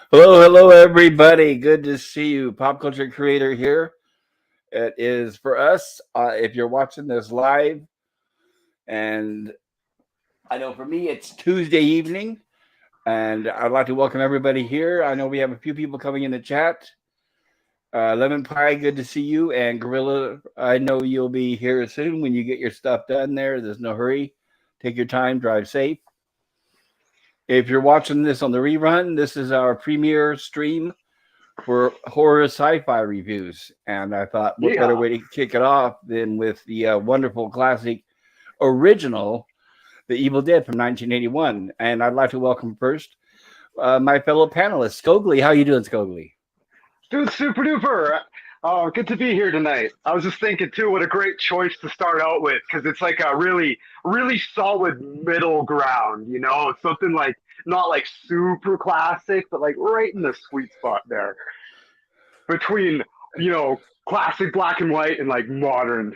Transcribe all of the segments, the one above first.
Hello, everybody. Good to see you. Pop Culture Creator here. It is for us. If you're watching this live, and I know for me it's Tuesday evening, and I'd like to welcome everybody here. I know we have a few people coming in the chat. Lemon Pie, good to see you. And Gorilla, I know you'll be here soon when you get your stuff done there. There's no hurry. Take your time, drive safe. If you're watching this on the rerun, this is our premiere stream for horror sci-fi reviews, and I thought, what better way to kick it off than with the wonderful classic original, The Evil Dead from 1981. And I'd like to welcome first my fellow panelist, Scogli. How you doing, Scogli? Dude, super duper. Oh, good to be here tonight. I was just thinking too, what a great choice to start out with, because it's like a really, really solid middle ground. It's something like not like super classic, but like right in the sweet spot there between classic black and white and like modern.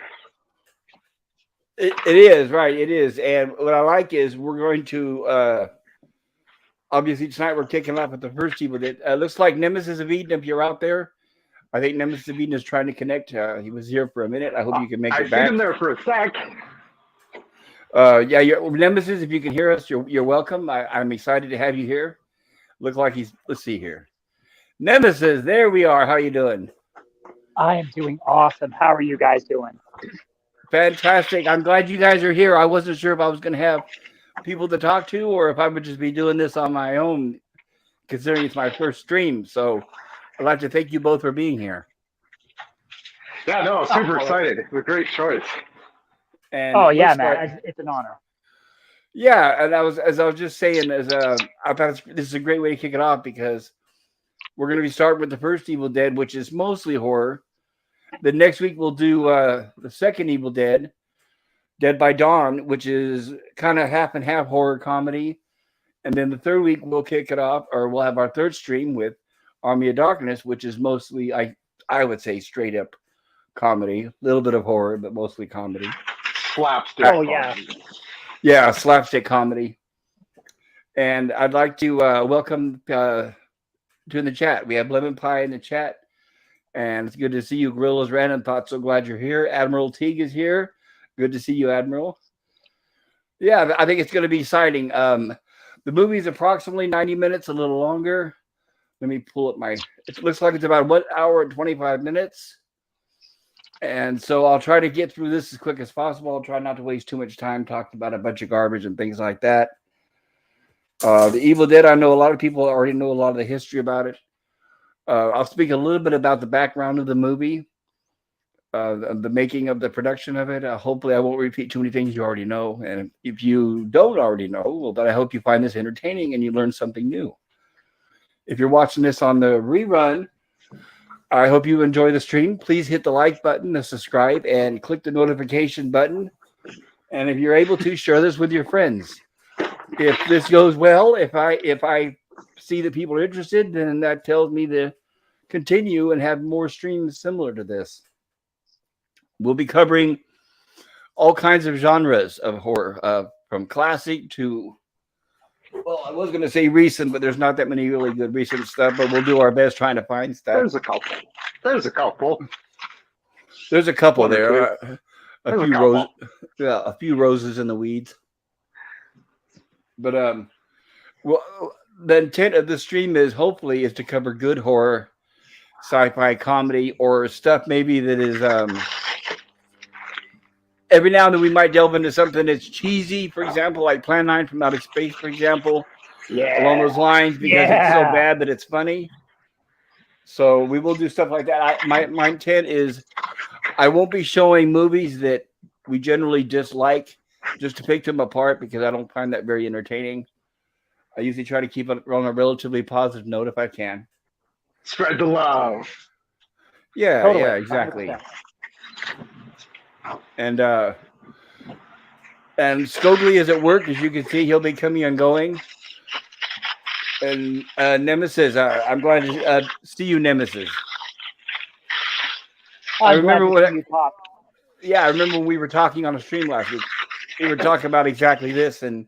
It is right. It is, and what I like is we're going to. Obviously, tonight we're kicking off with the first Evil Dead. Looks like Nemesis of Eden, if you're out there. I think Nemesis of Eden is trying to connect. He was here for a minute. I hope you can make it back. I see him there for a sec. Yeah, Nemesis, if you can hear us, you're welcome. I'm excited to have you here. Look like let's see here. Nemesis, there we are. How you doing? I am doing awesome. How are you guys doing? Fantastic. I'm glad you guys are here. I wasn't sure if I was going to have people to talk to or if I would just be doing this on my own, considering it's my first stream. So I'd like to thank you both for being here. Yeah, no, super excited. It's a great choice. And yeah, man, it's an honor. Yeah, and as I was just saying, I thought this is a great way to kick it off because we're going to be starting with the first Evil Dead, which is mostly horror. The next week we'll do the second Evil Dead, Dead by Dawn, which is kind of half and half horror comedy. And then the third week we'll kick it off, or we'll have our third stream with Army of Darkness, which is mostly, I would say, straight up comedy. A little bit of horror, but mostly comedy. Slapstick. Oh, yeah. Yeah, slapstick comedy. And I'd like to welcome to in the chat. We have Lemon Pie in the chat. And it's good to see you, Gorilla's Random Thoughts. So glad you're here. Admiral Teague is here. Good to see you, Admiral. Yeah, I think it's going to be exciting. The movie is approximately 90 minutes, a little longer. Let me pull up it looks like it's about 1 hour and 25 minutes. And so I'll try to get through this as quick as possible. I'll try not to waste too much time talking about a bunch of garbage and things like that. The Evil Dead, I know a lot of people already know a lot of the history about it. I'll speak a little bit about the background of the movie, the making of the production of it. Hopefully I won't repeat too many things you already know. And if you don't already know, well, then I hope you find this entertaining and you learn something new. If you're watching this on the rerun, I hope you enjoy the stream. Please hit the like button, the subscribe, and click the notification button. And if you're able to, share this with your friends. If this goes well, if I see that people are interested, then that tells me to continue and have more streams similar to this. We'll be covering all kinds of genres of horror, from classic to, well, I was going to say recent, but there's not that many really good recent stuff, but we'll do our best trying to find stuff. There's a couple. There's a couple there. A few roses in the weeds. But well, the intent of the stream is hopefully to cover good horror, sci-fi comedy, or stuff maybe that is every now and then we might delve into something that's cheesy, for example, like Plan 9 from Outer Space, for example. Yeah. Along those lines, because it's so bad that it's funny. So we will do stuff like that. My intent is I won't be showing movies that we generally dislike just to pick them apart because I don't find that very entertaining. I usually try to keep it on a relatively positive note if I can. Spread the love. Yeah, Totally. yeah, exactly. 100%. And Scogli is at work, as you can see. He'll be coming and going. And Nemesis, I'm glad to see you, Nemesis. I remember when we were talking on a stream last week. We were talking about exactly this, and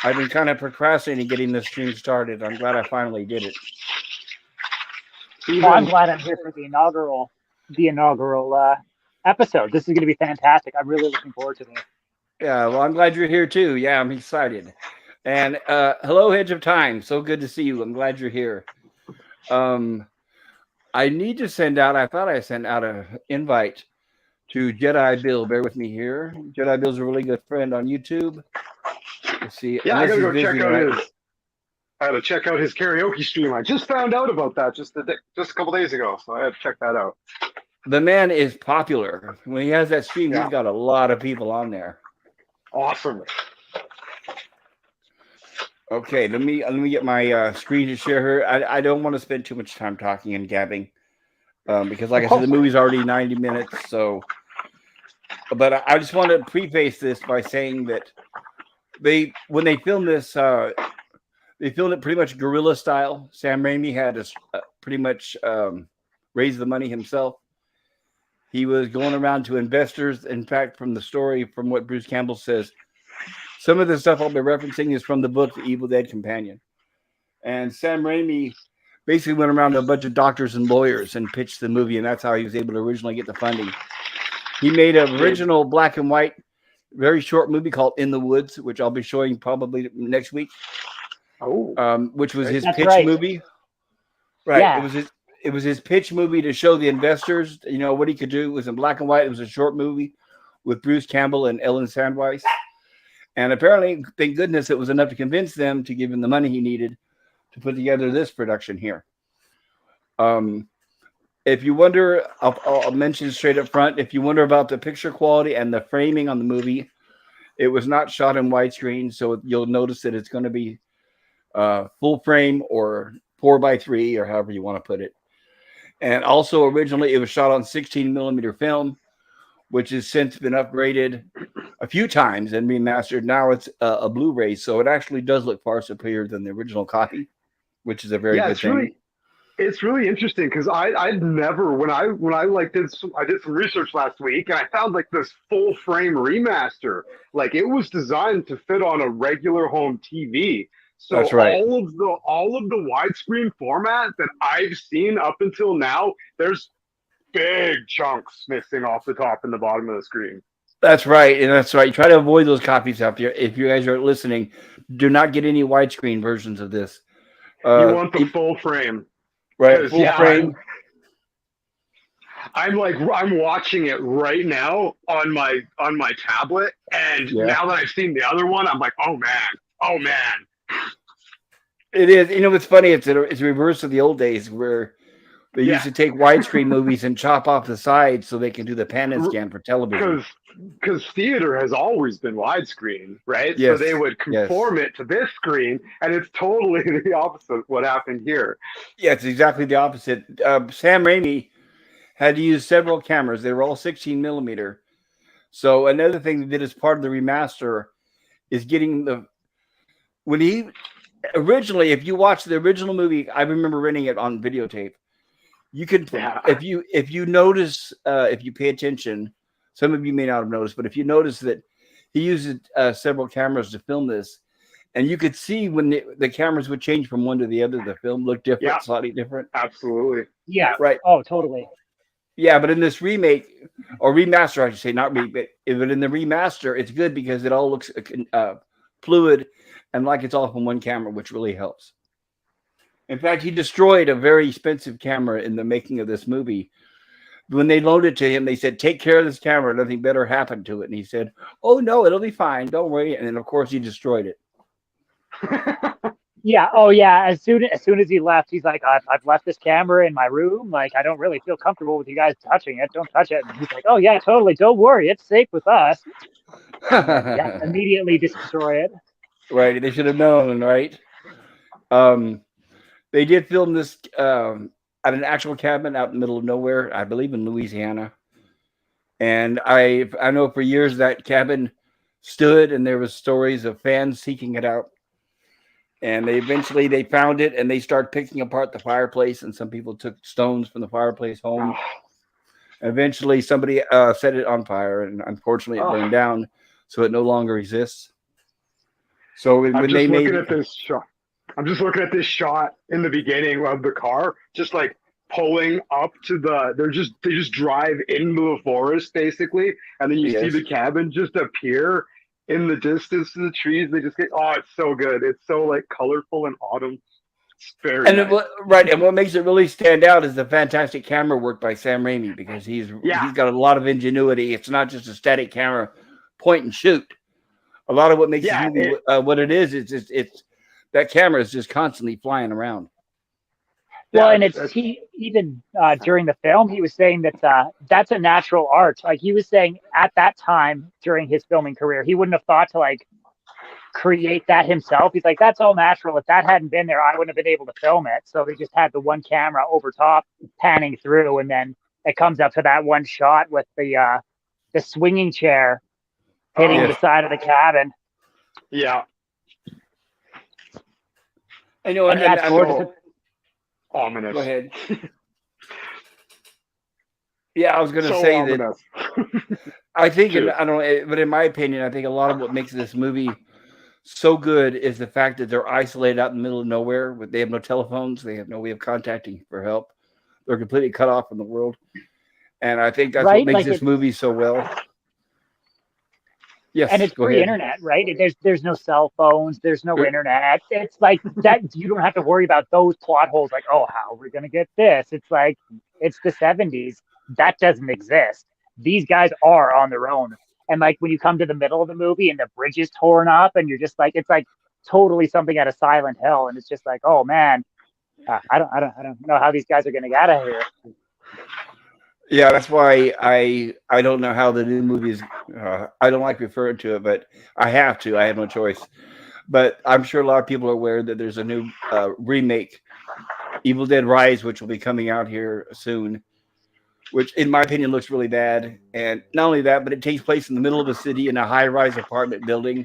I've been kind of procrastinating getting this stream started. I'm glad I finally did it. Well, I'm glad I'm here for the inaugural episode. This is going to be fantastic. I'm really looking forward to this. Yeah, well, I'm glad you're here too. Yeah, I'm excited. And hello, Hedge of Time. So good to see you. I'm glad you're here. I need to send out. I thought I sent out an invite to Jedi Bill. Bear with me here. Jedi Bill's a really good friend on YouTube. Let's see. Yeah, I gotta go busy, check out right? his. I had to check out his karaoke stream. I just found out about that just a couple days ago, so I had to check that out. The man is popular. When he has that stream, Yeah. he's got a lot of people on there. Awesome. Okay, let me get my screen to share here. I don't want to spend too much time talking and gabbing because, like I said, the movie's already 90 minutes. So, but I just want to preface this by saying that when they filmed this, they filmed it pretty much guerrilla style. Sam Raimi had to pretty much raise the money himself. He was going around to investors. In fact, from the story, from what Bruce Campbell says, some of the stuff I'll be referencing is from the book The Evil Dead Companion. And Sam Raimi basically went around to a bunch of doctors and lawyers and pitched the movie, and that's how he was able to originally get the funding. He made an original black and white, very short movie called In the Woods, which I'll be showing probably next week. Oh, which was his That's pitch right. movie. Right. Yeah. It was his pitch movie to show the investors, what he could do. It was in black and white. It was a short movie with Bruce Campbell and Ellen Sandweiss. And apparently, thank goodness, it was enough to convince them to give him the money he needed to put together this production here. If you wonder, I'll mention straight up front, if you wonder about the picture quality and the framing on the movie, it was not shot in widescreen, so you'll notice that it's going to be full frame or 4:3 or however you want to put it. And also originally it was shot on 16 millimeter film, which has since been upgraded a few times and remastered. Now it's a Blu-ray, so it actually does look far superior than the original copy, which is a very good thing. It's really interesting because I'd never when I did some research last week and I found like this full frame remaster, like it was designed to fit on a regular home TV. So That's right. all of the widescreen format that I've seen up until now, there's big chunks missing off the top and the bottom of the screen. That's right, and that's right. Try to avoid those copies out there. If you guys are listening, do not get any widescreen versions of this. You want the full frame, right? Full frame. I'm watching it right now on my tablet, and now that I've seen the other one, I'm like, oh man. It is. It's funny. It's a reverse of the old days where they used to take widescreen movies and chop off the sides so they can do the pan and scan for television. Because theater has always been widescreen, right? Yes. So they would conform it to this screen, and it's totally the opposite of what happened here. Yeah, it's exactly the opposite. Sam Raimi had to use several cameras. They were all 16 millimeter. So another thing they did as part of the remaster is getting when he originally, if you watch the original movie, I remember renting it on videotape. You could, if you notice, if you pay attention, some of you may not have noticed, but if you notice that he used several cameras to film this, and you could see when the cameras would change from one to the other, the film looked different, slightly different. Absolutely. Yeah. Right. Oh, totally. Yeah, but in this remake or remaster, I should say, not remake, but in the remaster, it's good because it all looks fluid and like it's all from one camera, which really helps. In fact, he destroyed a very expensive camera in the making of this movie. When they loaned it to him, they said, take care of this camera. Nothing better happened to it. And he said, oh, no, it'll be fine. Don't worry. And then, of course, he destroyed it. Yeah. Oh, yeah. As soon as he left, he's like, I've left this camera in my room. Like, I don't really feel comfortable with you guys touching it. Don't touch it. And he's like, oh, yeah, totally. Don't worry. It's safe with us. Immediately destroy it. Right. They should have known, right? They did film this at an actual cabin out in the middle of nowhere, I believe in Louisiana. And I know for years that cabin stood and there was stories of fans seeking it out. And they eventually found it and they started picking apart the fireplace, and some people took stones from the fireplace home. Eventually somebody set it on fire, and unfortunately it burned down, so it no longer exists. So when they made I'm just looking at this shot in the beginning of the car, just like pulling up to they just drive into the forest basically, and then you see Yes. the cabin just appear in the distance to the trees. They just get, oh, it's so good. It's so like colorful and autumn. It's very And nice. right, and what makes it really stand out is the fantastic camera work by Sam Raimi, because he's Yeah, got a lot of ingenuity. It's not just a static camera, point and shoot. A lot of what makes this yeah, movie what it is just it's that camera is just constantly flying around. Well, yeah. and it's he even during the film he was saying that that's a natural art. Like he was saying at that time during his filming career, he wouldn't have thought to like create that himself. He's like, that's all natural. If that hadn't been there, I wouldn't have been able to film it. So they just had the one camera over top panning through, and then it comes up to that one shot with the swinging chair hitting Oh, the side of the cabin. yeah. I know, And yeah, and towards So ominous. go ahead. Yeah, I was going to So say that ominous. I think, Dude. I don't know, but in my opinion, I think a lot of what makes this movie so good is the fact that they're isolated out in the middle of nowhere. They have no telephones. They have no way of contacting for help. They're completely cut off from the world. And I think that's what right, makes like this movie so well. and Yes, it's go ahead. pre-internet, right? There's no cell phones, there's no internet. It's like that. You don't have to worry about those plot holes. Like, oh, how are we gonna get this? It's like it's the '70s. That doesn't exist. These guys are on their own. And like when you come to the middle of the movie and the bridge is torn up, and you're just like, it's like totally something out of Silent Hill, and it's just like, oh man, I don't know how these guys are gonna get out of here. Yeah, that's why I don't know how the new movies. I don't like referring to it, but I have to. I have no choice. But I'm sure a lot of people are aware that there's a new remake, Evil Dead Rise, which will be coming out here soon. Which, in my opinion, looks really bad. And not only that, but it takes place in the middle of a city in a high-rise apartment building.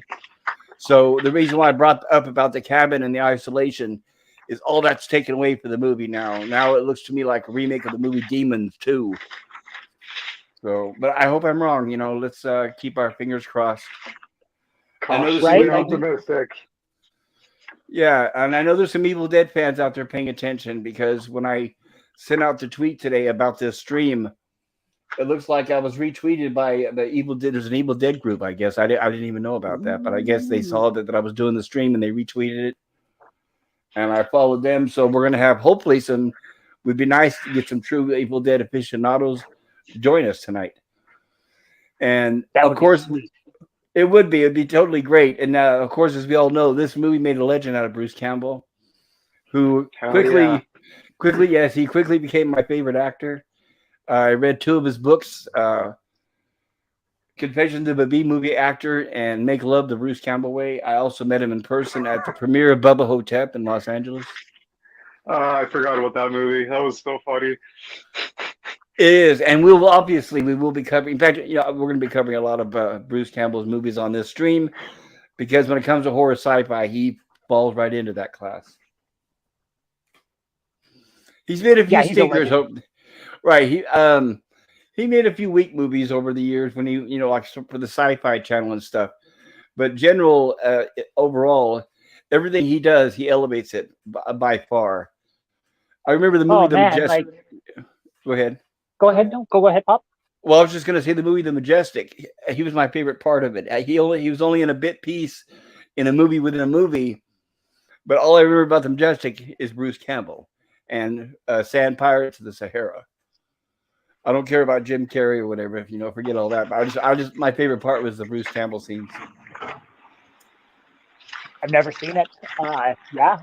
So the reason why I brought up about the cabin and the isolation is all that's taken away for the movie now. Now it looks to me like a remake of the movie Demons 2. So, but I hope I'm wrong. Let's keep our fingers crossed. I know there's Cautiously Right? Like, optimistic. Yeah, and I know there's some Evil Dead fans out there paying attention, because when I sent out the tweet today about this stream, it looks like I was retweeted by the Evil Dead. There's an Evil Dead group, I guess. I didn't even know about that, but I guess they saw that I was doing the stream and they retweeted it, and I followed them. So we're gonna have hopefully some. Would be nice to get some true Evil Dead aficionados to join us tonight, and that of would be course. sweet. It'd be totally great. And of course, as we all know, this movie made a legend out of Bruce Campbell, who Hell yeah. he quickly became my favorite actor. I read 2 of his books, Confessions of a B-Movie Actor and Make Love the Bruce Campbell Way. I also met him in person at the premiere of Bubba Hotep in Los Angeles. I forgot about that movie. That was so funny. It is, and we will be covering. In fact, we're going to be covering a lot of Bruce Campbell's movies on this stream, because when it comes to horror sci-fi, he falls right into that class. He's made a few stinkers, right? He made a few weak movies over the years when he, like for the Sci-Fi Channel and stuff. But overall, everything he does, he elevates it by far. I remember the movie Oh The man, Majestic. like Go ahead. go ahead, no, go ahead, Pop. Well, I was just going to say the movie The Majestic. He was my favorite part of it. He was only in a bit piece in a movie within a movie, but all I remember about The Majestic is Bruce Campbell and Sand Pirates of the Sahara. I don't care about Jim Carrey or whatever. If forget all that. But I just my favorite part was the Bruce Campbell scenes. I've never seen it. Yeah.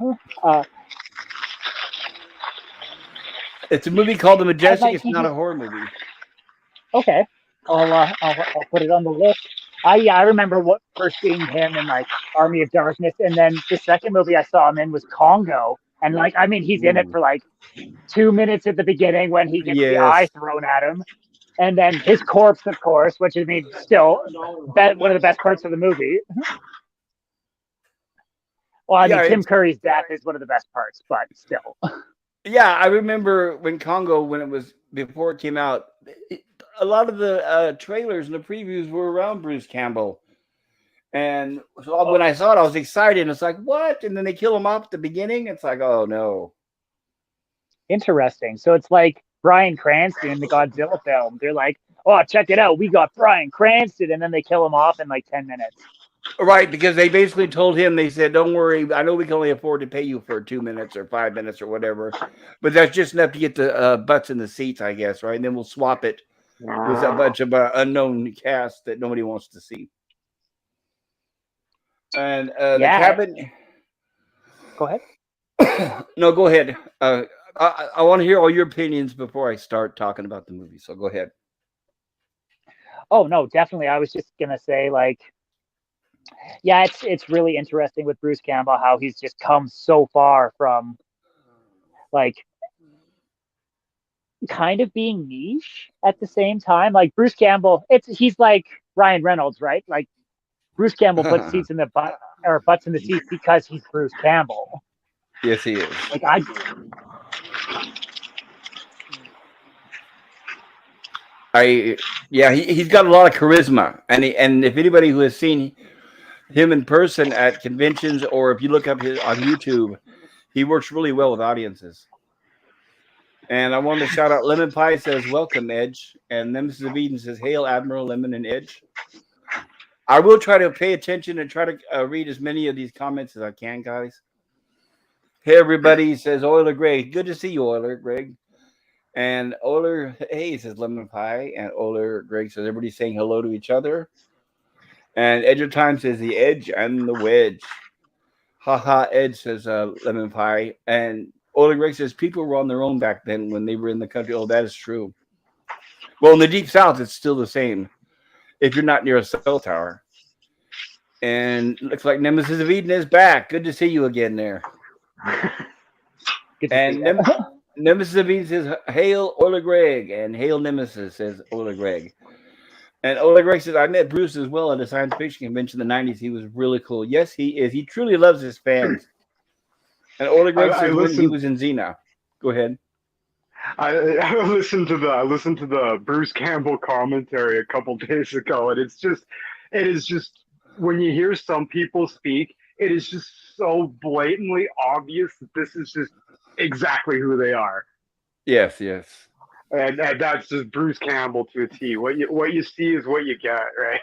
It's a movie called The Majestic. Like It's not a horror movie. okay, I'll put it on the list. I remember first seeing him in like Army of Darkness, and then the second movie I saw him in was Congo, and like I mean he's in it for like 2 minutes at the beginning when he gets the eye thrown at him, and then his corpse, of course, which I mean still one of the best parts of the movie. Well, I mean Tim Curry's death is one of the best parts, but still. Yeah, I remember when Congo, before it came out, a lot of the trailers and the previews were around Bruce Campbell. And so when I saw it, I was excited. And it's like, what? And then they kill him off at the beginning. It's like, oh, no. Interesting. So it's like Bryan Cranston in the Godzilla film. They're like, "Oh, check it out, we got Bryan Cranston," and then they kill him off in like 10 minutes. Right, because they basically told him, they said, "Don't worry, I know we can only afford to pay you for 2 minutes or 5 minutes or whatever, but that's just enough to get the butts in the seats, I guess, right? And then we'll swap it with a bunch of unknown cast that nobody wants to see." And the Yeah. cabin. Go ahead. No, go ahead. I want to hear all your opinions before I start talking about the movie. So go ahead. Oh no, definitely. I was just gonna say, like, yeah, it's really interesting with Bruce Campbell how he's just come so far from like kind of being niche at the same time. Like Bruce Campbell, he's like Ryan Reynolds, right? Like Bruce Campbell puts seats in the butt or butts in the seats because he's Bruce Campbell. Yes, he is. Like he's got a lot of charisma, and if anybody who has seen him in person at conventions, or if you look up his on YouTube, he works really well with audiences. And I wanted to shout out Lemon Pie says, "Welcome, Edge," and Nemesis of Eden says, "Hail, Admiral Lemon and Edge." I will try to pay attention and try to read as many of these comments as I can, guys. Hey, everybody, says Euler Greg. Good to see you, Euler Greg. And Euler, hey, says Lemon Pie. And Euler Greg says, everybody's saying hello to each other. And Edge of Time says, the edge and the wedge. Haha, Edge, says Lemon Pie. And Euler Greg says, people were on their own back then when they were in the country. Oh, that is true. Well, in the Deep South, it's still the same if you're not near a cell tower. And looks like Nemesis of Eden is back. Good to see you again there. And Nemesis of Eden says, hail Ola Greg. And hail Nemesis, says Ola Greg. And Ola Greg says, I met Bruce as well at a science fiction convention in the 90s. He was really cool. Yes, he is. He truly loves his fans. And Ola Greg says when he was in Xena. Go ahead. I listened to the Bruce Campbell commentary a couple days ago, and it is just when you hear some people speak, it is just so blatantly obvious that this is just exactly who they are. Yes, yes. And that's just Bruce Campbell to a T. What you see is what you get, right?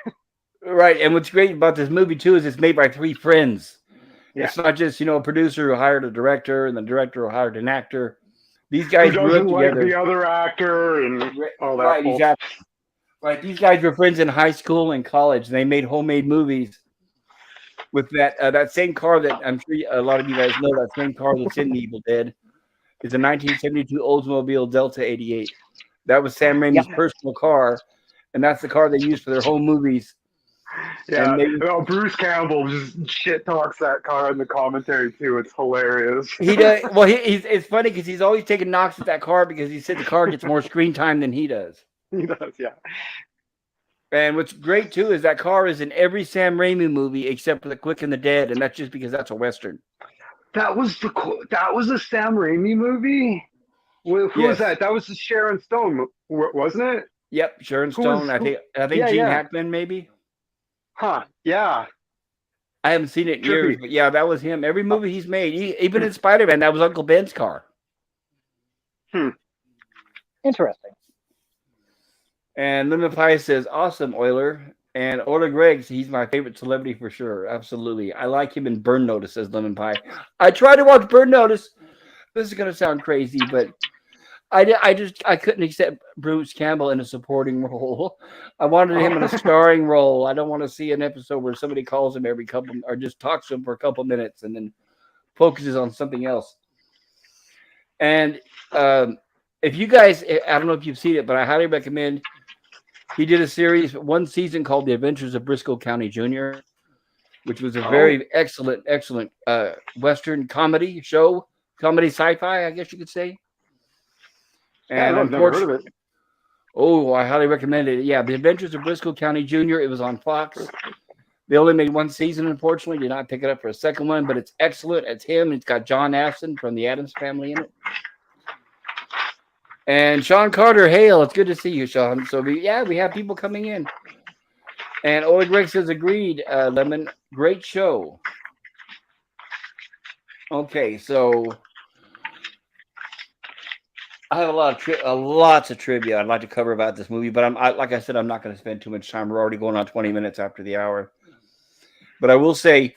Right. And what's great about this movie too is it's made by three friends. Yeah. It's not just, a producer who hired a director and the director who hired an actor. These guys grew up together. Like the other actor and all that. Right, exactly. Right. These guys were friends in high school and college. They made homemade movies with that same car that I'm sure a lot of you guys know. That same car that's in the Evil Dead is a 1972 Oldsmobile Delta 88. That was Sam Raimi's personal car, and that's the car they used for their home movies. Yeah, Bruce Campbell just shit talks that car in the commentary too. It's hilarious. He does. Well, it's funny because he's always taking knocks at that car because he said the car gets more screen time than he does. He does, yeah. And what's great too is that car is in every Sam Raimi movie except for The Quick and the Dead, and that's just because that's a Western. That was a Sam Raimi movie. Who was that? That was the Sharon Stone, wasn't it? Yep, Sharon Stone. I think Gene Hackman maybe. Huh? Yeah. I haven't seen it in years, but yeah, that was him. Every movie he's made, even in Spider-Man, that was Uncle Ben's car. Interesting. And Lemon Pie says, awesome, Euler. And Ola Greg, he's my favorite celebrity for sure. Absolutely. I like him in Burn Notice, says Lemon Pie. I tried to watch Burn Notice. This is going to sound crazy, but I couldn't accept Bruce Campbell in a supporting role. I wanted him in a starring role. I don't want to see an episode where somebody calls him every couple or just talks to him for a couple minutes and then focuses on something else. And if you guys, I don't know if you've seen it, but I highly recommend. He did a series, one season called The Adventures of Briscoe County Jr., which was a very excellent Western comedy show, comedy sci-fi, I guess you could say. And I've never heard of it. Oh, I highly recommend it. Yeah, The Adventures of Briscoe County Jr. It was on Fox. They only made one season, unfortunately. Did not pick it up for a second one, but it's excellent. It's him. It's got John Astin from the Addams Family in it. And Sean Carter, hail. It's good to see you, Sean. So, we have people coming in. And Ola Greg says, agreed, Lemon. Great show. Okay, so I have lots of trivia I'd like to cover about this movie, but like I said, I'm not going to spend too much time. We're already going on 20 minutes after the hour. But I will say,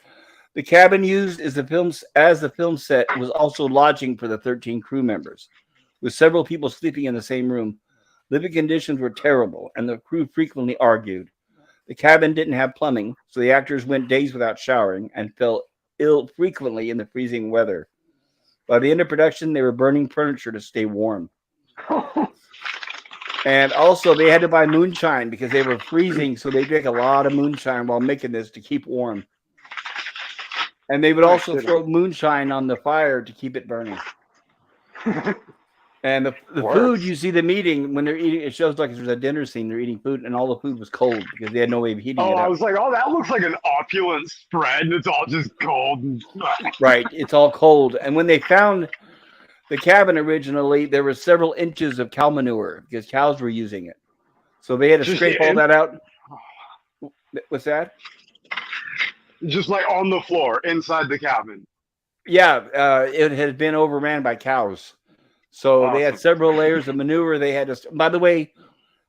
the cabin used as the film set was also lodging for the 13 crew members, with several people sleeping in the same room. Living conditions were terrible, and the crew frequently argued. The cabin didn't have plumbing, so the actors went days without showering and fell ill frequently in the freezing weather. By the end of production, they were burning furniture to stay warm. And also, they had to buy moonshine because they were freezing, so they drank a lot of moonshine while making this to keep warm. And they would also throw moonshine on the fire to keep it burning. And the food, you see the meeting when they're eating, it shows like there's a dinner scene, they're eating food, and all the food was cold because they had no way of heating it up. I was like, oh, that looks like an opulent spread, and it's all just cold. Right, it's all cold. And when they found the cabin originally, there were several inches of cow manure because cows were using it. So they had to scrape all that out. What's that? Just like on the floor inside the cabin. Yeah, it had been overran by cows. So they had several layers of manure. They had to. By the way,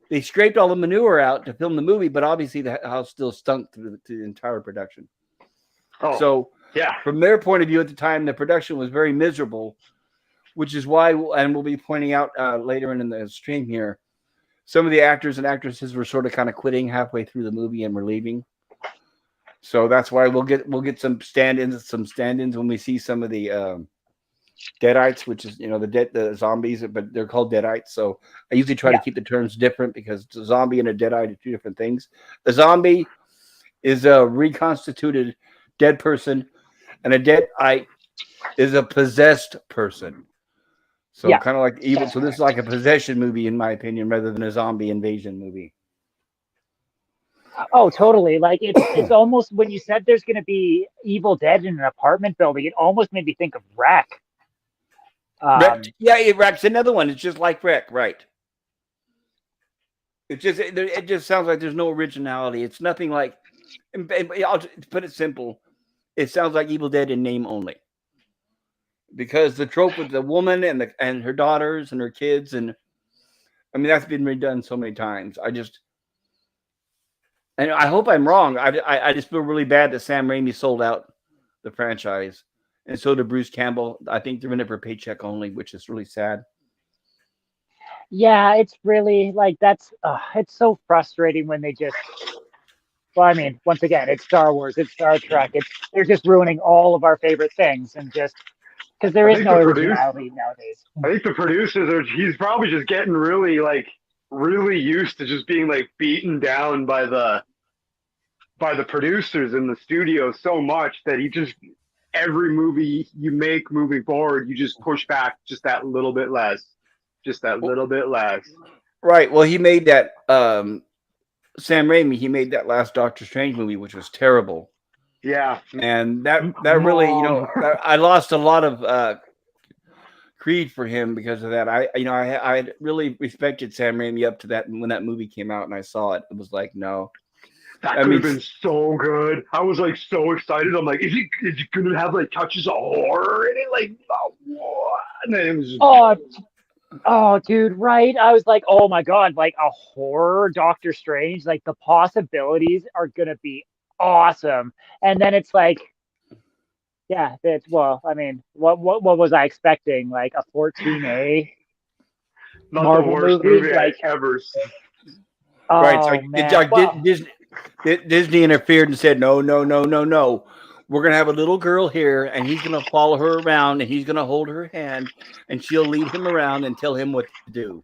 they scraped all the manure out to film the movie, but obviously the house still stunk through the entire production. Oh, so yeah, from their point of view at the time, the production was very miserable, which is why, and we'll be pointing out later in the stream here, some of the actors and actresses were sort of kind of quitting halfway through the movie and were leaving. So that's why we'll get some stand-ins when we see some of the deadites, which is the zombies, but they're called deadites. So I usually try to keep the terms different because a zombie and a deadite are two different things. A zombie is a reconstituted dead person, and a deadite is a possessed person. So kind of like evil. So this is like a possession movie, in my opinion, rather than a zombie invasion movie. Oh, totally. Like it's almost, when you said there's going to be Evil Dead in an apartment building, it almost made me think of Wreck. Wreck's another one. It's just like Wreck, right? It just sounds like there's no originality. It's nothing like. I'll just put it simple. It sounds like Evil Dead in name only. Because the trope with the woman and her daughters and her kids, and I mean that's been redone so many times. And I hope I'm wrong. I just feel really bad that Sam Raimi sold out the franchise, and so did Bruce Campbell. I think they're in it for paycheck only, which is really sad. Yeah, it's really like it's so frustrating when they just. Well, I mean, once again, it's Star Wars, it's Star Trek. They're just ruining all of our favorite things, and just because there is no originality nowadays. I think the producers he's probably just getting really used to just being like beaten down by the producers in the studio so much that he just, every movie you make moving forward, you just push back just that little bit less. Right. Well, he made that Sam Raimi, he made that last Doctor Strange movie, which was terrible. Yeah. And that really, I lost a lot of creed for him because of that. I really respected Sam Raimi up to that when that movie came out and I saw it. It was like, no. That could have been so good. I was like so excited. I'm like, is it gonna have like touches of horror in it? Like, what? And then it was just... Oh, dude, right? I was like, oh my god, like a horror Doctor Strange, like the possibilities are gonna be awesome. And then it's like, yeah, I mean, what was I expecting? Like a 14A not Marvel the worst movie like ever seen. Oh, right, so man. Disney interfered and said, no. We're going to have a little girl here, and he's going to follow her around, and he's going to hold her hand, and she'll lead him around and tell him what to do.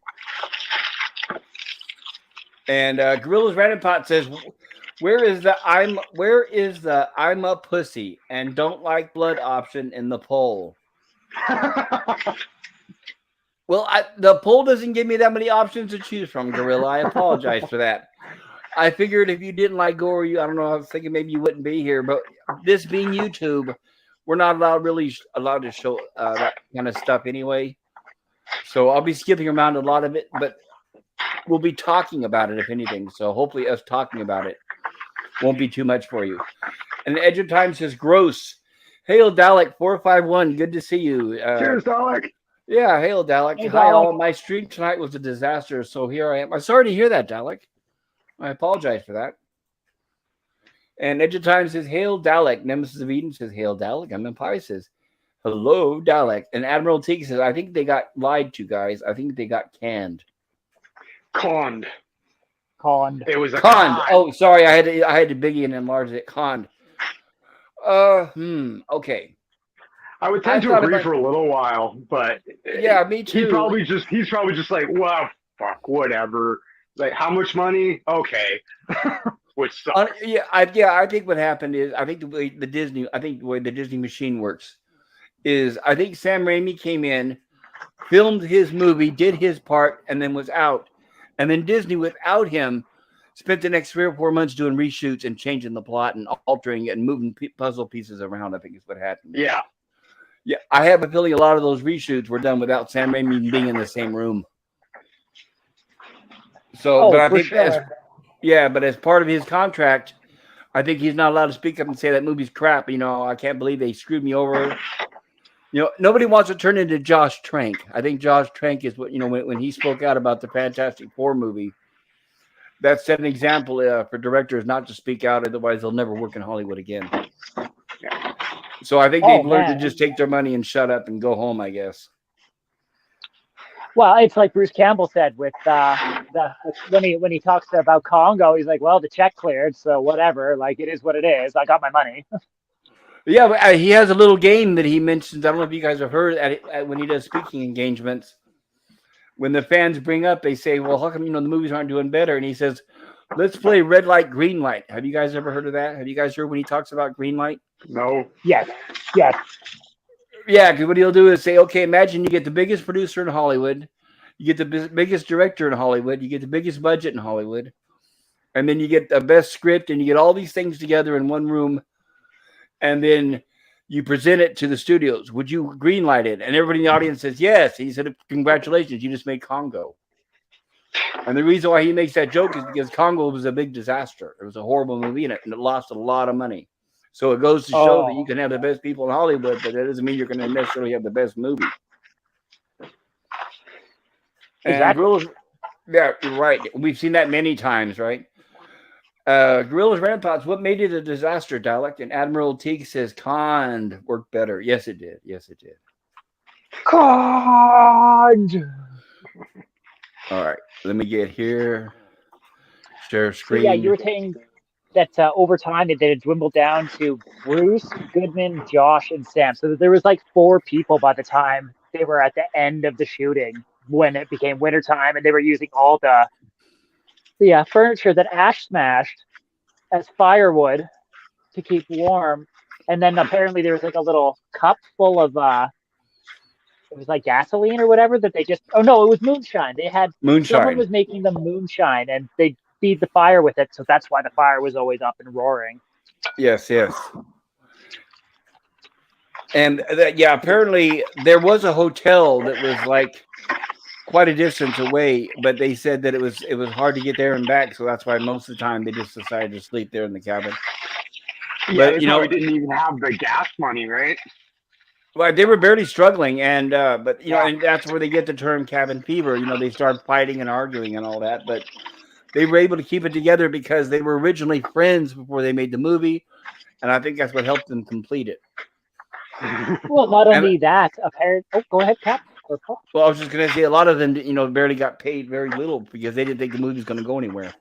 And Gorilla's Random Pot says, where is the I'm a pussy and don't like blood option in the poll? Well, the poll doesn't give me that many options to choose from, Gorilla. I apologize for that. I figured if you didn't like gore, I don't know, I was thinking maybe you wouldn't be here, but this being YouTube, we're not allowed to show that kind of stuff anyway. So I'll be skipping around a lot of it, but we'll be talking about it, if anything. So hopefully us talking about it won't be too much for you. And Edge of Time says, gross. Hail Dalek 451, good to see you. Cheers, Dalek. Yeah, hail Dalek. Hey, Hi Dalek. all. My stream tonight was a disaster, so here I am. I'm sorry to hear that, Dalek. I apologize for that. And Edge of Time says, hail Dalek. Nemesis of Eden says, hail Dalek. I'm Empire says, hello, Dalek. And Admiral Teague says, I think they got lied to, guys. I think they got canned. Conned. Conned. It was a Conned. con. Oh, sorry. I had to biggie and enlarge it. Conned. Okay. I would tend to agree for a little while, but yeah, me too. He's probably just like, well, fuck, whatever. Like, how much money? Okay. Which sucks. I think what happened is I think the way the Disney machine works is I think Sam Raimi came in, filmed his movie, did his part, and then was out. And then Disney, without him, spent the next 3 or 4 months doing reshoots and changing the plot and altering it and moving puzzle pieces around. I think is what happened. Yeah. Yeah, I have a feeling a lot of those reshoots were done without Sam Raimi being in the same room. So, but I think but as part of his contract, I think he's not allowed to speak up and say that movie's crap. You know, I can't believe they screwed me over. You know, nobody wants to turn into Josh Trank. I think Josh Trank is what, you know, when he spoke out about the Fantastic Four movie, that set an example for directors not to speak out. Otherwise, they'll never work in Hollywood again. Yeah. So I think they've learned to just take their money and shut up and go home, I guess. Well, it's like Bruce Campbell said with when he talks about Congo, he's like, well, the check cleared, so whatever. Like, it is what it is. I got my money. Yeah, but he has a little game that he mentions. I don't know if you guys have heard when he does speaking engagements. When the fans bring up, they say, well, how come, you know, the movies aren't doing better? And he says, let's play red light, green light. Have you guys ever heard of that? Have you guys heard when he talks about green light? No. Yes. Yeah, because what he'll do is say, okay, imagine you get the biggest producer in Hollywood, you get the biggest director in Hollywood, you get the biggest budget in Hollywood, and then you get the best script, and you get all these things together in one room, and then you present it to the studios. Would you greenlight it? And everybody in the audience says yes. He said, congratulations, you just made Congo. And the reason why he makes that joke is because Congo was a big disaster. It was a horrible movie, and it lost a lot of money. So it goes to show that you can have the best people in Hollywood, but that doesn't mean you're going to necessarily have the best movie. Exactly. Yeah, right. We've seen that many times, right? Guerrillas Ramparts, what made it a disaster, Dalek? And Admiral Teague says, Conned worked better. Yes, it did. Yes, it did. Conned. All right. Let me get here. Share screen. So, yeah, you were saying that over time it dwindled down to Bruce, Goodman, Josh, and Sam. So there was like 4 people by the time they were at the end of the shooting when it became wintertime, and they were using all the furniture that Ash smashed as firewood to keep warm. And then apparently there was like a little cup full of it was like gasoline or whatever that they just it was moonshine. They had someone was making them moonshine, and they feed the fire with it, so that's why the fire was always up and roaring. Yes. And apparently there was a hotel that was like quite a distance away, but they said that it was hard to get there and back, so that's why most of the time they just decided to sleep there in the cabin. Yeah, but, they didn't even have the gas money, right? Well, they were barely struggling, and but and that's where they get the term cabin fever. You know, they start fighting and arguing and all that, but they were able to keep it together because they were originally friends before they made the movie, and I think that's what helped them complete it. Well, not only that, apparently. Oh, go ahead, Cap. Well, I was just going to say a lot of them, barely got paid very little because they didn't think the movie was going to go anywhere.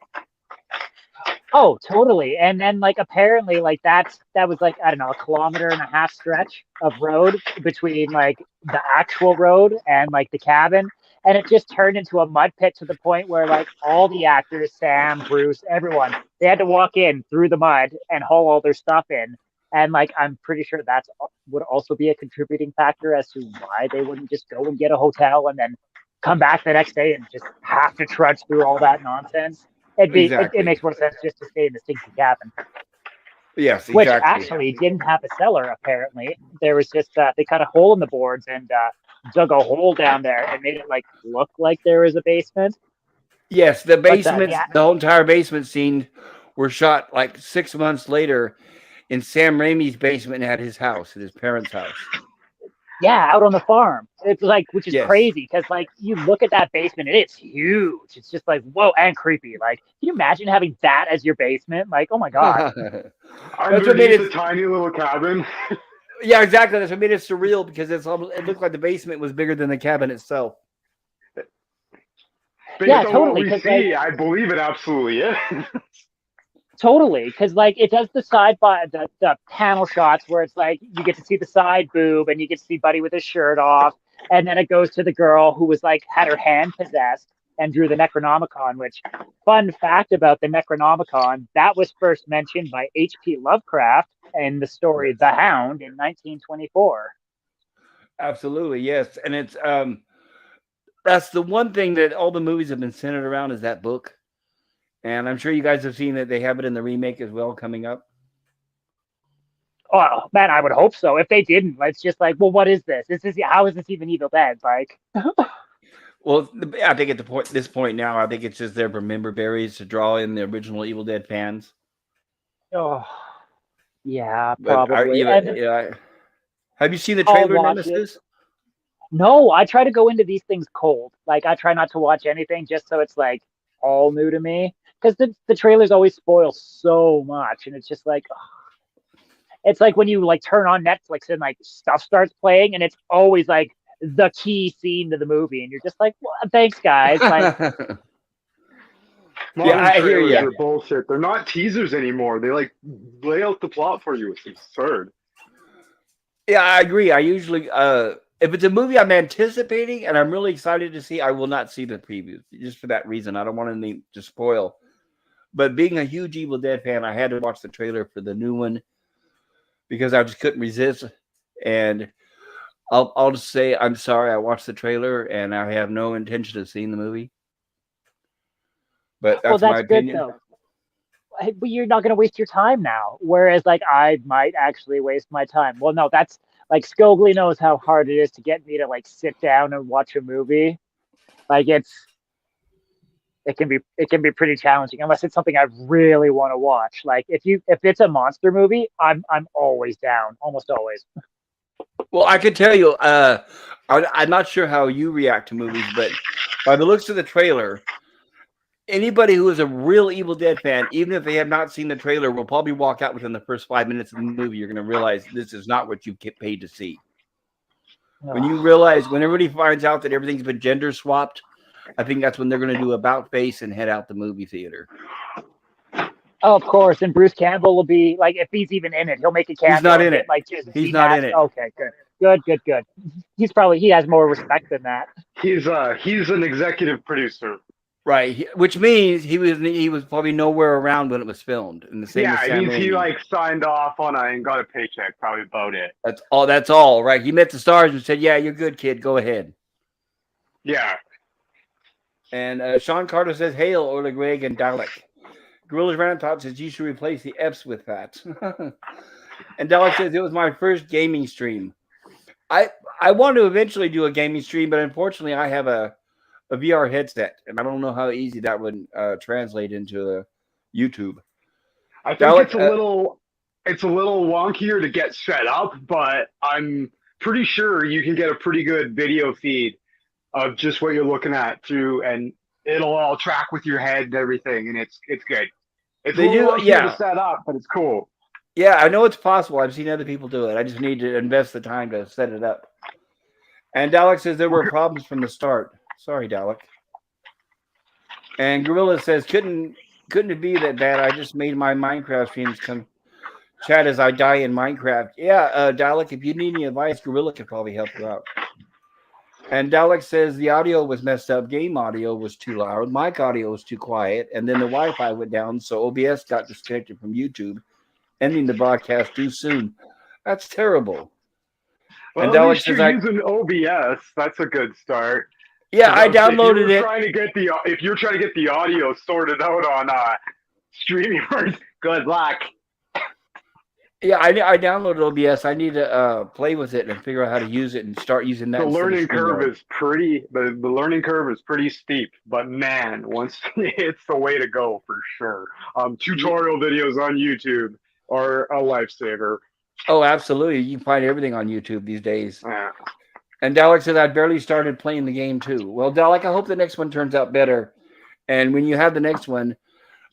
Oh, totally. And then, like, apparently, like, that was, like, I don't know, 1.5 kilometer stretch of road between, like, the actual road and, like, the cabin. And it just turned into a mud pit to the point where, like, all the actors, Sam, Bruce, everyone, they had to walk in through the mud and haul all their stuff in. And, like, I'm pretty sure that would also be a contributing factor as to why they wouldn't just go and get a hotel and then come back the next day and just have to trudge through all that nonsense. It makes more sense just to stay in the stinky cabin. Yes, exactly. Which actually didn't have a cellar, apparently. There was just, they cut a hole in the boards and dug a hole down there and made it, like, look like there was a basement. Yes, the basement, the whole entire basement scene were shot, like, 6 months later in Sam Raimi's basement at his house, at his parents' house. Yeah, out on the farm. It's like, which is Yes. crazy because like you look at that basement and it's huge. It's just like whoa and creepy. Like, can you imagine having that as your basement? Like, oh my god. That's what made Underneath a it. tiny little cabin. Yeah, exactly. That's what made it surreal because it looked like the basement was bigger than the cabin itself. Based Yeah, on what totally. we Because like see, I believe it absolutely is. totally, because like it does the side by the panel shots where it's like you get to see the side boob and you get to see Buddy with his shirt off, and then it goes to the girl who was like had her hand possessed and drew the Necronomicon. Which, fun fact about the Necronomicon, that was first mentioned by H.P. Lovecraft in the story Yes. The Hound in 1924. Absolutely, yes. And it's that's the one thing that all the movies have been centered around is that book. And I'm sure you guys have seen that they have it in the remake as well coming up. Oh man, I would hope so. If they didn't, it's just like, well, what is this? This is how is this even Evil Dead? Like, Well, I think at this point now, I think it's just there for member berries to draw in the original Evil Dead fans. oh yeah, But probably. And have you seen the I'll trailer, watch it. Nemesis? No, I try to go into these things cold. Like I try not to watch anything just so it's like all new to me. Because the trailers always spoil so much, and it's just like ugh. It's like when you like turn on Netflix and like stuff starts playing, and it's always like the key scene to the movie, and you're just like, well, thanks, guys. Like, Modern I hear trailers you. are bullshit. They're not teasers anymore. They like lay out the plot for you. It's absurd. Yeah, I agree. I usually, if it's a movie I'm anticipating and I'm really excited to see, I will not see the previews just for that reason. I don't want anything to spoil. But being a huge Evil Dead fan, I had to watch the trailer for the new one because I just couldn't resist. And I'll just say I'm sorry. I watched the trailer and I have no intention of seeing the movie. But well, that's my that's good opinion. though. But you're not going to waste your time now. Whereas, like, I might actually waste my time. Well, no, that's like Scogli knows how hard it is to get me to like sit down and watch a movie. Like, it can be pretty challenging unless it's something I really want to watch. Like, if it's a monster movie, I'm always down, almost always. Well, I can tell you, I'm not sure how you react to movies, but by the looks of the trailer, anybody who is a real Evil Dead fan, even if they have not seen the trailer, will probably walk out within the first 5 minutes of the movie. You're going to realize this is not what you get paid to see. When you realize, when everybody finds out that everything's been gender swapped, I think that's when they're going to do about face and head out the movie theater. Oh, of course, and Bruce Campbell will be like, if he's even in it, he'll make a cameo. He's not in it. Like just He's not in it. Okay, good. He has more respect than that. He's an executive producer. Right, which means he was probably nowhere around when it was filmed. And the same with Sam Raimi. He like signed off on it and got a paycheck. Probably about it. That's all. That's all. Right. He met the stars and said, "Yeah, you're good, kid. Go ahead." Yeah. And Sean Carter says, "Hail, Orla Greg and Dalek." Gorillas Random says you should replace the F's with that. And Dalek says it was my first gaming stream. I want to eventually do a gaming stream, but unfortunately, I have a VR headset, and I don't know how easy that would translate into YouTube. I think it's a little wonkier to get set up, but I'm pretty sure you can get a pretty good video feed of just what you're looking at through, and it'll all track with your head and everything, and it's good. It's a little wonkier to set up, but it's cool. Yeah, I know it's possible. I've seen other people do it. I just need to invest the time to set it up. And Dalek says there were problems from the start. Sorry, Dalek. And Gorilla says, couldn't it be that bad? I just made my Minecraft streams come chat as I die in Minecraft. Yeah, Dalek, if you need any advice, Gorilla could probably help you out. And Dalek says the audio was messed up. Game audio was too loud. Mic audio was too quiet. And then the Wi-Fi went down, so OBS got disconnected from YouTube, ending the broadcast too soon. That's terrible. Well, and at least you're using OBS. That's a good start. Yeah, I downloaded it. If you're trying to get the audio sorted out on StreamYard, good luck. Yeah, I downloaded OBS. I need to play with it and figure out how to use it and start using that. The learning curve is the learning curve is pretty steep, but man, once it's the way to go for sure. Tutorial videos on YouTube are a lifesaver. Oh, absolutely. You can find everything on YouTube these days. Yeah. And Dalek says, I barely started playing the game too. Well, Dalek, I hope the next one turns out better. And when you have the next one,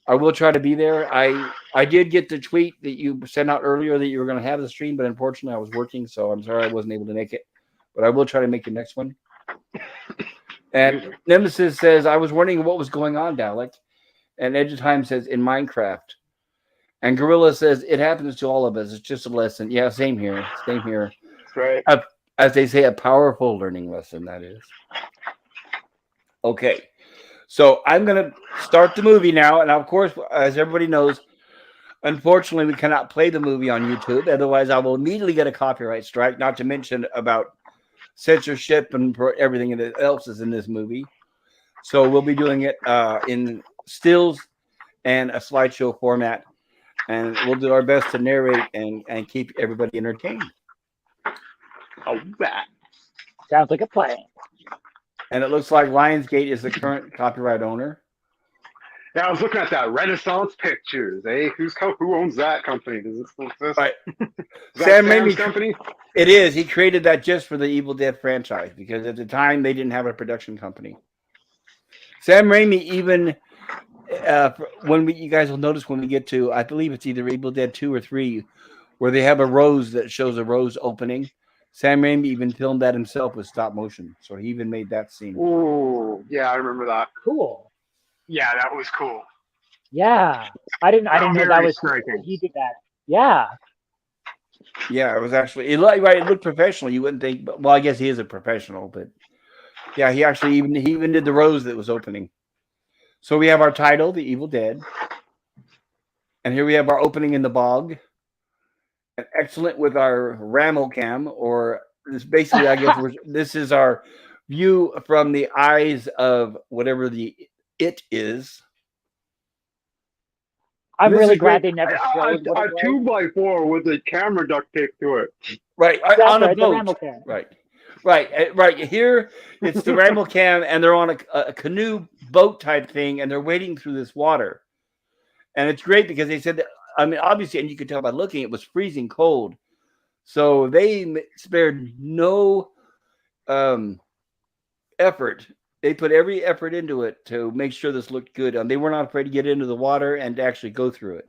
I will try to be there. I did get the tweet that you sent out earlier that you were going to have the stream, but unfortunately I was working, so I'm sorry I wasn't able to make it. But I will try to make the next one. And Nemesis says, I was wondering what was going on, Dalek. And Edge of Time says, in Minecraft. And Gorilla says, it happens to all of us. It's just a lesson. Yeah, same here. Same here. That's right. As they say, a powerful learning lesson, that is. Okay. So I'm going to start the movie now. And of course, as everybody knows, unfortunately, we cannot play the movie on YouTube. Otherwise, I will immediately get a copyright strike, not to mention about censorship and everything else is in this movie. So we'll be doing it in stills and a slideshow format. And we'll do our best to narrate and keep everybody entertained. Oh, that. Sounds like a plan. And it looks like Lionsgate is the current copyright owner. Yeah, I was looking at that Renaissance Pictures. Who owns that company? Does it still exist? Right. Sam Raimi's company? It is. He created that just for the Evil Dead franchise because at the time they didn't have a production company. Sam Raimi even, you guys will notice when we get to, I believe it's either Evil Dead 2 or 3, where they have a rose that shows a rose opening. Sam Raimi even filmed that himself with stop motion. So he even made that scene. Ooh, yeah, I remember that. Cool. Yeah, that was cool. Yeah. I didn't know that was striking. he did that. Yeah. Yeah, it was actually it looked professional. You wouldn't think, but well, I guess he is a professional, but yeah, he actually even did the rose that was opening. So we have our title, The Evil Dead. And here we have our opening in the bog. And excellent with our Ramel cam, or this basically, I guess this is our view from the eyes of whatever it is. I'm really glad they never showed a 2x4 with a camera duct tape to it. Right, on a boat. Right. Here, it's the Ramel cam, and they're on a canoe boat type thing, and they're wading through this water. And it's great because they said that, I mean, obviously, and you could tell by looking, it was freezing cold. So they spared no effort. They put every effort into it to make sure this looked good. They were not afraid to get into the water and to actually go through it.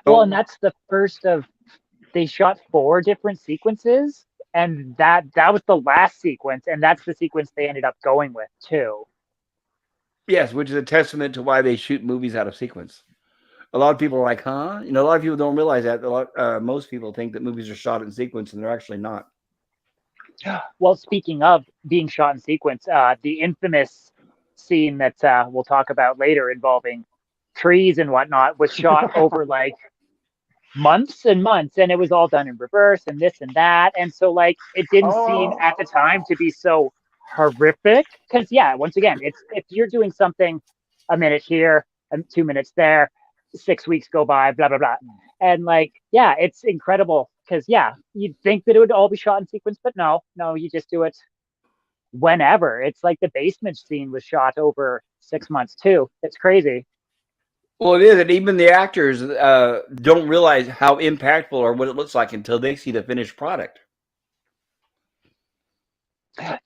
Well, and that's the first of, they shot 4 different sequences, and that was the last sequence, and that's the sequence they ended up going with, too. Yes, which is a testament to why they shoot movies out of sequence. A lot of people are like, huh? You know, a lot of people don't realize that. Most people think that movies are shot in sequence, and they're actually not. Well, speaking of being shot in sequence, the infamous scene that we'll talk about later involving trees and whatnot was shot over like months and months, and it was all done in reverse and this and that. And so like it didn't seem at the time to be so horrific because once again, it's if you're doing something a minute here and 2 minutes there, 6 weeks go by, blah blah blah, and like it's incredible because you'd think that it would all be shot in sequence, but no, you just do it whenever. It's like the basement scene was shot over 6 months too. It's crazy. Well, it is, and even the actors don't realize how impactful or what it looks like until they see the finished product.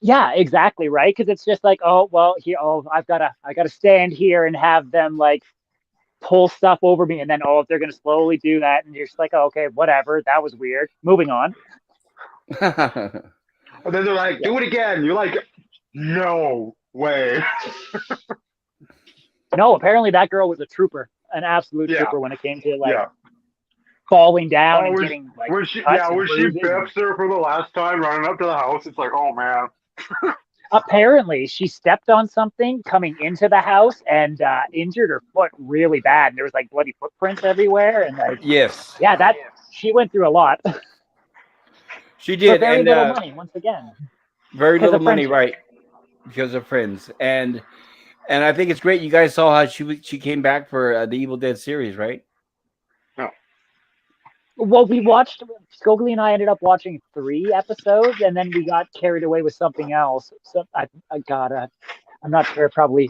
Yeah, exactly, right? Because it's just like, I gotta stand here and have them like pull stuff over me, and then they're gonna slowly do that, and you're just like, okay, whatever, that was weird. Moving on. And then they're like, do it again. You're like, no way. No, apparently that girl was a trooper, an absolute trooper when it came to like falling down and getting like. When she biffs her for the last time running up to the house, it's like, oh man. Apparently, she stepped on something coming into the house and injured her foot really bad. And there was like bloody footprints everywhere, and like she went through a lot. She did, for very little money once again. Very little money, right? Because of friends, and I think it's great. You guys saw how she came back for the Evil Dead series, right? No. Well, we watched. Scogli and I ended up watching 3 episodes, and then we got carried away with something else. So I'm not sure. Probably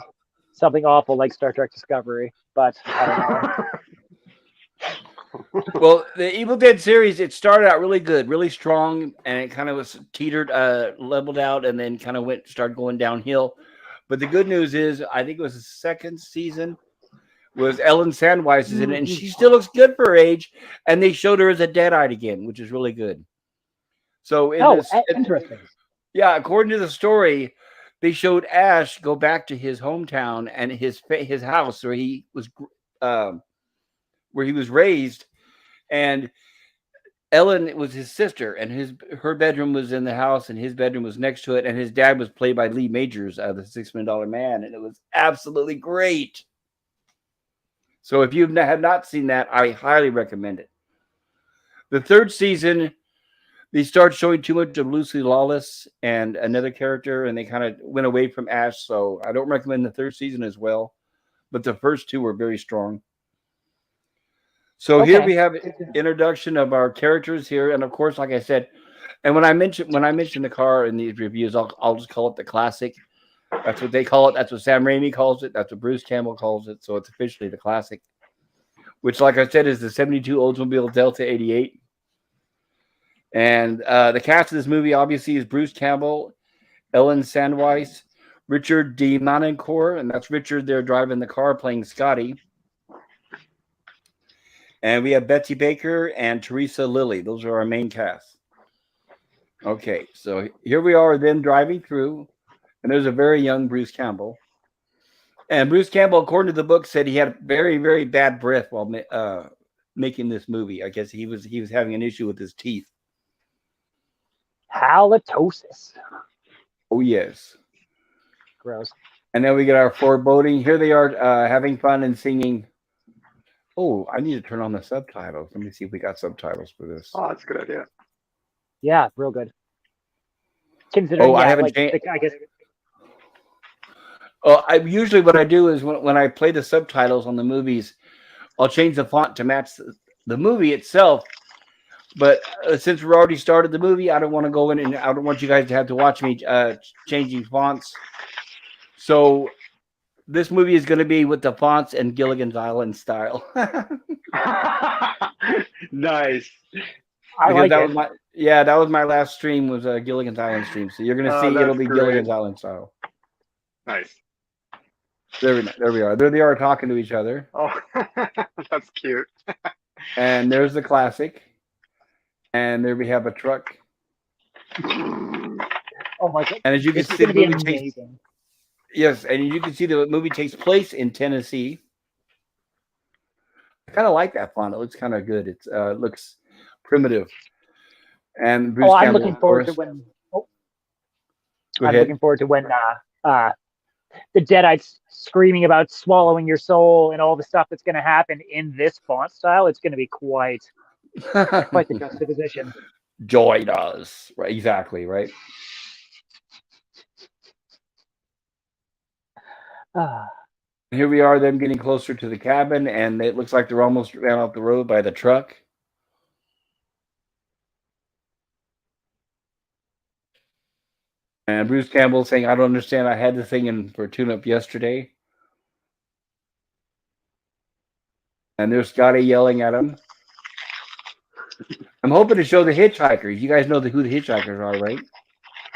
something awful like Star Trek Discovery, but I don't know. Well, the Evil Dead series, it started out really good, really strong, and it kind of was teetered, leveled out, and then kind of started going downhill. But the good news is, I think it was the second season was Ellen Sandweiss is in it, and she still looks good for her age. And they showed her as a Deadite again, which is really good. So Interesting. yeah, according to the story, they showed Ash go back to his hometown and his house um, where he was raised, and Ellen was his sister, and her bedroom was in the house, and his bedroom was next to it, and his dad was played by Lee Majors, the $6 Million Man, and it was absolutely great. So if you have not seen that, I highly recommend it. The third season, they started showing too much of Lucy Lawless and another character, and they kind of went away from Ash. So I don't recommend the third season as well. But the first two were very strong. So here we have introduction of our characters here, and of course, like I said, and when I mention the car in these reviews, I'll just call it the classic. That's what they call it. That's what Sam Raimi calls it. That's what Bruce Campbell calls it. So it's officially the classic, which, like I said, is the '72 Oldsmobile Delta '88. And the cast of this movie obviously is Bruce Campbell, Ellen Sandweiss, Richard D. Manoncourt, and that's Richard there driving the car playing Scotty. And we have Betsy Baker and Teresa Lilly. Those are our main cast. Okay, so here we are then driving through, and there's a very young Bruce Campbell. And Bruce Campbell, according to the book, said he had very, very bad breath while making this movie. I guess he was having an issue with his teeth. Halitosis. Oh, yes. Gross. And then we get our foreboding. Here they are having fun and singing. Oh, I need to turn on the subtitles. Let me see if we got subtitles for this. Oh, that's a good idea. Yeah, real good. Considering, I haven't changed. I guess. Usually what I do is when I play the subtitles on the movies, I'll change the font to match the movie itself. But since we're already started the movie, I don't want to go in and I don't want you guys to have to watch me changing fonts. So this movie is going to be with the fonts and Gilligan's Island style. Nice. That was my last stream was Gilligan's Island stream. So you're going to see it'll be great. Gilligan's Island style. Nice. There we are. There they are talking to each other. Oh, that's cute. And there's the classic. And there we have a truck. Oh my god! And as you can see, the movie and you can see the movie takes place in Tennessee. I kind of like that font. It looks kind of good. It looks primitive. And Bruce I'm Campbell, looking forward to when. I'm looking forward to when the Deadites screaming about swallowing your soul and all the stuff that's going to happen in this font style. It's going to be quite the juxtaposition. Join us. Right, exactly, right? Here we are, them getting closer to the cabin, and it looks like they're almost ran off the road by the truck. And Bruce Campbell saying, I don't understand. I had the thing in for tune-up yesterday. And there's Scotty yelling at him. I'm hoping to show the hitchhikers. You guys know who the hitchhikers are, right?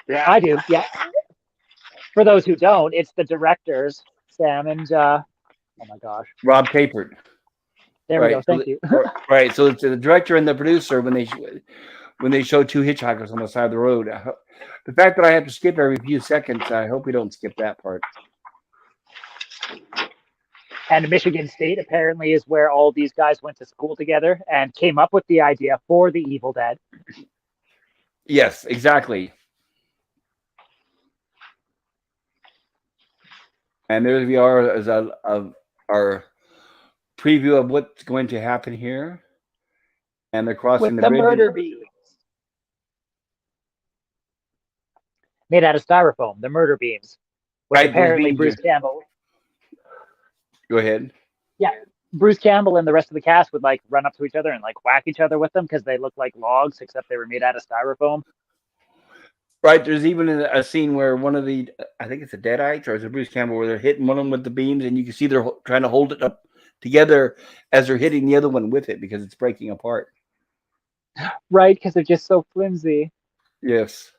Yeah, I do. Yeah. For those who don't, it's the directors, Sam and oh my gosh, Rob Tapert. There we go. Thank you. Right. So it's the director and the producer when they show two hitchhikers on the side of the road. The fact that I have to skip every few seconds, I hope we don't skip that part. And Michigan State apparently is where all these guys went to school together and came up with the idea for the Evil Dead. Yes, exactly. And there we are as our preview of what's going to happen here. And they're crossing with the bridge. Murder beams. Made out of styrofoam, the murder beams. Which apparently Bruce Campbell. Go ahead. Yeah. Bruce Campbell and the rest of the cast would like run up to each other and like whack each other with them because they look like logs, except they were made out of styrofoam. Right. There's even a scene where one of the, I think it's the Deadites or is it Bruce Campbell, where they're hitting one of them with the beams and you can see they're trying to hold it up together as they're hitting the other one with it because it's breaking apart. Right, because they're just so flimsy. Yes.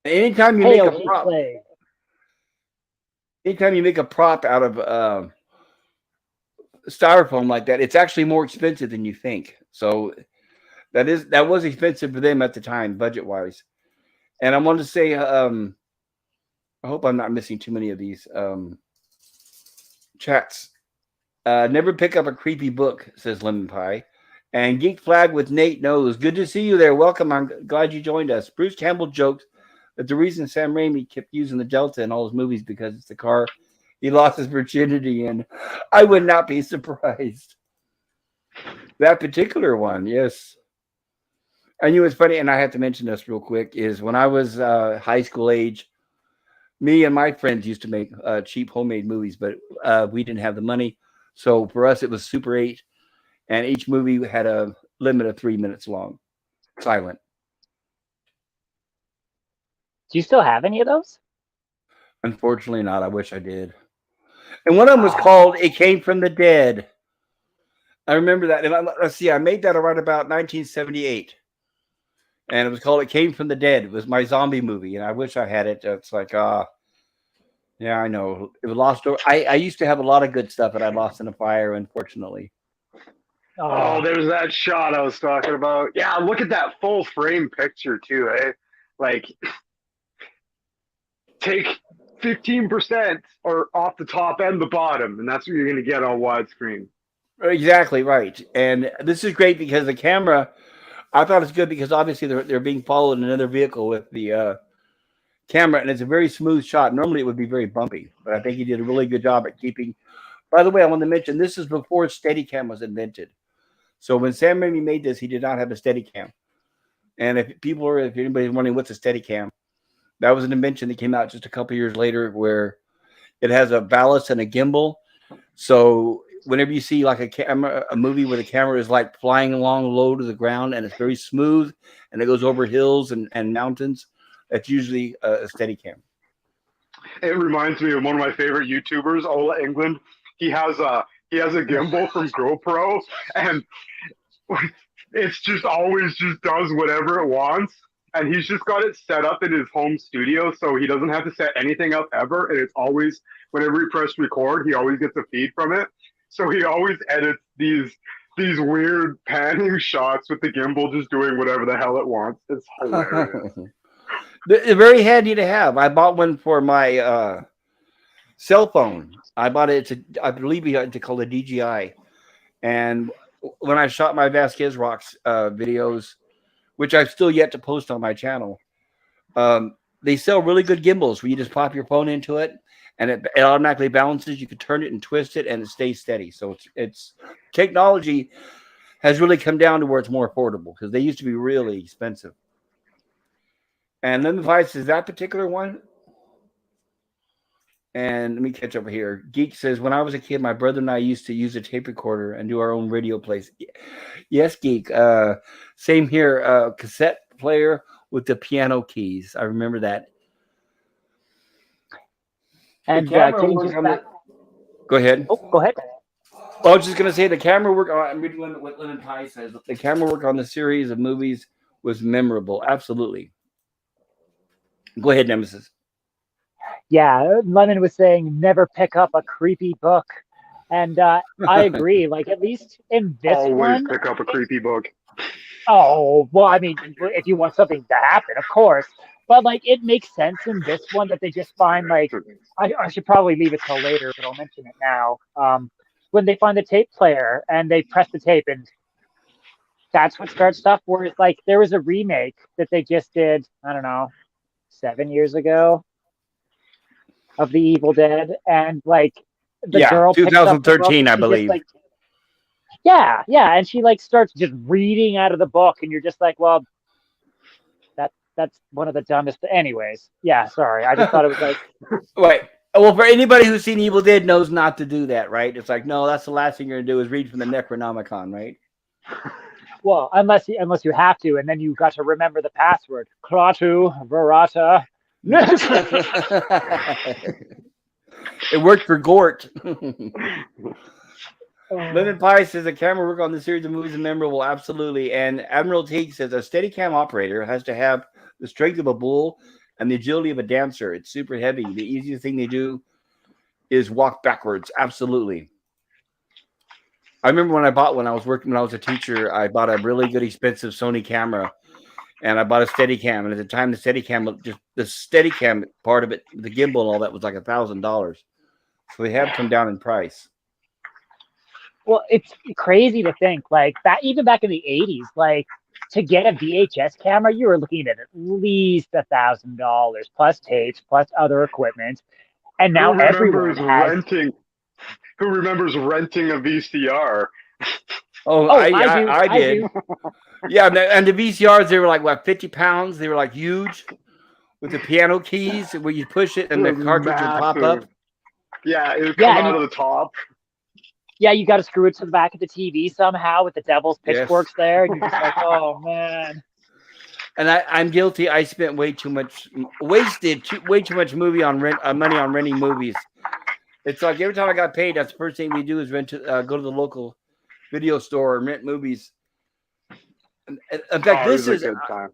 Anytime you Hail make a heat prop, plague. anytime you make a prop out of styrofoam like that, it's actually more expensive than you think. So that was expensive for them at the time, budget wise. And I want to say, I hope I'm not missing too many of these chats. Never pick up a creepy book, says Lemon Pie. And Geek Flag with Nate knows. Good to see you there. Welcome. I'm glad you joined us. Bruce Campbell joked that the reason Sam Raimi kept using the Delta in all his movies because it's the car he lost his virginity in. I would not be surprised. That particular one, yes. I knew it's funny, and I have to mention this real quick, is when I was high school age, me and my friends used to make cheap homemade movies, but we didn't have the money. So for us, it was Super 8, and each movie had a limit of 3 minutes long, silent. Do you still have any of those? Unfortunately not. I wish I did. And one of them was called It Came from the Dead. I remember that. And let's see, I made that around about 1978. And it was called It Came from the Dead. It was my zombie movie, and I wish I had it. It's like, yeah, I know. It was lost. I used to have a lot of good stuff that I lost in a fire, unfortunately. Oh, there's that shot I was talking about. Yeah, look at that full frame picture too, eh? Like, take 15% or off the top and the bottom, and that's what you're going to get on widescreen. Exactly right. And this is great because the camera, I thought it's good because obviously they're being followed in another vehicle with the camera, and it's a very smooth shot. Normally it would be very bumpy, but I think he did a really good job at keeping. By the way, I want to mention this is before Steadicam was invented. So when Sam Raimi made this, he did not have a Steadicam. And if anybody's wondering what's a Steadicam, that was an invention that came out just a couple years later, where it has a ballast and a gimbal. So whenever you see like a movie where the camera is like flying along low to the ground and it's very smooth and it goes over hills and mountains, that's usually a Steadicam. It reminds me of one of my favorite YouTubers, Ola England. He has a gimbal from GoPro, and it's just always just does whatever it wants. And he's just got it set up in his home studio, so he doesn't have to set anything up ever. And it's always, whenever he presses record, he always gets a feed from it. So he always edits these weird panning shots with the gimbal just doing whatever the hell it wants. It's hilarious. They're very handy to have. I bought one for my cell phone. I bought it. I believe you had to call it DJI. And when I shot my Vasquez Rocks videos, which I've still yet to post on my channel, they sell really good gimbals where you just pop your phone into it and it automatically balances. You can turn it and twist it and it stays steady. So it's technology has really come down to where it's more affordable because they used to be really expensive. And Lemon Pie says that particular one. And let me catch over here. Geek says, when I was a kid, my brother and I used to use a tape recorder and do our own radio plays. Yes, Geek. Same here. Cassette player with the piano keys. I remember that. And go ahead. Oh, go ahead. Well, I was just going to say the camera work. I'm reading what Lemon Pie says. The camera work on the series of movies was memorable. Absolutely. Go ahead, Nemesis. Yeah, Lemon was saying never pick up a creepy book. And I agree. Like, at least in this Always one, pick up a creepy book. Oh, well, I mean, if you want something to happen, of course. But, like, it makes sense in this one that they just find, like, I should probably leave it till later, but I'll mention it now. When they find the tape player and they press the tape, and that's what starts stuff. Where it's like there was a remake that they just did, I don't know, 7 years ago of The Evil Dead, and like the girl 2013, I believe. Yeah, and she like starts just reading out of the book, and you're just like, well, that's one of the dumbest. Anyways, yeah, sorry, I just thought it was like, right. Well, for anybody who's seen Evil Dead knows not to do that, right? It's like, no, that's the last thing you're gonna do is read from the Necronomicon, right? Well, unless you have to, and then you got to remember the password, Kratu Verata. It worked for Gort. Lemon Pie says the camera work on the series of movies is memorable, absolutely. And Admiral Teague says a Steadicam operator has to have the strength of a bull and the agility of a dancer. It's super heavy. The easiest thing they do is walk backwards. Absolutely. I remember when I was a teacher, I bought a really good expensive Sony camera, and I bought a Steadicam. And at the time, the Steadicam part of it, the gimbal and all that was like $1,000. So they have come down in price. Well, it's crazy to think like that. Even back in the 80s, like to get a VHS camera, you were looking at least $1,000 plus tapes, plus other equipment. And now everyone has renting. Who remembers renting a VCR? Oh, I did. Yeah, and the VCRs, they were like, what, 50 pounds? They were like huge with the piano keys where you push it and the cartridge would pop up. Yeah, it would come out of the top. Yeah, you got to screw it to the back of the TV somehow with the devil's pitchforks there. And you're just like, oh, man. And I'm guilty. I spent way too much money on renting movies. It's like every time I got paid, that's the first thing we do is go to the local video store and rent movies. In fact, this is a good time.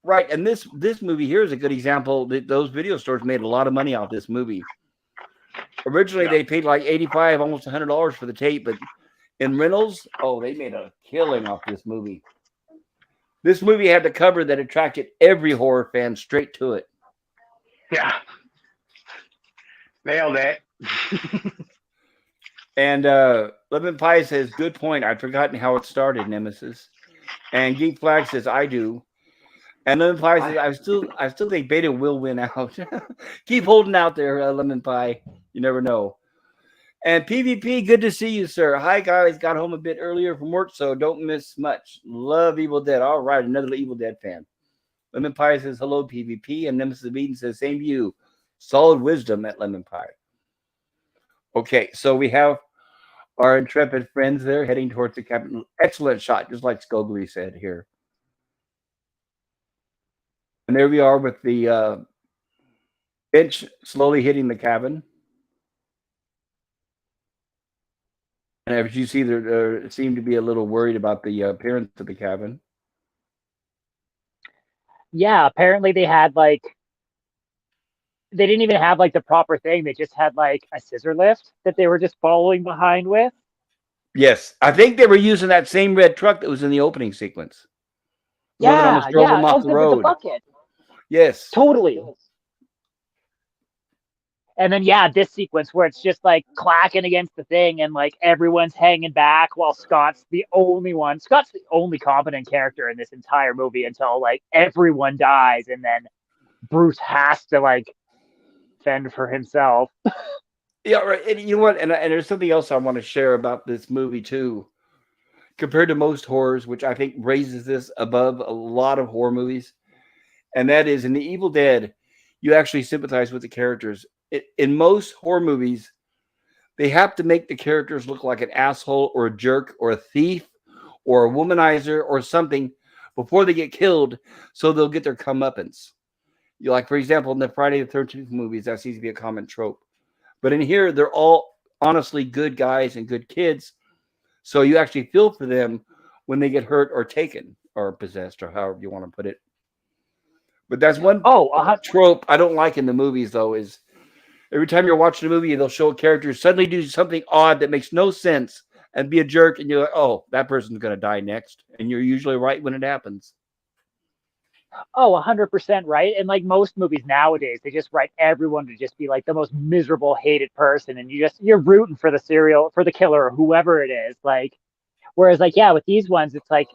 Right, and this movie here is a good example that those video stores made a lot of money off this movie. Originally, they paid like $85, almost $100 for the tape, but in rentals, they made a killing off this movie. This movie had the cover that attracted every horror fan straight to it. Yeah. Nailed it. And Lemon Pie says, good point. I'd forgotten how it started, Nemesis. And Geek Flag says, I do. And Lemon Pie says, I still think Beta will win out. Keep holding out there, Lemon Pie. You never know. And PvP, good to see you, sir. Hi, guys. Got home a bit earlier from work, so don't miss much. Love Evil Dead. All right, another Evil Dead fan. Lemon Pie says, hello, PvP. And Nemesis Beaton says, same to you. Solid wisdom at Lemon Pie. Okay, so we have our intrepid friends there heading towards the cabin. Excellent shot, just like Scogly said here. And there we are with the bench slowly hitting the cabin. And as you see, they seem to be a little worried about the appearance of the cabin. Yeah, apparently they didn't even have like the proper thing. They just had like a scissor lift that they were just following behind with. Yes, I think they were using that same red truck that was in the opening sequence. Yeah, one that almost drove them off the road. The bucket. Yes, totally. And then this sequence where it's just like clacking against the thing and like everyone's hanging back while Scott's the only one. Scott's the only competent character in this entire movie until like everyone dies and then Bruce has to like fend for himself. Yeah, right. And you know what? And there's something else I want to share about this movie too. Compared to most horrors, which I think raises this above a lot of horror movies, and that is in The Evil Dead, you actually sympathize with the characters. In most horror movies, they have to make the characters look like an asshole or a jerk or a thief or a womanizer or something before they get killed, so they'll get their comeuppance. Like, for example, in the Friday the 13th movies, that seems to be a common trope. But in here, they're all honestly good guys and good kids. So you actually feel for them when they get hurt or taken or possessed or however you want to put it. But that's one trope I don't like in the movies, though, is every time you're watching a movie, they'll show a character suddenly do something odd that makes no sense and be a jerk. And you're like, oh, that person's going to die next. And you're usually right when it happens. Oh, 100% right. And like most movies nowadays, they just write everyone to just be like the most miserable, hated person. And you're rooting for the killer or whoever it is. Like, whereas like, with these ones, it's like,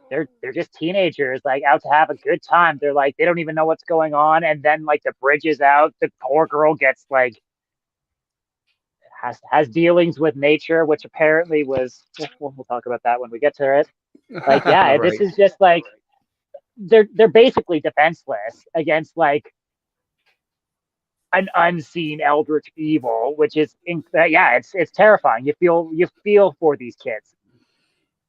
they're just teenagers, like out to have a good time. They're like, they don't even know what's going on. And then like the bridge is out. The poor girl gets like, has dealings with nature, which apparently was, we'll talk about that when we get to it. Like, right. This is just like, they're basically defenseless against like an unseen eldritch evil, which is it's terrifying. You feel for these kids.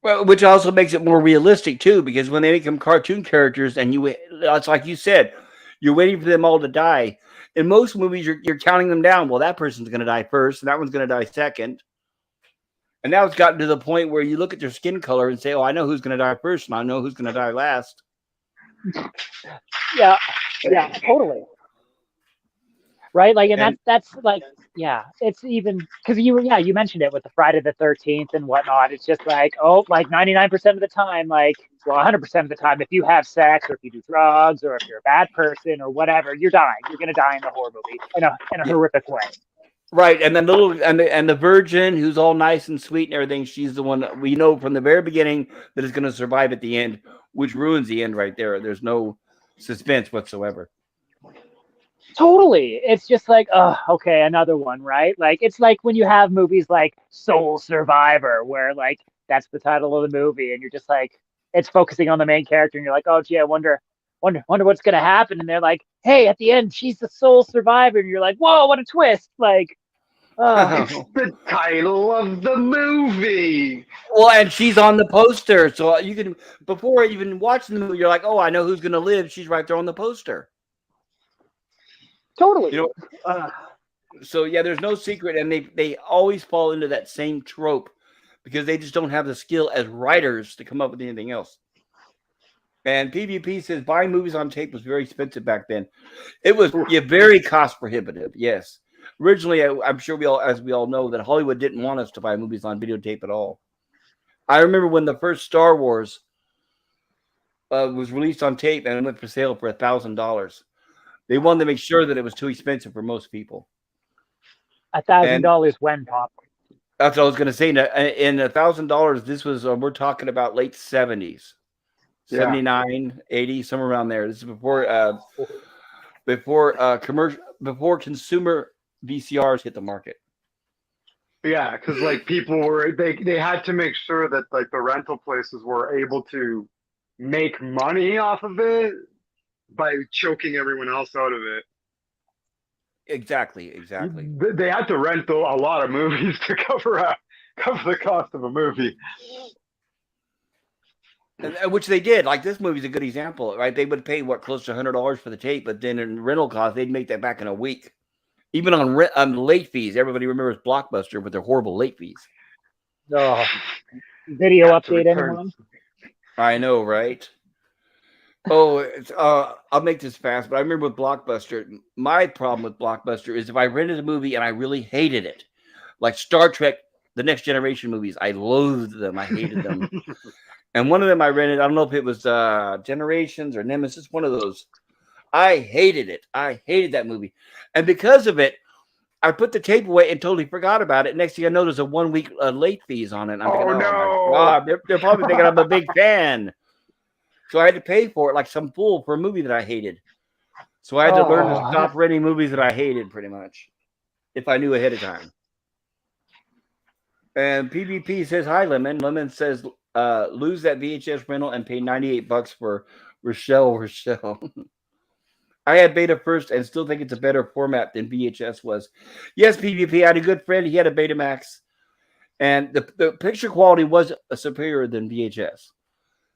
Well, which also makes it more realistic too, because when they make them cartoon characters, and it's like you said, You're waiting for them all to die. In most movies, you're counting them down. Well, that person's going to die first, and that one's going to die second. And now it's gotten to the point where you look at their skin color and say, "Oh, I know who's going to die first, and I know who's going to die last." Yeah, totally. Right, like, and that's like, yeah, it's even because you mentioned it with the Friday the 13th and whatnot. It's just like, oh, like 99% of the time, like, well, 100% of the time, if you have sex or if you do drugs or if you're a bad person or whatever, you're dying. You're gonna die in the horror movie in a horrific way. Right, and then the virgin who's all nice and sweet and everything, she's the one that we know from the very beginning that is going to survive at the end, which ruins the end right there. There's no suspense whatsoever. Totally. It's just like, oh, okay, another one, right? Like, it's like when you have movies like Soul Survivor, where like that's the title of the movie, and you're just like, it's focusing on the main character, and you're like, oh, gee, I wonder what's gonna happen. And they're like, hey, at the end, she's the sole survivor, and you're like, whoa, what a twist! Like, it's the title of the movie. Well, and she's on the poster, so you can before even watching the movie, you're like, oh, I know who's gonna live. She's right there on the poster. totally. You know, so yeah, there's no secret, and they always fall into that same trope because they just don't have the skill as writers to come up with anything else. And PvP says buying movies on tape was very expensive back then. It was very cost prohibitive. Yes, originally I'm sure we all know that Hollywood didn't want us to buy movies on videotape at all. I remember when the first Star Wars was released on tape and it went for sale for $1,000. They wanted to make sure that it was too expensive for most people. $1,000 when, Pop? That's what I was going to say. In $1,000, this was, we're talking about late 70s, 79, 80, somewhere around there. This is before consumer VCRs hit the market. Yeah, because like people were, they had to make sure that like the rental places were able to make money off of it by choking everyone else out of it. Exactly. They had to rent a lot of movies to cover the cost of a movie. And which they did. Like this movie's a good example, right? They would pay close to $100 for the tape, but then in rental costs, they'd make that back in a week. Even on late fees, everybody remembers Blockbuster with their horrible late fees. Oh, video update, anyone? I know, right? Oh, I'll make this fast, but I remember with Blockbuster, my problem with Blockbuster is if I rented a movie and I really hated it, like Star Trek, The Next Generation movies, I loathed them. I hated them. And one of them I rented, I don't know if it was Generations or Nemesis, one of those. I hated it. I hated that movie. And because of it, I put the tape away and totally forgot about it. Next thing I know, there's a 1 week late fees on it. I'm thinking, no. My God, they're probably thinking I'm a big fan. So I had to pay for it like some fool for a movie that I hated. So I had to learn to stop renting movies that I hated pretty much if I knew ahead of time. And PvP says, hi, Lemon. Lemon says, lose that VHS rental and pay $98 for Rochelle. I had beta first and still think it's a better format than VHS was. Yes, PvP, I had a good friend. He had a Betamax. And the picture quality was superior than VHS.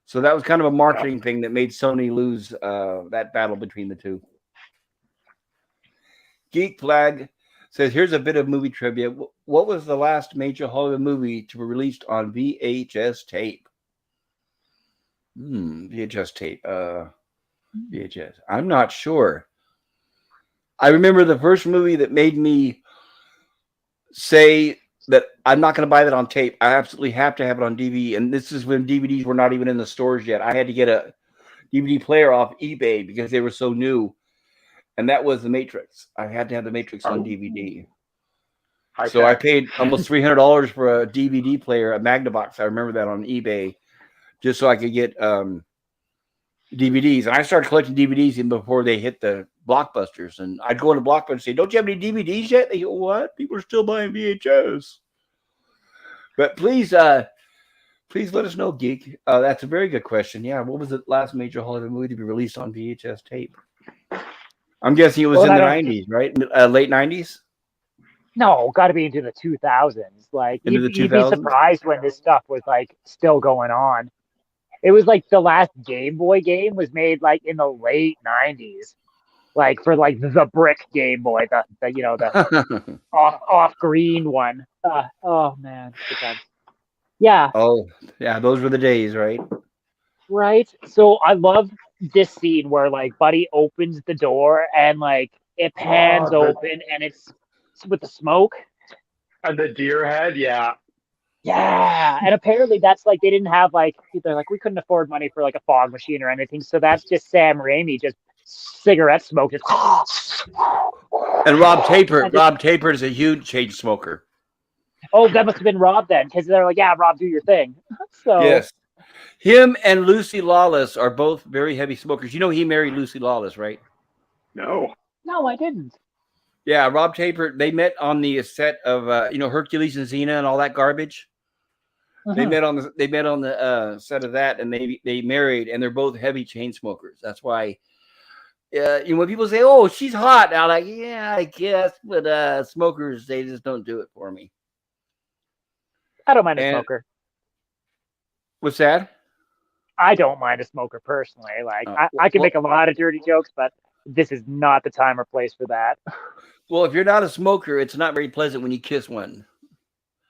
So that was kind of a marketing thing that made Sony lose that battle between the two. Geek Flag says, here's a bit of movie trivia. What was the last major Hollywood movie to be released on VHS tape? VHS tape. VHS. I'm not sure. I remember the first movie that made me say that I'm not going to buy that on tape. I absolutely have to have it on DVD. And this is when DVDs were not even in the stores yet. I had to get a DVD player off eBay because they were so new. And that was The Matrix. I had to have The Matrix on DVD. So I paid almost $300 for a DVD player, a Magnavox. I remember that on eBay, just so I could get DVDs. And I started collecting DVDs even before they hit the Blockbusters. And I'd go into Blockbuster and say, don't you have any DVDs yet? They go, what? People are still buying VHS. But please let us know, Geek. That's a very good question. Yeah, what was the last major Hollywood movie to be released on VHS tape? I'm guessing it was in the 90s, right? Late 90s? No, got to be into the 2000s. Like, Into the you'd be 2000s? surprised when this stuff was like still going on. It was like the last Game Boy game was made like in the late 90s. like for like the brick Game Boy, the you know the off green one. Oh man, good times. Yeah, Oh, yeah, those were the days, right? right. So I love this scene where like Buddy opens the door and like it pans Oh, open and it's with the smoke. the deer head, yeah. Yeah, and apparently that's like they didn't have like they're like we couldn't afford money for like a fog machine or anything, so that's just Sam Raimi just cigarette smoke just And Rob Taper, and just Rob Taper is a huge chain smoker. oh that must have been Rob then because they're like yeah Rob do your thing. So Yes. Him and Lucy Lawless are both very heavy smokers. You know he married Lucy Lawless, right? No. no, I didn't. Yeah, Rob Taper, they met on the set of Hercules and Xena and all that garbage. They Mhm. met on the set of that, and they married, and they're both heavy chain smokers. That's why, when people say, "Oh, she's hot," I'm like, "Yeah, I guess," but smokers, they just don't do it for me. I don't mind a And smoker. what's that? I don't mind a smoker personally. Like Uh, I can well, make a lot of dirty jokes, but this is not the time or place for that. well, if you're not a smoker, it's not very pleasant when you kiss one.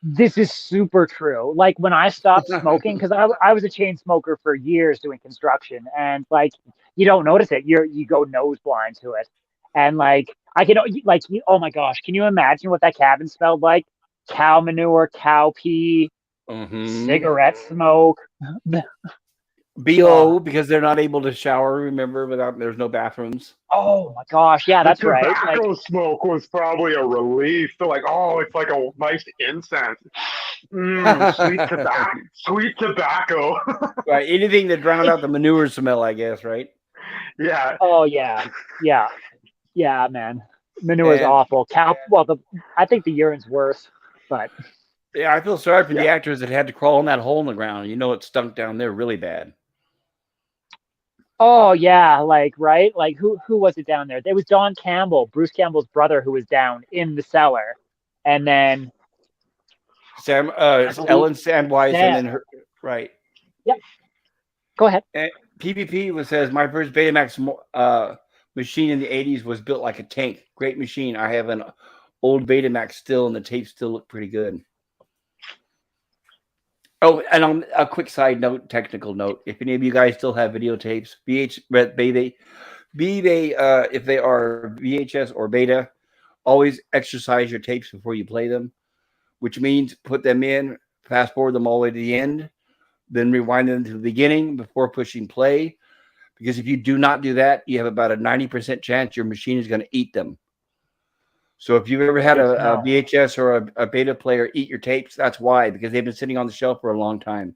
This is super true. Like when I stopped smoking, because I was a chain smoker for years doing construction, and like you don't notice it. You go nose blind to it, and like I can like oh my gosh, can you imagine what that cabin smelled like? Cow manure, cow pee, Mm-hmm. cigarette smoke. Oh, BO because they're not able to shower. Remember, without there's no bathrooms. oh my gosh, yeah, The that's right. Like tobacco smoke was probably a relief. They're like, oh, it's like a nice incense. Sweet tobacco. Right, anything to drown out the manure smell, I guess. Right. Yeah. oh yeah, yeah, yeah, man. Manure is And awful. Cow. Well, I think the urine's worse, but yeah, I feel sorry for Yeah. the actors that had to crawl in that hole in the ground. You know, it stunk down there really bad. oh yeah, like right, like who was it down there? There was Don Campbell, Bruce Campbell's brother, who was down in the cellar, and then I believe Ellen Sandweiss, and Sam. then her. Right. Yep, go ahead. And says my first Betamax machine in the '80s was built like a tank. Great machine. I have an old Betamax still, and the tapes still look pretty good. Oh, and on a quick side note, technical note: if any of you guys still have videotapes, if they are VHS or Beta, always exercise your tapes before you play them, which means put them in, fast forward them all the way to the end, then rewind them to the beginning before pushing play. Because if you do not do that, you have about a 90% chance your machine is going to eat them. So if you've ever had Good to a know. VHS or a Beta player eat your tapes, that's why, because they've been sitting on the shelf for a long time.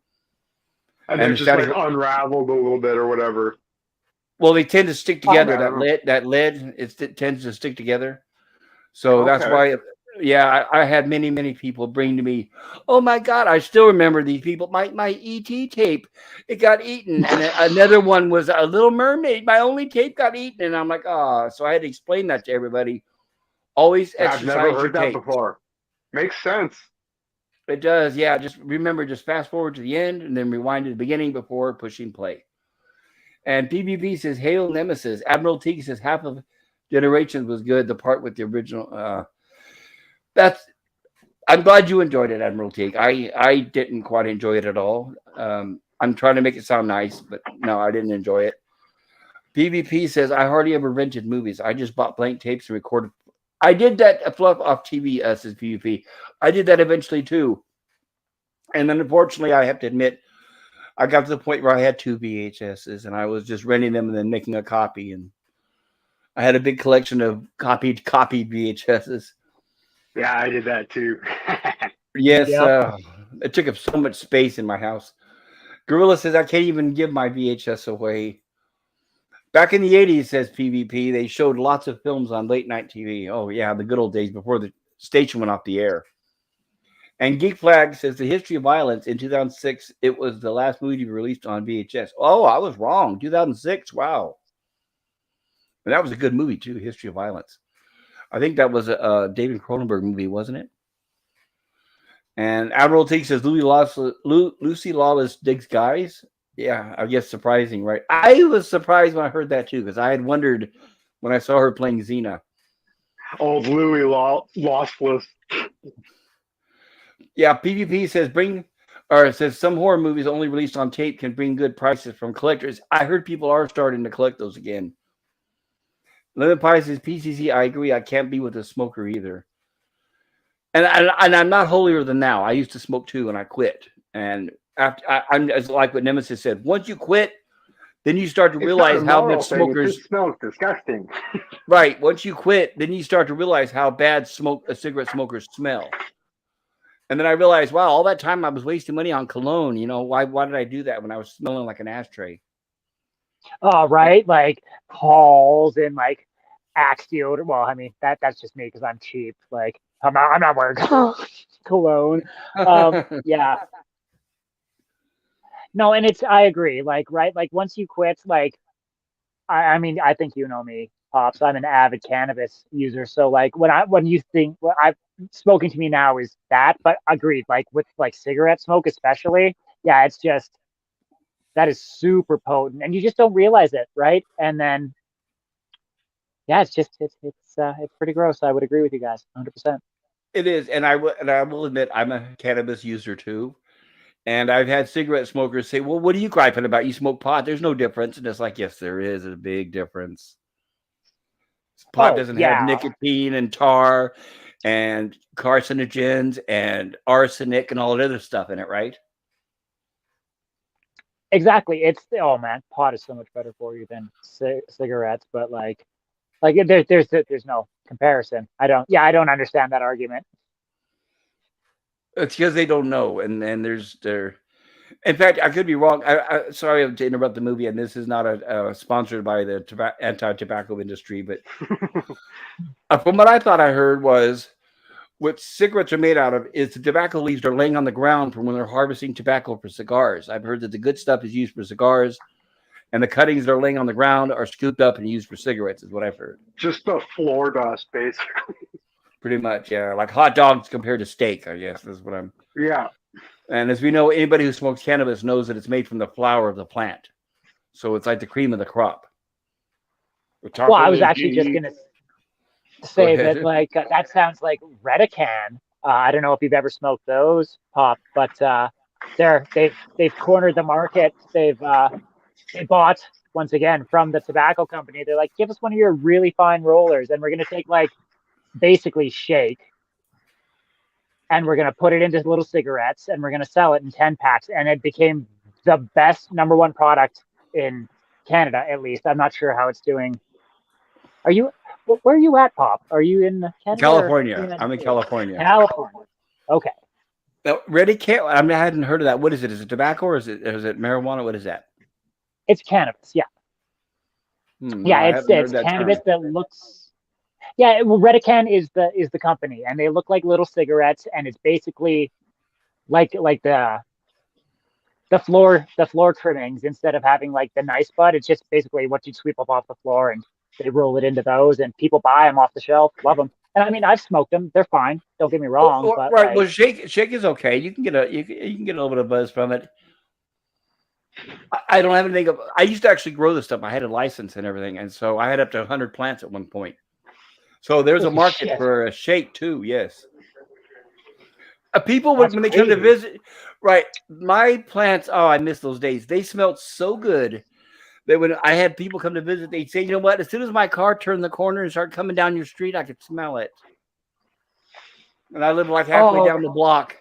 And And they're it's just like starting, unraveled a little bit or whatever. well, they tend to stick I together. That lead, it tends to stick together. So that's Okay. why, yeah, I had many people bring to me, oh my God, I still remember these people. My ET tape, it got eaten. And another one was a Little Mermaid. My only tape got eaten. And I'm like, oh, so I had to explain that to everybody. Always I've never exercise your heard that tapes. before. Makes sense. It does, yeah. Just remember, just fast forward to the end and then rewind to the beginning before pushing play. And PvP says, Hail Nemesis. Admiral Teague says, half of Generations was good. The part with the original. That's. I'm glad you enjoyed it, Admiral Teague. I didn't quite enjoy it at all. I'm trying to make it sound nice, but no, I didn't enjoy it. PvP says, I hardly ever rented movies. I just bought blank tapes and recorded. I did that fluff off TV, says PvP. I did that eventually too. And then unfortunately, I have to admit, I got to the point where I had 2 VHSs and I was just renting them and then making a copy. And I had a big collection of copied VHSs. Yeah, I did that too. Yes, Yep. it took up so much space in my house. Gorilla says, I can't even give my VHS away. Back in the 80s, says PvP, they showed lots of films on late night TV. Oh, yeah, the good old days before the station went off the air. And Geek Flag says the History of Violence in 2006, it was the last movie released on VHS. Oh, I was wrong. 2006. Wow. And that was a good movie, too, History of Violence. I think that was a David Cronenberg movie, wasn't it? And Admiral Teague says Lucy Lawless digs guys. Yeah, I guess surprising, right? I was surprised when I heard that, too, because I had wondered when I saw her playing Xena. Old Louis Lostless. Yeah, PvP says it says some horror movies only released on tape can bring good prices from collectors. I heard people are starting to collect those again. Lemon Pie says PCC. I agree. I can't be with a smoker either. And I'm not holier than thou. I used to smoke too, and I quit. And after I'm like what Nemesis said. Once you quit, then you start to realize how much smokers. It just smells disgusting. Right. Once you quit, then you start to realize how bad cigarette smokers smell. And then I realized, wow, all that time I was wasting money on cologne. You know, why did I do that when I was smelling like an ashtray? Oh, right. Like Halls and like Axe deodorant. Well, I mean that's just me because I'm cheap. Like I'm not wearing cologne. Yeah. No, and I agree. Like, right, like once you quit, like I mean, I think you know me, Pops. I'm an avid cannabis user. So like when you think what I've smoking to me now is that, but agreed, like with like cigarette smoke especially, yeah, it's just that is super potent and you just don't realize it, right? And then yeah, it's pretty gross. I would agree with you guys 100%. It is, and I will admit I'm a cannabis user too. And I've had cigarette smokers say, "Well, what are you griping about? You smoke pot. There's no difference." And it's like, yes, there is a big difference. Pot doesn't have nicotine and tar and carcinogens and arsenic and all that other stuff in it, right? Exactly. Oh man, pot is so much better for you than cigarettes, but like there's no comparison. I don't understand that argument. It's because they don't know, and there. In fact, I could be wrong. Sorry to interrupt the movie, and this is not sponsored by the anti-tobacco industry, but from what I thought I heard was what cigarettes are made out of is the tobacco leaves are laying on the ground from when they're harvesting tobacco for cigars. I've heard that the good stuff is used for cigars, and the cuttings that are laying on the ground are scooped up and used for cigarettes, is what I've heard. Just the floor dust, basically. Pretty much, yeah. Like hot dogs compared to steak, I guess is what I'm. Yeah. And as we know, anybody who smokes cannabis knows that it's made from the flower of the plant. So it's like the cream of the crop. Well, I was actually just going to say that, like, that sounds like Redican. I don't know if you've ever smoked those, Pop, but they've cornered the market. They bought, once again, from the tobacco company. They're like, give us one of your really fine rollers, and we're going to take, like, basically shake, and we're going to put it into little cigarettes, and we're going to sell it in 10 packs. And it became the best #1 product in Canada, at least. I'm not sure how it's doing. Where are you at, Pop? Are you in Canada? California. I'm in California. California. Okay. Now, I hadn't heard of that. What is it? Is it tobacco or is it marijuana? What is that? It's cannabis. Yeah. It's cannabis that looks. Yeah, well, Redican is the company, and they look like little cigarettes, and it's basically like the floor trimmings. Instead of having like the nice bud, it's just basically what you'd sweep up off the floor, and they roll it into those, and people buy them off the shelf, love them. And I mean, I've smoked them; they're fine. Don't get me wrong. But right, well, shake is okay. You can get a little bit of buzz from it. I don't have anything. I used to actually grow this stuff. I had a license and everything, and so I had up to 100 plants at one point. So there's a market for a shake too. Yes. People when they come to visit, right? My plants. Oh, I miss those days. They smelled so good that when I had people come to visit, they'd say, "You know what? As soon as my car turned the corner and started coming down your street, I could smell it." And I live like halfway down the block.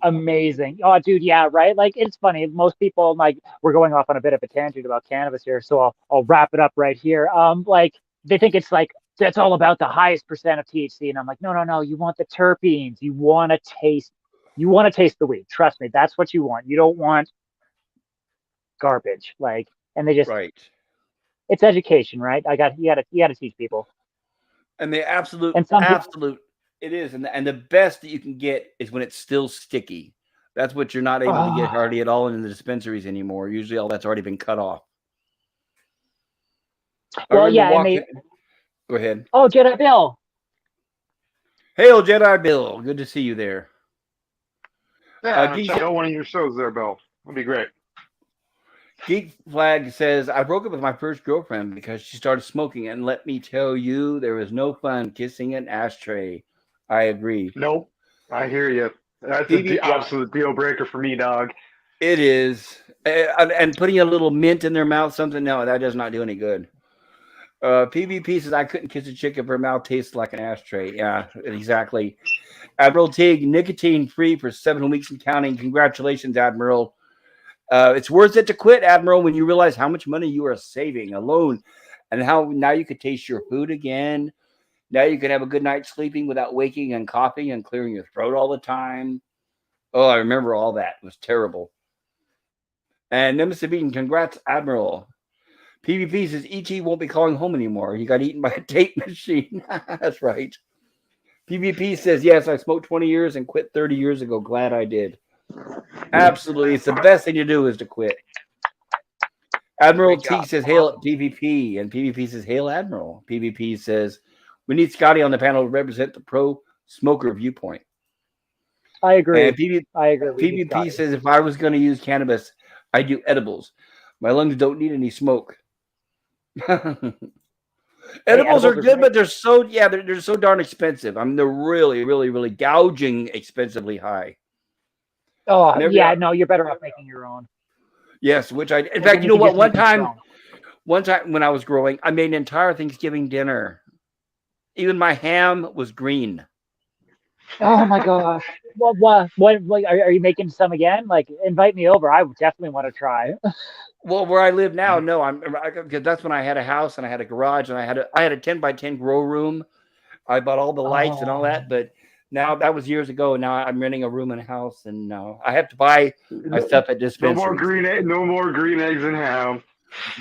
Amazing. Oh, dude, yeah, right. Like it's funny. Most people like we're going off on a bit of a tangent about cannabis here, so I'll wrap it up right here. Like they think it's like that's all about the highest percent of THC, and I'm like, no. You want the terpenes. You want to taste the weed. Trust me, that's what you want. You don't want garbage. Like, and they just right. It's education, right? You got to teach people. And the absolute. It is, and the best that you can get is when it's still sticky. That's what you're not able to get hardly at all in the dispensaries anymore. Usually, all that's already been cut off. Well, yeah, Go ahead. Oh, Jedi Bill. Hey, old Jedi Bill. Good to see you there. Yeah, check out one of your shows there, Bill. That'd be great. Geek Flag says, I broke up with my first girlfriend because she started smoking, and let me tell you, there was no fun kissing an ashtray. I agree. Nope. I hear you. That's PB, absolute deal breaker for me, dog. it is. And putting a little mint in their mouth, something, no, that does not do any good. PvP says, I couldn't kiss a chick if her mouth tastes like an ashtray. Yeah, exactly. Admiral Tig, nicotine free for 7 weeks and counting. Congratulations, Admiral. It's worth it to quit, Admiral, when you realize how much money you are saving alone and how now you could taste your food again. Now you can have a good night sleeping without waking and coughing and clearing your throat all the time. Oh, I remember all that. It was terrible. And Nemesis Beaton, congrats, Admiral. PvP says ET won't be calling home anymore. He got eaten by a tape machine. That's right. PvP says, yes, I smoked 20 years and quit 30 years ago. Glad I did. Absolutely. It's the best thing to do is to quit. Admiral T says, hail PvP. And PvP says, hail Admiral. PvP says, we need Scotty on the panel to represent the pro-smoker viewpoint. I agree. And PvP says, if I was going to use cannabis, I'd do edibles. My lungs don't need any smoke. Edibles are good, but they're so they're so darn expensive. I mean, they're really, really, really gouging expensively high. Oh yeah, no, you're better off making your own. Yes, which I in fact, you know what? One time when I was growing, I made an entire Thanksgiving dinner. Even my ham was green. Oh my gosh! What like, are you making some again? Like, invite me over. I definitely want to try. Well, where I live now, no, because that's when I had a house and I had a garage and I had a 10-by-10 grow room. I bought all the lights and all that, but now that was years ago. Now I'm renting a room in a house, and now I have to buy my stuff at dispensaries. No more green eggs and ham.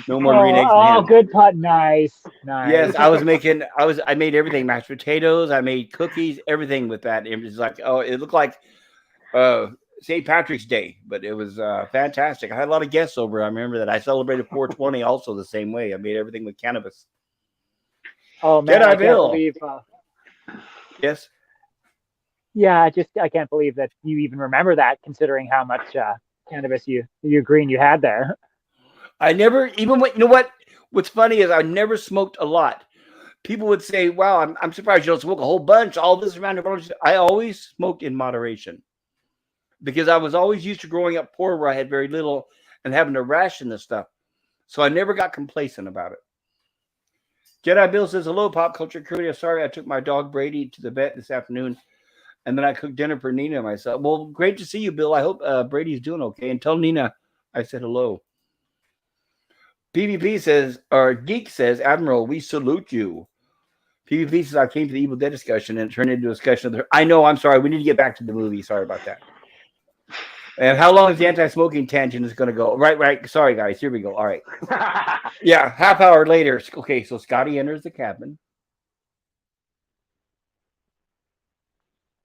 No more green eggs and ham. Oh, good pot, nice. Yes, I made everything: mashed potatoes. I made cookies, everything with that. It was like, it looked like St. Patrick's Day, but it was fantastic. I had a lot of guests over. I remember that. I celebrated 420 also the same way. I made everything with cannabis. Oh man, I can't believe. Yes. Yeah, I can't believe that you even remember that, considering how much cannabis you green you had there. I never even went. You know what? What's funny is I never smoked a lot. People would say, "Wow, I'm surprised you don't smoke a whole bunch." All this around. I always smoked in moderation because I was always used to growing up poor, where I had very little and having to ration this stuff. So I never got complacent about it. Jedi Bill says, hello, Pop Culture Curator. Sorry, I took my dog Brady to the vet this afternoon, and then I cooked dinner for Nina and myself. Well, great to see you, Bill. I hope Brady's doing okay. And tell Nina I said hello. PvP says, or Geek says, Admiral, we salute you. PvP says, I came to the Evil Dead discussion and it turned into a discussion of I know, I'm sorry. We need to get back to the movie. Sorry about that. And how long is the anti-smoking tangent is going to go? Right. Sorry, guys. Here we go. All right. Yeah, half hour later. Okay, so Scotty enters the cabin.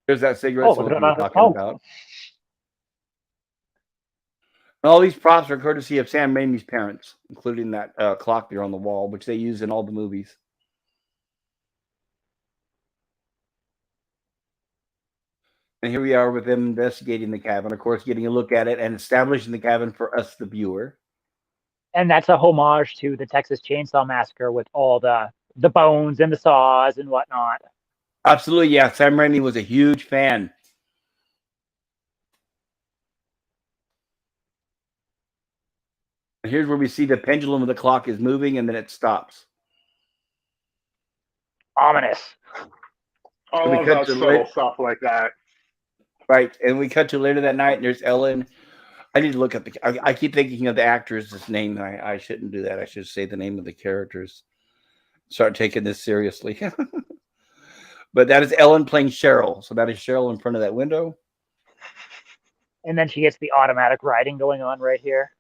There's that cigarette smoke we were talking about. And all these props are courtesy of Sam Raimi's parents, including that clock there on the wall, which they use in all the movies. And here we are with them investigating the cabin, of course, getting a look at it and establishing the cabin for us, the viewer. And that's a homage to the Texas Chainsaw Massacre with all the bones and the saws and whatnot. Absolutely, yeah. Sam Raimi was a huge fan. And here's where we see the pendulum of the clock is moving and then it stops. Ominous. I love that subtle stuff like that. Right, and we cut to later that night, and there's Ellen. I need to look up I keep thinking of the actor's name. I shouldn't do that. I should say the name of the characters. Start taking this seriously. But that is Ellen playing Cheryl. So that is Cheryl in front of that window. And then she gets the automatic writing going on right here.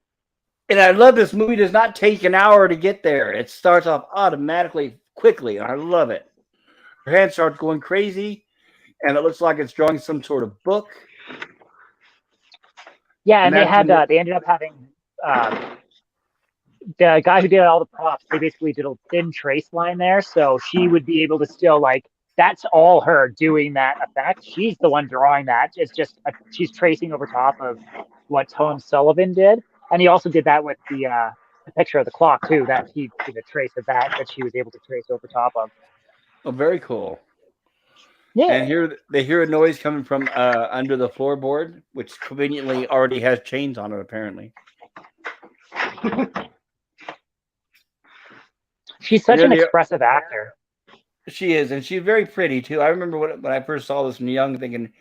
And I love this movie. Does not take an hour to get there. It starts off automatically, quickly, and I love it. Her hand starts going crazy, and it looks like it's drawing some sort of book. Yeah, and they ended up having the guy who did all the props. They basically did a thin trace line there, so she would be able to still that's all her doing that effect. She's the one drawing that. It's just she's tracing over top of what Tone Sullivan did. And he also did that with the picture of the clock too. That he did a trace of that she was able to trace over top of. Oh, very cool. Yeah. And here they hear a noise coming from under the floorboard, which conveniently already has chains on it, apparently. She's such an expressive actor. She is, and she's very pretty too. I remember when I first saw this when young, thinking,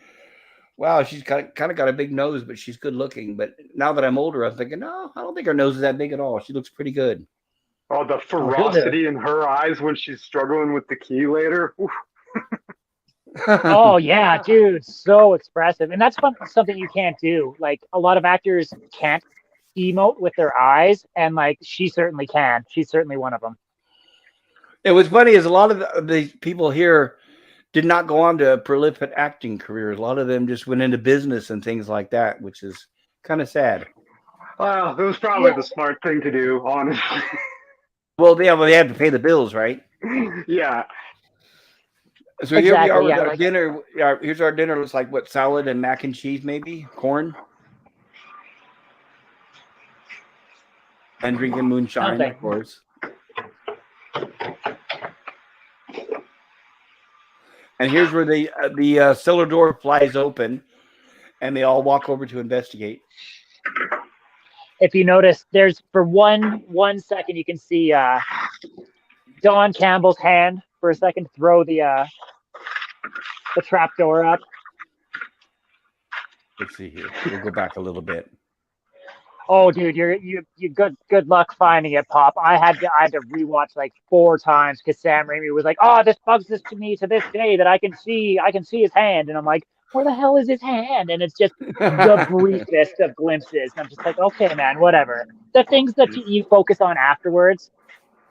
"Wow, she's kind of got a big nose, but she's good looking." But now that I'm older, I'm thinking, no, I don't think her nose is that big at all. She looks pretty good. Oh, the ferocity in her eyes when she's struggling with the key later. Oh yeah, dude, so expressive, and that's something you can't do. Like a lot of actors can't emote with their eyes, and like she certainly can. She's certainly one of them. It was funny is a lot of the people here did not go on to prolific acting careers. A lot of them just went into business and things like that, which is kind of sad. Well, it was probably the smart thing to do, honestly. Well, they had to pay the bills, right? Yeah. So here we are with our dinner. Here's our dinner. Looks like what, salad and mac and cheese, maybe corn, and drinking moonshine, of course. And here's where the cellar door flies open, and they all walk over to investigate. If you notice, there's for one second you can see Don Campbell's hand for a second throw the trap door up. Let's see here. We'll go back a little bit. Oh, dude, you good luck finding it, Pop. I had to rewatch like 4 times because Sam Raimi was like, "Oh, this bugs this to me to this day that I can see his hand," and I'm like, "Where the hell is his hand?" And it's just the briefest of glimpses. And I'm just like, "Okay, man, whatever." The things that you focus on afterwards,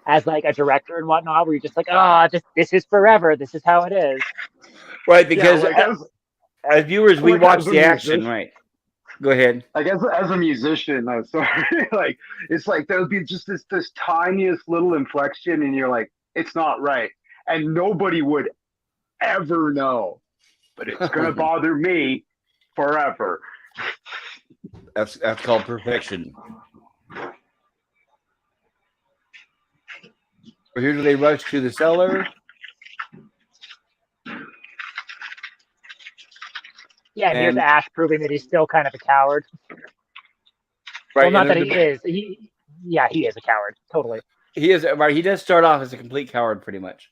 as like a director and whatnot, where you're just like, "Oh, this is forever. This is how it is." Right, because as viewers, we watch the action, right? Go ahead. I guess as a musician, I'm sorry. Like it's like there would be just this tiniest little inflection, and you're like, it's not right, and nobody would ever know, but it's gonna bother me forever. That's called perfection. So here they rush to the cellar. Yeah, and here's Ash proving that he's still kind of a coward. Right. Well, not that he is. He is a coward. Totally. He is, right. He does start off as a complete coward, pretty much.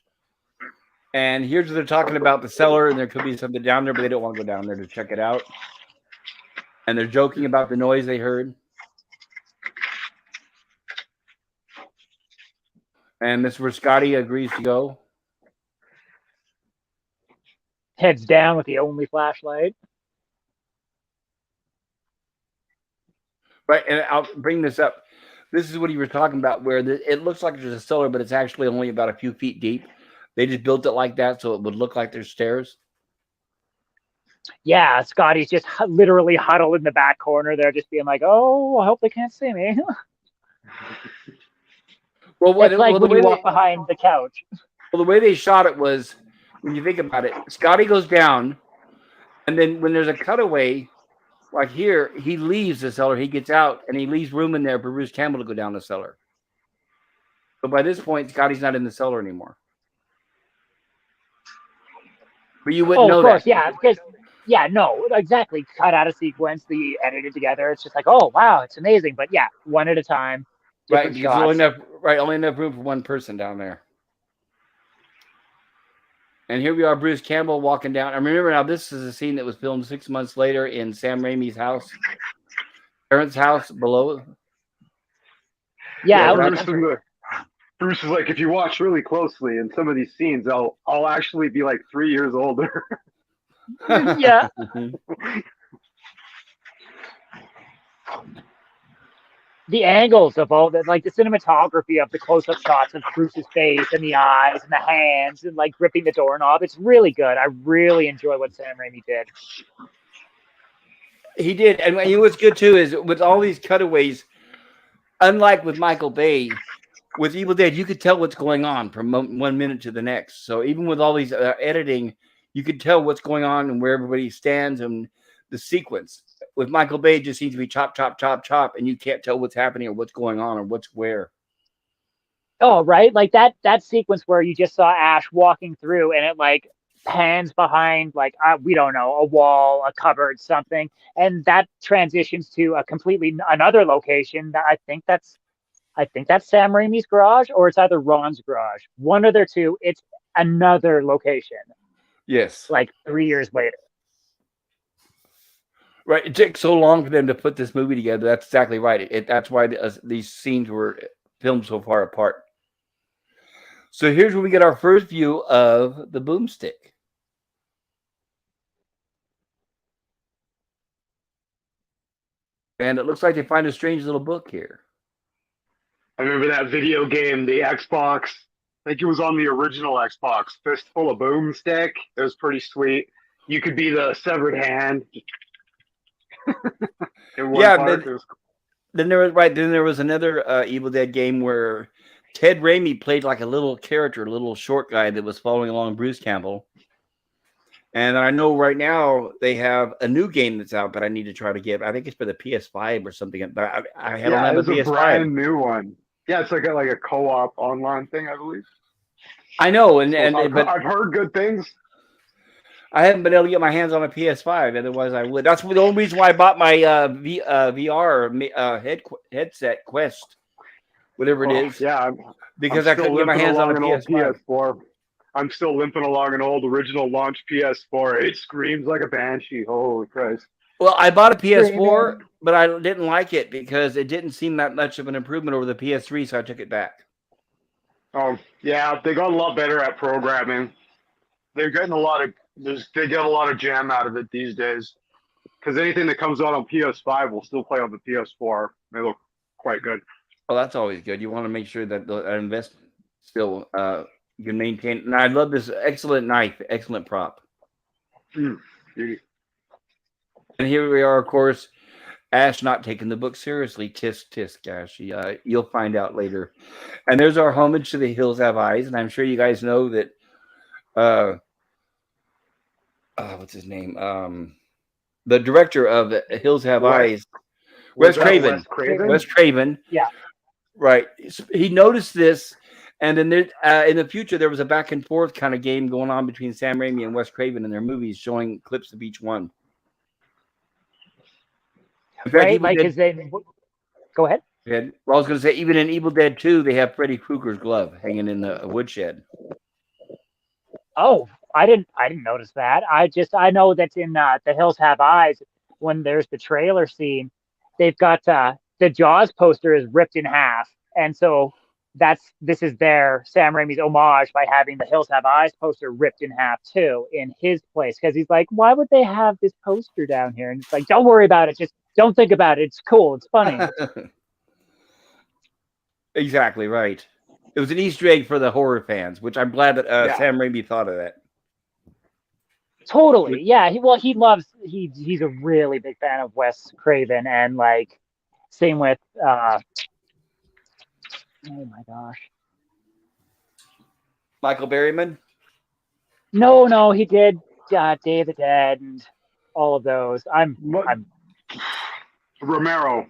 And here's what they're talking about the cellar, and there could be something down there, but they don't want to go down there to check it out. And they're joking about the noise they heard. And this is where Scotty agrees to go. Heads down with the only flashlight. Right, and I'll bring this up. This is what you were talking about, where it looks like there's a cellar, but it's actually only about a few feet deep. They just built it like that so it would look like there's stairs. Yeah, Scotty's just literally huddled in the back corner there, just being like, "Oh, I hope they can't see me." Well, when you walk behind the couch. Well, the way they shot it was, when you think about it, Scotty goes down, and then when there's a cutaway, like here, he leaves the cellar, he gets out, and he leaves room in there for Bruce Campbell to go down the cellar. So by this point, Scotty's not in the cellar anymore. But you wouldn't know that. Of course, yeah, no, exactly. Cut out of sequence, the edited together. It's just like, oh, wow, it's amazing. But yeah, one at a time. Right, because only enough room for one person down there. And here we are, Bruce Campbell walking down. I remember now, this is a scene that was filmed 6 months later in Sam Raimi's house, parents' house below. Yeah, Bruce is like, if you watch really closely in some of these scenes, I'll actually be like 3 years older. Yeah. The angles of all that, like the cinematography of the close-up shots of Bruce's face and the eyes and the hands and like gripping the doorknob, it's really good. I really enjoy what Sam Raimi did. He did, and what's good too is with all these cutaways, unlike with Michael Bay, with Evil Dead, you could tell what's going on from 1 minute to the next. So even with all these editing, you could tell what's going on and where everybody stands and the sequence. with Michael Bay, it just seems to be chop, chop, chop, chop, and you can't tell what's happening or what's going on or what's where. Oh, right. Like that sequence where you just saw Ash walking through and it like pans behind like we don't know, a wall, a cupboard, something, and that transitions to a completely another location that I think that's Sam Raimi's garage, or it's either Ron's garage. One of their two, it's another location. Yes. Like 3 years later. Right. It took so long for them to put this movie together. That's exactly right. That's why these scenes were filmed so far apart. So here's where we get our first view of the boomstick. And it looks like they find a strange little book here. I remember that video game, the Xbox. I think it was on the original Xbox. Fistful of Boomstick. It was pretty sweet. You could be the severed hand. Yeah, then there was another Evil Dead game where Ted Raimi played like a little character, a little short guy that was following along Bruce Campbell. And I know right now they have a new game that's out, but I need to try to get. I think it's for the PS5 or something. But I don't have a PS5. It's a brand new one. Yeah, it's like a co-op online thing, I believe. I know, but I've heard good things. I haven't been able to get my hands on a PS5. Otherwise, I would. That's the only reason why I bought my VR headset Quest, whatever it is. Yeah, because I couldn't get my hands on a PS4. I'm still limping along an old original launch PS4. It screams like a banshee. Holy Christ! Well, I bought a PS4, but I didn't like it because it didn't seem that much of an improvement over the PS3, so I took it back. Oh yeah, they got a lot better at programming. They're getting they get a lot of jam out of it these days. Because anything that comes out on PS5 will still play on the PS4. They look quite good. Well, that's always good. You want to make sure that the investment still you can maintain. And I love this excellent knife, excellent prop. Beauty. And here we are, of course, Ash not taking the book seriously. Tisk, tisk, Ash. You'll find out later. And there's our homage to The Hills Have Eyes. And I'm sure you guys know that what's his name? The director of The Hills Have Eyes, Wes Craven. Wes Craven. Yeah. Right. He noticed this, and then in the future there was a back and forth kind of game going on between Sam Raimi and Wes Craven in their movies, showing clips of each one. Right, like his Go ahead. Well, I was going to say, even in Evil Dead 2, they have Freddy Krueger's glove hanging in the woodshed. Oh, I didn't notice that. I know that's in The Hills Have Eyes. When there's the trailer scene, they've got the Jaws poster is ripped in half, and so this is their Sam Raimi's homage by having The Hills Have Eyes poster ripped in half too in his place, because he's like, why would they have this poster down here? And it's like, don't worry about it, just don't think about it. It's cool, it's funny. Exactly right. It was an Easter egg for the horror fans, which I'm glad that Sam Raimi thought of that. Totally, yeah. He's a really big fan of Wes Craven, and like same with oh my gosh, Michael Berryman. No, he did Day of the Dead and all of those. I'm Romero.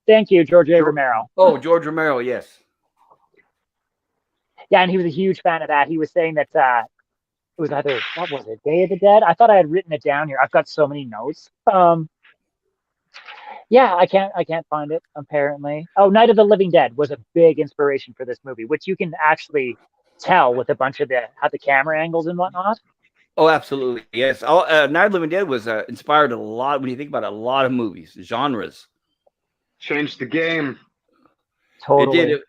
Thank you, George A. Romero. Oh, George Romero, yes. Yeah, and he was a huge fan of that. He was saying that it was either, what was it, Day of the Dead? I thought I had written it down here. I've got so many notes. Yeah, I can't find it, apparently. Oh, Night of the Living Dead was a big inspiration for this movie, which you can actually tell with a bunch of how the camera angles and whatnot. Oh, absolutely. Yes. Night of the Living Dead was inspired a lot, when you think about it, a lot of movies, genres. Changed the game. Totally. It did.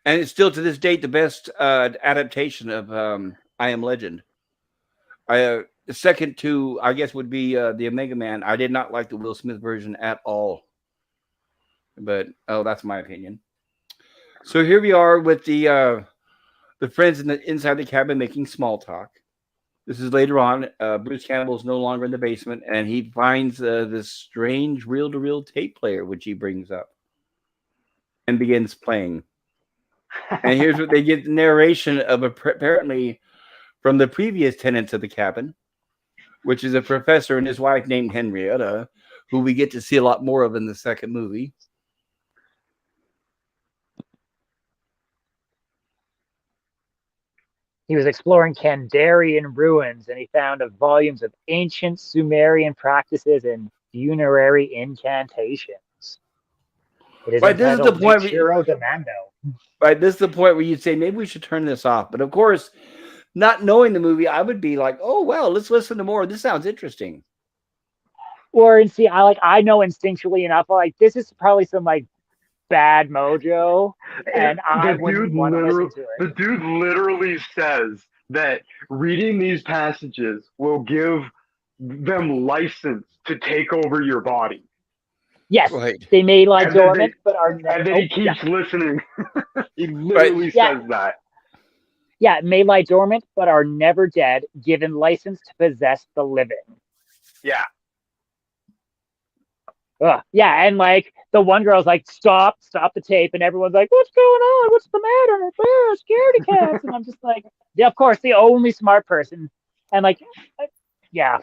And it's still to this date the best adaptation of I Am Legend. The second to, I guess, would be the Omega Man. I did not like the Will Smith version at all. But, that's my opinion. So here we are with the friends inside the cabin making small talk. This is later on. Bruce Campbell is no longer in the basement, and he finds this strange reel-to-reel tape player, which he brings up and begins playing. And here's what they get: the narration of apparently from the previous tenants of the cabin, which is a professor and his wife named Henrietta, who we get to see a lot more of in the second movie. He was exploring Kandarian ruins, and he found volumes of ancient Sumerian practices and funerary incantations. It is Right, this is the entitled point. Naturo Demando. Right, this is the point where you'd say maybe we should turn this off. But of course, not knowing the movie, I would be like, "Oh well, let's listen to more. This sounds interesting." Or and see, I know instinctually enough. Like this is probably some like bad mojo, and I wouldn't want to listen to it. The dude literally says that reading these passages will give them license to take over your body. Yes, right. They may lie dormant, but are never. And then he keeps listening. He literally says that. Yeah, may lie dormant, but are never dead, given license to possess the living. Yeah. Yeah, and like the one girl's like, stop the tape, and everyone's like, what's going on? What's the matter? Scaredy cats. And I'm just like, yeah, of course, the only smart person. And like, yeah,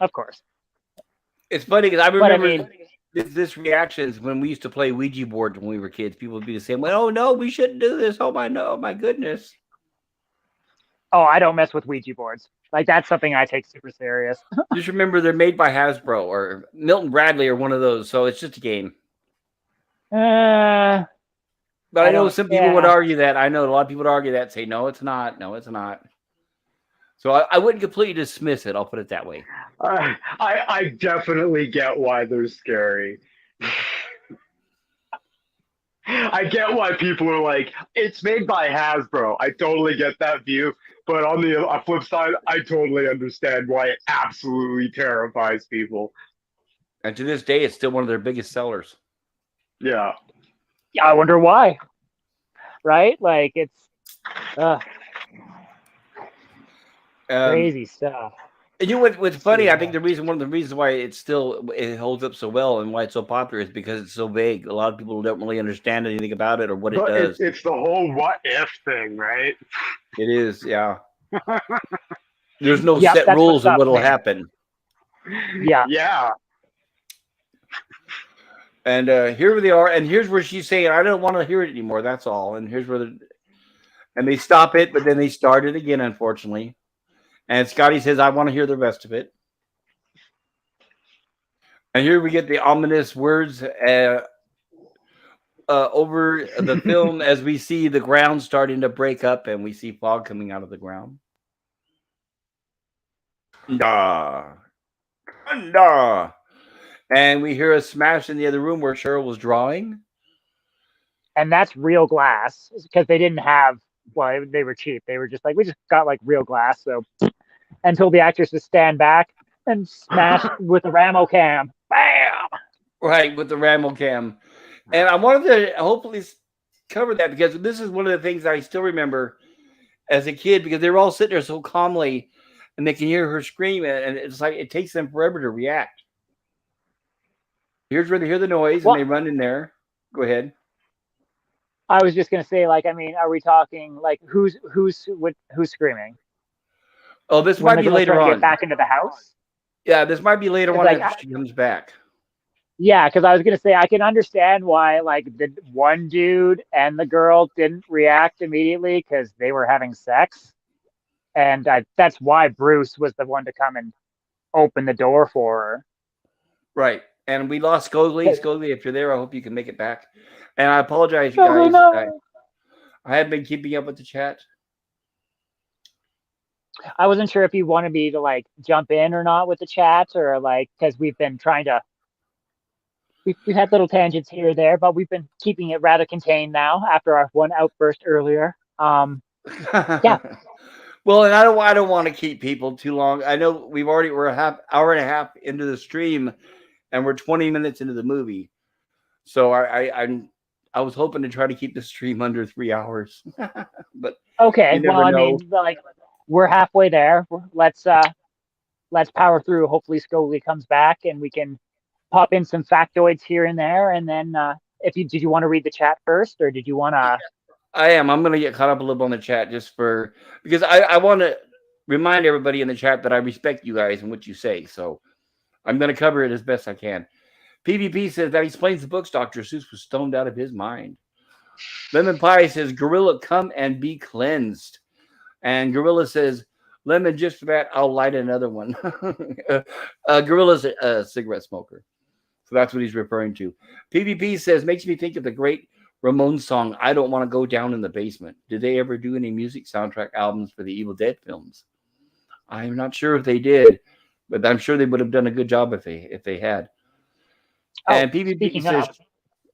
of course. It's funny because I remember this reactions when we used to play Ouija boards when we were kids. People would be the same way. Oh no, we shouldn't do this. Oh my goodness. Oh, I don't mess with Ouija boards. Like that's something I take super serious. Just remember they're made by Hasbro or Milton Bradley or one of those, so it's just a game. But I know some people would argue that. I know a lot of people would argue that, say no, it's not. No, it's not. So I wouldn't completely dismiss it. I'll put it that way. I definitely get why they're scary. I get why people are like, it's made by Hasbro. I totally get that view. But on the flip side, I totally understand why it absolutely terrifies people. And to this day, it's still one of their biggest sellers. Yeah. Yeah, I wonder why. Right? Like, it's crazy stuff. And you know what's funny? I think one of the reasons why it holds up so well and why it's so popular is because it's so vague. A lot of people don't really understand anything about it or what it does. It's the whole what if thing, right? It is, yeah. There's no set rules of what'll happen. Yeah. Yeah. And here they are, and here's where she's saying, "I don't want to hear it anymore." That's all. And here's where and they stop it, but then they start it again, unfortunately. And Scotty says, "I want to hear the rest of it." And here we get the ominous words over the film as we see the ground starting to break up and we see fog coming out of the ground. And we hear a smash in the other room where Cheryl was drawing. And that's real glass because they didn't have, well, they were cheap. They were just like, we just got like real glass. So until the actors would stand back and smash with the Ramo cam. Bam! Right, with the Ramo cam. And I wanted to hopefully cover that because this is one of the things I still remember as a kid because they were all sitting there so calmly and they can hear her scream and it's like it takes them forever to react. Here's where they hear the noise and they run in there. Go ahead. I was just gonna say, like, I mean, are we talking like who's screaming? Oh, this might be later on. Get back into the house. Yeah, this might be later on after she comes back. Yeah, because I was gonna say I can understand why like the one dude and the girl didn't react immediately because they were having sex, and that's why Bruce was the one to come and open the door for her. Right, and we lost Scogli. Scogli, if you're there, I hope you can make it back. And I apologize, you guys. No. I had been keeping up with the chat. I wasn't sure if you wanted me to like jump in or not with the chat, or like because we've been trying to. We've had little tangents here or there, but we've been keeping it rather contained now after our one outburst earlier. Yeah. Well, and I don't want to keep people too long. I know we're a hour and a half into the stream, and we're 20 minutes into the movie. So I was hoping to try to keep the stream under 3 hours, but okay. Well, I mean, like we're halfway there. Let's power through. Hopefully, Scogli comes back and we can pop in some factoids here and there, and then did you want to read the chat first, or did you want to? I am. I'm going to get caught up a little on the chat because I want to remind everybody in the chat that I respect you guys and what you say. So I'm going to cover it as best I can. PvP says that explains the books. Dr. Seuss was stoned out of his mind. Lemon Pie says, Gorilla, come and be cleansed. And Gorilla says, Lemon, just for that, I'll light another one. Gorilla's a cigarette smoker. So that's what he's referring to. PvP says, makes me think of the great Ramones song, I Don't Want to Go Down in the Basement. Did they ever do any music soundtrack albums for the Evil Dead films? I'm not sure if they did, but I'm sure they would have done a good job if they had. And PvP says,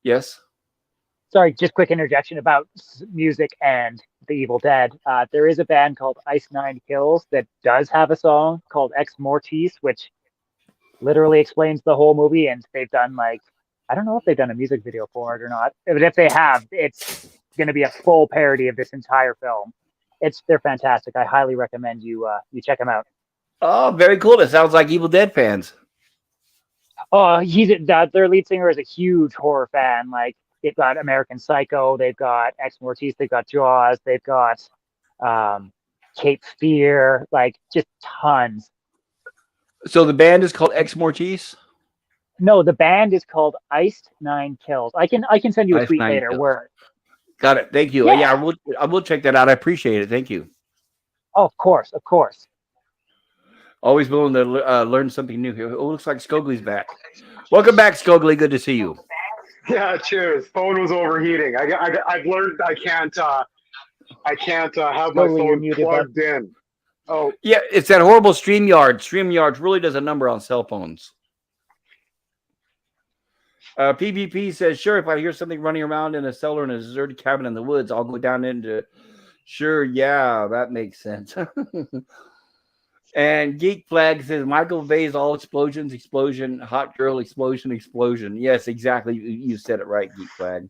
yes? Sorry, just quick interjection about music and the Evil Dead. There is a band called Ice Nine Kills that does have a song called Ex Mortis, which literally explains the whole movie, and they've done I don't know if they've done a music video for it or not, but if they have, it's going to be a full parody of this entire film. They're fantastic. I highly recommend you check them out. Oh, very cool. It sounds like Evil Dead fans. Oh, their lead singer is a huge horror fan. They've got American Psycho, they've got Ex Mortis, they've got Jaws, they've got Cape Fear, just tons. So the band is called Ex Mortis? No, the band is called Iced Nine Kills. I can send you a tweet later. Got it. Thank you. Yeah, I will check that out. I appreciate it. Thank you. Oh, of course. Always willing to learn something new here. Oh, looks like Skogly's back. Welcome back, Skogly. Good to see you. Yeah, cheers. Phone was overheating. I've learned I can't have my phone plugged in. Oh, yeah, it's that horrible StreamYard. StreamYard really does a number on cell phones. PvP says, sure, if I hear something running around in a cellar in a deserted cabin in the woods, I'll go down into. Sure, yeah, that makes sense. And Geek Flag says, Michael Bay's all explosion, hot girl, explosion. Yes, exactly. You said it right, Geek Flag.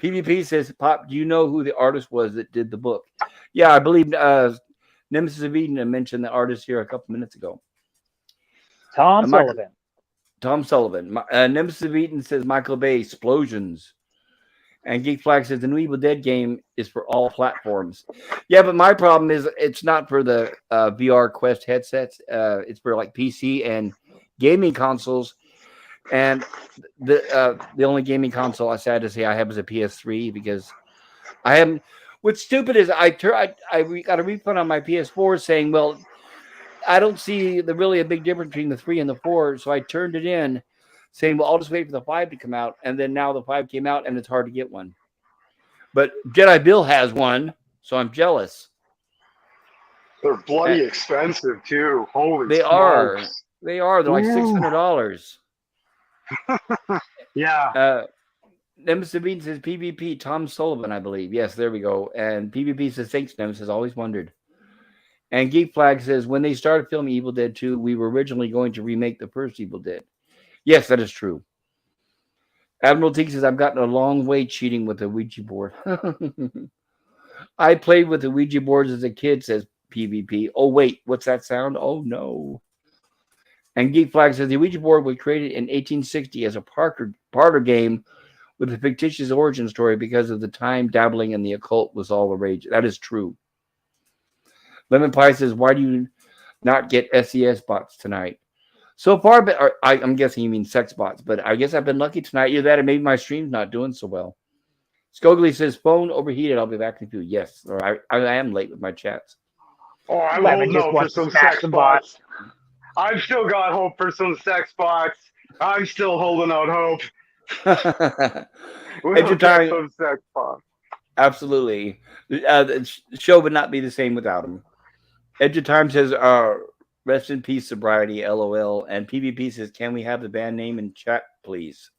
PvP says, Pop, do you know who the artist was that did the book? Yeah, I believe Nemesis of Eden mentioned the artist here a couple minutes ago. Tom Sullivan. Tom Sullivan. Nemesis of Eden says Michael Bay, explosions. And Geek Flag says the new Evil Dead game is for all platforms. Yeah, but my problem is it's not for the VR Quest headsets. It's for PC and gaming consoles. And the only gaming console I sad to say I have is a PS3 because I haven't. What's stupid is I got a refund on my PS4 saying, well, I don't see really a big difference between the 3 and the 4, so I turned it in, saying, well, I'll just wait for the 5 to come out, and then now the 5 came out, and it's hard to get one. But Jedi Bill has one, so I'm jealous. They're bloody expensive, too. Holy They smokes. are. They are. They're like $600. Yeah. Nemesis of Eden says PvP, Tom Sullivan, I believe. Yes, there we go. And PvP says, thanks, Nemesis, always wondered. And Geek Flag says, when they started filming Evil Dead 2, we were originally going to remake the first Evil Dead. Yes, that is true. Admiral T says, I've gotten a long way cheating with the Ouija board. I played with the Ouija boards as a kid, says PvP. Oh, wait, what's that sound? Oh, no. And Geek Flag says, the Ouija board was created in 1860 as a parlor game with a fictitious origin story because of the time dabbling in the occult was all the rage. That is true. Lemon Pie says, why do you not get SES bots tonight? So far, but I'm guessing you mean sex bots, but I guess I've been lucky tonight. Either that or maybe my stream's not doing so well. Skogly says, phone overheated. I'll be back in a few. Yes, or I am late with my chats. Oh, I'm holding out for some sex bots. I've still got hope for some sex bots. I'm still holding out hope. We'll get some sex bots. Absolutely. The show would not be the same without them. Edge of Time says, rest in peace, sobriety, LOL. And PvP says, can we have the band name in chat, please?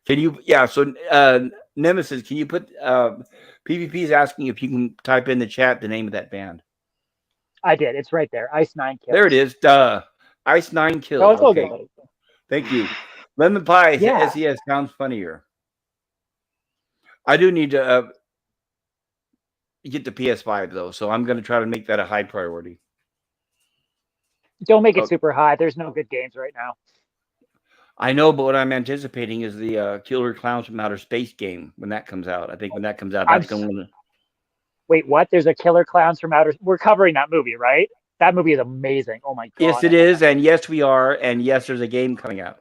Can you, yeah, so Nemesis, can you put, PvP is asking if you can type in the chat the name of that band. I did. It's right there. Ice Nine Kills. There it is. Ice Nine Kills. Oh, it's okay. Good. Thank you. Lemon Pie SES sounds funnier. I do need to get the PS5 though, so I'm going to try to make that a high priority. Don't make it super high. There's no good games right now. I know, but what I'm anticipating is the Killer Clowns from Outer Space game when that comes out. I think when that comes out, that's going to. Wait, what? There's a Killer Clowns from Outer. We're covering that movie, right? That movie is amazing. Oh my god. Yes, it is, and yes, we are, and yes, there's a game coming out.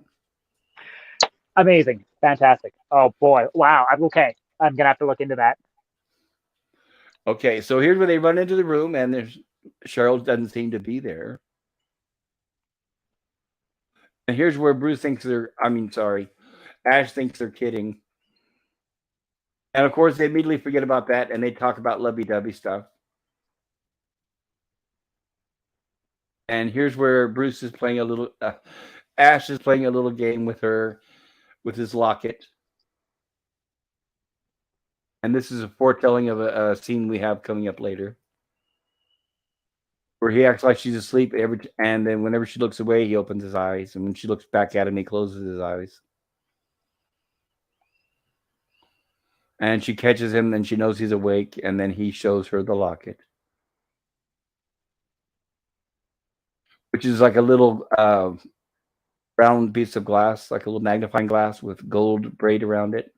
Amazing. Fantastic. Oh boy. Wow. I'm okay. I'm gonna have to look into that. Okay, so here's where they run into the room, and there's Cheryl doesn't seem to be there. And here's where Ash thinks they're kidding. And of course, they immediately forget about that, and they talk about lovey-dovey stuff. And here's where Bruce is playing Ash is playing a little game with her, with his locket. And this is a foretelling of a scene we have coming up later, where he acts like she's asleep, and then whenever she looks away, he opens his eyes, and when she looks back at him, he closes his eyes. And she catches him, and she knows he's awake, and then he shows her the locket, which is like a little round piece of glass, like a little magnifying glass with gold braid around it.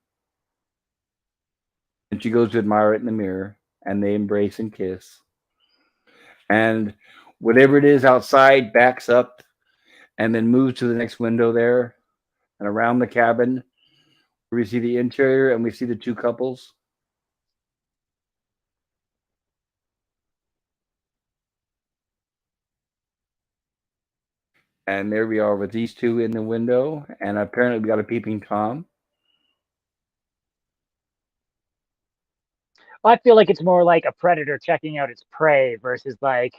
And she goes to admire it in the mirror, and they embrace and kiss. And whatever it is outside backs up and then moves to the next window there and around the cabin. We see the interior and we see the two couples. And there we are with these two in the window. And apparently we got a peeping Tom. I feel like it's more like a predator checking out its prey versus like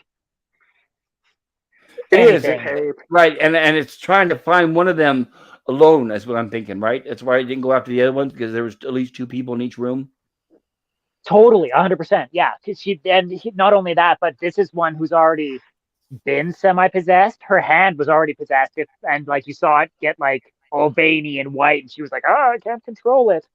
It is, anything. right. And it's trying to find one of them alone. That's what I'm thinking, right? That's why I didn't go after the other ones, because there was at least two people in each room. Totally, 100%. Yeah, not only that, but this is one who's already been semi-possessed. Her hand was already possessed, and like you saw it get like all veiny and white, and she was like, "Oh, I can't control it."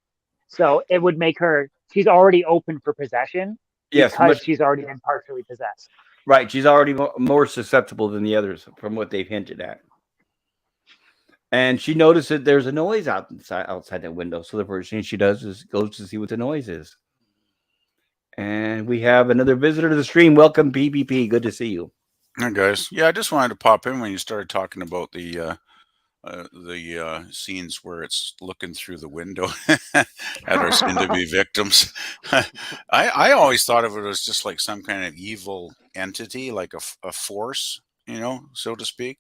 So it would make her. She's already open for possession because she's already been partially possessed. Right, she's already more susceptible than the others, from what they've hinted at. And she noticed that there's a noise outside that window. So the first thing she does is goes to see what the noise is. And we have another visitor to the stream. Welcome, PPP. Good to see you. Hi, guys. Yeah, I just wanted to pop in when you started talking about the scenes where it's looking through the window at our soon-to-be victims. I always thought of it as just like some kind of evil entity, like a force, so to speak,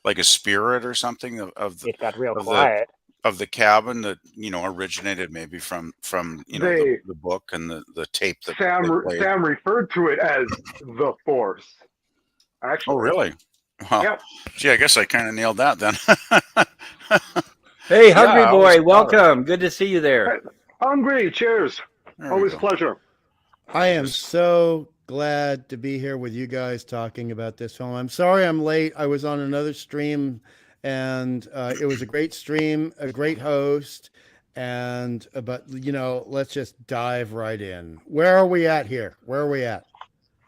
like a spirit or something of It got real quiet. Of the cabin that originated maybe from the book and the tape that Sam referred to it as the Force. Actually. Oh, really? Wow. Yep. Gee, I guess I kind of nailed that then. Hey, Hungry Boy, welcome. Good to see you there. Hey, Hungry, cheers. Always a pleasure. I am so glad to be here with you guys talking about this film. I'm sorry I'm late. I was on another stream, and it was a great stream, a great host, but let's just dive right in. Where are we at here? Where are we at?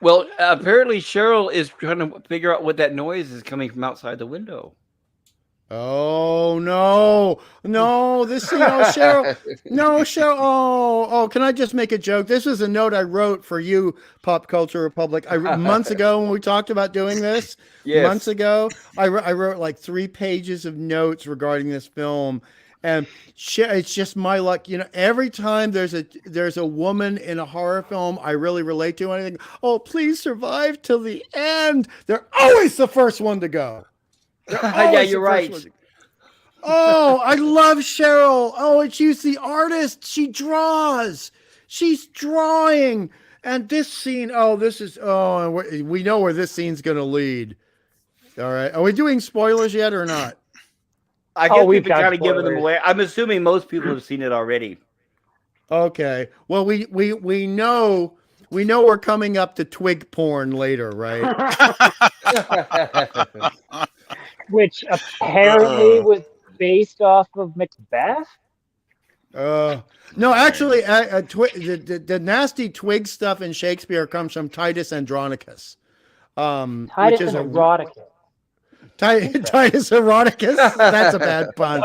Well, apparently Cheryl is trying to figure out what that noise is coming from outside the window. Oh no! This Cheryl. No, Cheryl. Oh! Can I just make a joke? This is a note I wrote for you, Pop Culture Republic. Months ago when we talked about doing this. Yes. Months ago, I wrote like 3 pages of notes regarding this film. And it's just my luck, every time there's a woman in a horror film I really relate to, and I think, oh, please survive till the end. They're always the first one to go. Yeah, you're right. Oh, I love Cheryl. Oh, and she's the artist. She draws. She's drawing. And this scene, we know where this scene's going to lead. All right. Are we doing spoilers yet or not? I guess we've kind of given them away. I'm assuming most people have seen it already. Okay. Well, we know we're coming up to twig porn later, right? Which apparently was based off of Macbeth. No, actually, the nasty twig stuff in Shakespeare comes from Titus Andronicus, Titus Andronicus. Titus Eroticus? That's a bad pun.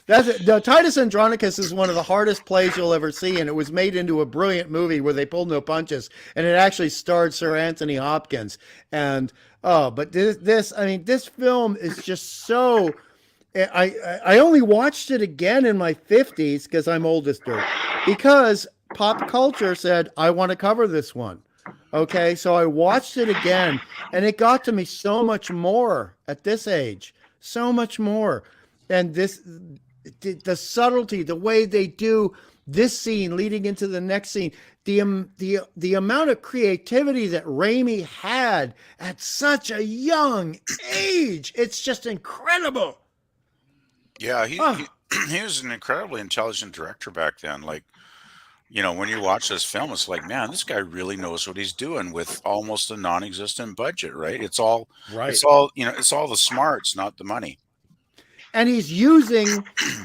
Titus Andronicus is one of the hardest plays you'll ever see, and it was made into a brilliant movie where they pulled no punches, and it actually starred Sir Anthony Hopkins. And but this film is just so. I only watched it again in my 50s because I'm old as dirt, because Pop Culture said I want to cover this one. Okay, so I watched it again, and it got to me so much more at this age, so much more. And the subtlety, the way they do this scene leading into the next scene, the amount of creativity that Raimi had at such a young age, it's just incredible. Yeah, he was an incredibly intelligent director back then. Like, when you watch this film, it's like, man, this guy really knows what he's doing with almost a non-existent budget, right? It's all it's all the smarts, not the money. And he's using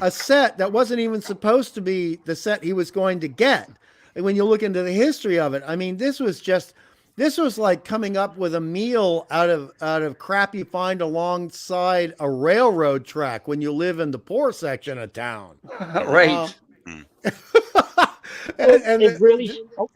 a set that wasn't even supposed to be the set he was going to get. And when you look into the history of it, I mean, this was like coming up with a meal out of crap you find alongside a railroad track when you live in the poor section of town. Right. It really shows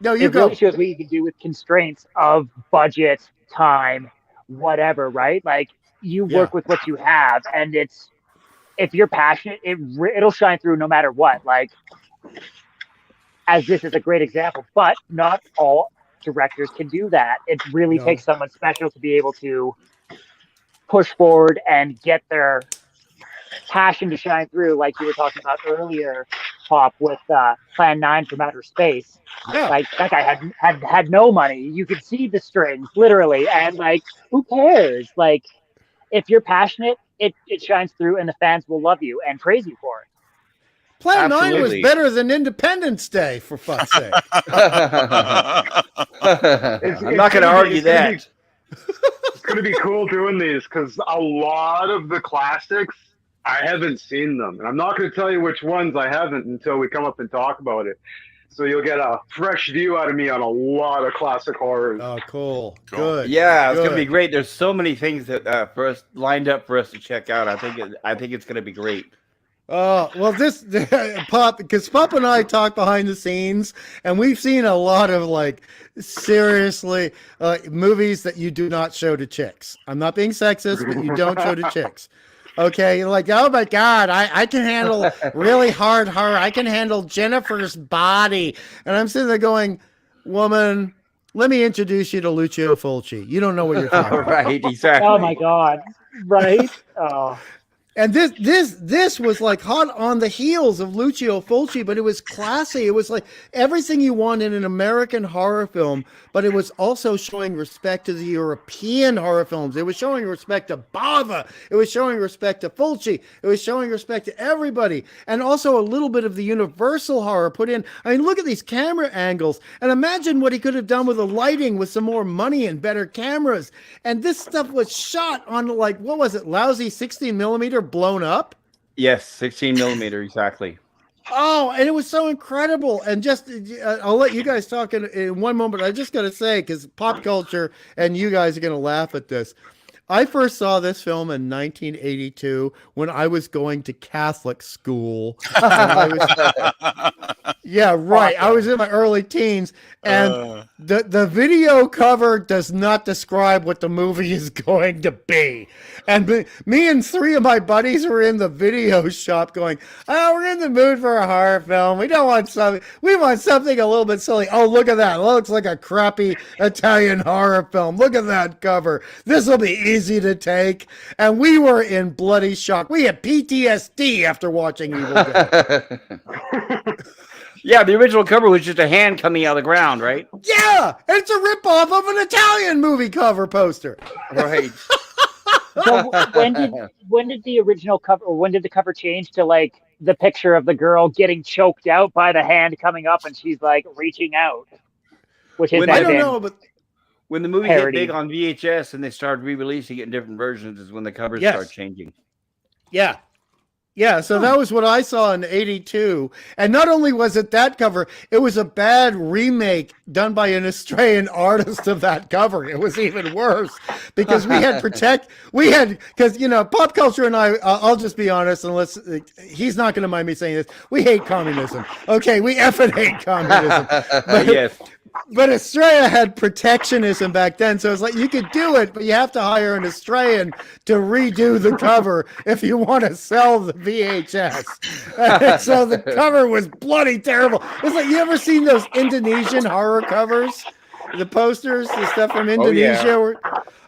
what you can do with constraints of budget, time, whatever, right? Like, you work with what you have, and if you're passionate, it'll shine through no matter what. Like, as this is a great example, but not all directors can do that. It really takes someone special to be able to push forward and get their passion to shine through, like you were talking about earlier, Pop, with Plan 9 from Outer Space. Yeah. Like, that guy had no money. You could see the strings, literally, and like, who cares? Like, if you're passionate, it shines through, and the fans will love you and praise you for it. Plan 9 was better than Independence Day, for fuck's sake. I'm not going to argue that. It's going to be cool doing these, because a lot of the classics, I haven't seen them. And I'm not going to tell you which ones I haven't until we come up and talk about it. So you'll get a fresh view out of me on a lot of classic horrors. Oh, cool. Good. Yeah, it's going to be great. There's so many things that for us lined up for us to check out. I think it's going to be great. Well, this Pop, because Pop and I talk behind the scenes, and we've seen a lot of, like, seriously movies that you do not show to chicks. I'm not being sexist, but you don't show to chicks. Okay, you're like, oh my God, I can handle really hard horror. I can handle Jennifer's body. And I'm sitting there going, woman, let me introduce you to Lucio Fulci. You don't know what you're talking about. Right, exactly. Oh my God. Right? Oh. And this was like hot on the heels of Lucio Fulci, but it was classy. It was like everything you want in an American horror film, but it was also showing respect to the European horror films. It was showing respect to Bava. It was showing respect to Fulci. It was showing respect to everybody. And also a little bit of the universal horror put in. I mean, look at these camera angles, and imagine what he could have done with the lighting with some more money and better cameras. And this stuff was shot on, like, what was it, lousy 16 millimeter blown up? Yes, 16 millimeter, exactly. Oh, and it was so incredible. And just, I'll let you guys talk in one moment. I just got to say, because Pop Culture and you guys are going to laugh at this. I first saw this film in 1982 when I was going to Catholic school. Yeah, right. I was in my early teens, and the video cover does not describe what the movie is going to be. And me and three of my buddies were in the video shop going, oh, we're in the mood for a horror film. We want something a little bit silly. Oh, look at that. It looks like a crappy Italian horror film. Look at that cover. This will be easy to take. And we were in bloody shock. We had PTSD after watching Evil Dead. Yeah, the original cover was just a hand coming out of the ground, right? Yeah, it's a ripoff of an Italian movie cover poster. Right. So when did the original cover, or when did the cover change to, like, the picture of the girl getting choked out by the hand coming up and she's like reaching out? Which is I don't know, but when the movie parody. hit big on VHS and they started re-releasing it in different versions is when the covers start changing. Yeah. Yeah, so that was what I saw in '82. And not only was it that cover, it was a bad remake done by an Australian artist of that cover. It was even worse because because, Pop Culture and I'll just be honest, he's not going to mind me saying this. We hate communism. Okay, we effing hate communism. Yes. But Australia had protectionism back then, so it's like you could do it, but you have to hire an Australian to redo the cover if you want to sell the VHS. And so the cover was bloody terrible. It's like, you ever seen those Indonesian horror covers? The posters, the stuff from Indonesia?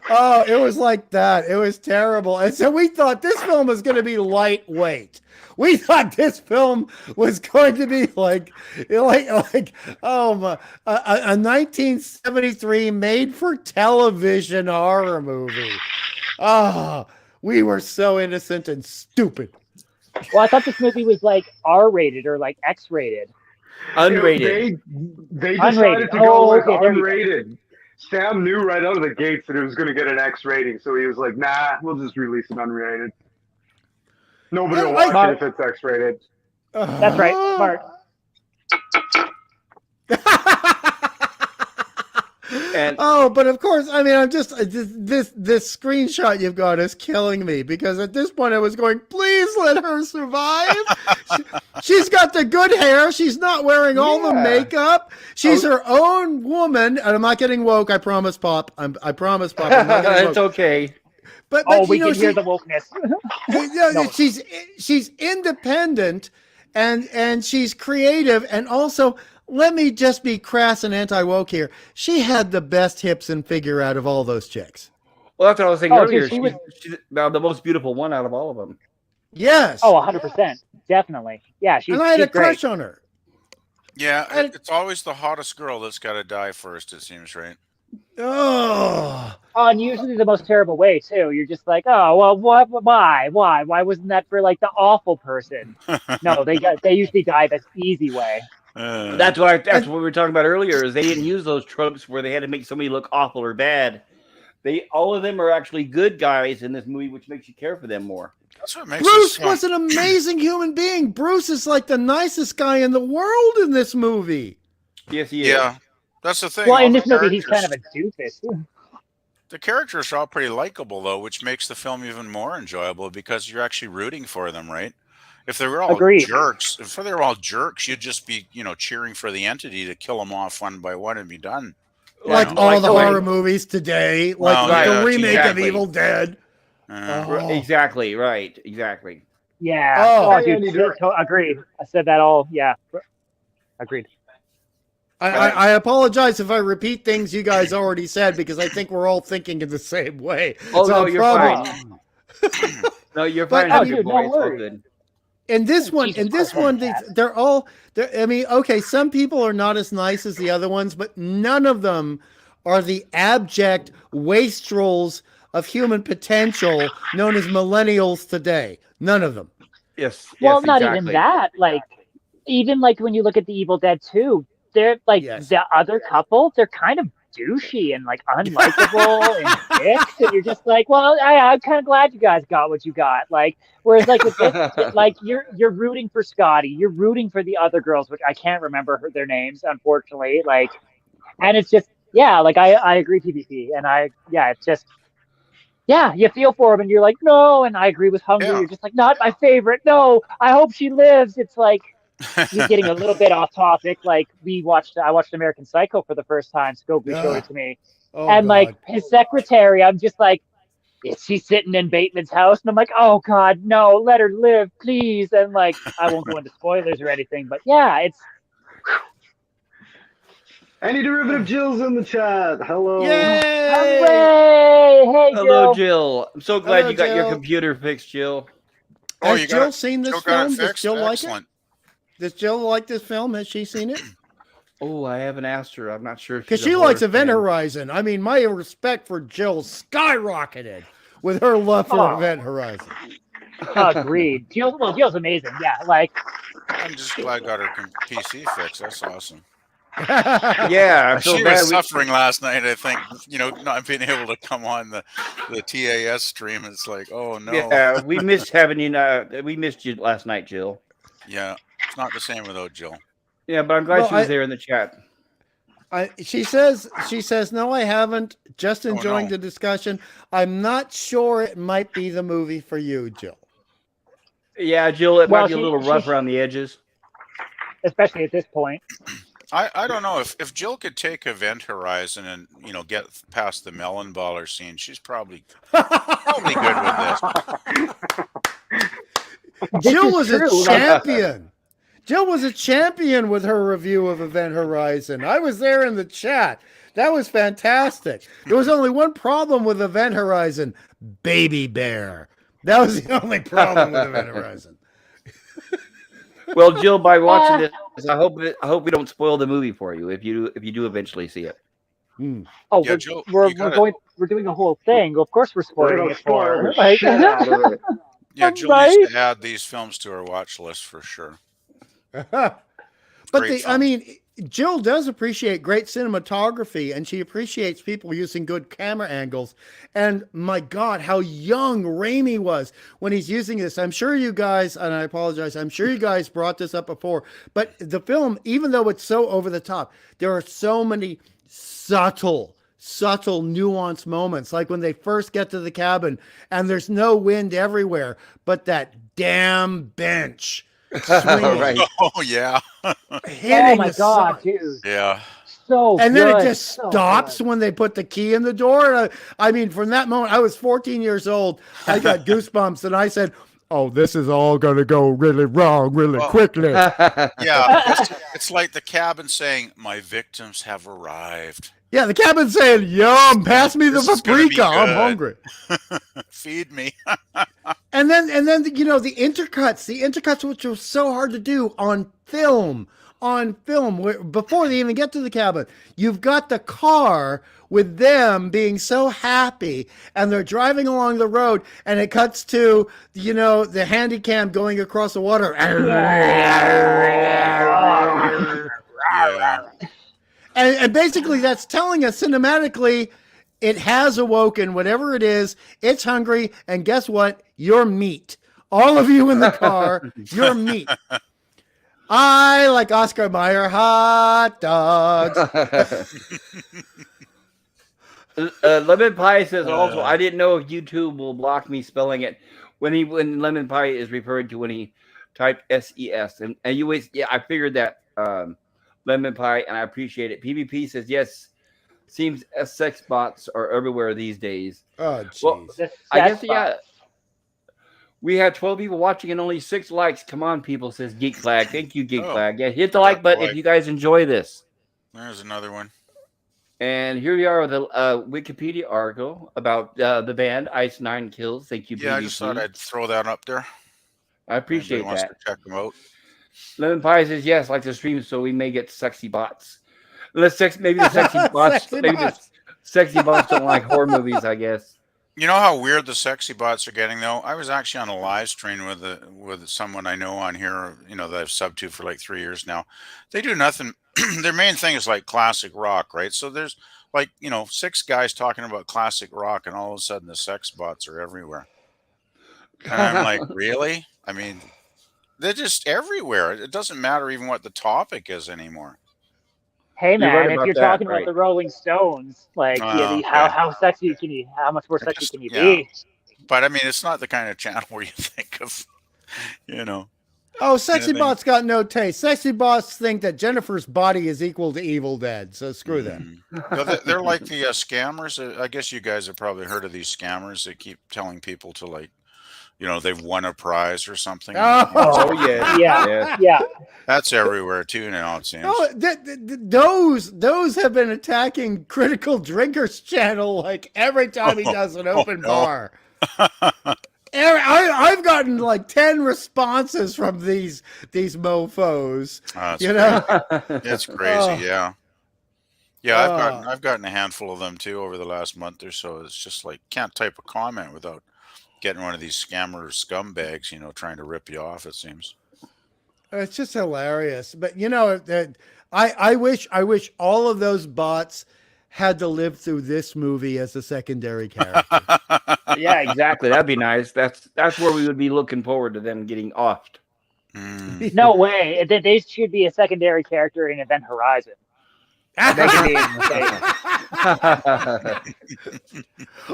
Oh, it was like that. It was terrible. And so we thought this film was going to be lightweight. We thought this film was going to be like a 1973 made-for-television horror movie. Oh, we were so innocent and stupid. Well, I thought this movie was like R-rated or like X-rated. Unrated. They decided to go with okay, unrated. Sam knew right out of the gates that it was going to get an X rating, so he was like, "Nah, we'll just release it unrated. Nobody will watch it if it's X rated." That's right, smart. But of course, I mean, I'm just this screenshot you've got is killing me because at this point I was going, please let her survive. She's got the good hair. She's not wearing all the makeup. She's her own woman. And I'm not getting woke. I promise, Pop. I promise, Pop. I'm not getting woke. It's okay. But we can hear the wokeness. No. She's independent and she's creative, and also, let me just be crass and anti-woke here. She had the best hips and figure out of all those chicks. Well, that's what I was saying earlier. Dude, she's the most beautiful one out of all of them. Yes. Oh, 100%. Definitely. Yeah, she's And I had a crush great. on her. Yeah, it's always the hottest girl that's got to die first, it seems, right? Oh, and usually the most terrible way, too. You're just like, oh, well, why? Why wasn't that for, like, the awful person? No, they usually die the easy way. That's what we were talking about earlier. Is they didn't use those tropes where they had to make somebody look awful or bad. All of them are actually good guys in this movie, which makes you care for them more. That's what makes Bruce was an amazing human being. Bruce is like the nicest guy in the world in this movie. Yes, he is. Yeah, that's the thing. Well, in this movie, he's kind of a doofus. The characters are all pretty likable, though, which makes the film even more enjoyable because you're actually rooting for them, right? If they were all jerks, you'd just be, cheering for the entity to kill them off one by one and be done. Like all the horror movies today, like the remake of Evil Dead. Exactly, right. Exactly. Yeah. Dude, agreed. I said that all. Yeah. Agreed. I apologize if I repeat things you guys already said because I think we're all thinking in the same way. Oh, no, you're fine. No, you're fine. No good. In this one, they're all. I mean, okay, some people are not as nice as the other ones, but none of them are the abject wastrels of human potential known as millennials today. None of them. Yes. Well, not even that. Like, even like when you look at the Evil Dead 2, they're like the other couple. They're kind of douchey and like unlikable and dicks, and you're just like, well, I'm kind of glad you guys got what you got. Like, whereas like with this, like you're rooting for Scotty, you're rooting for the other girls, which I can't remember their names, unfortunately. Like, and it's just like I agree, PvP, and it's just you feel for him, and you're like, no, and I agree with Hungry. You're just like, not my favorite. No, I hope she lives. It's like. He's getting a little bit off topic. Like I watched American Psycho for the first time. Scopely showed it to me, and God. Like his secretary, I'm just like, is she sitting in Bateman's house? And I'm like, oh God, no, let her live, please. And like, I won't go into spoilers or anything, but it's. Any derivative Jill's in the chat. Hello. Yay! Hooray! Hey, hello, Jill. I'm so glad you got Jill. your computer fixed, Jill. Has Jill seen this film? Does Jill like Excellent. it? Does Jill like this film? Has she seen it? Oh, I haven't asked her. I'm not sure. Because she likes Event Horizon. I mean, my respect for Jill skyrocketed with her love for Event Horizon. Agreed. Jill's amazing. Yeah, like. I'm just glad I got her PC fixed. That's awesome. Yeah, I feel She bad. was suffering last night, I think, not being able to come on the TAS stream. It's like, oh no. Yeah, we missed having you. We missed you last night, Jill. Yeah, it's not the same without Jill. Yeah, but I'm glad Well, she was there in the chat. She says, no, I haven't. Just enjoying no. the discussion. I'm not sure it might be the movie for you, Jill. Yeah, Jill, it Well, might be a little rough around the edges. Especially at this point. I don't know if Jill could take Event Horizon and get past the melon baller scene. She's probably good with this. Jill was a champion. Jill was a champion with her review of Event Horizon. I was there in the chat. That was fantastic. There was only one problem with Event Horizon: Baby Bear. That was the only problem with Event Horizon. Well, Jill, by watching this, I hope we don't spoil the movie for you if you do eventually see it. Oh, Yeah, Jill, we're doing a whole thing. Of course, we're spoiling it for her. the shit out of it. Yeah, Jill Right? needs to add these films to her watch list for sure. But Jill does appreciate great cinematography, and she appreciates people using good camera angles. And my God, how young Raimi was when he's using this. I'm sure you guys, and I apologize, I'm sure you guys brought this up before, but the film, even though it's so over the top, there are so many subtle, nuanced moments, like when they first get to the cabin and there's no wind everywhere, but that damn bench swinging. Right. Oh yeah. Oh my God, dude. Yeah. So And then good. it just stops when they put the key in the door. I mean, from that moment, I was 14 years old. I got goosebumps, and I said, "Oh, this is all going to go really wrong really quickly." Yeah, it's like the cabin saying, "My victims have arrived." Yeah, the cabin's saying, "Yum, pass me the This is gonna be paprika. I'm good." hungry." Feed me. And then the intercuts, which was so hard to do on film, before they even get to the cabin, you've got the car with them being so happy, and they're driving along the road, and it cuts to the handy cam going across the water. Yeah. And basically that's telling us cinematically it has awoken, whatever it is, it's hungry, and guess what? You're meat. All of you in the car, you're meat. I like Oscar Mayer hot dogs. Lemon Pie says also, I didn't know if YouTube will block me spelling it when Lemon Pie is referred to when he typed SES. And you always, I figured that Lemon Pie, and I appreciate it. PvP says, yes, seems sex bots are everywhere these days. Oh, jeez. Well, I guess, we have 12 people watching and only 6 likes. Come on, people, says Geek Flag. Thank you, Geek Flag. Yeah, hit the like button if you guys enjoy this. There's another one. And here we are with a Wikipedia article about the band Ice Nine Kills. Thank you, Yeah, I just thought I'd throw that up there. I appreciate Anybody wants that. to check them out. Lemon Pie says, yes, like the stream, so we may get sexy bots. Maybe the sexy bots. The sexy bots don't like horror movies, I guess. You know how weird the sexy bots are getting, though? I was actually on a live stream with someone I know on here, that I've subbed to for like 3 years now. They do nothing. Their main thing is like classic rock, right? So there's like, 6 guys talking about classic rock, and all of a sudden the sex bots are everywhere. And I'm like, really? I mean, they're just everywhere. It doesn't matter even what the topic is anymore. Hey man, right if about you're that, talking right. about the Rolling Stones, like Okay. how sexy can you? How much more sexy can you be? But I mean, it's not the kind of channel where you think of, Oh, sexy bots got no taste. Sexy bots think that Jennifer's body is equal to Evil Dead, so screw them. No, they're like the scammers. I guess you guys have probably heard of these scammers that keep telling people to, like, they've won a prize or something. Oh, Yeah. That's everywhere too now, it seems. Oh, those have been attacking Critical Drinkers channel like every time he does an open bar. I've gotten like 10 responses from these mofos. It's crazy. Yeah. I've gotten a handful of them too over the last month or so. It's just like can't type a comment without getting one of these scammer scumbags, trying to rip you off. It seems. It's just hilarious. But I wish all of those bots had to live through this movie as a secondary character. Yeah, exactly. That'd be nice. That's where we would be looking forward to them getting offed. Mm. No way. They should be a secondary character in Event Horizon. They could be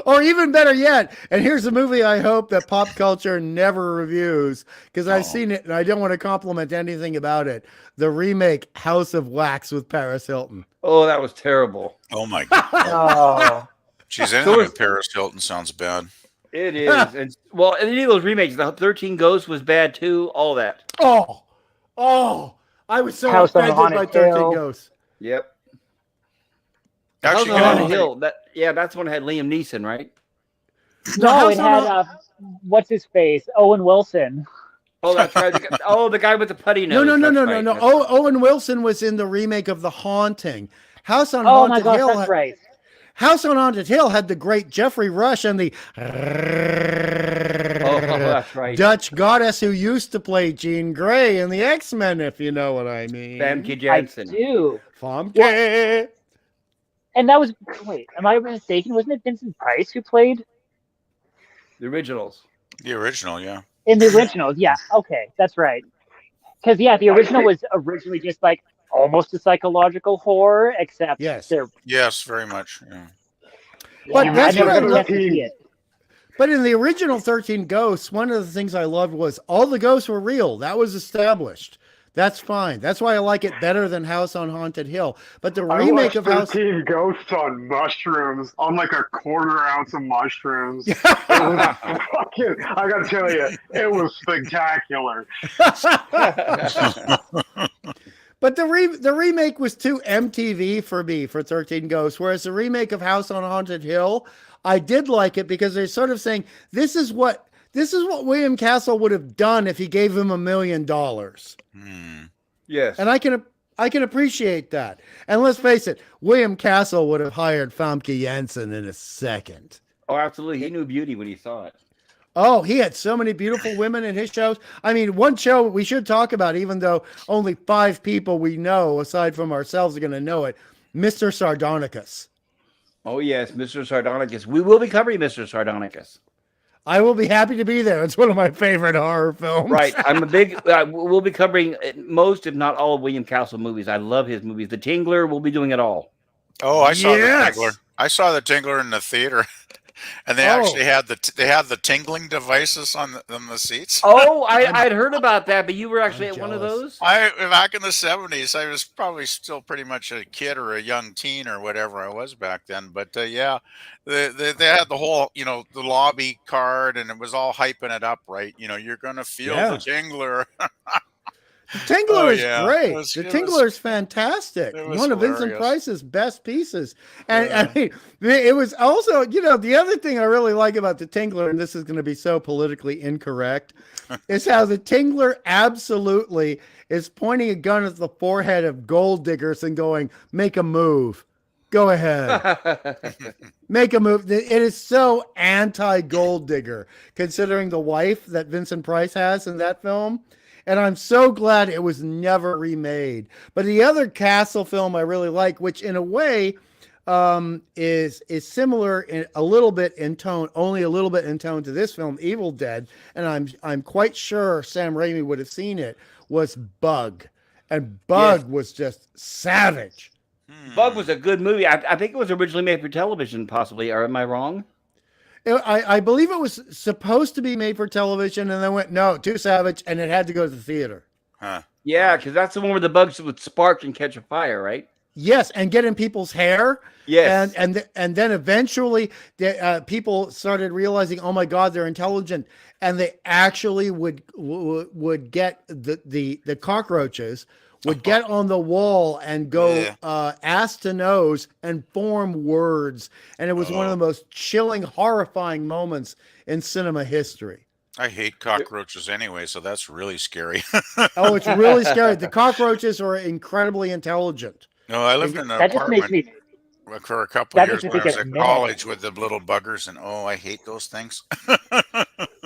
Or even better yet, and here's a movie I hope that pop culture never reviews because I've seen it and I don't want to compliment anything about it. The remake House of Wax with Paris Hilton. Oh, that was terrible. Oh my god. Oh. She's anything with Paris Hilton sounds bad. It is. And well, any of those remakes, the 13 Ghosts was bad too. All that. Oh, I was so House on the offended by Haunted 13 Hill. Ghosts. Yep. Actually, House on you the know, Hill. That's one that had Liam Neeson, right? No, House it on had what's his face? Owen Wilson. Oh, that's right. The guy with the putty No, nose. no. That's right. Owen Wilson was in the remake of The Haunting. House on Oh my Haunted gosh, Hill. that's right. House on Haunted Hill had the great Jeffrey Rush and the Oh, that's right. Dutch goddess who used to play Jean Grey in the X-Men, if you know what I mean. Famke I Janssen. do. Famke. And that was wait, am I mistaken? Wasn't it Vincent Price who played The originals. the original, yeah. in the original? Yeah, okay, that's right. Because the original was originally just like almost a psychological horror, except Yes. they're Yes, very much. Yeah. But that's I never what I got love. to see it. But in the original 13 Ghosts, one of the things I loved was all the ghosts were real. That was established. That's fine. That's why I like it better than House on Haunted Hill. But the I remake watched of House 13 Ghosts on mushrooms, on like a quarter ounce of mushrooms. It was fucking, I gotta tell you, it was spectacular. But the remake was too MTV for me for 13 Ghosts, whereas the remake of House on Haunted Hill, I did like it because they're sort of saying this is what William Castle would have done if he gave him $1 million. Yes. And I can appreciate that. And let's face it, William Castle would have hired Famke Janssen in a second. Oh, absolutely. He knew beauty when he saw it. Oh, he had so many beautiful women in his shows. I mean, one show we should talk about, even though only 5 people we know, aside from ourselves, are going to know it, Mr. Sardonicus. Oh, yes, Mr. Sardonicus. We will be covering Mr. Sardonicus. I will be happy to be there. It's one of my favorite horror films. Right. I'm a big, we'll be covering most, if not all, of William Castle movies. I love his movies. The Tingler, we'll be doing it all. Oh, I saw Yes. the Tingler. I saw the Tingler in the theater, and they actually had the tingling devices on the seats. Oh, I'd heard about that, but you were actually I'm at one of jealous. those? Back in the 70s, I was probably still pretty much a kid or a young teen or whatever I was back then. But yeah, they had the whole, the lobby card, and it was all hyping it up, right? You're gonna feel the Tingler. The Tingler is great. The Tingler is fantastic. it was One of Vincent hilarious. Price's best pieces. And I mean, it was also, the other thing I really like about the Tingler, and this is going to be so politically incorrect, is how the Tingler absolutely is pointing a gun at the forehead of gold diggers and going, make a move. Go ahead. Make a move. It is so anti-gold digger, considering the wife that Vincent Price has in that film. And I'm so glad it was never remade. But the other Castle film I really like, which in a way is similar in a little bit in tone, only a little bit in tone to this film, Evil Dead, and I'm quite sure Sam Raimi would have seen it, was Bug. And Bug was just savage. Bug was a good movie. I think it was originally made for television, possibly. Or am I wrong? I believe it was supposed to be made for television, and then went, no, too savage, and it had to go to the theater. Huh. Yeah, because that's the one where the bugs would spark and catch a fire, right? Yes, and get in people's hair. Yes. And then eventually people started realizing, oh my God, they're intelligent, and they actually would get the cockroaches would get on the wall and go ass to nose and form words. And it was one of the most chilling, horrifying moments in cinema history. I hate cockroaches anyway, so that's really scary. Oh, it's really scary. The cockroaches are incredibly intelligent. No, I lived in an That just makes apartment me. for a couple That of years makes when I me was think at of college with the little buggers, and I hate those things.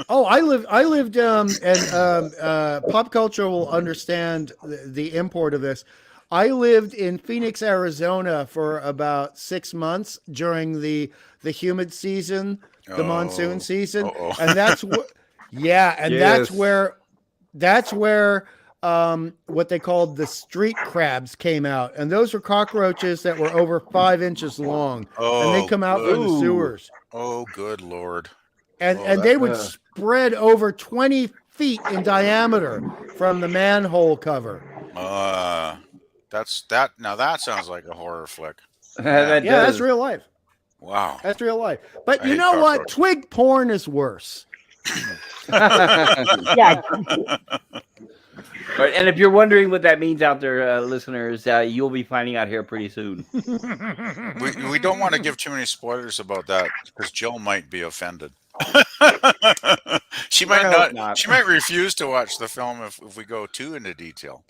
Oh, I lived, and pop culture will understand the import of this. I lived in Phoenix, Arizona for about 6 months during the humid season, the monsoon season, Uh-oh. and that's what. Yeah, and Yes. that's where what they called the street crabs came out, and those were cockroaches that were over 5 inches long, and they Oh, come out from the Ooh. sewers, oh, good Lord. and Oh, and that- they would spread over 20 feet in diameter from the manhole cover. Now that sounds like a horror flick. That Yeah, that's does. real life. Wow. That's real life. But I you hate know what? cockroaches. Twig porn is worse. Yeah, Right, and if you're wondering what that means out there, listeners, you'll be finding out here pretty soon. We don't want to give too many spoilers about that because Jill might be offended. She might I hope not. not. She might refuse to watch the film if we go too into detail.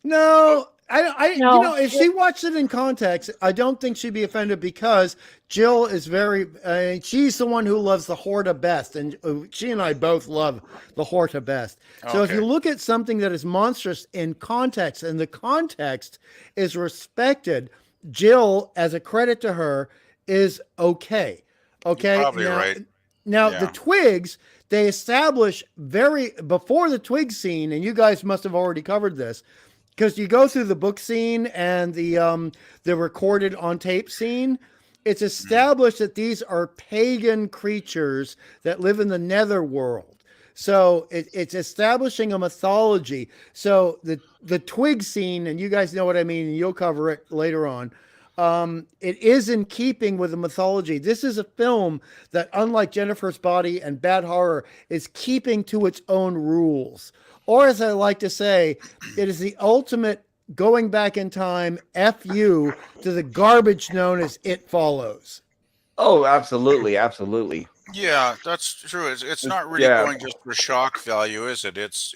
No, I No. you know, if she watched it in context, I don't think she'd be offended because Jill is very. She's the one who loves the Horta best, and she and I both love the Horta best. So if Okay. you look at something that is monstrous in context, and the context is respected, Jill, as a credit to her, is okay. Okay, You're probably now, right. Now Yeah. the twigs. They establish before the twig scene, and you guys must have already covered this, because you go through the book scene and the recorded on tape scene. It's established that these are pagan creatures that live in the netherworld. So it's establishing a mythology. So the twig scene, and you guys know what I mean, and you'll cover it later on. It is in keeping with the mythology. This is a film that, unlike Jennifer's Body and Bad Horror, is keeping to its own rules. Or, as I like to say, it is the ultimate going back in time FU to the garbage known as It Follows. Oh, absolutely, absolutely. Yeah, that's true. It's not really Yeah. going just for shock value, is it? It's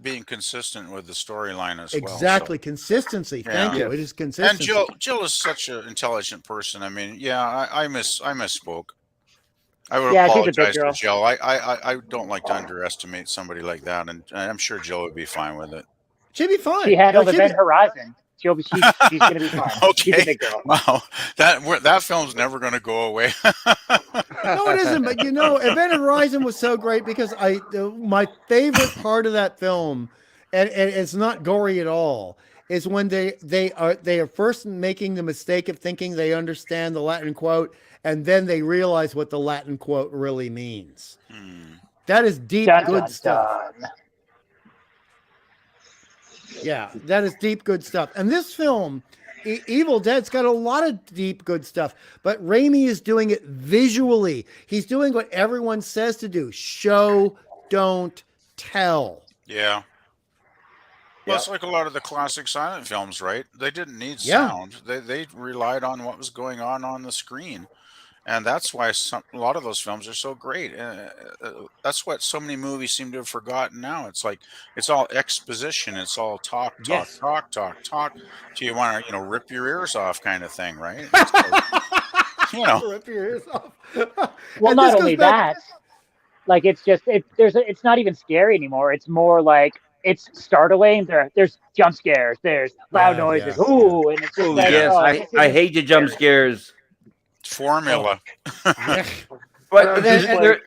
being consistent with the storyline as well. Exactly. Consistency. Thank Yeah. you. It is And consistency. Jill is such an intelligent person. I mean, yeah, I misspoke. I would Yeah, she's a big apologize to girl. Jill. I don't like to underestimate somebody like that, and I'm sure Jill would be fine with it. She'd be fine. she handled No, she'd Event be- Horizon. She's gonna be fine. She's a Okay. big girl. Wow, that film's never going to go away. No, it isn't. But you know, Event Horizon was so great because my favorite part of that film, and it's not gory at all, is when they are first making the mistake of thinking they understand the Latin quote, and then they realize what the Latin quote really means. That is deep, Dun, good dun, stuff. dun. Yeah, that is deep, good stuff. And this film, Evil Dead's got a lot of deep, good stuff. But Raimi is doing it visually. He's doing what everyone says to do: show, don't tell. Yeah. Well, it's like a lot of the classic silent films, right? They didn't need Yeah. sound. They relied on what was going on the screen, and that's why a lot of those films are so great. That's what so many movies seem to have forgotten now. It's like it's all exposition. It's all talk. Yes. Do you want to rip your ears off kind of thing, right? It's like, Rip your ears off. Well, And not this goes only back- that, like it's just it's not even scary anymore. It's more like it's startling. There's jump scares. There's loud noises. yeah. Ooh, and it's just Oh, like, yes, oh, I this hate the jump scares. formula. But then, Just like- there-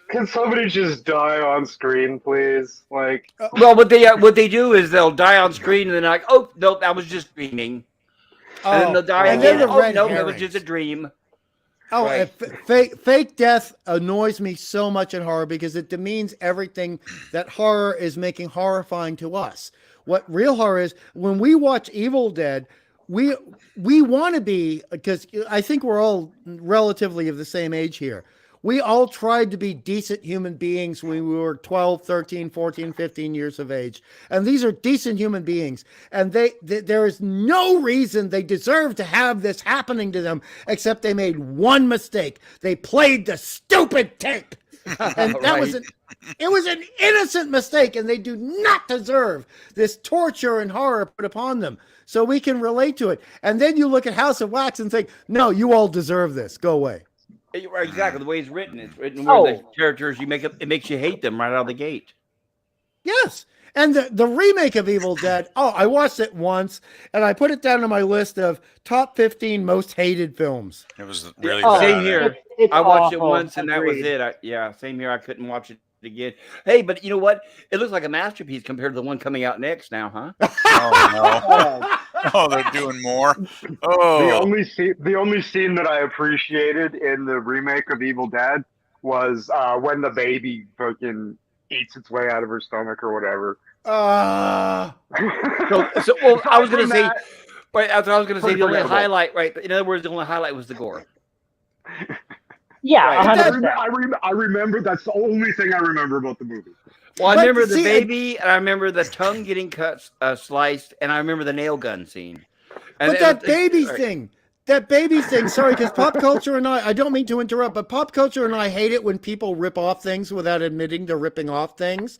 Can somebody just die on screen, please? Like, well, what they do is they'll die on screen, and then like, oh nope, that was just dreaming. And then they'll die and again. then the Oh red no, that was herrings. just a dream. Oh, Right. fake death annoys me so much in horror because it demeans everything that horror is making horrifying to us. What real horror is, when we watch Evil Dead, we want to be, because I think we're all relatively of the same age here. We all tried to be decent human beings when we were 12, 13, 14, 15 years of age. And these are decent human beings. And there is no reason they deserve to have this happening to them, except they made one mistake. They played the stupid tape. And that was it was an innocent mistake, and they do not deserve this torture and horror put upon them. So we can relate to it. And then you look at House of Wax and think, no, you all deserve this. Go away. Right, exactly the way it's written. It's written where the Oh. characters it makes you hate them right out of the gate. Yes. And the remake of Evil Dead, I watched it once, and I put it down on my list of top 15 most hated films. It was really Oh, bad. Same here. It's I watched it awful. once, and that was Agreed. it. Yeah, same here. I couldn't watch it again. Hey, but you know what? It looks like a masterpiece compared to the one coming out next now, huh? Oh no! Oh, they're doing more. The Oh, only scene that I appreciated in the remake of Evil Dead was when the baby fucking eats its way out of her stomach or whatever. Well, I was going to say, Aside right after I was going to say, Pretty the only forgettable. highlight, right? In other words, the only highlight was the gore. Yeah, Right. from 100%. that, I remember. That's the only thing I remember about the movie. Well, I But remember the see, baby, and I remember the tongue getting cut, sliced, and I remember the nail gun scene. But that baby right. thing, sorry, because pop culture and I don't mean to interrupt, but pop culture and I hate it when people rip off things without admitting they're ripping off things.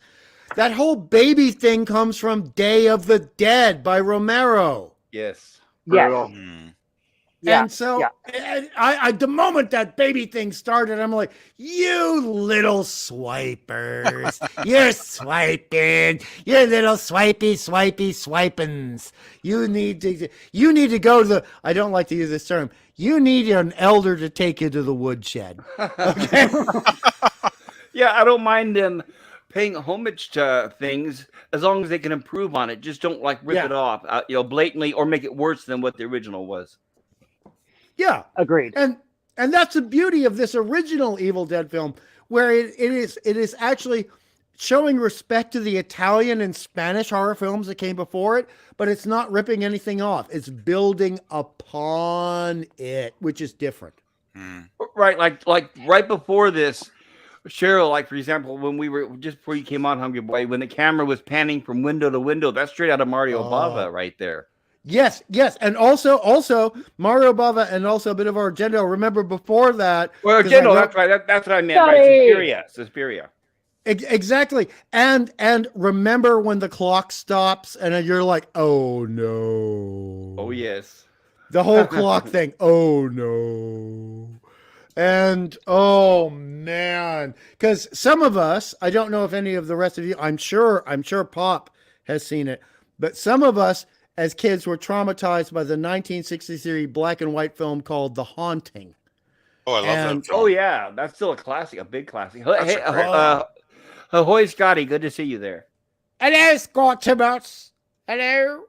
That whole baby thing comes from Day of the Dead by Romero. Yes. Yes. Brutal. Yeah. And so yeah. and I the moment that baby thing started, I'm like, you little swipers. You're swiping. You little swipins. You need to go to the, I don't like to use this term. You need an elder to take you to the woodshed. Okay. Yeah, I don't mind them paying homage to things as long as they can improve on it. Just don't like rip Yeah. it off, blatantly, or make it worse than what the original was. Yeah. Agreed. And that's the beauty of this original Evil Dead film, where it is actually showing respect to the Italian and Spanish horror films that came before it, but it's not ripping anything off. It's building upon it, which is different. Right, like right before this, Cheryl, like for example, when we were just before you came on, Hungry Boy, when the camera was panning from window to window, that's straight out of Mario Bava right there. Yes, and also Mario Bava and also a bit of Argento. Remember before that? Well, 'cause Argento, I that's right. That's what I meant. Right, Sorry. Suspiria. Exactly. And remember when the clock stops and you're like, oh no. Oh yes. The whole clock thing. Oh no. And oh man. Because some of us, I don't know if any of the rest of you, I'm sure Pop has seen it, but some of us as kids were traumatized by the 1963 black and white film called The Haunting. oh, I love And- that film. Oh yeah, that's still a classic, a big classic. That's Hey, a great ahoy, Scotty, good to see you there. Hello, Scottimus. Hello.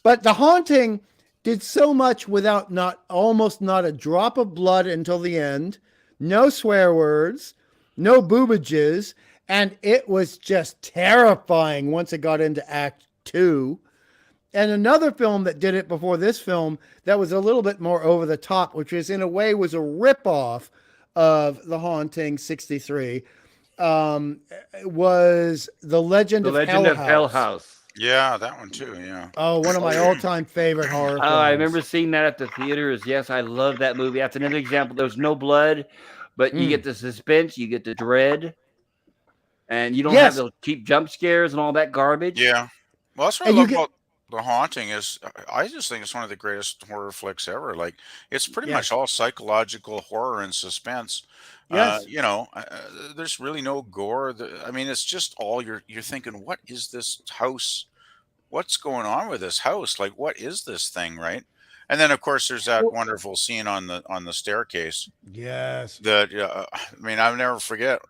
But The Haunting did so much without almost not a drop of blood until the end, no swear words, no boobages, and it was just terrifying once it got into Act 2. And another film that did it before this film that was a little bit more over the top, which was in a way was a ripoff of The Haunting 63, was The Legend of Hell House. Yeah, that one too. Yeah. Oh, one of my all-time favorite horror films. I remember seeing that at the theaters. Yes, I love that movie. That's another example. There's no blood, but you get the suspense, you get the dread, and you don't have those cheap jump scares and all that garbage. Yeah. Well, that's what And I you love get- about The Haunting is I just think it's one of the greatest horror flicks ever. Like it's pretty much all psychological horror and suspense. Yes. There's really no gore. I mean, it's just all you're thinking, what is this house? What's going on with this house? Like, what is this thing, right? And then, of course, there's that wonderful scene on the staircase. Yes. That I mean, I'll never forget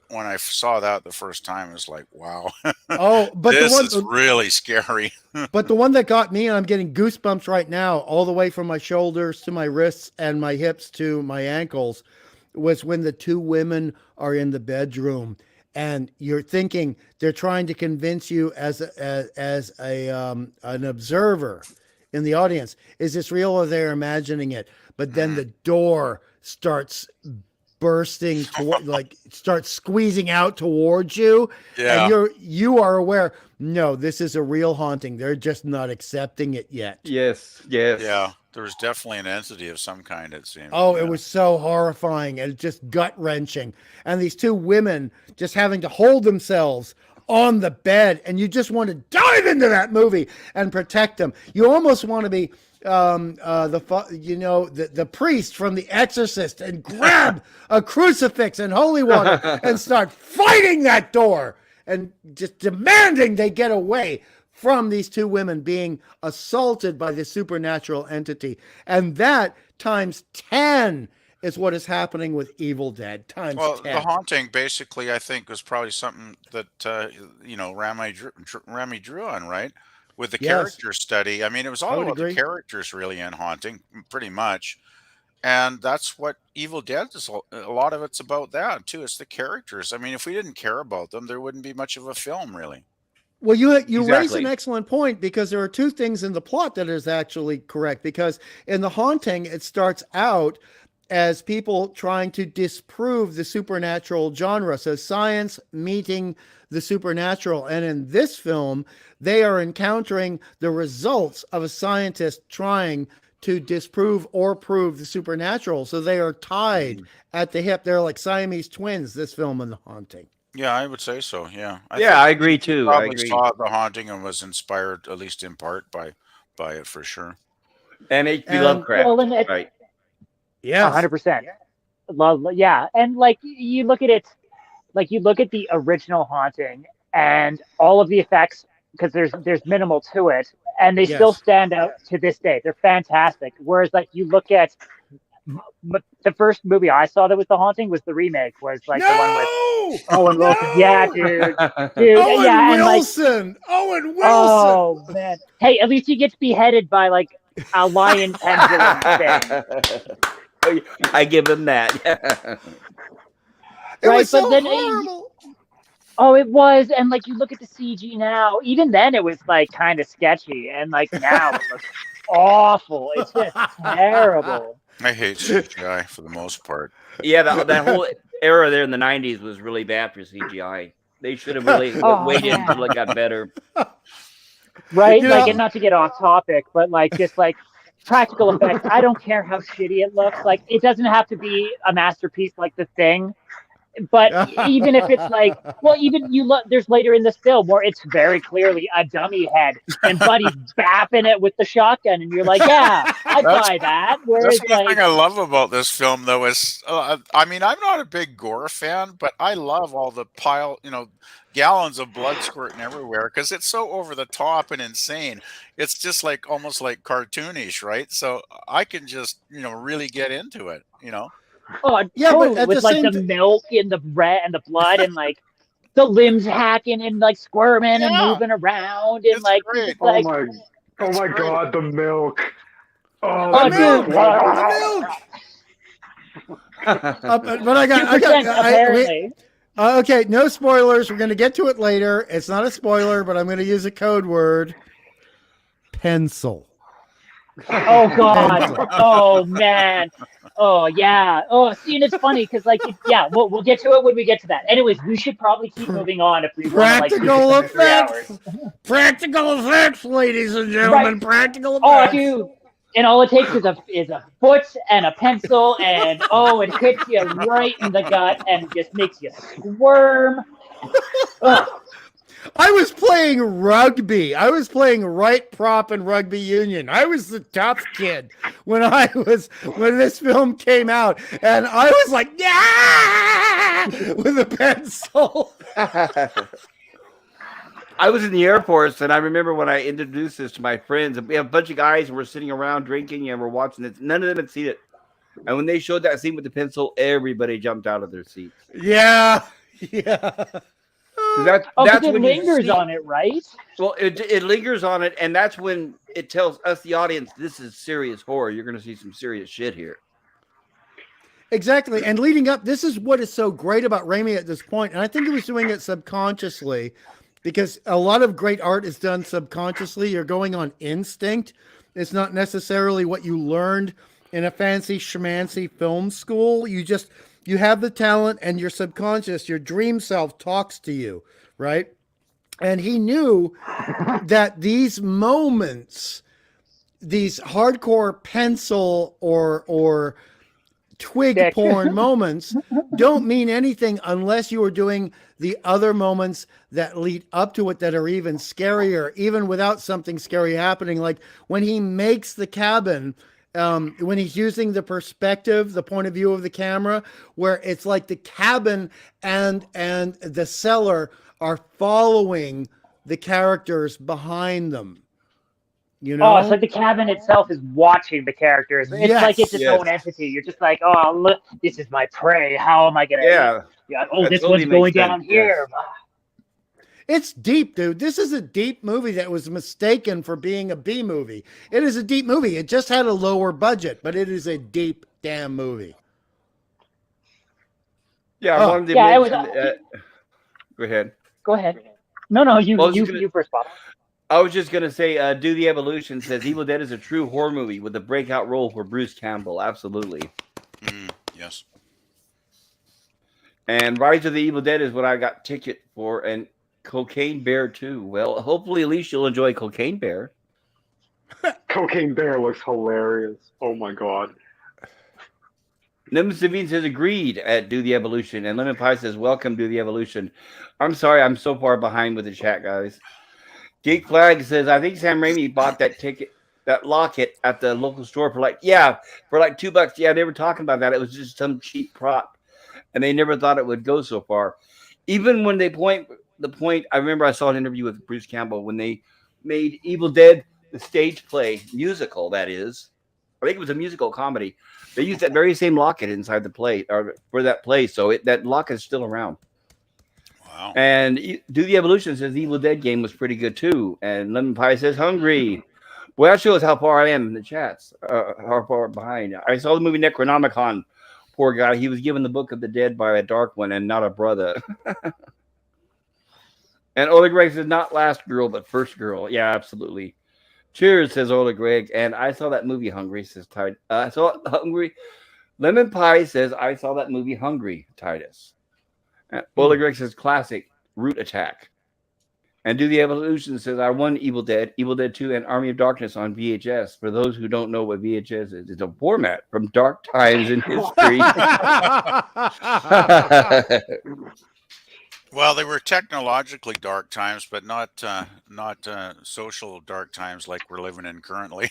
when I saw that the first time. It was like, wow, Oh, but this the is one, really scary. but the one that got me, and I'm getting goosebumps right now, all the way from my shoulders to my wrists and my hips to my ankles, was when the two women are in the bedroom, and you're thinking they're trying to convince you as an observer in the audience, is this real or they're imagining it? But then the door starts bursting toward, like starts squeezing out towards you, Yeah. and you are aware, no, this is a real haunting. They're just not accepting it yet. Yes. Yeah, there was definitely an entity of some kind, it seemed. Oh, Yeah. it was so horrifying and just gut wrenching. And these two women just having to hold themselves on the bed, and you just want to dive into that movie and protect them. You almost want to be the priest from The Exorcist and grab a crucifix and holy water and start fighting that door and just demanding they get away from these two women being assaulted by this supernatural entity. And that times 10 is what is happening with Evil Dead times Well, 10. the haunting basically, I think, was probably something that Raimi drew on, right? With the Yes. character study. I mean, it was I all would about the agree. characters really in haunting, pretty much. And that's what Evil Dead is. A lot of it's about that too. It's the characters. I mean, if we didn't care about them, there wouldn't be much of a film, really. Well, you raise Exactly. an excellent point, because there are two things in the plot that is actually correct. Because in The Haunting, it starts out as people trying to disprove the supernatural genre. So science meeting the supernatural. And in this film, they are encountering the results of a scientist trying to disprove or prove the supernatural. So they are tied at the hip. They're like Siamese twins, this film and The Haunting. Yeah, I would say so. Yeah, Yeah, I agree he too. I probably agree. saw The Haunting and was inspired, at least in part, by it for sure. And H.P. And- Lovecraft, Well, and right? Yes. 100%. Yeah, and like you look at it, like you look at the original Haunting and all of the effects, because there's minimal to it, and they still Yes. stand out to this day. They're fantastic. Whereas like you look at the first movie I saw that was The Haunting was the remake, was like the one with Owen Wilson. No! Yeah, dude, Owen yeah, and like, Wilson. Owen Wilson. oh man, hey, at least you get beheaded by like a lion pendulum thing. I give him that. It Right, was but so then horrible. Oh, it was, and like you look at the CG now, even then it was like kind of sketchy, and like now it looks awful. It's just terrible. I hate CGI for the most part. Yeah, that whole era there in the 90s was really bad for CGI. They should have really Oh, waited yeah. until it got better. Right? You Like, know- and not to get off topic, but like just like practical effects. I don't care how shitty it looks. Like, it doesn't have to be a masterpiece like The Thing. But even if it's like, well, even you look, there's later in this film where it's very clearly a dummy head, and Buddy's bapping it with the shotgun, and you're like, yeah, I'd buy that. Whereas, That's one like, thing I love about this film, though, is I mean, I'm not a big gore fan, but I love all the gallons of blood squirting everywhere because it's so over the top and insane. It's just like almost like cartoonish, right? So I can just really get into it, oh, Yeah, totally, but at with the like same the milk and the red and the blood and like the limbs hacking and like squirming and Yeah. moving around and It's like, great. Oh like my, It's great. God, the milk. Oh, the dude. milk. But I got 2% apparently. okay, no spoilers. We're going to get to it later. It's not a spoiler, but I'm going to use a code word. Pencil. Oh God. Oh man. Oh yeah. Oh, see, and it's funny because like, we'll get to it when we get to that. Anyways, we should probably keep moving on if we want to like keep Practical this under 3 effects. hours. Practical effects, ladies and gentlemen. Right. Practical Oh, effects. dude. And all it takes is a foot and a pencil, and it hits you right in the gut and just makes you squirm. Ugh. I was playing rugby. I was playing right prop in rugby union. I was the tough kid when this film came out, and I was like, yeah, with a pencil. I was in the Air Force, and I remember when I introduced this to my friends, and we have a bunch of guys who were sitting around drinking, and we're watching it. None of them had seen it. And when they showed that scene with the pencil, everybody jumped out of their seats. Yeah. 'Cause that's Because it when you lingers see- on it, right? Well, it lingers on it, and that's when it tells us, the audience, this is serious horror. You're going to see some serious shit here. Exactly. And leading up, this is what is so great about Raimi at this point. And I think he was doing it subconsciously, because a lot of great art is done subconsciously. You're going on instinct. It's not necessarily what you learned in a fancy schmancy film school. You have the talent, and your subconscious, your dream self talks to you, right? And he knew that these moments, these hardcore pencil or twig Dick. porn moments don't mean anything unless you are doing the other moments that lead up to it that are even scarier, even without something scary happening. Like when he makes the cabin, when he's using the perspective, the point of view of the camera, where it's like the cabin and the cellar are following the characters behind them. You know? Oh, it's like the cabin itself is watching the characters. It's like it's its Yes. own entity. You're just like, oh, look, this is my prey. How am I gonna? Yeah. Yeah. Oh, That this totally one's going makes down sense, here. It's deep, dude. This is a deep movie that was mistaken for being a B movie. It is a deep movie. It just had a lower budget, but it is a deep damn movie. Yeah, I Oh. wanted to Yeah, it was- mention. Go ahead. Go ahead. No, you Well, I was just you first, Bob. I was just gonna say, Do the Evolution says Evil Dead is a true horror movie with a breakout role for Bruce Campbell. Absolutely. Yes. And Rise of the Evil Dead is what I got ticket for, and Cocaine Bear too. Well, hopefully, at least you'll enjoy Cocaine Bear. Cocaine Bear looks hilarious. Oh my god. Nim Savine says agreed at Do the Evolution, and Lemon Pie says welcome to the Evolution. I'm sorry, I'm so far behind with the chat, guys. Jake Flag says I think Sam Raimi bought that locket at the local store for like $2. Yeah, they were talking about that. It was just some cheap prop, and they never thought it would go so far. Even when they I remember I saw an interview with Bruce Campbell when they made Evil Dead the stage play musical. That is, I think it was a musical comedy. They used that very same locket inside the play or for that play, so that locket is still around. Wow. And Do the Evolution says the Evil Dead game was pretty good too. And Lemon Pie says hungry. Well, that shows how far I am in the chats. How far behind. I saw the movie Necronomicon. Poor guy. He was given the Book of the Dead by a dark one and not a brother. And Ola Greg says not last girl, but first girl. Yeah, absolutely. Cheers, says Ola Greg. And I saw that movie Hungry, says Titus. I saw Hungry. Lemon Pie says I saw that movie Hungry, Titus. Ola Greg says classic Root Attack. And Do the Evolution says I won Evil Dead 2, and Army of Darkness on VHS. For those who don't know what VHS is, it's a format from dark times in history. Well, they were technologically dark times, but not social dark times like we're living in currently.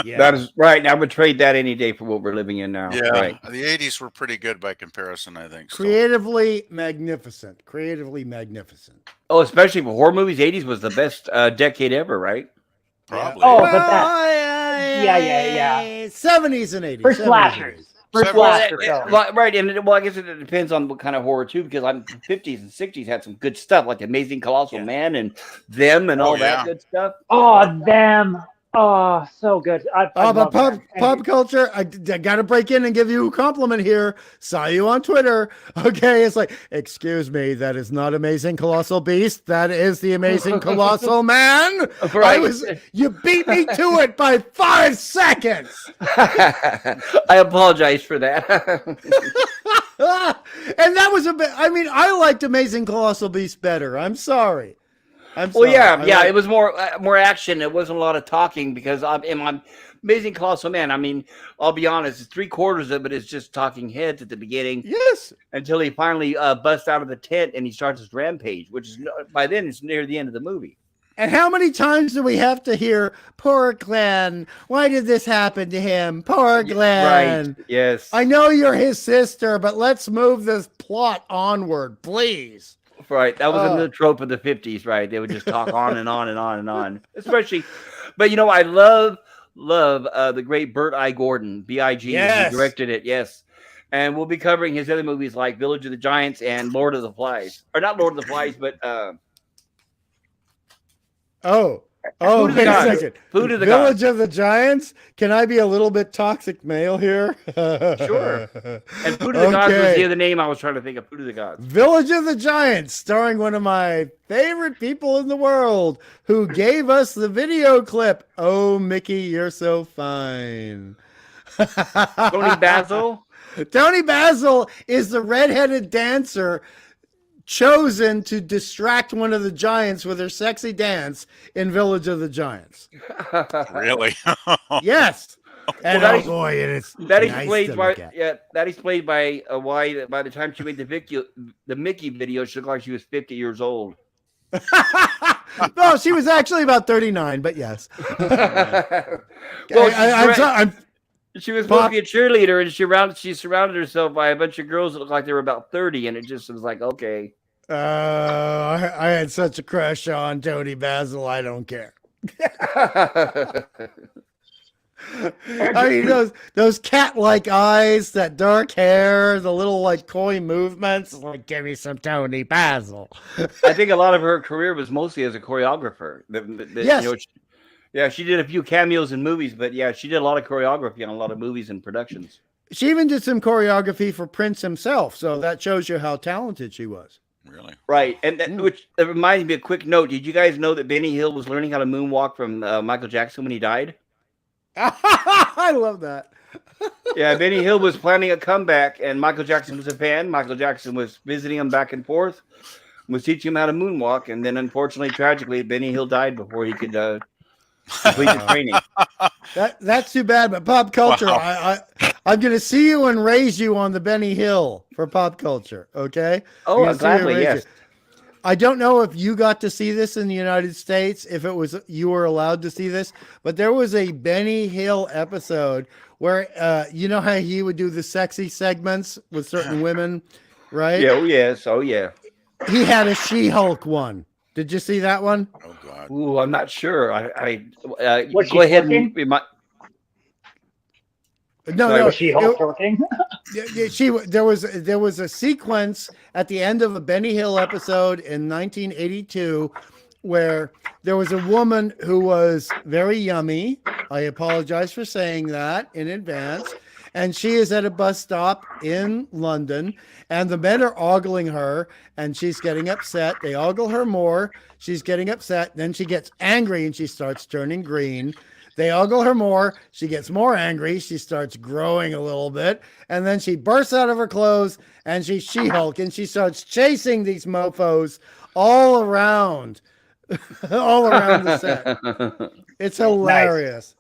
Yeah. That is right. And I would trade that any day for what we're living in now. Yeah, Right. the 80s were pretty good by comparison, I think. still. Creatively magnificent. Creatively magnificent. Oh, especially for horror movies, 80s was the best decade ever, right? Probably. Oh, yeah. but that- yeah. 70s and 80s. For 70s and slashers. 80s. For Seven- slasher films. Right. And I guess it depends on what kind of horror too, because I'm 50s and 60s had some good stuff like Amazing Colossal Man and Them and all that good stuff. Oh, them. Oh, so good. I But love pop culture, I got to break in and give you a compliment here. Saw you on Twitter. Okay, it's like, excuse me, that is not Amazing Colossal Beast. That is the Amazing Colossal Man. Right. You beat me to it by 5 seconds. I apologize for that. And that was a bit, I mean, I liked Amazing Colossal Beast better. I'm sorry. Well, yeah, it was more action. It wasn't a lot of talking because in my Amazing Colossal Man, I mean, I'll be honest, it's 3/4 of it is just talking heads at the beginning. Yes. Until he finally busts out of the tent and he starts his rampage, which is by then it's near the end of the movie. And how many times do we have to hear, poor Glenn, why did this happen to him? Poor Glenn. Right, yes. I know you're his sister, but let's move this plot onward, please. Right. That was another trope of the 50s, right? They would just talk on and on and on and on. Especially, but you know, I love the great Burt I. Gordon, B.I.G. Yes. He directed it, yes. And we'll be covering his other movies like Village of the Giants and Lord of the Flies. Or not Lord of the Flies, but Oh, Food of wait the a Gods. second. Food of the Village Gods. of the Giants? Can I be a little bit toxic male here? Sure. And Food of the Gods was the other name I was trying to think of. Food of the Gods. Village of the Giants, starring one of my favorite people in the world who gave us the video clip. Oh, Mickey, you're so fine. Tony Basil. Tony Basil is the redheaded dancer chosen to distract one of the giants with her sexy dance in Village of the Giants. Really? Yes. And Well, oh boy, it is That is nice played to by look at. that is played by a Y. By the time she made the Mickey video, she looked like she was 50 years old. No, she was actually about 39, but yes. Well, I'm she was supposed to be a cheerleader, and she surrounded herself by a bunch of girls that looked like they were about 30, and it just was like, okay. I had such a crush on Tony Basil. I don't care. I mean, those cat-like eyes, that dark hair, the little like coy movements. Like, give me some Tony Basil. I think a lot of her career was mostly as a choreographer. Yes. You know, yeah, she did a few cameos in movies, but yeah, she did a lot of choreography on a lot of movies and productions. She even did some choreography for Prince himself, so that shows you how talented she was. Really? Right, and that reminds me of a quick note. Did you guys know that Benny Hill was learning how to moonwalk from Michael Jackson when he died? I love that. Yeah, Benny Hill was planning a comeback, and Michael Jackson was a fan. Michael Jackson was visiting him back and forth, was teaching him how to moonwalk, and then unfortunately, tragically, Benny Hill died before he could complete the training. That's too bad, but pop culture, Wow. I'm going to see you and raise you on the Benny Hill for pop culture, okay? Oh, gladly, yes. I don't know if you got to see this in the United States, if it was you were allowed to see this, but there was a Benny Hill episode where you know how he would do the sexy segments with certain women, right? Yeah, oh yes, oh yeah. He had a She-Hulk one. Did you see that one? Oh God. Ooh, I'm not sure. Was go she ahead twerking? and remind. No, Sorry, no. Was she Hulk twerking? There was a sequence at the end of a Benny Hill episode in 1982 where there was a woman who was very yummy. I apologize for saying that in advance. And she is at a bus stop in London, and the men are ogling her, and she's getting upset. They ogle her more. She's getting upset. Then she gets angry, and she starts turning green. They ogle her more. She gets more angry. She starts growing a little bit. And then she bursts out of her clothes, and she's She-Hulk, and she starts chasing these mofos all around, all around the set. It's hilarious.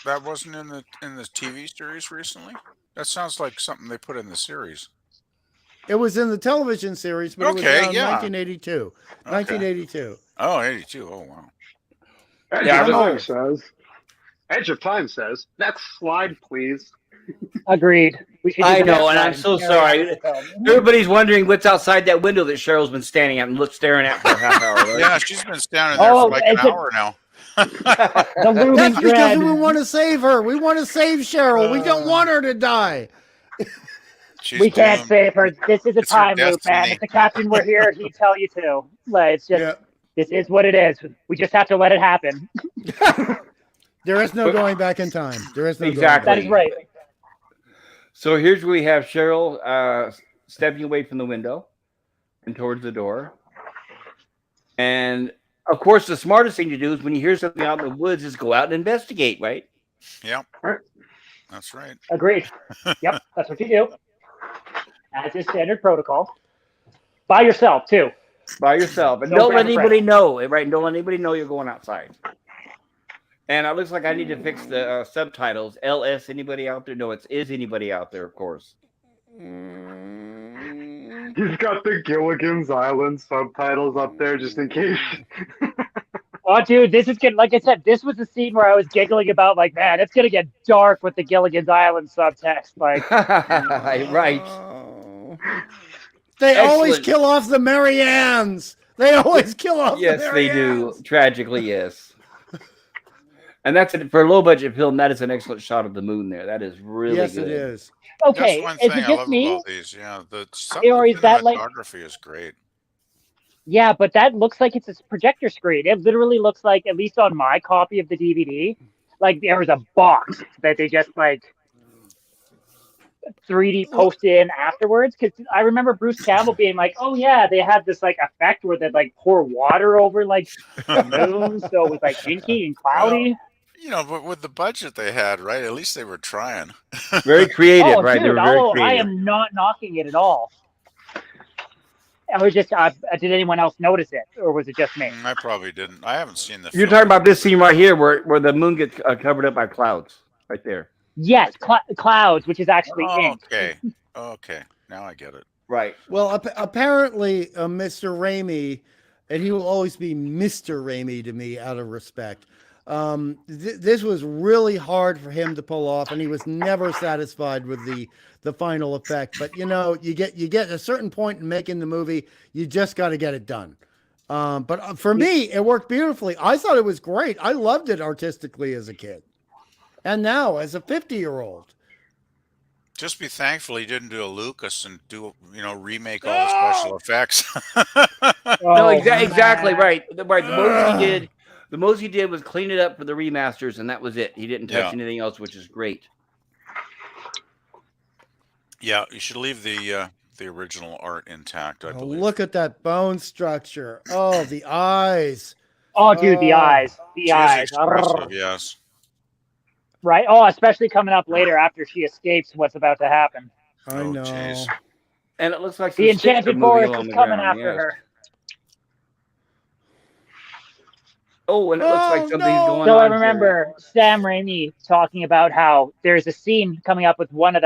That wasn't in the TV series recently. That sounds like something they put in the series. It was in the television series, but it was Okay, around yeah. 1982. 1982. Oh, 82. Oh, wow. Edge Yeah, of I Time know. says. Edge of Time says. Next slide, please. Agreed. We should. I do know, that and I'm slide so carry on sorry. with the film. Everybody's wondering what's outside that window that Cheryl's been standing at and staring at for a half hour. Right? Yeah, she's been standing there Oh, for like an is it- hour now. The looming That's because dread. we want to save her. We want to save Cheryl. We don't want her to die. She's We can't doomed. save her. This is a It's her time loop, man. destiny. If the captain were here, he'd tell you to. Like, it's just, Yeah. this is what it is. We just have to let it happen. There is no going back in time. There is no Exactly. That is right. So here's where we have Cheryl stepping away from the window and towards the door. And of course, the smartest thing to do is when you hear something out in the woods is go out and investigate, right? Yep. Right. That's right. Agreed. Yep, that's what you do. As is standard protocol. By yourself, too. By yourself. And Don't don't let grab a anybody know, right? Don't let anybody know you're going outside. And it looks like I need to fix the subtitles. LS, anybody out there? No, it's is anybody out there, of course. He's got the Gilligan's Island subtitles up there just in case. Oh, dude, this is getting, like I said, this was the scene where I was giggling about, like, man, it's going to get dark with the Gilligan's Island subtext. Like, Right. Oh. They always Excellent. kill off the Mariannes. They always kill off Yes, the they do. Mariannes. Tragically, yes. And that's it for a low budget film. That is an excellent shot of the moon there. That is really Yes, good. it is. okay, That's one is thing it I just love me? about these. Yeah, Or is that like- cinematography is great. Yeah, but that looks like it's a projector screen. It literally looks like, at least on my copy of the DVD, like there was a box that they just like 3D posted in afterwards. Because I remember Bruce Campbell being like, "Oh yeah, they had this like effect where they like pour water over like the moon, so it was like inky and cloudy." You know, but with the budget they had, right? At least they were trying. Very creative, Oh, right? They dude! were very Oh, I creative. am not knocking it at all. I was just, did anyone else notice it, or was it just me? I probably didn't. I haven't seen the You're film. talking about this scene right here where the moon gets covered up by clouds. Right there. Yes, clouds, which is actually ink. Okay. Now I get it. Right. Well, apparently, Mr. Raimi, and he will always be Mr. Raimi to me out of respect. This was really hard for him to pull off, and he was never satisfied with the final effect. But you get a certain point in making the movie, you just got to get it done. But for me, it worked beautifully. I thought it was great. I loved it artistically as a kid, and now as a 50-year-old. Just be thankful he didn't do a Lucas and remake all the special effects. No, exactly right. Right. The most he did was clean it up for the remasters, and that was it. He didn't touch anything else, which is great. Yeah, you should leave the original art intact, I believe. Look at that bone structure. Oh, the eyes. Oh, dude, the eyes. The eyes. Expressive, yes. Right? Oh, especially coming up later after she escapes what's about to happen. I know. Geez. And it looks like The Enchanted Forest is coming after her. Oh, and it looks like something's going on. So I remember Sam Raimi talking about how there's a scene coming up with one of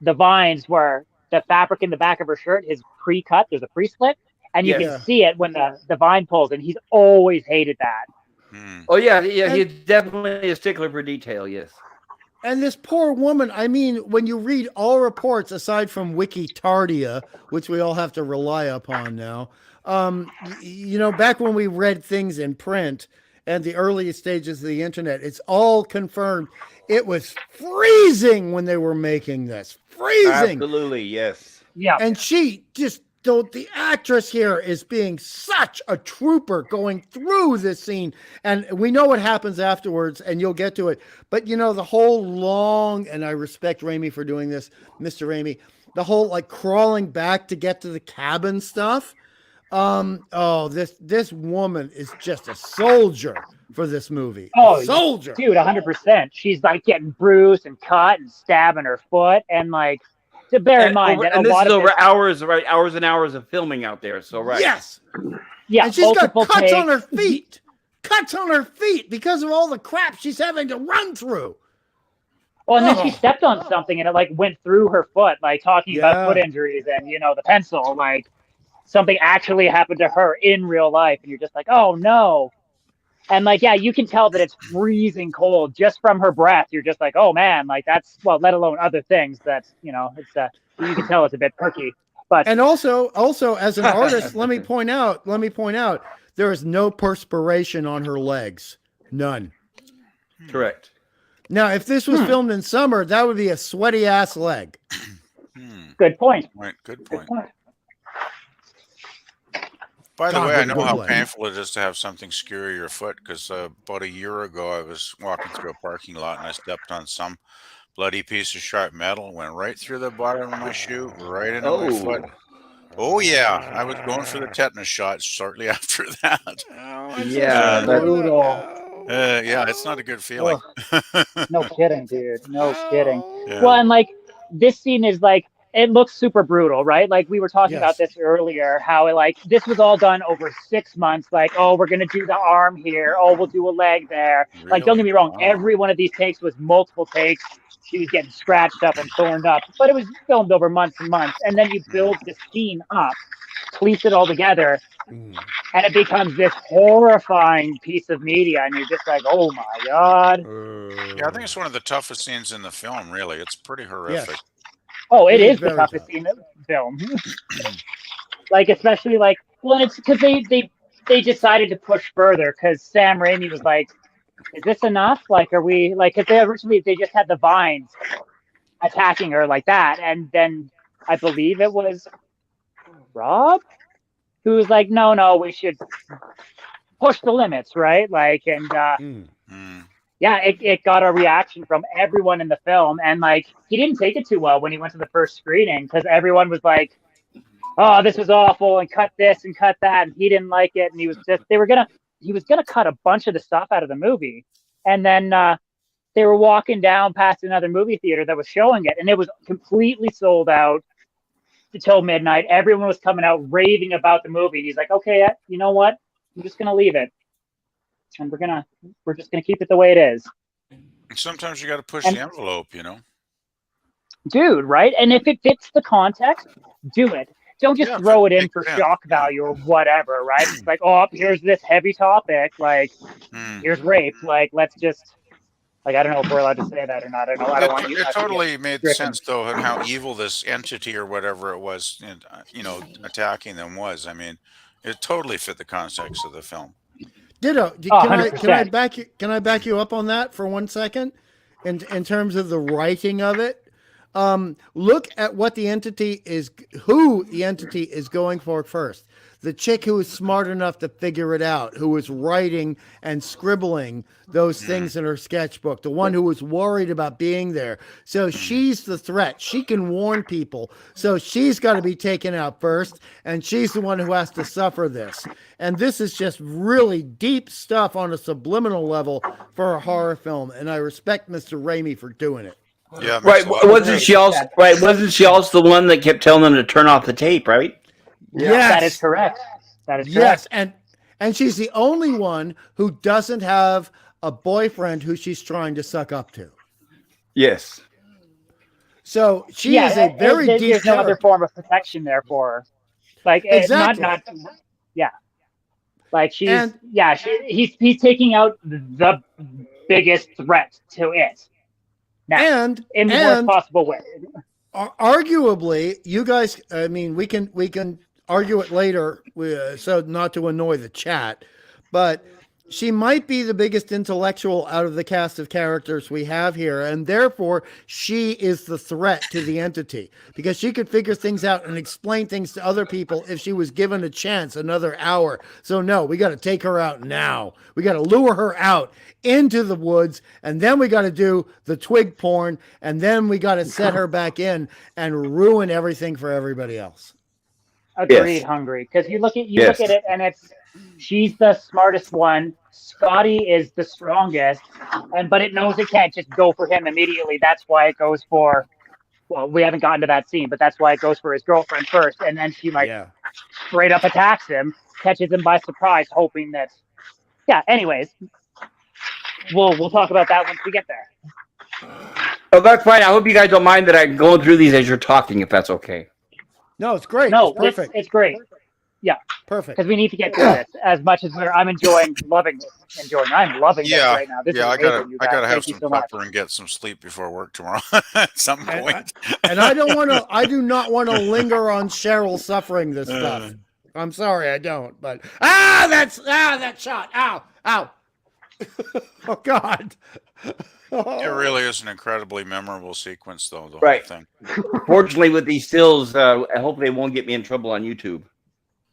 the vines where the fabric in the back of her shirt is pre-cut. There's a pre-slit, and you can see it when the vine pulls, and he's always hated that. Oh, yeah, he's definitely a stickler for detail, yes. And this poor woman, I mean, when you read all reports, aside from Wikitardia, which we all have to rely upon now, back when we read things in print and the earliest stages of the internet, it's all confirmed. It was freezing when they were making this. Freezing. Absolutely, yes. Yeah. And she just, the actress here is being such a trooper going through this scene. And we know what happens afterwards, and you'll get to it. But, the whole long, and I respect Raimi for doing this, Mr. Raimi, the whole like crawling back to get to the cabin stuff. This woman is just a soldier for this movie. Oh, soldier. Dude, 100%. She's like getting bruised and cut and stabbing her foot. And like, to bear in mind that this is over hours and hours of filming out there. So, right. Yes. Yeah. And she's got cuts on her feet. Cuts on her feet because of all the crap she's having to run through. Well, and then she stepped on something and it like went through her foot, like talking about foot injuries and, the pencil, like something actually happened to her in real life. And you're just like, oh no. And like, yeah, you can tell that it's freezing cold just from her breath. You're just like, oh man, like that's, well, let alone other things that, it's, you can tell it's a bit perky. But and also as an artist, let me point out, there is no perspiration on her legs. None. Correct. Now, if this was filmed in summer, that would be a sweaty ass leg. Good point. Right, good point. By the way, I know how painful it is to have something skewer your foot because about a year ago I was walking through a parking lot and I stepped on some bloody piece of sharp metal, went right through the bottom of my shoe, right into my foot. Oh yeah, I was going for the tetanus shot shortly after that. Yeah, brutal. Yeah, it's not a good feeling. No kidding, dude. No kidding. Yeah. Well, and like this scene is like, it looks super brutal, right? Like we were talking about this earlier, how this was all done over 6 months. Like, oh, we're going to do the arm here. Oh, we'll do a leg there. Really? Like, don't get me wrong. Every one of these takes was multiple takes. She was getting scratched up and torn up, but it was filmed over months and months. And then you build the scene up, piece it all together, and it becomes this horrifying piece of media. And you're just like, oh my God. Yeah, I think it's one of the toughest scenes in the film, really. It's pretty horrific. Yes. Oh, it is the toughest scene in the film. Like, especially like, well, it's because they decided to push further because Sam Raimi was like, is this enough? Like, are we like, because originally they just had the vines attacking her like that. And then I believe it was Rob who was like, no, we should push the limits, right? Like, and yeah, it got a reaction from everyone in the film. And like, he didn't take it too well when he went to the first screening because everyone was like, oh, this was awful and cut this and cut that. And he didn't like it. And he was gonna cut a bunch of the stuff out of the movie. And then they were walking down past another movie theater that was showing it. And it was completely sold out until midnight. Everyone was coming out raving about the movie. And he's like, okay, you know what? I'm just going to leave it. And we're just gonna keep it the way it is. Sometimes you got to push the envelope, dude. Right? And if it fits the context, do it. don't just Yeah, throw it in make for sense. shock value or whatever, right? It's like, oh, here's this heavy topic, like Mm. here's rape, like let's just like I don't know if we're allowed to say that or not. I don't know. I don't want you. It us to get totally made stricken. sense though, and how evil this entity or whatever it was, and attacking them was. I mean, it totally fit the context of the film. Ditto. Oh, Can I 100%. back you up on that for 1 second? In terms of the writing of it, look at what who the entity is going for first. The chick who was smart enough to figure it out, who was writing and scribbling those things in her sketchbook, the one who was worried about being there. So she's the threat. She can warn people. So she's got to be taken out first, and she's the one who has to suffer this. And this is just really deep stuff on a subliminal level for a horror film, and I respect Mr. Raimi for doing it. Yeah, it Right. makes a lot of Wasn't sense. she also right? Wasn't she also the one that kept telling them to turn off the tape? Right. Yes. That is correct. That is Yes, correct. and she's the only one who doesn't have a boyfriend who she's trying to suck up to. Yes. So she is a very deep There's no other character. form of protection there for her. Like Exactly. yeah. Like And- he's taking out the biggest threat to it. Now, And in the worst possible way. arguably, you guys, I mean, we can argue it later, so not to annoy the chat, but she might be the biggest intellectual out of the cast of characters we have here, and therefore she is the threat to the entity, because she could figure things out and explain things to other people if she was given a chance another hour. So no, we got to take her out now. We got to lure her out into the woods, and then we got to do the twig porn, and then we got to set her back in and ruin everything for everybody else. Agreed, Yes. Hungry. Because you look Yes. at it, and she's the smartest one. Scotty is the strongest, but it knows it can't just go for him immediately. That's why it goes for. Well, we haven't gotten to that scene, but that's why it goes for his girlfriend first, and then she straight up attacks him, catches him by surprise, hoping that. Yeah. Anyways, we'll talk about that once we get there. Oh, that's fine. I hope you guys don't mind that I'm going through these as you're talking, if that's okay. No, it's great. No, it's perfect. It's great. Perfect. Because we need to get through this as much as I'm loving this right now. This is I amazing, you guys. gotta have Thank you some so much. supper and get some sleep before work tomorrow at some point. And I do not want to linger on Cheryl suffering this stuff. I'm sorry, I don't. But that shot. Ow. Oh God. It really is an incredibly memorable sequence, though. The Right. whole thing. Fortunately, with these stills, I hope they won't get me in trouble on YouTube.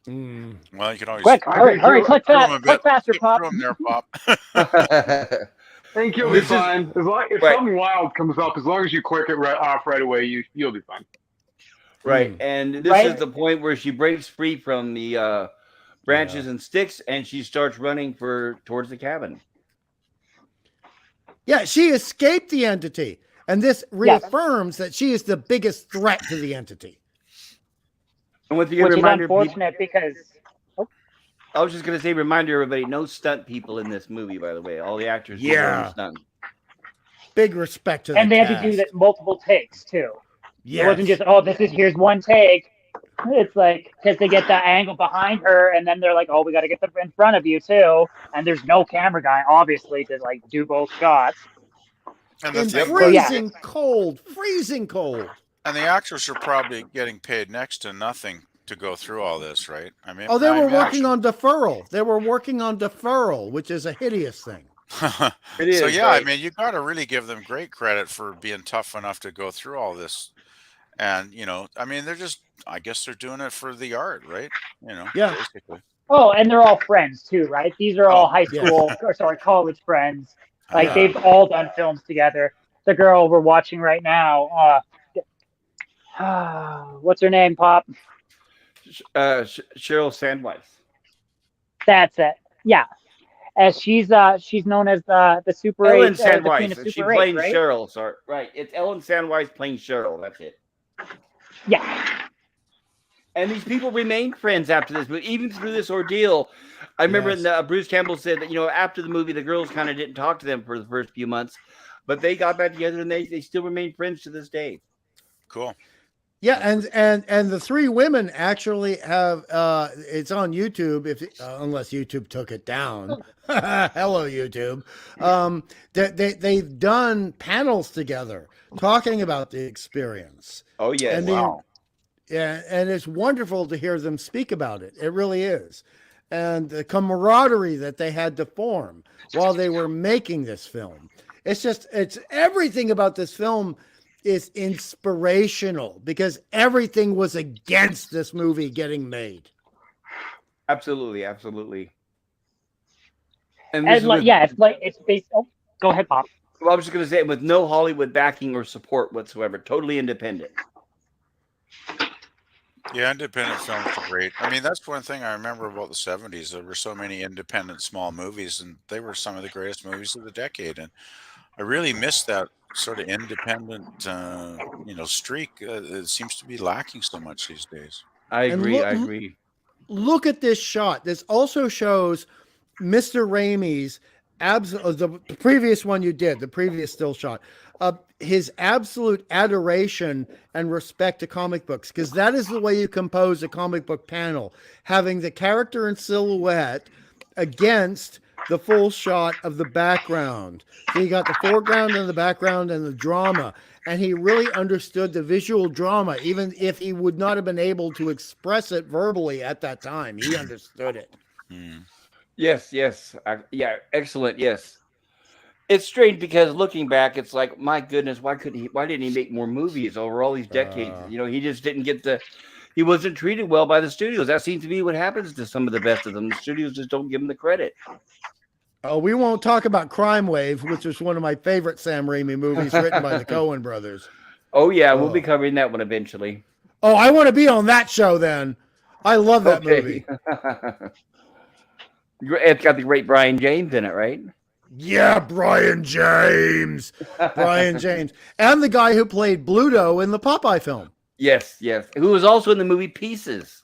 Well, you can always Quick, hurry, click faster, Pop. throw 'em there, Pop. I think you'll be This is- fine. If right. something wild comes up, as long as you click it off right away, you'll be fine. Right. And this Right. is the point where she breaks free from the branches and sticks, and she starts running towards the cabin. Yeah, she escaped the entity, and this reaffirms that she is the biggest threat to the entity. And once again, Which is reminder, unfortunate because I was just going to say, reminder everybody, no stunt people in this movie, by the way. All the actors Yeah. were stunt. Big respect to the and they had to cast. do that multiple takes too. Yes. It wasn't just here's one take. It's like because they get that angle behind her, and then they're like, we got to get them in front of you too. And there's no camera guy, obviously, to like do both shots. And the in thing, freezing cold. and the actors are probably getting paid next to nothing to go through all this, right? I mean, They were working on deferral. They were working on deferral, which is a hideous thing. It is, So yeah, right. I mean, you got to really give them great credit for being tough enough to go through all this. And I mean, I guess they're doing it for the art, right? Yeah. Basically. Oh, and they're all friends too, right? These are all high yeah. school, college friends. Like Yeah. they've all done films together. The girl we're watching right now, what's her name, Pop? Cheryl Sandweiss. That's it. Yeah, as she's known as the Super Ellen 8, the Queen of Sandweiss. She Super 8, playing right? Cheryl. Sorry, right. It's Ellen Sandweiss playing Cheryl. That's it. Yeah, And these people remained friends after this, but even through this ordeal, I remember Bruce Campbell said that after the movie, the girls kind of didn't talk to them for the first few months, but they got back together and they still remain friends to this day. Cool. Yeah, and the three women actually have it's on YouTube if unless YouTube took it down. Hello YouTube. They've done panels together talking about the experience. Oh yes. And yeah, and it's wonderful to hear them speak about it. It really is. And the camaraderie that they had to form while they were making this film. It's everything about this film is inspirational because everything was against this movie getting made. Absolutely, absolutely. And it's based. Oh, go ahead, Pop. Well, I was just going to say, with no Hollywood backing or support whatsoever, totally independent. Yeah, independent films are great. I mean, that's one thing I remember about the 70s. There were so many independent small movies, and they were some of the greatest movies of the decade. And I really miss that sort of independent, streak. It seems to be lacking so much these days. I agree. Look at this shot. This also shows Mr. Raimi's the previous one you did, the previous still shot, his absolute adoration and respect to comic books, because that is the way you compose a comic book panel, having the character in silhouette against the full shot of the background. So you got the foreground and the background and the drama. And he really understood the visual drama, even if he would not have been able to express it verbally at that time. He understood it. Yes. Yeah, excellent. Yes. It's strange because looking back, it's like, my goodness, why didn't he make more movies over all these decades? He just didn't get he wasn't treated well by the studios. That seems to be what happens to some of the best of them. The studios just don't give them the credit. Oh, we won't talk about Crime Wave, which is one of my favorite Sam Raimi movies written by the Coen brothers. Oh, yeah. We'll be covering that one eventually. Oh, I want to be on that show then. I love that movie. It's got the great Brian James in it, right? Yeah, Brian James. Brian James. And the guy who played Bluto in the Popeye film. Yes. Who was also in the movie Pieces,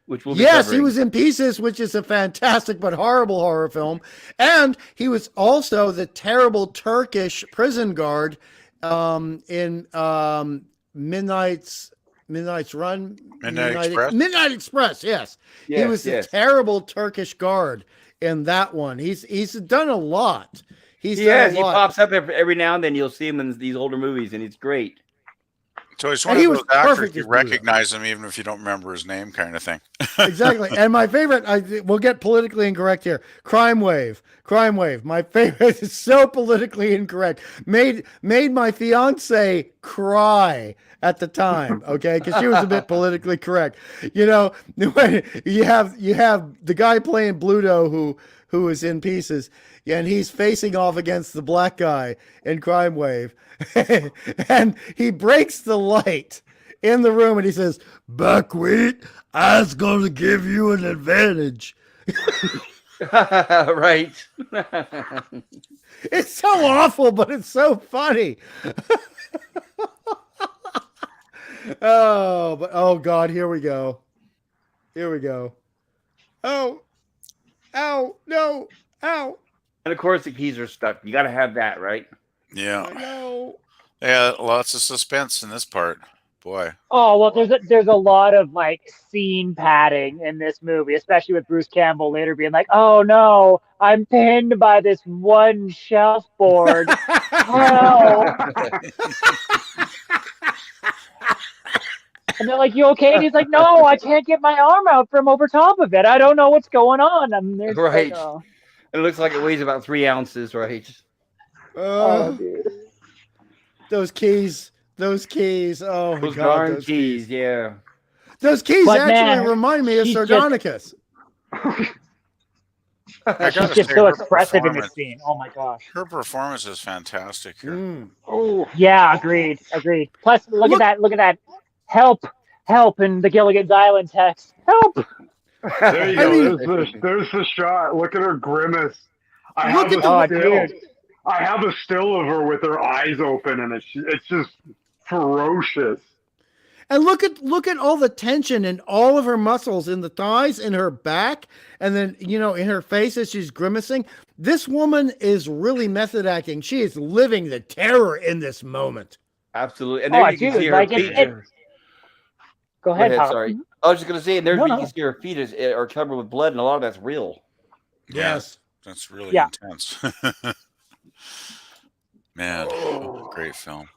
which will be he was in Pieces, which is a fantastic but horrible horror film. And he was also the terrible Turkish prison guard in Midnight Express, yes. He was the terrible Turkish guard in that one. He's done a lot. He pops up every now and then. You'll see him in these older movies, and he's great. So he's one of those actors, you recognize him even if you don't remember his name, kind of thing. Exactly. And my favorite, we'll get politically incorrect here. Crime Wave. My favorite is so politically incorrect. Made my fiance cry at the time, okay? Because she was a bit politically correct. You have the guy playing Bluto who is in Pieces, and he's facing off against the black guy in Crime Wave. And he breaks the light in the room and he says, "Buckwheat, I was going to give you an advantage." Right. It's so awful, but it's so funny. Oh God, here we go. Oh, ow, no, ow. And of course the keys are stuck. You got to have that, right? Yeah. Yeah, lots of suspense in this part. Boy. Oh, well, there's a lot of scene padding in this movie, especially with Bruce Campbell later being like, "Oh no, I'm pinned by this one shelf board." Help. And they're like, "You okay?" And he's like, "No, I can't get my arm out from over top of it. I don't know what's going on." Right. It looks like it weighs about 3 ounces, right? Dude. Those keys. Oh, those darn keys, yeah. Those keys remind me of Sardonicus. She's just so expressive in this scene. Oh my gosh. Her performance is fantastic here. Oh yeah, agreed. Plus, look at that. Help in the Gilligan's Island text. Help. There you go. There's the shot. Look at her grimace. I have a still of her with her eyes open, and it's just ferocious. And look at all the tension in all of her muscles, in the thighs, in her back, and then in her face as she's grimacing. This woman is really method acting. She is living the terror in this moment. Absolutely. And there you can see her feet. Go ahead, Pop. Sorry. I was just going to say, and there's No, you no. can see her feet are covered with blood, and a lot of that's real. Yes. That's really Yeah. intense. Man, great film.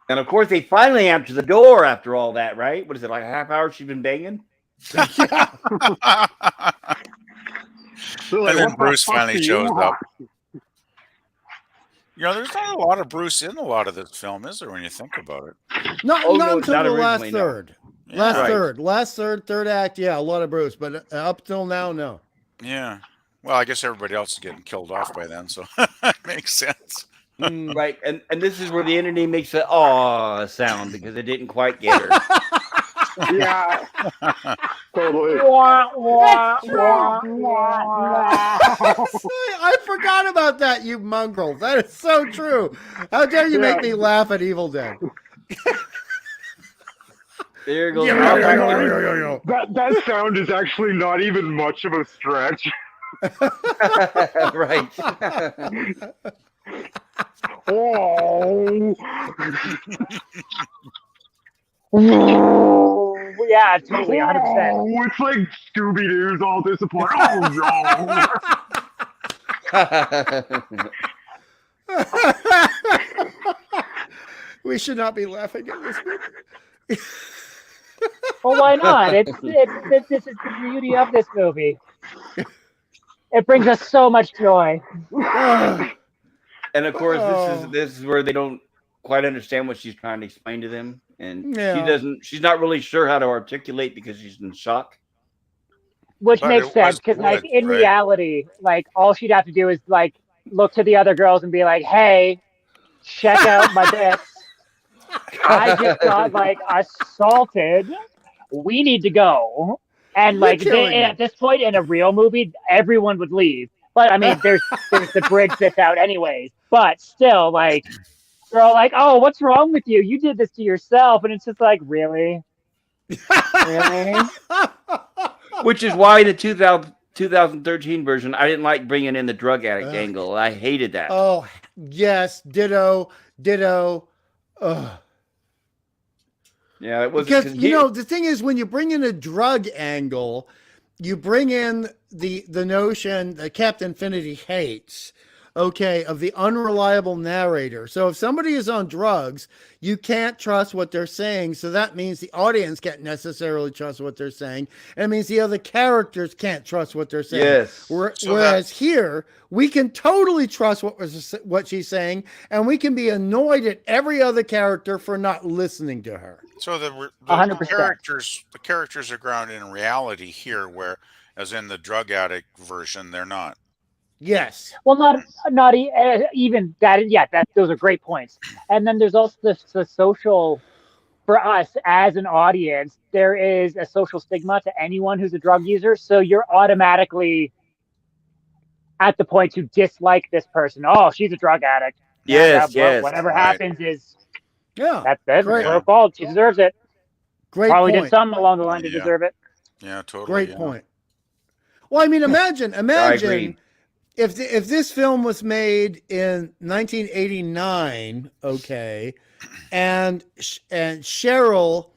And of course, they finally answer the door after all that, right? What is it, like a half hour she's been banging? They're like, And then "What the Bruce fuck finally do you shows want?" up. There's not a lot of Bruce in a lot of this film, is there, when you think about it? Not Oh, not no, until not the last originally, no. third. Yeah. Last third act. Yeah, a lot of Bruce, but up till now, no. Yeah. Well, I guess everybody else is getting killed off by then, so makes sense. Right. And this is where the internet makes the aw sound because it didn't quite get her. Yeah, totally. I forgot about that, you mongrel. That is so true. How dare you make me laugh at Evil Dead? There goes That sound is actually not even much of a stretch. right. Oh. Yeah, totally, 100%. Oh, it's like Scooby Doo's all disappointed. Oh no! We should not be laughing at this movie. Well, why not? This is the beauty of this movie. It brings us so much joy. And of course, this is where they don't quite understand what she's trying to explain to them, and she's not really sure how to articulate because she's in shock. Which But makes it sense was because, like, good, in right? reality, like, all she'd have to do is like look to the other girls and be like, "Hey, check out my bits. I just got like assaulted. We need to go." And like at this point in a real movie, everyone would leave. But I mean, there's the bridge that's out anyways. But still, like, they're all like, "Oh, what's wrong with you? You did this to yourself." And it's just like, really? Really? Which is why the 2013 version, I didn't like bringing in the drug addict angle. I hated that. Oh, yes. Ditto. Ugh. Yeah, it was Because, the thing is, when you bring in a drug angle, you bring in the notion that Captain Infinity hates, of the unreliable narrator. So if somebody is on drugs, you can't trust what they're saying. So that means the audience can't necessarily trust what they're saying. And it means the other characters can't trust what they're saying. Yes. Whereas here, we can totally trust what she's saying, and we can be annoyed at every other character for not listening to her. So the 100%. characters are grounded in reality here, where, as in the drug addict version, they're not. Yes. Well, not even that. Yeah, those are great points. And then there's also the social. For us as an audience, there is a social stigma to anyone who's a drug user. So you're automatically at the point to dislike this person. Oh, she's a drug addict. Yes. Whatever Right. happens is That's it's her fault. She deserves it. Great Probably point. did something along the line to deserve it. Yeah, totally. Great point. Well, I mean, imagine if this film was made in 1989, and Cheryl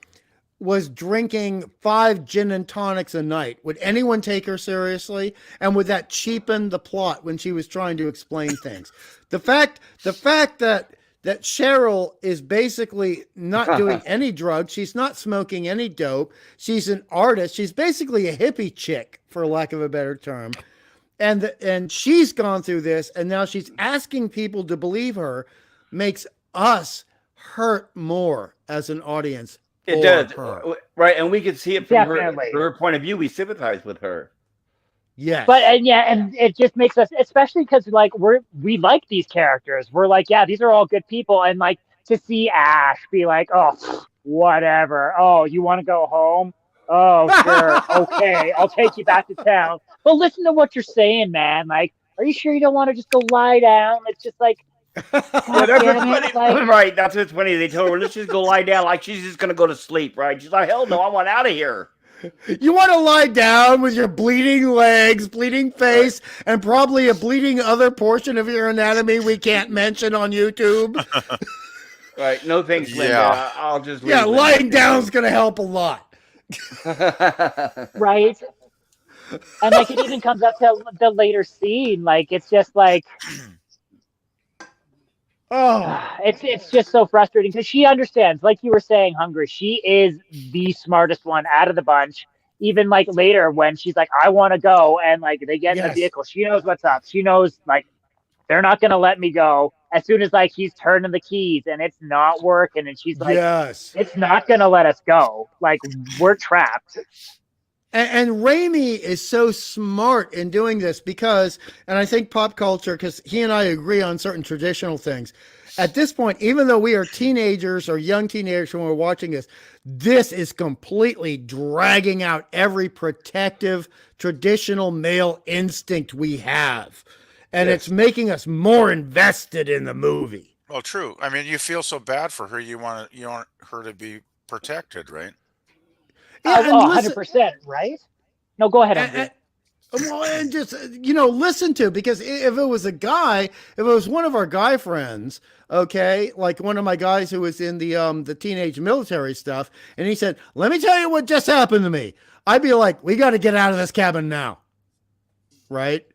was drinking 5 gin and tonics a night, would anyone take her seriously? And would that cheapen the plot when she was trying to explain things? The fact that Cheryl is basically not doing any drugs, she's not smoking any dope, she's an artist, she's basically a hippie chick, for lack of a better term. And she's gone through this, and now she's asking people to believe her, makes us hurt more as an audience. It does. Right. And we can see it from her point of view. We sympathize with her. Yes. But and it just makes us, especially because like we like these characters. We're like, yeah, these are all good people. And like to see Ash be like, oh, whatever. Oh, you want to go home? Oh, sure. Okay, I'll take you back to town. But listen to what you're saying, man. Like, are you sure you don't want to just go lie down? It's just like, right. That's what's funny. They told her, let's just go lie down, like she's just gonna go to sleep, right? She's like, hell no, I want out of here. You want to lie down with your bleeding legs, bleeding face, and probably a bleeding other portion of your anatomy we can't mention on YouTube. Right. No thanks, Linda. Yeah. I'll just Yeah, leave lying Linda. down is going to help a lot. Right? And like it even comes up to the later scene. Like it's just like Oh, it's just so frustrating because she understands, like you were saying, Hungry. She is the smartest one out of the bunch. Even like later when she's like, I want to go, and like they get in the yes. vehicle, she knows what's up. She knows like they're not gonna let me go. As soon as like he's turning the keys and it's not working, and she's like, Yes. it's not gonna let us go. Like we're trapped. And Raimi is so smart in doing this because, and I think pop culture, because he and I agree on certain traditional things. At this point, even though we are teenagers or young teenagers when we're watching this is completely dragging out every protective traditional male instinct we have. And Yes. it's making us more invested in the movie. Well, true. I mean, you feel so bad for her. You want her to be protected, right? Yeah, and listen, 100%, right? No, go ahead, Hungry. well, and just listen to, because if it was a guy, if it was one of our guy friends, okay, like one of my guys who was in the teenage military stuff, and he said, "Let me tell you what just happened to me," I'd be like, "We got to get out of this cabin now," right?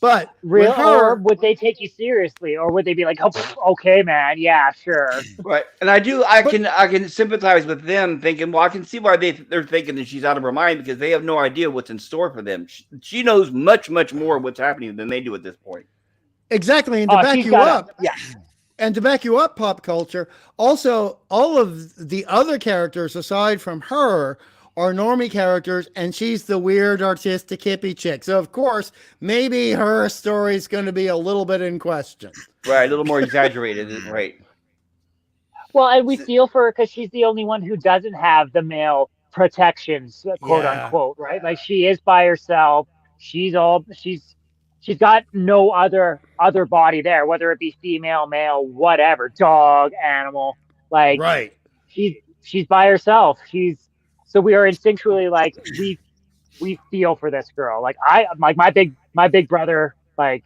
But Real, with her, or would they take you seriously, or would they be like, "Oh, pff, okay, man, yeah, sure." Right, and I can sympathize with them, thinking, well, I can see why they're thinking that she's out of her mind, because they have no idea what's in store for them. She knows much more what's happening than they do at this point. exactly, and to back she's you got up, yeah. and to back you up, pop culture, also all of the other characters aside from her are normie characters, and she's the weird artistic hippie chick. So of course, maybe her story is going to be a little bit in question. Right, a little more exaggerated, right? Well, and we feel for her because she's the only one who doesn't have the male protections, quote Yeah. unquote, right? Like she is by herself. She's got no other body there, whether it be female, male, whatever, dog, animal. Like Right. she's by herself. So we are instinctually like we feel for this girl. Like my big brother, like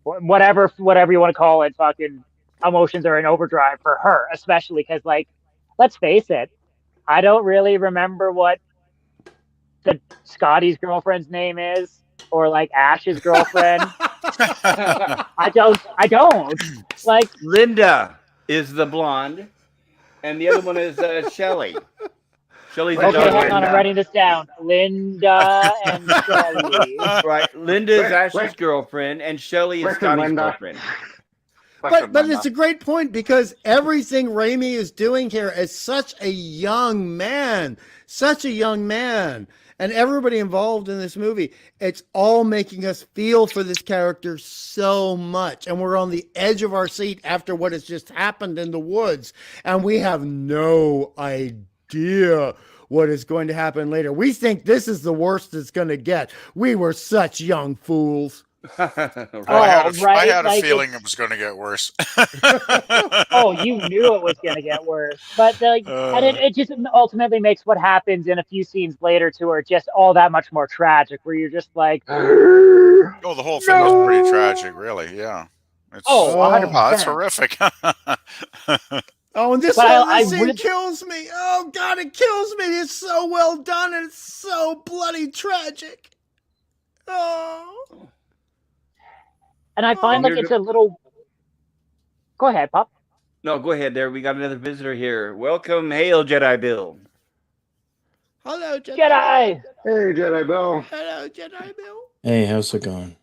whatever you want to call it, fucking emotions are in overdrive for her, especially because, like, let's face it, I don't really remember what the Scotty's girlfriend's name is, or like Ash's girlfriend. I don't like. Linda is the blonde, and the other one is Shelly. Shelly's the Okay, daughter. hang on, I'm writing this down. Linda and Shelly. Right, Linda is Ashley's girlfriend, and Shelly is Listen, Scotty's Linda. girlfriend. But it's a great point, because everything Raimi is doing here is such a young man, and everybody involved in this movie, it's all making us feel for this character so much, and we're on the edge of our seat after what has just happened in the woods, and we have no idea what is going to happen later. We think this is the worst it's going to get. We were such young fools. I had a like feeling it was going to get worse. Oh, you knew it was going to get worse. But like, and it just ultimately makes what happens in a few scenes later to her just all that much more tragic, where you're just like, Oh, the whole thing was pretty tragic, really. Yeah. It's, 100%. wow, that's horrific. Oh, and this But whole I scene really- kills me. Oh, God, it kills me. It's so well done, and it's so bloody tragic. Oh. and I find like it's a little. Go ahead, Pop. No, go ahead. There, we got another visitor here. Welcome, hail Jedi Bill. Hello, Jedi. Jedi. Hey, Jedi Bill. Hello, Jedi Bill. Hey, how's it going?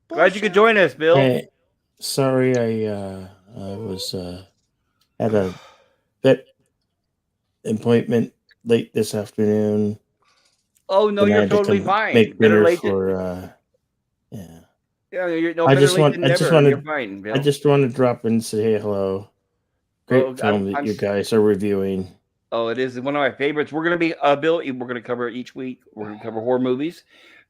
Glad you could join us, Bill. Hey, sorry, I was had a vet appointment late this afternoon. Oh no, and I you're had to totally come fine. Make Better dinner late for yeah. Yeah, you're no I better just late want- than I just never. wanted- You're fine, Bill. I just wanted to drop in and say hey, hello. Great Well, film that I'm- you guys are reviewing. Oh, it is one of my favorites. We're gonna be Bill. We're gonna cover each week. We're gonna cover horror movies,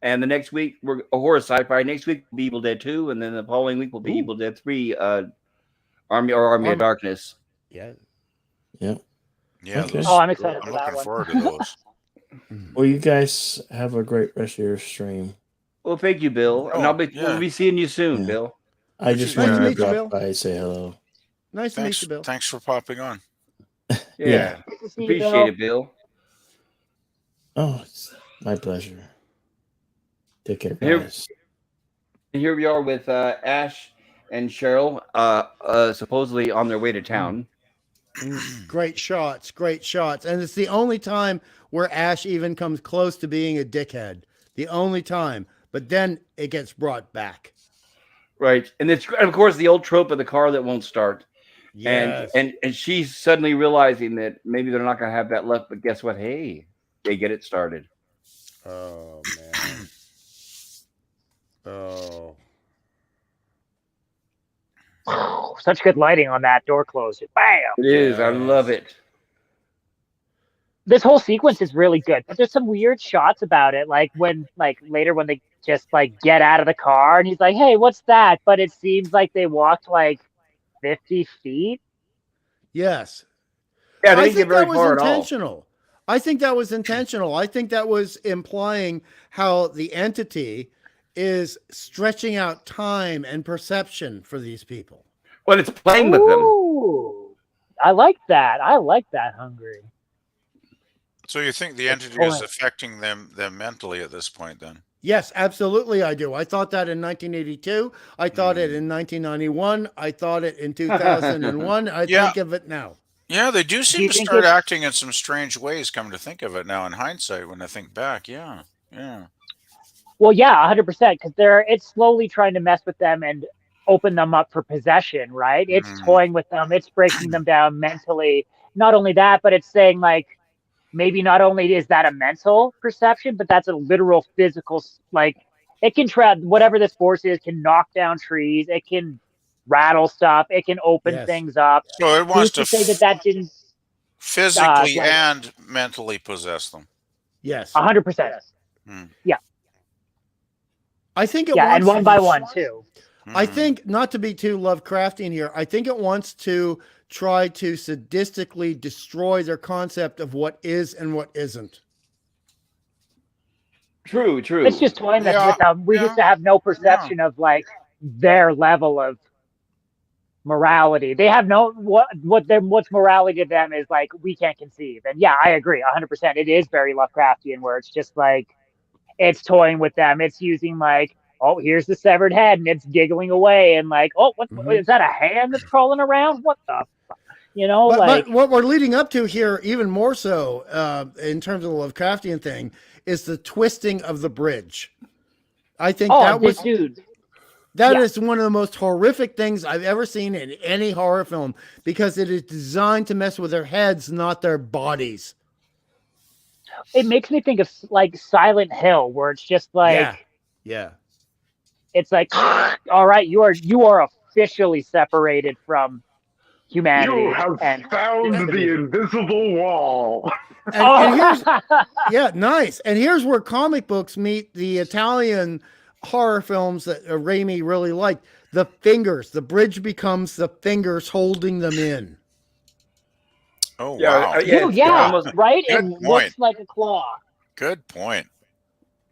and the next week we're a horror sci-fi. Next week will be Evil Dead 2, and then the following week will be Evil Dead 3. Army of Darkness. Yeah. Yep. Yeah, Okay. those- Oh, I'm excited I'm for that looking one. forward to those. Well, you guys have a great rest of your stream. Well, thank you, Bill, and Oh, we'll be seeing you soon, Yeah. Bill. I just Nice to wanted to meet you, Bill. drop by and say hello. Nice to meet Thanks, you, Bill. thanks for popping on. Yeah. Good to see you, Appreciate Bill. it, Bill. Oh, it's my pleasure. Take care, Here- guys. And here we are with Ash and Cheryl, supposedly on their way to town. Great shots, and it's the only time where Ash even comes close to being a dickhead. The only time, but then it gets brought back. Right. And it's, of course, the old trope of the car that won't start. Yes. And she's suddenly realizing that maybe they're not going to have that left. But guess what? Hey, they get it started. Oh man. Oh. Such good lighting on that door closer. Bam! It is. I Yes. love it. This whole sequence is really good, but there's some weird shots about it. Like when, like later when they just like get out of the car and he's like, "Hey, what's that?" But it seems like they walked like 50 feet. Yes. Yeah, they I didn't get think very that was far at all. intentional. I think that was intentional. I think that was implying how the entity is stretching out time and perception for these people. Well, it's playing with them. Ooh, I like that. I like that, Hungry. So you think the Good entity is point. affecting them mentally at this point then? Yes, absolutely I do. I thought that in 1982. I thought it in 1991. I thought it in 2001. I Yeah. think of it now. Yeah, they do seem you to think start it's- acting in some strange ways, come to think of it now in hindsight when I think back. Yeah. Yeah. Well, yeah, 100%, because it's slowly trying to mess with them and open them up for possession, right? It's Mhm. toying with them. It's breaking them down mentally. Not only that, but it's saying like, maybe not only is that a mental perception, but that's a literal physical, like it can trap whatever this force is, can knock down trees, it can rattle stuff, it can open Yes. things up. So it wants Who's to to say that didn't physically like- and mentally possess them. Yes. 100%. I think it Yeah, wants and one by one too. I Mhm. think, not to be too Lovecraftian here, I think it wants to try to sadistically destroy their concept of what is and what isn't. True. It's just toying with Yeah, them. We yeah, used to have no perception of like their level of morality. They have no what's morality to them is like we can't conceive. And yeah, I agree 100%. It is very Lovecraftian where it's just like it's toying with them. It's using like, oh, here's the severed head, and it's giggling away, and like, oh, what is that? A hand that's crawling around? What the, you know, But what we're leading up to here, even more so in terms of the Lovecraftian thing, is the twisting of the bridge. I think that was dude. that Yeah. is one of the most horrific things I've ever seen in any horror film because it is designed to mess with their heads, not their bodies. It makes me think of like Silent Hill, where it's just like, Yeah. it's like, all right, you are officially separated from humanity. You have found the invisible wall. And here's yeah, nice. And here's where comic books meet the Italian horror films that Raimi really liked. The fingers. The bridge becomes the fingers holding them in. Oh Yeah, wow. Dude, it's yeah, almost- right? Good And point. looks like a claw. Good point.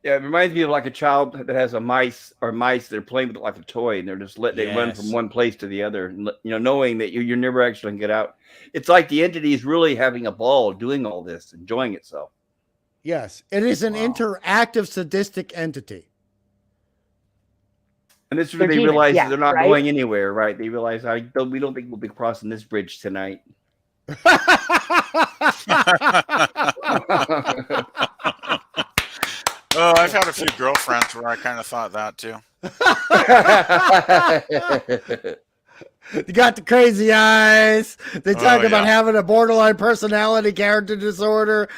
Yeah, it reminds me of like a child that has a mice that are playing with it like a toy, and they're just letting it run from Yes. one place to the other, and knowing that you're never actually gonna get out. It's like the entity is really having a ball doing all this, enjoying itself. Yes. It is an Wow. interactive sadistic entity. And this is They're when they demons, realize yeah, they're not right? going anywhere, right? They realize we don't think we'll be crossing this bridge tonight. Oh, I've had a few girlfriends where I kind of thought that too. They got the crazy eyes. They talk Oh, about yeah. having a borderline personality character disorder.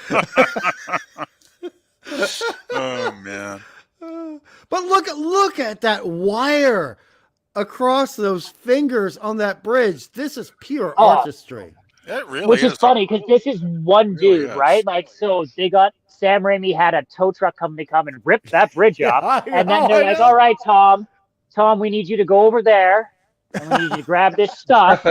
Oh man. But look at that wire across those fingers on that bridge. This is pure Oh. artistry. It really Which is is. funny because this is one really dude, is. right? Like, so they got Sam Raimi had a tow truck company come and rip that bridge up, I and know, then they're I like, know. "All right, Tom, we need you to go over there, and we need you to grab this stuff,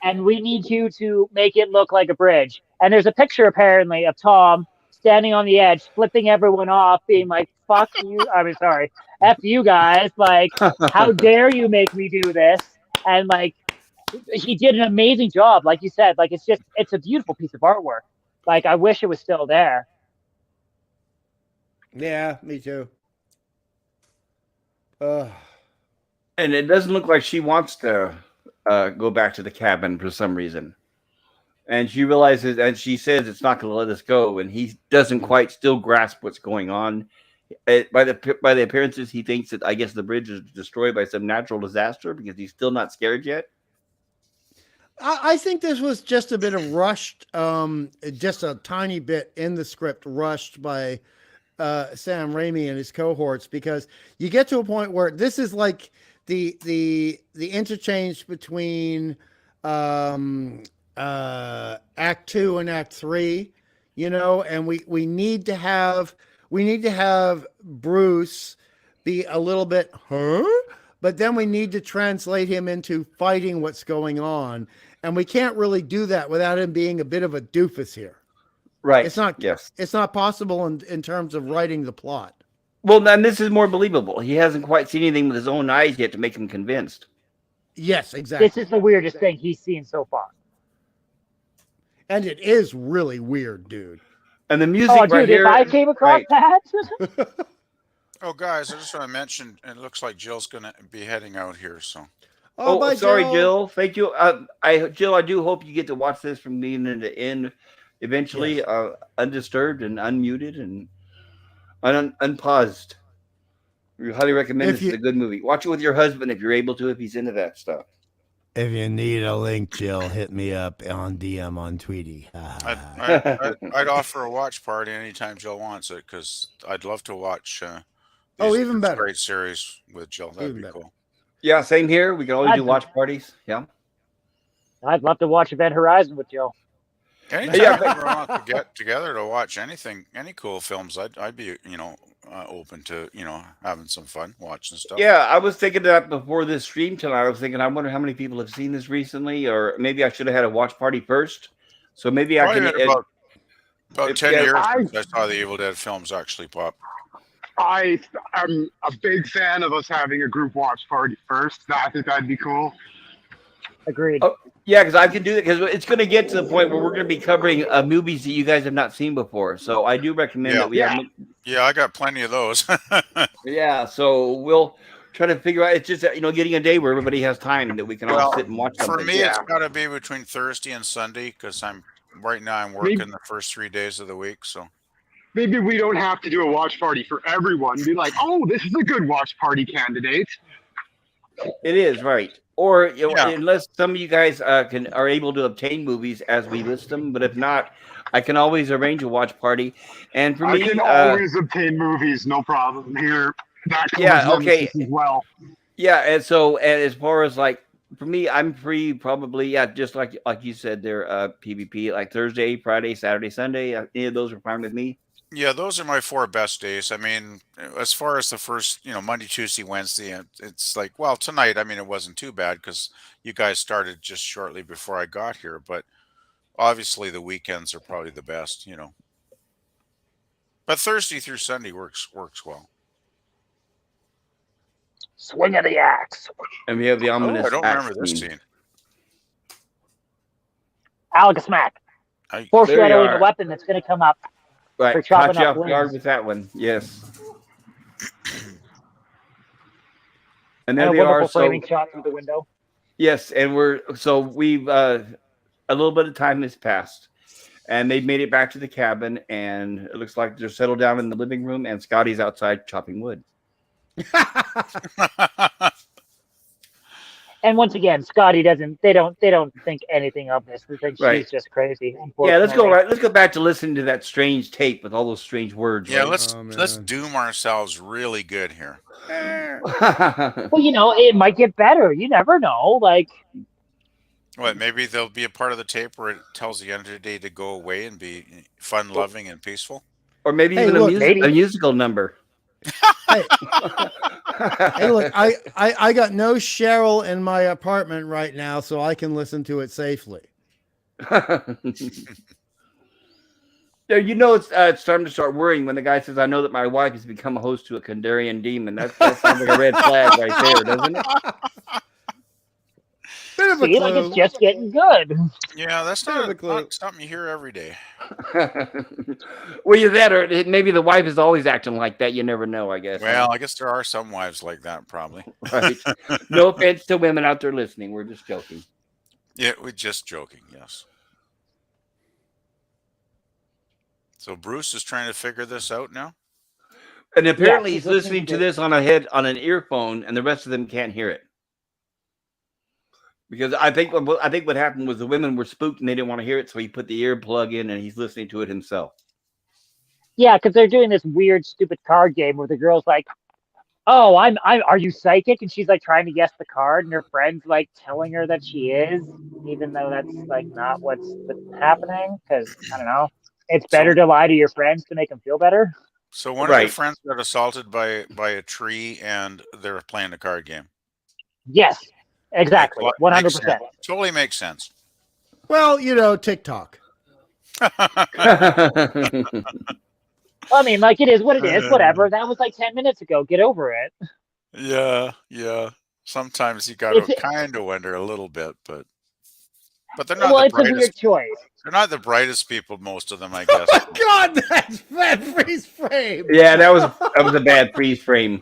and we need you to make it look like a bridge." And there's a picture apparently of Tom standing on the edge, flipping everyone off, being like, "Fuck you!" I mean, sorry, "F you guys!" Like, how dare you make me do this? And like, he did an amazing job. Like you said, like it's a beautiful piece of artwork. Like I wish it was still there. Yeah, me too. And it doesn't look like she wants to go back to the cabin for some reason. And she realizes, and she says it's not going to let us go. And he doesn't quite still grasp what's going on. By the appearances, he thinks that I guess the bridge is destroyed by some natural disaster because he's still not scared yet. I think this was just a bit of rushed, just a tiny bit in the script rushed by Sam Raimi and his cohorts, because you get to a point where this is like the interchange between Act 2 and Act 3, and we need to have Bruce be a little bit but then we need to translate him into fighting what's going on, and we can't really do that without him being a bit of a doofus here. Right. It's not. Yes. It's not possible in terms of writing the plot. Well, then this is more believable. He hasn't quite seen anything with his own eyes yet to make him convinced. Yes, exactly. This is the weirdest thing he's seen so far. And it is really weird, dude. And the music right here. If I came across that. Oh, guys, I just want to mention, it looks like Jill's going to be heading out here, so. Oh, sorry, Jill. Thank you. Jill, I do hope you get to watch this from beginning to end eventually, yes. Undisturbed and unmuted and unpaused. We highly recommend this. It's a good movie. Watch it with your husband if you're able to, if he's into that stuff. If you need a link, Jill, hit me up on DM on Tweety. I'd offer a watch party anytime Jill wants it, because I'd love to watch even better. Great series with Jill. That'd be cool. Yeah, same here. We can always do watch parties. Yeah. I'd love to watch Event Horizon with Jill. Anytime we want to get together to watch any cool films, I'd be open to having some fun watching stuff. Yeah, I was thinking that before this stream tonight. I was thinking, I wonder how many people have seen this recently, or maybe I should have had a watch party first. So maybe I can. About 10 years since I saw the Evil Dead films actually pop. I'm a big fan of us having a group watch party first. I think that'd be cool. Agreed. Oh, yeah, because I can do that, because it's going to get to the point where we're going to be covering movies that you guys have not seen before. So I do recommend that we have. Yeah, I got plenty of those. Yeah, so we'll try to figure out. It's just getting a day where everybody has time that we can all sit and watch something. For me, it's got to be between Thursday and Sunday, because I'm working the first 3 days of the week. So maybe we don't have to do a watch party for everyone. Be like, oh, this is a good watch party candidate. It is, right. Or unless some of you guys are able to obtain movies as we list them, but if not, I can always arrange a watch party. And for me, I can always obtain movies, no problem here. Okay. As well. Yeah, and so as far as for me, I'm free probably. Yeah, just like you said there, PvP, like Thursday, Friday, Saturday, Sunday. Any of those are fine with me. Yeah, those are my 4 best days. I mean, as far as the first, Monday, Tuesday, Wednesday, it's like, well, tonight, I mean, it wasn't too bad because you guys started just shortly before I got here. But obviously, the weekends are probably the best, But Thursday through Sunday works well. Swing of the axe. And we have the ominous. I don't remember this scene. Alaka smack. Foreshadowing the weapon that's going to come up. Right, for chopping caught you up off guard with that one. Yes. And there they are. Framing shot through the window. Yes, and we've a little bit of time has passed, and they've made it back to the cabin, and it looks like they're settled down in the living room, and Scotty's outside chopping wood. And once again, Scotty doesn't. They don't think anything of this. They think she's just crazy. Yeah, let's go back to listening to that strange tape with all those strange words. Yeah, let's doom ourselves really good here. Well, it might get better. You never know. What? Maybe there'll be a part of the tape where it tells the entity to go away and be fun-loving and peaceful, or maybe a musical number. Hey, look, I got no Cheryl in my apartment right now, so I can listen to it safely. It's time to start worrying when the guy says, "I know that my wife has become a host to a Kandarian demon." That sounds like a red flag right there, doesn't it? Bit of a See, like it's clue. just getting good. Yeah, that's Bit of a clue. not something you hear every day. Well, you that, or maybe the wife is always acting like that. You never know, I guess. Well, I guess there are some wives like that, probably. Right. No offense to women out there listening. We're just joking. Yeah, we're just joking. Yes. So Bruce is trying to figure this out now. And apparently, he's he's listening to this on an earphone, and the rest of them can't hear it. Because I think what happened was the women were spooked and they didn't want to hear it, so he put the earplug in and he's listening to it himself. Yeah, because they're doing this weird, stupid card game where the girl's like, "Oh, are you psychic?" And she's like trying to guess the card, and her friend's like telling her that she is, even though that's like not what's happening. Because I don't know, it's better to lie to your friends to make them feel better. So one of your friends got assaulted by a tree, and they're playing a card game. Yes, exactly, 100%. Totally makes sense. Well, TikTok. I mean, like it is what it is. Whatever. That was like 10 minutes ago. Get over it. Yeah. Sometimes you got to kind of wonder a little bit, but they're not. Well, it's a weird choice. They're not the brightest people, most of them, I guess. Oh God, that's bad freeze frame. Yeah, that was a bad freeze frame.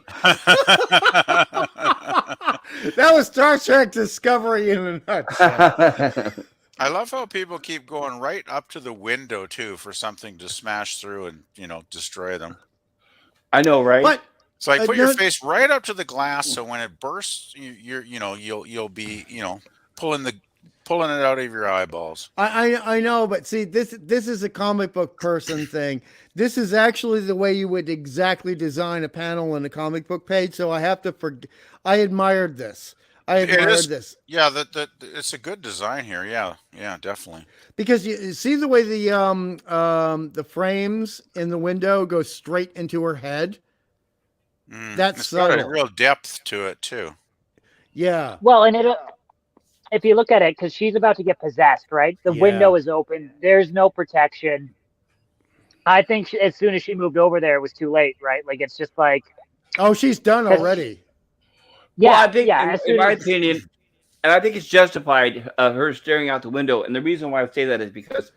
That was Star Trek Discovery in a nutshell. I love how people keep going right up to the window too for something to smash through and destroy them. I know, right? But so I put your face right up to the glass, so when it bursts, you'll be pulling it out of your eyeballs. I know, but see, this is a comic book person thing. This is actually the way you would exactly design a panel in a comic book page. So I have to I admired this. I admired this. Yeah, it's a good design here. Yeah, definitely. Because you see the way the frames in the window go straight into her head. That's got a real depth to it too. Yeah. Well, and if you look at it, because she's about to get possessed, right? The window is open. There's no protection. I think as soon as she moved over there, it was too late, right? Like it's just like, oh, she's done already. Yeah, well, I think, in my as opinion, and I think it's justified her staring out the window. And the reason why I say that is because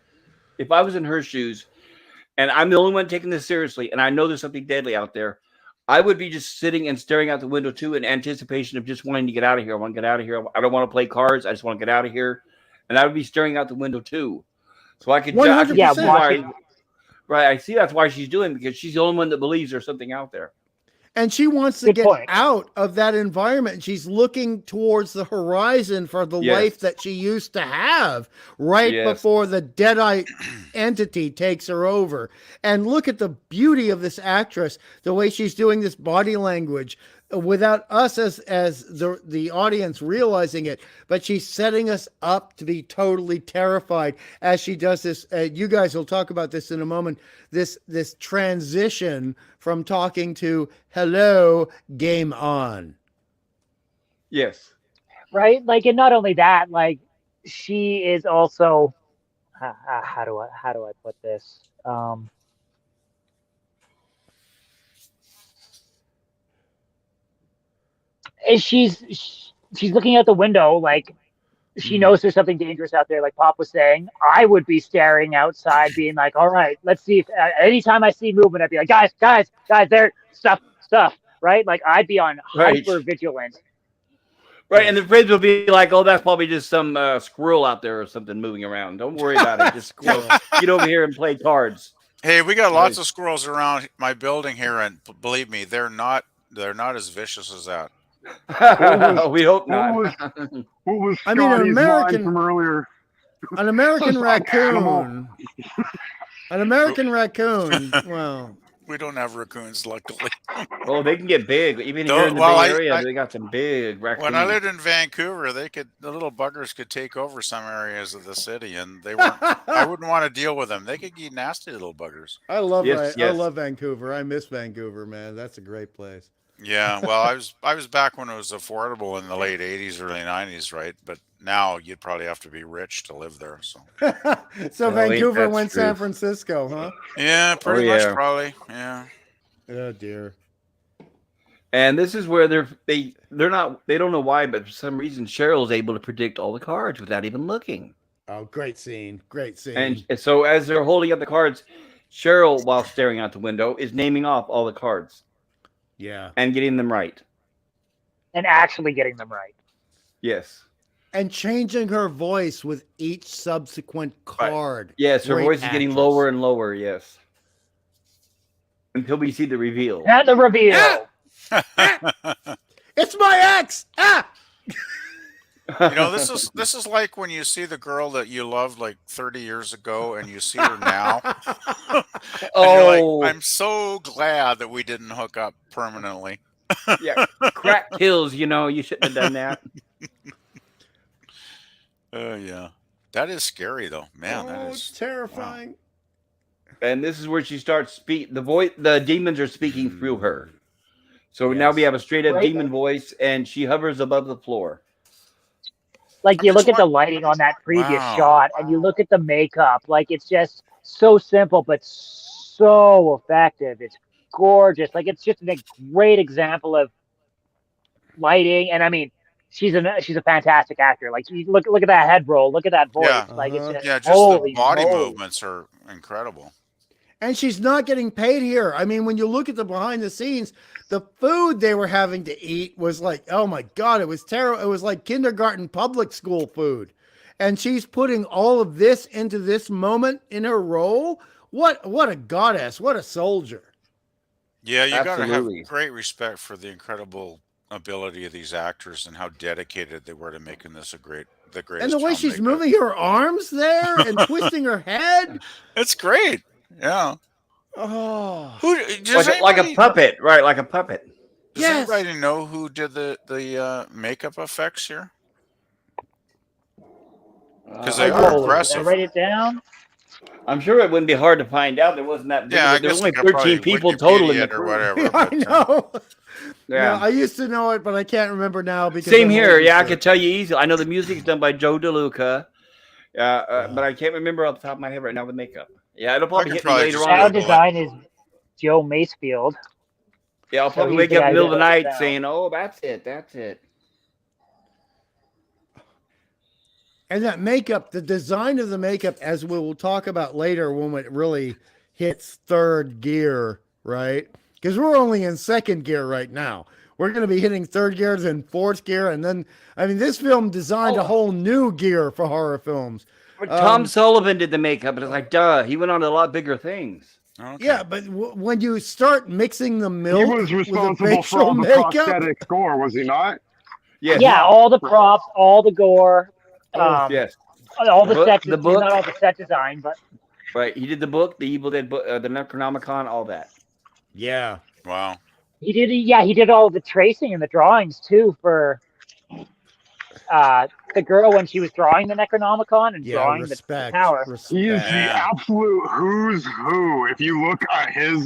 if I was in her shoes, and I'm the only one taking this seriously, and I know there's something deadly out there, I would be just sitting and staring out the window too, in anticipation of just wanting to get out of here. I want to get out of here. I don't want to play cards. I just want to get out of here, and I would be staring out the window too. So I could, 100%. Right. I see that's why she's doing it, because she's the only one that believes there's something out there. And she wants to get out of that environment. She's looking towards the horizon for the life that she used to have before the deadite entity takes her over. And look at the beauty of this actress, the way she's doing this body language without us as the audience realizing it. But she's setting us up to be totally terrified as she does this. You guys will talk about this in a moment. This transition from talking to hello, game on. Yes. Right? Like, and not only that, like she is also how do I put this? She's looking out the window, like she knows there's something dangerous out there. Like Pop was saying, I would be staring outside, being like, "All right, let's see if anytime I see movement, I'd be like, guys, there, stuff, right? Like I'd be on hyper vigilant." Right, and the friends will be like, "Oh, that's probably just some squirrel out there or something moving around. Don't worry about it. Just get over here and play cards." Hey, we got lots of squirrels around my building here, and believe me, they're not as vicious as that. We hope not. What was I mean, an American from earlier? An American raccoon. An American raccoon. Well, we don't have raccoons, luckily. Oh, they can get big. Even here in the Bay Area, they got some big raccoons. When I lived in Vancouver, the little buggers could take over some areas of the city, and they weren't. I wouldn't want to deal with them. They could get nasty little buggers. I love Vancouver. I miss Vancouver, man. That's a great place. Yeah, well, I was back when it was affordable in the late 80s, early 90s, right? But now you'd probably have to be rich to live there. So, Vancouver went San Francisco, huh? Yeah, pretty much, probably. Yeah. Oh dear. And this is where they don't know why, but for some reason Cheryl's able to predict all the cards without even looking. Oh, great scene. Great scene. And so as they're holding up the cards, Cheryl, while staring out the window, is naming off all the cards. Yeah. And getting them right. And actually getting them right. Yes. And changing her voice with each subsequent card. Right. Yes, her Great voice is getting actress. lower and lower, yes. Until we see the reveal. And the reveal. It's my ex! Ah! You know, this is like when you see the girl that you loved like 30 years ago and you see her now. And you're like, I'm so glad that we didn't hook up permanently. Yeah, crack kills, you shouldn't have done that. Yeah. That is scary though. Man, that is it's terrifying. Wow. And this is where she starts the demons are speaking through her. So now we have a straight up demon voice, and she hovers above the floor. Like you look at the lighting on that previous shot, and you look at the makeup. Like it's just so simple, but so effective. It's gorgeous. Like it's just a great example of lighting. And I mean, she's a fantastic actor. Like you look at that head roll, look at that voice. Yeah. Like it's just, just the body movements are incredible. And she's not getting paid here. I mean, when you look at the behind the scenes, the food they were having to eat was like, oh my God, it was terrible. It was like kindergarten public school food. And she's putting all of this into this moment in her role. What a goddess. What a soldier. Yeah, you got to have Absolutely. great respect for the incredible ability of these actors and how dedicated they were to making this the greatest. And the way child she's makeup. moving her arms there and twisting her head. It's great. Yeah. Oh. Like a puppet, right? Like a puppet. Does anybody know who did the makeup effects here? Because they are impressive. Write it down. I'm sure it wouldn't be hard to find out. There wasn't that big. Yeah, There's only 13 people total in the crew. whatever. I know. Yeah, No, I used to know it, but I can't remember now. Because same I'm here. old Yeah, I as could tell you easily. I know the music's done by Joe DeLuca, but I can't remember off the top of my head right now the makeup. Yeah, it'll probably hit me later just on. Sound design is Joe Macefield. Yeah, I'll probably wake up in the middle of the night saying, "Oh, that's it. That's it." And that makeup, the design of the makeup, as we will talk about later when it really hits third gear, right? Because we're only in second gear right now. We're going to be hitting third gear, then fourth gear. And then, I mean, this film designed a whole new gear for horror films. But Tom Sullivan did the makeup, and it's like, duh, he went on to a lot bigger things. Okay. Yeah, but when you start mixing the milk, He was responsible for all the prosthetic gore, was he not? Yes. Yeah, all the props, all the gore. Yes. All the set, the book. not all the set design, but Right. He did the book, the Evil Dead book, the Necronomicon, all that. Yeah. Wow. he did. Yeah, he did all the tracing and the drawings too for the girl when she was drawing the Necronomicon and drawing the tower. He is the absolute who's who. If you look at his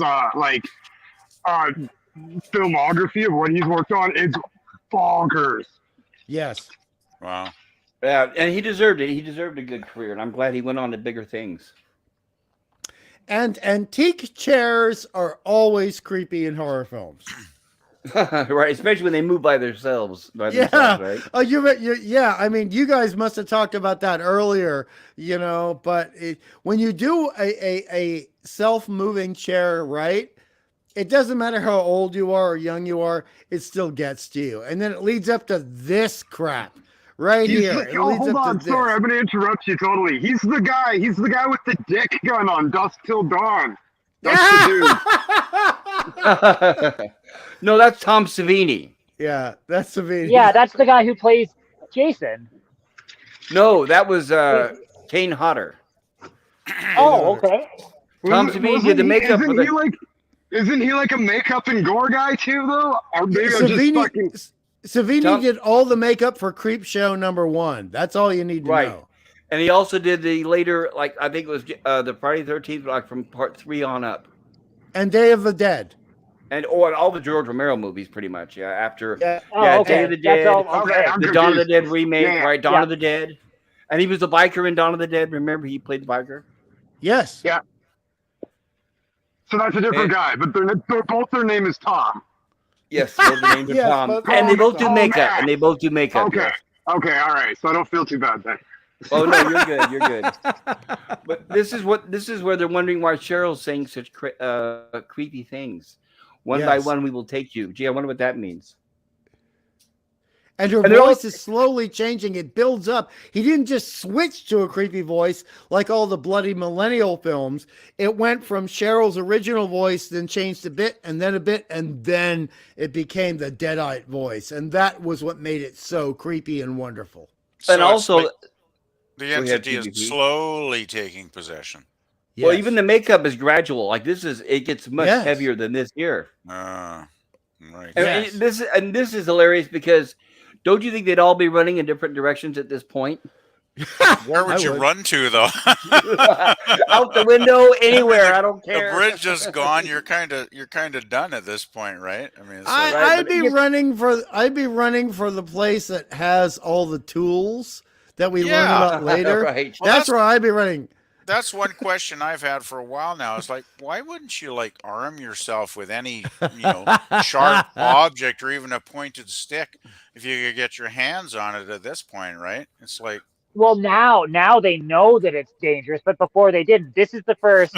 filmography of what he's worked on, it's bonkers. Yes. Wow. Yeah, and he deserved it. He deserved a good career, and I'm glad he went on to bigger things. And antique chairs are always creepy in horror films. Right, especially when they move by themselves. Right? Oh, yeah. I mean, you guys must have talked about that earlier, but when you do a self-moving chair, right, it doesn't matter how old you are or young you are, it still gets to you. And then it leads up to this crap right here. Hold on. Sorry, I'm going to interrupt you totally. He's the guy with the dick gun on Dusk Till Dawn. That's the dude. No, that's Tom Savini. Yeah, that's Savini. Yeah, that's the guy who plays Jason. No, that was Kane Hodder. Oh, okay. Tom Savini did the makeup for the... Isn't he like a makeup and gore guy too, though? Or maybe I'm just fucking... Savini did all the makeup for Creepshow #1. That's all you need to know. And he also did the later, like, I think it was the Friday 13th, like from part 3 on up. And Day of the Dead. And all the George Romero movies, pretty much, after okay. Day of the Dead, the Dawn of the Dead remake, right? Dawn of the Dead. And he was the biker in Dawn of the Dead. Remember, he played the biker? Yes. Yeah. So that's a different guy, but both their name is Tom. Yes, both the names are Yes, Tom, both and they names both are do Tom. makeup. And they both do makeup. Okay. Yes. Okay, all right. So I don't feel too bad then. Oh no, you're good. You're good. But this is where they're wondering why Cheryl's saying such creepy things. One by Yes. one, we will take you. Gee, I wonder what that means. And her And they're all- voice is slowly changing. It builds up. He didn't just switch to a creepy voice like all the bloody millennial films. It went from Cheryl's original voice, then changed a bit, and then it became the deadite voice. And that was what made it so creepy and wonderful. And So it's also, like the Go ahead, entity is TVP. slowly taking possession. well, Yes. even the makeup is gradual. Like it gets much Yes. heavier than this here. Right. And Yes. this is hilarious because don't you think they'd all be running in different directions at this point? Where would I you would. run to, though? Out the window, anywhere. I don't The care. bridge is gone. You're kind of done at this point, right? I mean, it's like, Right, I'd but be running for the place that has all the tools that we learn Yeah. about later. Right. Well, That's where I'd be running. that's one question I've had for a while now. It's like, why wouldn't you like arm yourself with any, sharp object or even a pointed stick if you could get your hands on it at this point, right? It's like, Well, now they know that it's dangerous, but before they didn't. This is the first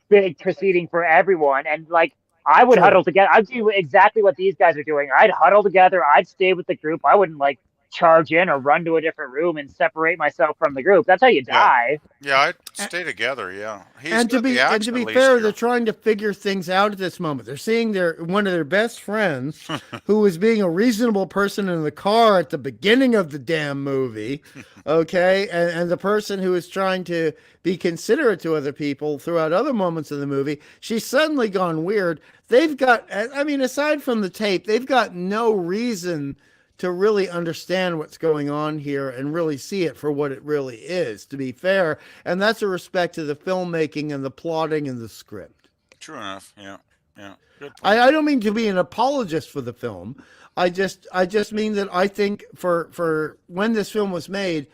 big proceeding for everyone, and like I would True. huddle together. I'd do exactly what these guys are doing. I'd huddle together. I'd stay with the group. I wouldn't like charge in or run to a different room and separate myself from the group. That's how you die. yeah, I'd stay together. Yeah. He's And to got the be axe, at least fair, here. they're trying to figure things out at this moment. They're seeing one of their best friends, who was being a reasonable person in the car at the beginning of the damn movie, okay, and the person who is trying to be considerate to other people throughout other moments of the movie. She's suddenly gone weird. They've got, I mean, aside from the tape, they've got no reason to really understand what's going on here and really see it for what it really is, to be fair. And that's a respect to the filmmaking and the plotting and the script. True enough. Yeah. Yeah. Good point. I don't mean to be an apologist for the film. I just mean that I think for when this film was made,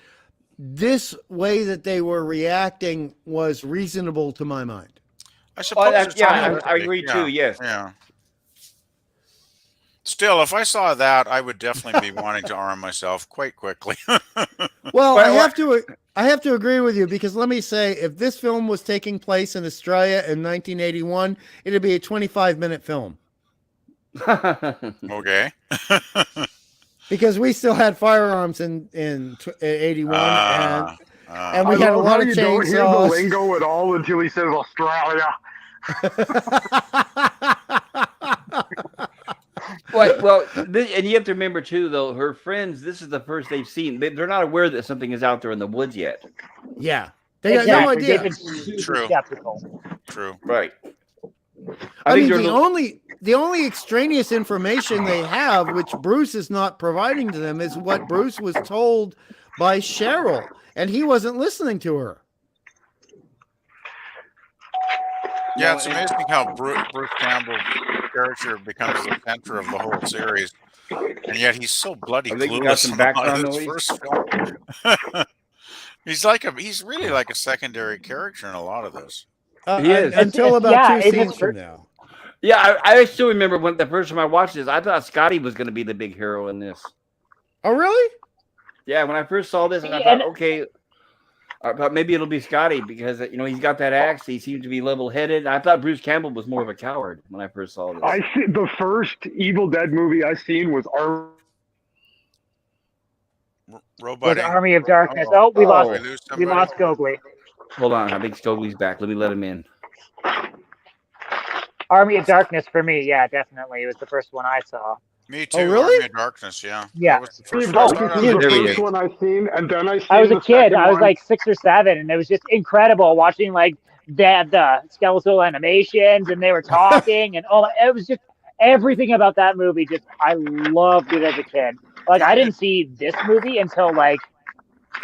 this way that they were reacting was reasonable to my mind. I suppose. it's I unrealistic, agree yeah, too. Yes. Yeah. Still, if I saw that, I would definitely be wanting to arm myself quite quickly. Well, Well, I have to agree with you, because let me say, if this film was taking place in Australia in 1981, it'd be a 25-minute film, Okay. because we still had firearms in 81, and we I had a love lot how of you don't hear the chainsaws. lingo at all until he says Australia. And you have to remember too, though, her friends. This is the first they've seen. They're not aware that something is out there in the woods yet. Yeah, they got no Exactly. They've idea. been super True. skeptical. True. Right. I mean, they're the only extraneous information they have, which Bruce is not providing to them, is what Bruce was told by Cheryl, and he wasn't listening to her. Yeah, it's amazing how Bruce Campbell's character becomes the center of the whole series, and yet he's so bloody I think we got clueless some in a lot of background his noise. first film. He's really like a secondary character in a lot of this. He is. Until about Yeah, two it's scenes his from first- now. Yeah, I still remember when the first time I watched this, I thought Scotty was going to be the big hero in this. Oh, really? Yeah, when I first saw this, I See, thought, and- okay, I thought maybe it'll be Scotty because he's got that axe. He seems to be level-headed. I thought Bruce Campbell was more of a coward when I first saw this. I see the first Evil Dead movie I seen was With Army of Darkness. Oh, we lost Gogli. Hold on, I think Stokely's back. Let me let him in. Army of Darkness for me, yeah, definitely. It was the first one I saw. Me too. Oh, really? Army of Darkness, yeah. Yeah. That was the first Darkness one. was There the he first is. one I seen, and then I seen I was a the kid. second I was one. like 6 or 7, and it was just incredible watching like the skeletal animations, and they were talking, and it was just everything about that movie. Just I loved it as a kid. Like I didn't see this movie until like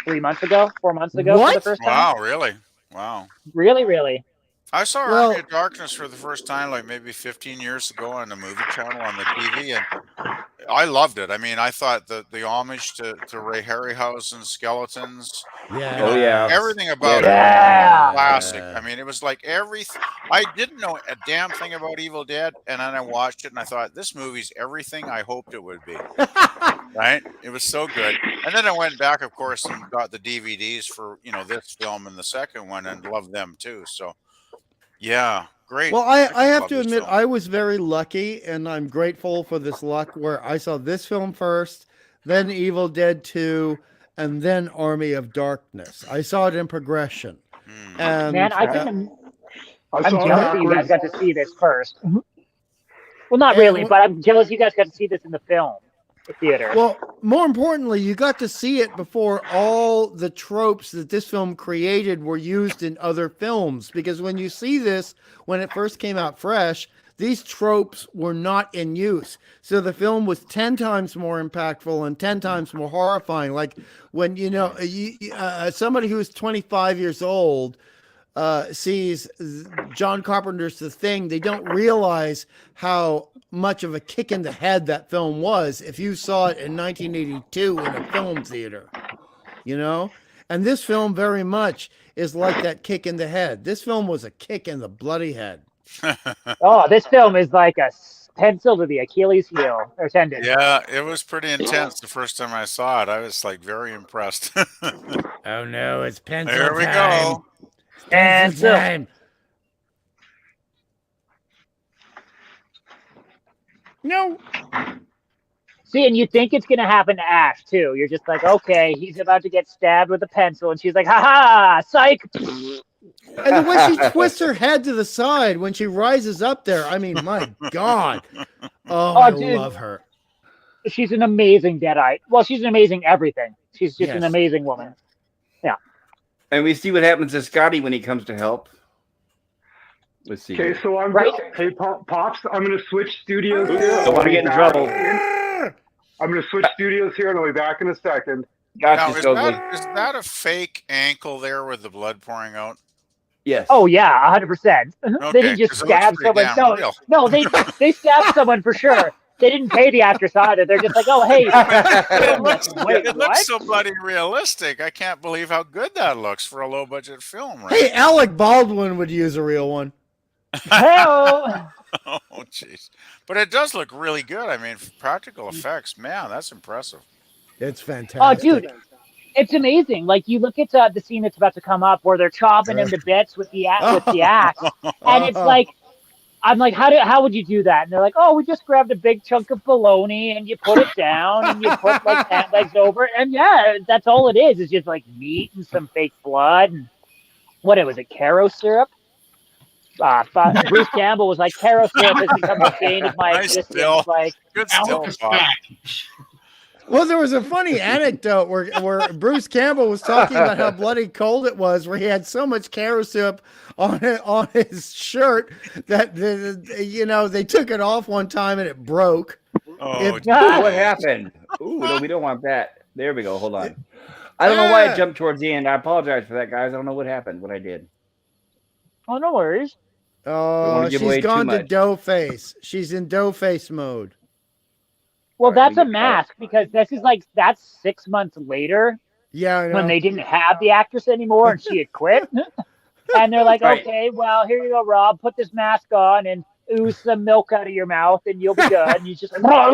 4 months ago for the What? first time. Wow, really? Wow. Really, really. I saw Well- Army of Darkness for the first time, like maybe 15 years ago on the movie channel on the TV, and I loved it. I mean, I thought the homage to Ray Harryhausen's skeletons, Yeah. Oh, yeah. everything about Yeah. it, classic. I mean, it was like I didn't know a damn thing about Evil Dead, and then I watched it and I thought, this movie's everything I hoped it would be. Right? It was so good. And then I went back, of course, and got the DVDs for, this film and the second one and loved them too. So, yeah, great. Well, I just have love to this admit, film. I was very lucky, and I'm grateful for this luck where I saw this film first, then Evil Dead 2, and then Army of Darkness. I saw it in progression. Hmm. And Man, I I'm saw it jealous that you guys backwards. got to see this first. Well, not Yeah, really, well- but I'm jealous you guys got to see this in the film, the theater. well, more importantly, you got to see it before all the tropes that this film created were used in other films. Because when you see this, when it first came out fresh, these tropes were not in use. So the film was 10 times more impactful and 10 times more horrifying. Like when, somebody who's 25 years old sees John Carpenter's The Thing, they don't realize how much of a kick in the head that film was if you saw it in 1982 in a film theater, And this film very much is like that kick in the head. This film was a kick in the bloody head. Oh, this film is like a pencil to the Achilles heel or tendon. Yeah, it was pretty intense the first time I saw it. I was like very impressed. Oh no, it's pencil There we time. go. Pencil time. No. See, and you think it's gonna happen to Ash too. You're just like, okay, he's about to get stabbed with a pencil, and she's like, ha ha, psych. And the way she twists her head to the side when she rises up there, I mean, my God. Oh, I dude. love her. She's an amazing Deadite. Well, she's an amazing everything. She's just an Yes. amazing woman. And we see what happens to Scotty when he comes to help. Let's see. Okay, so hey, Pops, I'm going to switch studios here. Don't want to get in trouble. I'm going to switch studios here and I'll be back in a second. Now, Gotcha, is Stokely. that a fake ankle there with the blood pouring out? Yes. Oh yeah, 100%. They Okay, didn't just 'cause it looks stab pretty someone. damn real. No, they stabbed someone for sure. They didn't pay the actress either. They're just like, oh hey, wait, It what? looks so bloody realistic. I can't believe how good that looks for a low budget film, right? Hey, Alec Baldwin would use a real one. Hell. Oh, jeez. But it does look really good. I mean, practical effects, man, that's impressive. It's fantastic. Oh, dude, it's amazing. Like you look at the scene that's about to come up where they're chopping him to bits with the axe, and it's like, I'm like, how would you do that? And they're like, oh, we just grabbed a big chunk of bologna and you put it down and you put like pant legs over it, and yeah, that's all it is. It's just like meat and some fake blood and what was it, Caro syrup? Bruce Campbell was like, Caro syrup has become the bane of my Nice existence. still. Like, Good still, Bob. Well, there was a funny anecdote where Bruce Campbell was talking about how bloody cold it was, where he had so much Caro syrup on his shirt that they took it off one time and it broke. Oh, What happened? Ooh, no, we don't want that. There we go. Hold on. I don't know why I jumped towards the end. I apologize for that, guys. I don't know what happened, what I did. oh, no worries. Oh, give away she's too gone to much. dough face. She's in dough face mode. Well, All right, that's we a get mask because that's 6 months later Yeah, I know. when they didn't have the actress anymore and she had quit. And they're like, Right. okay, well, here you go, Rob. Put this mask on and ooze some milk out of your mouth and you'll be good. And you just and I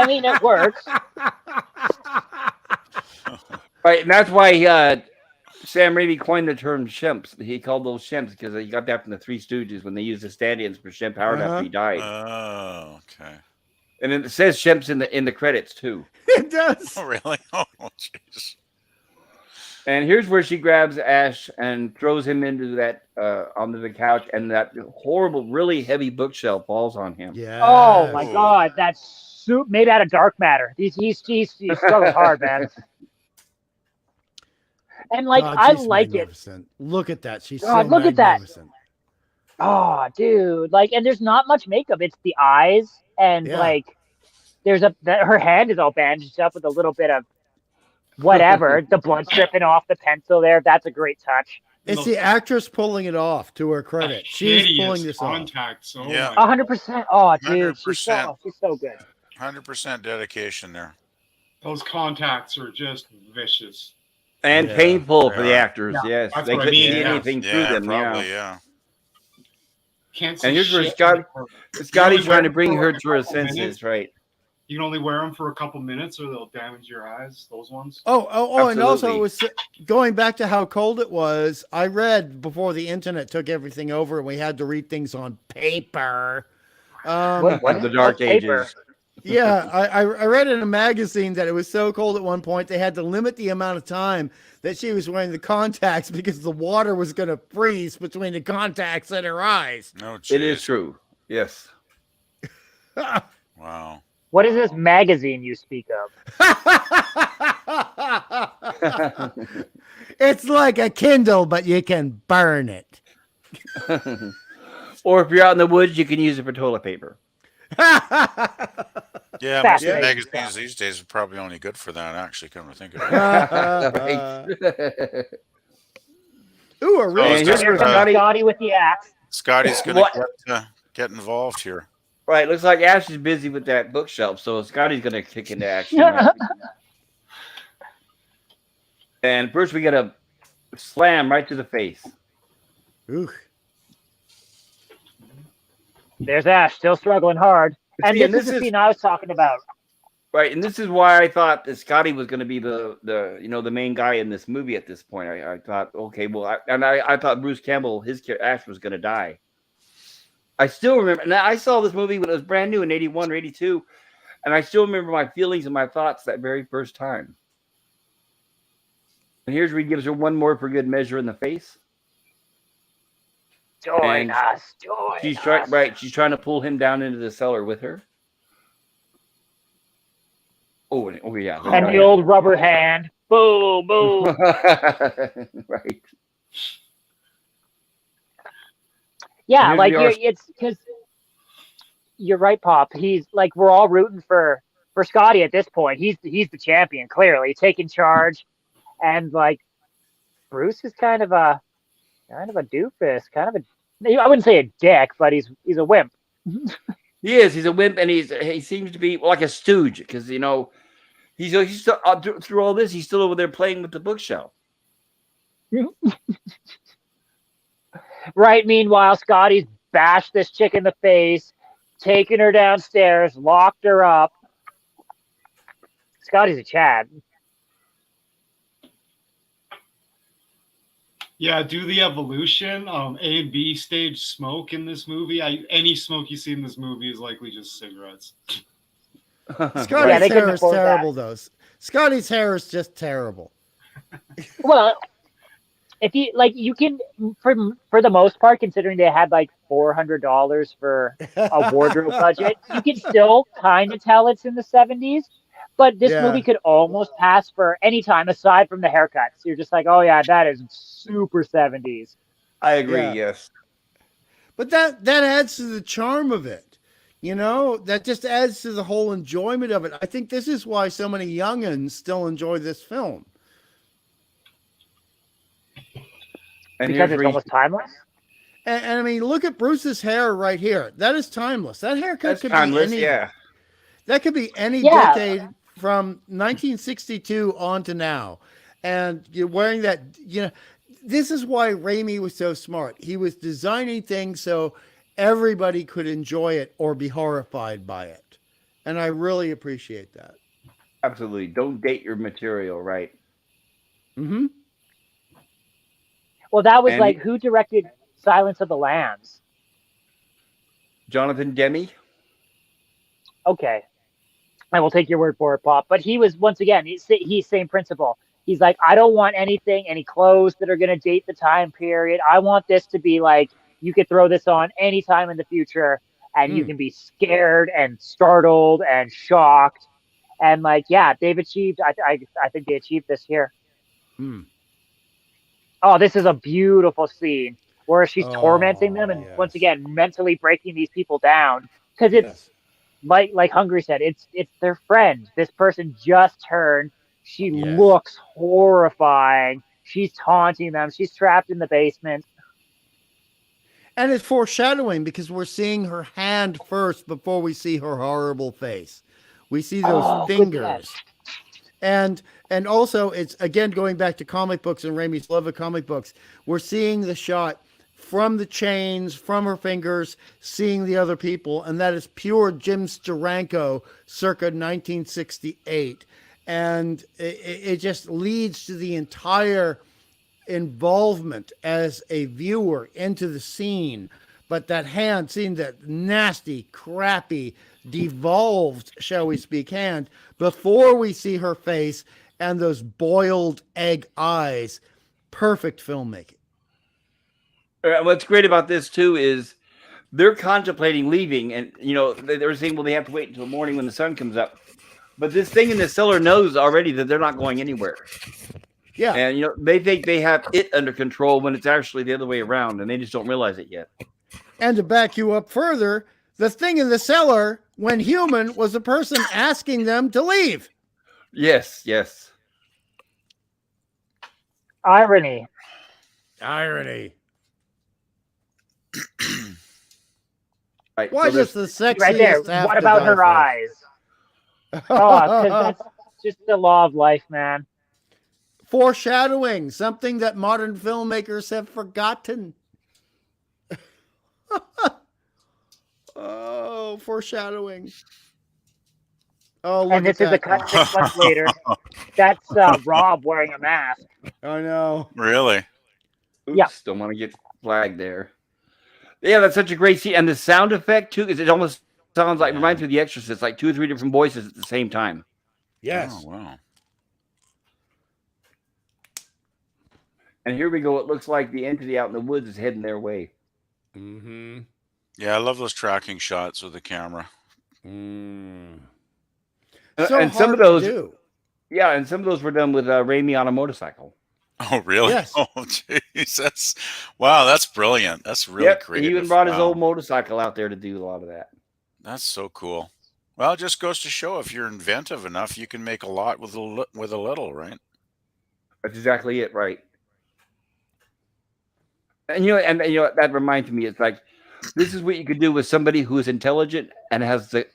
mean, it works. Right, and that's why Sam Raimi coined the term shimps. He called those shimps because he got that from the Three Stooges when they used the stand-ins for Shemp Howard after he died. Oh, okay. And it says shimps in the credits too. It does. Oh, really? Oh, jeez. And here's where she grabs Ash and throws him into that onto the couch, and that horrible, really heavy bookshelf falls on him. Yeah. Oh my God, that's made out of dark matter. He's struggles hard, man. And like I she's like it. magnificent. Look at that. She's God, so look at that. magnificent. Oh, dude! Like, and there's not much makeup. It's the eyes, and Yeah. like, her hand is all bandaged up with a little bit of whatever, the blood dripping off the pencil there. That's a great touch. It's the actress pulling it off, to her credit. She's pulling this off. Contacts. Oh Yeah. my 100%. Oh, dude, she's 100%. so good. 100% dedication there. Those contacts are just vicious. And Yeah, painful they for the are. actors. Yeah. Yes, That's they what I couldn't mean, see yeah. anything through Yeah, them. probably, Yeah. Can't see And here's where shit. Scotty's trying to wear bring them her for to her a couple senses, minutes. right? You can only wear them for a couple minutes, or they'll damage your eyes. Those ones. Oh, and also Absolutely. it was going back to how cold it was. I read before the internet took everything over and we had to read things on paper. What The is Dark that paper? Ages. Yeah, I read in a magazine that it was so cold at one point they had to limit the amount of time that she was wearing the contacts because the water was going to freeze between the contacts and her eyes. No, It is jeez. true. Yes. Wow. What is this magazine you speak of? It's like a Kindle, but you can burn it. Or if you're out in the woods, you can use it for toilet paper. Yeah, most Fascinating magazines stuff. these days are probably only good for that, actually, come to think of it. Right. Ooh, a really And here's Here where comes Scotty. Scotty with the axe. Scotty's going What? to get involved here. Right, looks like Ash is busy with that bookshelf, so Scotty's gonna kick into action. Right? And first, we get a slam right to the face. Ooh. There's Ash, still struggling hard. And See, and this is this the is- scene I was talking about. Right, and this is why I thought that Scotty was going to be the main guy in this movie at this point. I thought, okay, well, I thought Bruce Campbell, his Ash was going to die. I still remember, and I saw this movie when it was brand new in 81 or 82, and I still remember my feelings and my thoughts that very first time. And here's where he gives her one more for good measure in the face. Join And us, join She's us. trying, right? She's trying to pull him down into the cellar with her. Oh yeah. And the old rubber hand. Boom, boom. Right. Yeah, Here's like the it's because you're right, Pop. He's like we're all rooting for Scotty at this point. He's the champion, clearly taking charge, and like Bruce is kind of a doofus, kind of a I wouldn't say a dick, but he's a wimp. He is. He's a wimp, and he seems to be like a stooge because he's still, through all this, he's still over there playing with the bookshelf. Right. Meanwhile, Scotty's bashed this chick in the face, taken her downstairs, locked her up. Scotty's a Chad. Yeah, do the evolution. A and B stage smoke in this movie. Any smoke you see in this movie is likely just cigarettes. Scotty's Yeah, they couldn't hair is afford that. terrible, though. Scotty's hair is just terrible. Well, if you can for the most part, considering they had like $400 for a wardrobe budget, you can still kind of tell it's in the 70s. But this Yeah. movie could almost pass for any time aside from the haircuts. You're just like, oh yeah, that is super 70s. I agree. Yeah. Yes. But that adds to the charm of it. That just adds to the whole enjoyment of it. I think this is why so many youngins still enjoy this film. And Because here's it's where almost timeless. And I mean, look at Bruce's hair right here. That is timeless. That haircut that's could timeless. be any. Yeah. That could be any Yeah. decade from 1962 on to now. And you're wearing that, this is why Raimi was so smart. He was designing things so everybody could enjoy it or be horrified by it. And I really appreciate that. Absolutely. Don't date your material, right? Mm-hmm. Well, that was And like who directed Silence of the Lambs? Jonathan Demme. Okay, I will take your word for it, Pop. But he was once again, he's same principle. He's like, I don't want any clothes that are going to date the time period. I want this to be like you could throw this on anytime in the future, and you can be scared and startled and shocked. And like, yeah, they've achieved. I think they achieved this here. Oh, this is a beautiful scene where she's tormenting them and yes. once again mentally breaking these people down because it's like Hungry said, it's their friend. This person just turned. She looks horrifying. She's taunting them. She's trapped in the basement. And it's foreshadowing because we're seeing her hand first before we see her horrible face. We see those Oh, good fingers. catch. And also it's again going back to comic books and Raimi's love of comic books. We're seeing the shot from the chains, from her fingers, seeing the other people, and that is pure Jim Steranko circa 1968. And it just leads to the entire involvement as a viewer into the scene. But that hand, seeing that nasty, crappy, devolved, shall we speak, hand, before we see her face and those boiled egg eyes, perfect filmmaking. What's great about this too is they're contemplating leaving, and they're saying, well, they have to wait until the morning when the sun comes up. But this thing in the cellar knows already that they're not going anywhere. Yeah. And they think they have it under control when it's actually the other way around, and they just don't realize it yet. And to back you up further, the thing in the cellar, when human, was a person asking them to leave. Yes, yes. Irony. Irony. Right. Why so just the sexiest Right there. have What to about die her first? eyes? Oh, because that's just the law of life, man. Foreshadowing, something that modern filmmakers have forgotten. Oh, foreshadowing. Oh, look And this at is a that. cut 6 months later. That's Rob wearing a mask. I know. Really? Oops, Yeah. Don't want to get flagged there. Yeah, that's such a great scene. And the sound effect, too, because it almost sounds like, reminds me of The Exorcist, like 2 or 3 different voices at the same time. Yes. Oh, wow. And here we go. It looks like the entity out in the woods is heading their way. Mm-hmm. Yeah, I love those tracking shots with the camera. Mm. So and some of hard to those, do. yeah, and some of those were done with Raimi on a motorcycle. Oh, really? Yes. Oh, jeez. Wow, that's brilliant. That's really Yep, creative. he even brought his Wow. old motorcycle out there to do a lot of that. That's so cool. Well, it just goes to show if you're inventive enough, you can make a lot with a little, right? That's exactly it, right? And that reminds me, it's like this is what you could do with somebody who is intelligent and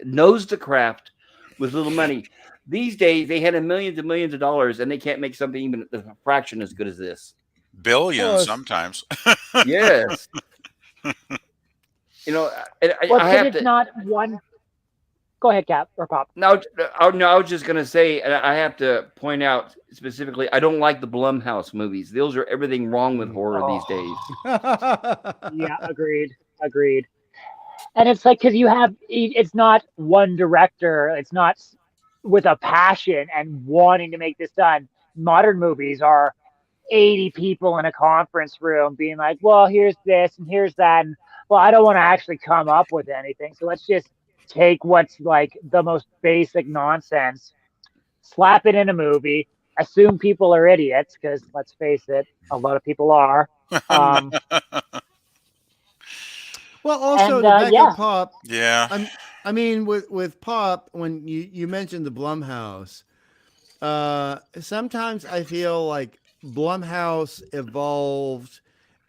knows the craft with little money. These days, they had millions and millions of dollars, and they can't make something even a fraction as good as this. Billions sometimes. Yes. Well, I have it's to. not one. Go ahead, Cap or Pop. No, I was just going to say, and I have to point out specifically, I don't like the Blumhouse movies. Those are everything wrong with horror these days. Yeah, agreed. And it's like, because it's not one director. It's not with a passion and wanting to make this done. Modern movies are 80 people in a conference room being like, well, here's this and here's that. And, well, I don't want to actually come up with anything. So let's just take what's like the most basic nonsense, slap it in a movie, assume people are idiots, because let's face it, a lot of people are. Well, also And, to back yeah. up Pop, Yeah. I mean, with Pop, when you mentioned the Blumhouse, sometimes I feel like Blumhouse evolved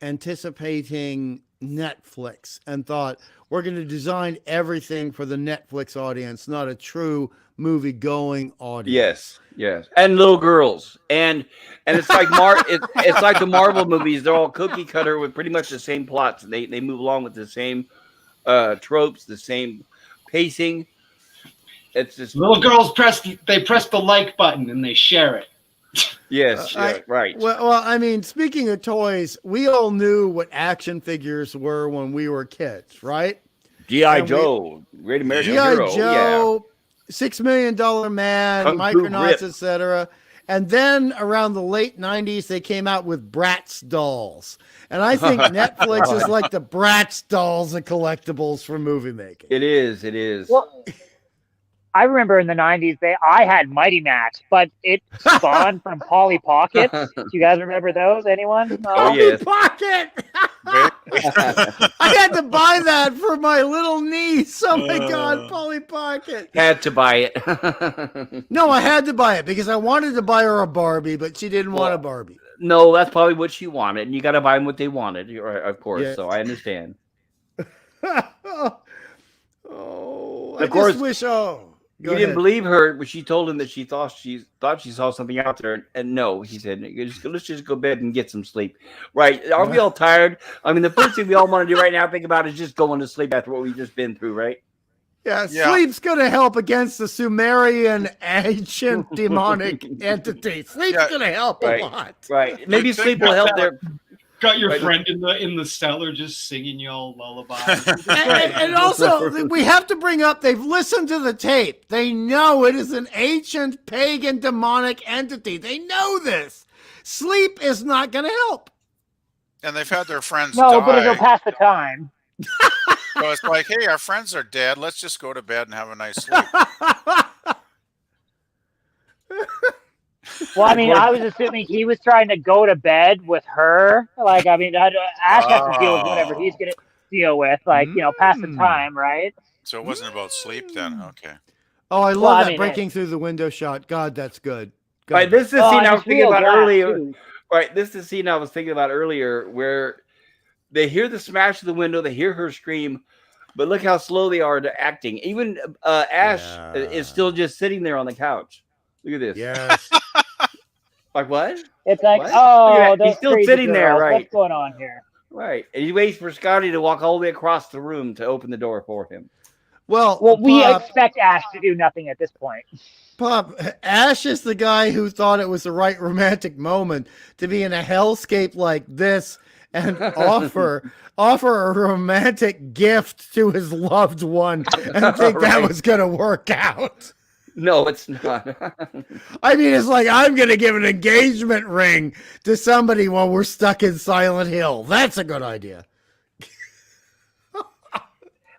anticipating Netflix and thought, we're going to design everything for the Netflix audience, not a true movie-going audience. Yes, and little girls, and it's like it's like the Marvel movies. They're all cookie cutter with pretty much the same plots. They move along with the same tropes, the same pacing. It's just Little girls press the like button and they share it. yes, right. Well, I mean, speaking of toys, we all knew what action figures were when we were kids, right? G.I. Joe, Great American Hero, G.I. Joe, $6 Million Man, Kung Fu Micronauts, Grip. etc. And then around the late 90s, they came out with Bratz dolls. And I think Netflix is like the Bratz dolls of collectibles for movie making. It is. Well, I remember in the 90s, I had Mighty Max, but it spawned from Polly Pockets. Do you guys remember those? Anyone? No? Oh, yes. Pocket! I had to buy that for my little niece. Oh my God, Polly Pocket. Had to buy it. No, I had to buy it because I wanted to buy her a Barbie, but she didn't want a Barbie. No, that's probably what she wanted, and you got to buy them what they wanted, of course. Yeah. So I understand. Oh, Of I course, just wish. Oh, he go didn't ahead. believe her when she told him that she thought she saw something out there, and no, he said, let's just go to bed and get some sleep. Right? Are we all tired? I mean, the first thing we all want to do right now, think about, is just going to sleep after what we've just been through, right? Yeah, Yeah. sleep's gonna help against the Sumerian ancient demonic entity. Sleep's Yeah. gonna help Right. a lot. Right. Maybe You'd think sleep will that- help there. Got your Right. friend in the cellar just singing y'all lullabies. And also, we have to bring up, they've listened to the tape. They know it is an ancient pagan demonic entity. They know this. Sleep is not going to help. And they've had their friends No, die. but it'll pass the time. So it's like, hey, our friends are dead. Let's just go to bed and have a nice sleep. Well, I mean, I was assuming he was trying to go to bed with her. Like, I mean, Ash has to deal with whatever he's going to deal with. Like, pass the time, right? So it wasn't about sleep then. Okay. Oh, I love Well, I that mean, breaking through the window shot. God, that's good. God. Right. This is the Oh, scene and I was it's thinking real about glass, earlier. too. Right. This is the scene I was thinking about earlier, where they hear the smash of the window, they hear her scream, but look how slow they are to acting. Even Ash is still just sitting there on the couch. Look at this. Yes. Like what? It's like, What? oh, Look at that. those He's still crazy sitting there, girls. right? What's going on here? Right. And he waits for Scotty to walk all the way across the room to open the door for him. Well, We Pop, expect Ash to do nothing at this point. Pop, Ash is the guy who thought it was the right romantic moment to be in a hellscape like this and offer a romantic gift to his loved one and think that Right. was going to work out. No, it's not. I mean, it's like, I'm going to give an engagement ring to somebody while we're stuck in Silent Hill. That's a good idea.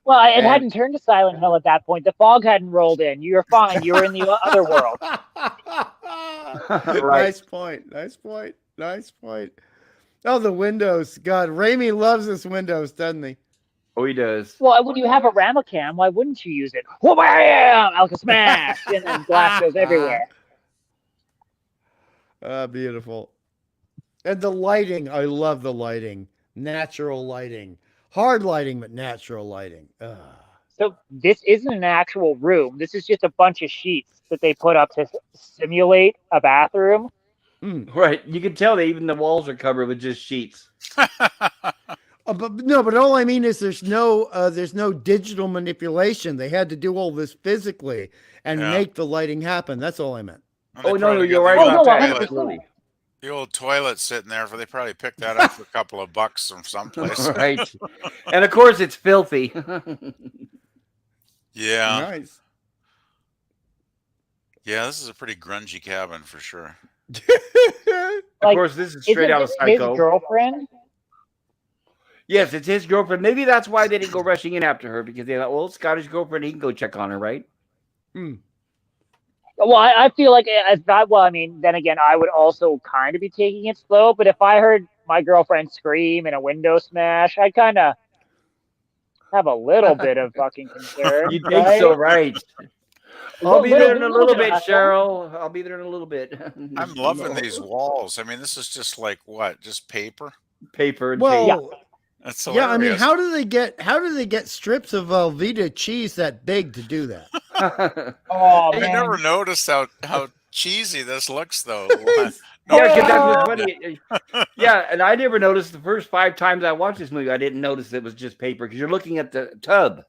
Well, it And- hadn't turned to Silent Hill at that point. The fog hadn't rolled in. You're fine. You were in the other world. Right. Nice point. Nice point. Nice point. Oh, the windows. God, Raimi loves his windows, doesn't he? Oh, he does. Well, when you have a Ramacam, why wouldn't you use it? Wham! Alka smash! And then glass goes everywhere. Beautiful. And the lighting. I love the lighting. Natural lighting. Hard lighting, but natural lighting. So this isn't an actual room. This is just a bunch of sheets that they put up to simulate a bathroom. Right. You can tell that even the walls are covered with just sheets. But all I mean is there's no digital manipulation. They had to do all this physically and Yeah. make the lighting happen. That's all I meant. And they Oh, no, probably you're got right Oh, about no, that. 100%. Absolutely. The old toilet sitting there, they probably picked that up for a couple of bucks from someplace. Right. And of course, it's filthy. Yeah. Nice. Yeah, this is a pretty grungy cabin for sure. Of Like, course, this is straight Isn't out of this Psycho. his girlfriend? Yes, it's his girlfriend. Maybe that's why they didn't go rushing in after her, because they thought, well, it's Scotty's girlfriend. He can go check on her, right? Well, I feel like as that. Well, I mean, then again, I would also kind of be taking it slow. But if I heard my girlfriend scream and a window smash, I kind of have a little bit of fucking concern. You think so, right? I'll be there in a little bit, Hustle. Cheryl. I'll be there in a little bit. I'm loving these walls. I mean, this is just like what? Just paper? Paper and Well, That's yeah. I mean, hilarious. how do they get strips of Velveeta cheese that big to do that? tape. Oh I man, never noticed how cheesy this looks, though. Yeah, because that was funny. Yeah, and I never noticed the first 5 times I watched this movie. I didn't notice it was just paper because you're looking at the tub.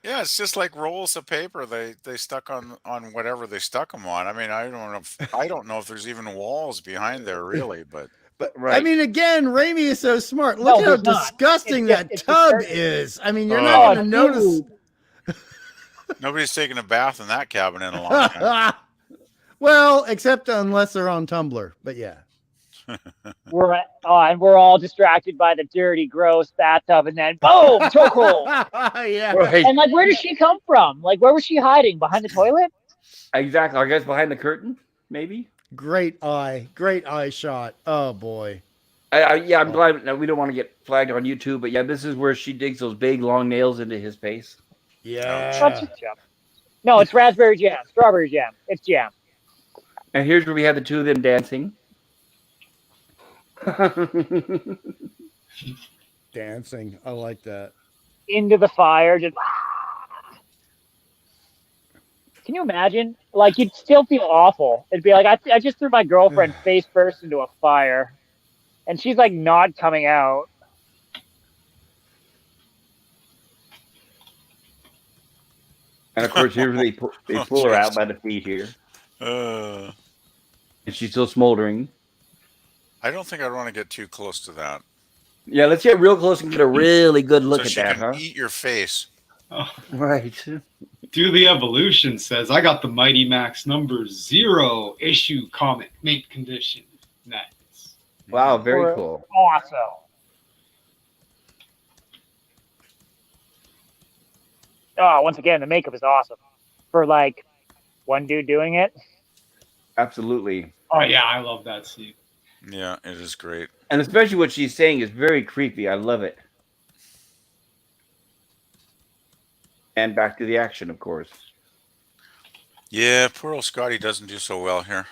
Yeah, it's just like rolls of paper they stuck on whatever they stuck them on. I mean, I don't know if there's even walls behind there really, but But I Right. mean, again, Raimi is so smart. No, Look how there's not. disgusting It's that just tub curtain. is. I mean, you're Oh, not going to notice. dude. nobody's taken a bath in that cabin in a long time. Well, except unless they're on Tumblr. But yeah. And we're all distracted by the dirty, gross bathtub, and then boom, chokehold. Yeah. Right. And like, where did she come from? Like, where was she hiding? Behind the toilet? Exactly. I guess behind the curtain, maybe. Great eye shot. Oh boy. Yeah, I'm glad. No, we don't want to get flagged on YouTube, but yeah, this is where she digs those big long nails into his face. Yeah. Such a jam. No, it's raspberry jam, strawberry jam. It's jam. And here's where we have the two of them dancing. Dancing. I like that. Into the fire. Just can you imagine? Like you'd still feel awful. It'd be like I just threw my girlfriend face first into a fire, and she's like not coming out. And of course, here they pull her out by the feet here, Uh, and she's still smoldering. I don't think I'd want to get too close to that. Yeah, let's get real close and get a really good look So at she that, can huh? eat your face. Oh, Right. Do the Evolution says, I got the Mighty Max #0 issue comic, mint condition. Nice. Wow, very Or- cool. Awesome. Oh, once again, the makeup is awesome for like one dude doing it. Absolutely. Oh, yeah, I love that scene. Yeah, it is great. And especially what she's saying is very creepy. I love it. And back to the action, of course. Yeah, poor old Scotty doesn't do so well here.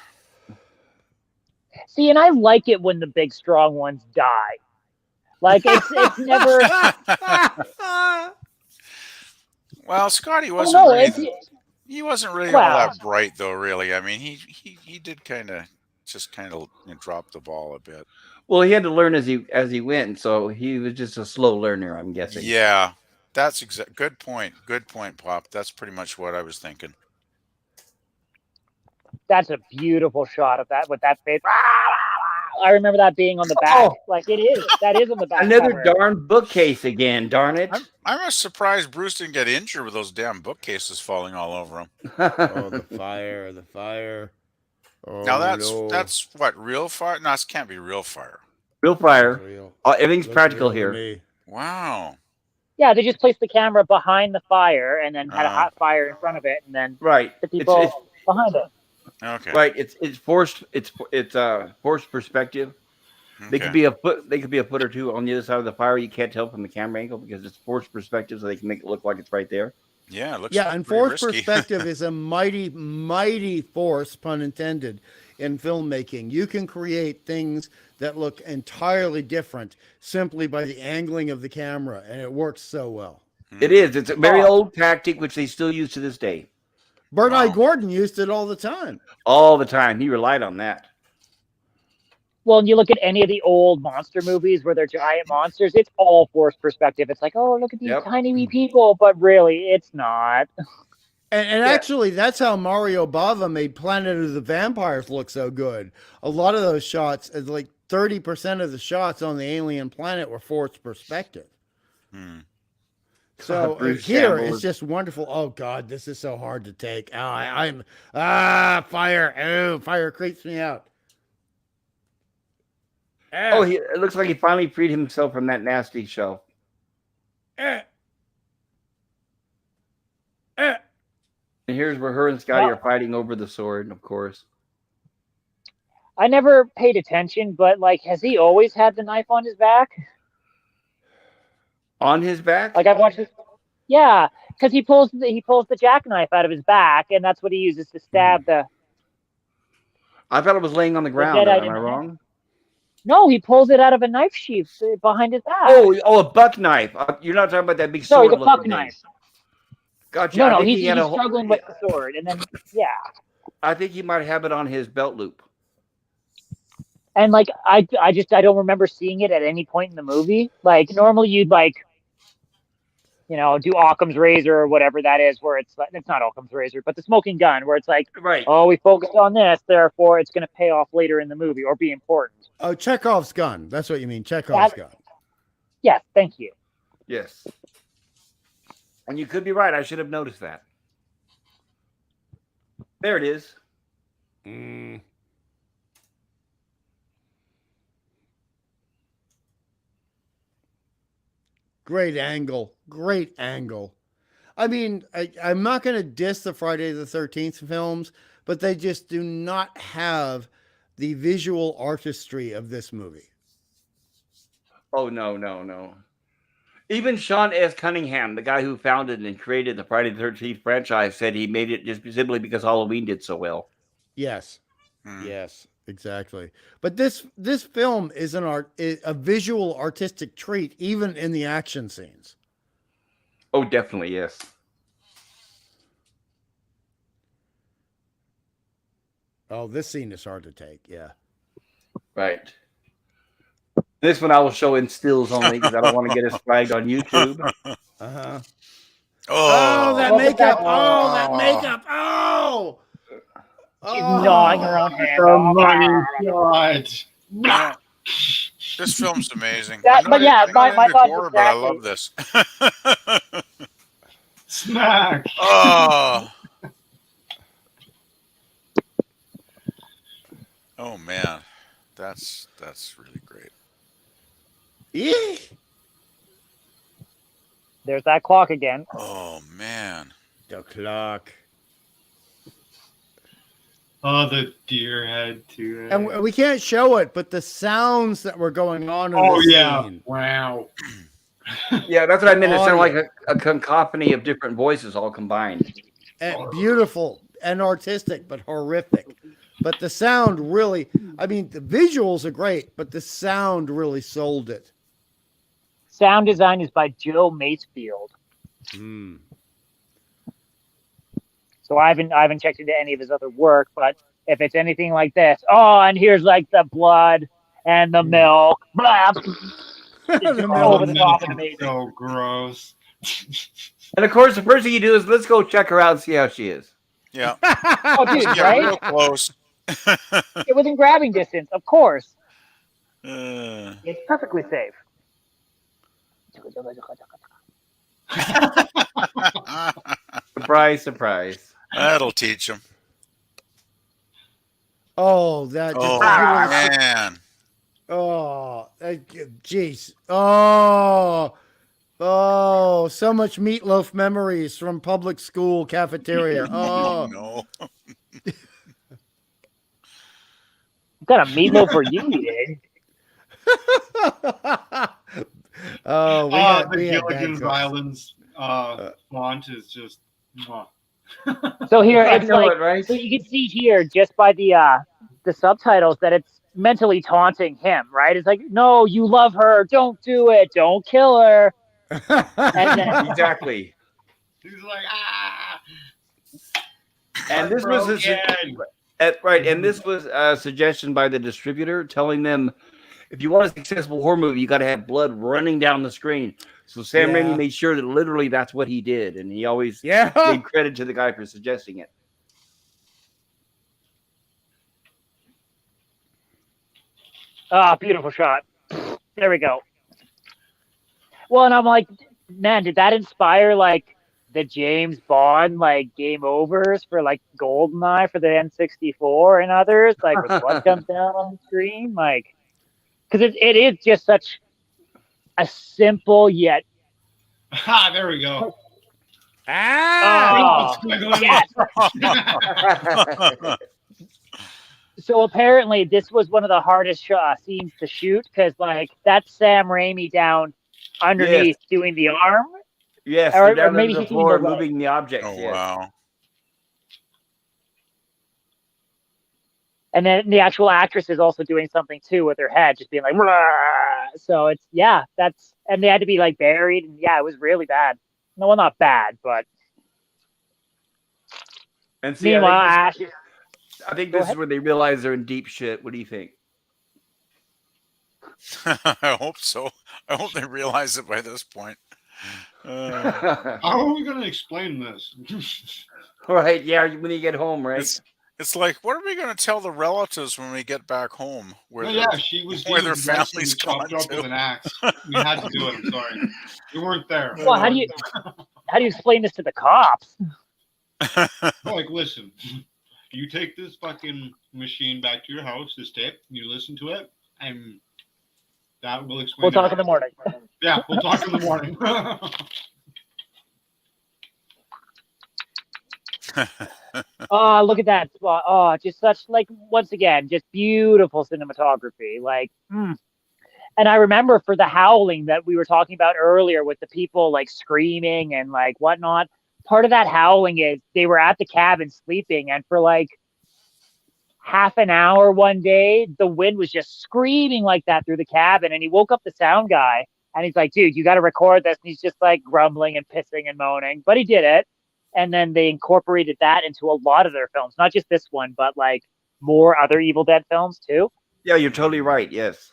See, and I like it when the big strong ones die. Like it's never. Well, Scotty Well, wasn't no, really, he wasn't really Well- all that bright though. Really, I mean, he did kind of drop the ball a bit. Well, he had to learn as he went, so he was just a slow learner, I'm guessing. Yeah, that's good point. Good point, Pop. That's pretty much what I was thinking. That's a beautiful shot of that with that face. I remember that being on the back. Oh. Like it is. That is on the back. Another cover. darn bookcase again, darn it. I'm surprised Bruce didn't get injured with those damn bookcases falling all over him. Oh, the fire, the fire. Oh, Now no. that's what, real fire? No, this can't be real fire. Real fire. Real. Everything's Looks practical real to here. me. Wow. Yeah, they just placed the camera behind the fire and then had a Oh. hot fire in front of it, and then Right. the people It's behind it. Okay. right. It's forced. It's forced perspective. They Okay. could be a foot. They could be a foot or two on the other side of the fire. You can't tell from the camera angle because it's forced perspective, so they can make it look like it's right there. Yeah, it looks Yeah, and pretty forced risky. perspective is a mighty force, pun intended, in filmmaking. You can create things that look entirely different simply by the angling of the camera, and it works so well. It is. It's a very old tactic which they still use to this day. Bernard Wow. Gordon used it all the time. All the time. He relied on that. Well, and you look at any of the old monster movies where they're giant monsters, it's all forced perspective. It's like, oh, look at these Yep. tiny wee people, but really, it's not. And actually, that's how Mario Bava made Planet of the Vampires look so good. A lot of those shots, like 30% of the shots on the alien planet were forced perspective. Hmm. So Bruce here Campbell it's is- just wonderful. Oh God, this is so hard to take. Oh, I'm fire. Oh, fire creeps me out. Oh, it looks like he finally freed himself from that nasty shell. Eh. And here's where her and Scotty Yeah. are fighting over the sword, of course. I never paid attention, but like, has he always had the knife on his back? On his back? Like I've watched this. Yeah, because he pulls the jackknife out of his back, and that's what he uses to stab the. I thought it was laying on the ground. Deadite Am I in wrong? No, he pulls it out of a knife sheath behind his back. Oh, a buck knife. You're not talking about that big sorry, sword. the buck looking thing. knife. Gotcha. No, I no, think he's he had a struggling with the sword, and then yeah, I think he might have it on his belt loop. and like I don't remember seeing it at any point in the movie. Like normally you'd like, do Occam's razor or whatever that is, where it's like it's not Occam's razor, but the smoking gun, where it's like, Right. oh, we focused on this, therefore it's going to pay off later in the movie or be important. Oh, Chekhov's gun. That's what you mean. Chekhov's gun. Yes, thank you. Yes. And you could be right. I should have noticed that. There it is. Great angle. Great angle. I mean, I'm not going to diss the Friday the 13th films, but they just do not have the visual artistry of this movie. Oh, no. Even Sean S. Cunningham, the guy who founded and created the Friday the 13th franchise, said he made it just simply because Halloween did so well. Yes. Hmm. Yes. exactly. But this film is a visual artistic treat, even in the action scenes. Oh, definitely, yes. Oh, this scene is hard to take. Yeah. Right. This one I will show in stills only because I don't want to get us flagged on YouTube. Uh-huh. Oh, Oh, that Look at that. makeup. Oh, that makeup. Oh. She's gnawing her own hand Oh off. my god. you know, this film's amazing. That- I'm but not, yeah, I'm my not into thoughts gore, but I exactly. love this. Smack. Oh. Oh man, that's really great. Yeah. There's that clock again. Oh man. The clock. Oh, the deer head too. And we can't show it, but the sounds that were going on in Oh the yeah. scene. Wow. Yeah, that's what I meant. It sounded like Audio. a cacophony of different voices all combined. And beautiful and artistic, but horrific. But the sound really, I mean, the visuals are great, but the sound really sold it. Sound design is by Joe Macefield. Mm. So I haven't checked into any of his other work, but if it's anything like this, oh, and here's like the blood and the milk, blah, it's just over the top and amazing. So gross. And of course, the first thing you do is let's go check her out and see how she is. Yeah. Oh, dude, Get right? real close. It was in grabbing distance, of course. Uh, It's perfectly safe. Surprise, surprise. that'll teach him. Oh, that just Oh man. oh, jeez. Oh, oh, so much meatloaf memories from public school cafeteria. Oh, No. What kind of meatloaf are you eating? oh, we The had Gilligan's bad cooks. Island's font is just. Mwah. So here I it's know like, it, right? so you can see here just by the subtitles that it's mentally taunting him, right? It's like, no, you love her, don't do it, don't kill her. And then Exactly. He's like, ah. And this was Heartbroken. right, and this was a suggestion by the distributor telling them if you want a successful horror movie, you got to have blood running down the screen. So Sam Yeah. Raimi made sure that literally that's what he did, and he always Yeah. gave credit to the guy for suggesting it. ah, beautiful shot. There we go. Well, and I'm like, man, did that inspire like the James Bond like game overs for like GoldenEye for the N64 and others, like where the blood comes down on the screen, like because it is just such a simple yet Ah, there we go. Ah. Oh, yes. So apparently this was one of the hardest scenes to shoot because like that's Sam Raimi down underneath doing the arm. Yes, Or down maybe to the he's doing floor, the leg. moving the objects. Oh yes. wow. And then the actual actress is also doing something too with her head, just being like, "Rah!" So it's, yeah, that's, and they had to be like buried. And yeah, it was really bad. No, well, not bad, but And see, meanwhile, I Ash, think Go this is ahead. where they realize they're in deep shit. What do you think? I hope so. I hope they realize it by this point. Right? How are we going to explain this? Yeah, when you get home, right? It's like, what are we going to tell the relatives when we get back home? Where No, their- yeah, she was where doing their wrestling family's chopped gone up to. with an axe. We had to do it. I'm sorry, you weren't there. well, how do you explain this to the cops? Like, listen, you take this fucking machine back to your house, this tape, you listen to it, and that will explain. We'll talk in the everything. morning. Yeah, we'll talk in the morning. Oh, look at that spot. Oh, just such, like, once again, just beautiful cinematography. Like, And I remember for the howling that we were talking about earlier with the people like screaming and like whatnot, part of that howling is they were at the cabin sleeping, and for like half an hour one day, the wind was just screaming like that through the cabin. And he woke up the sound guy and he's like, dude, you got to record this. And he's just like grumbling and pissing and moaning, but he did it. And then they incorporated that into a lot of their films, not just this one, but like more other Evil Dead films too. Yeah, you're totally right. Yes.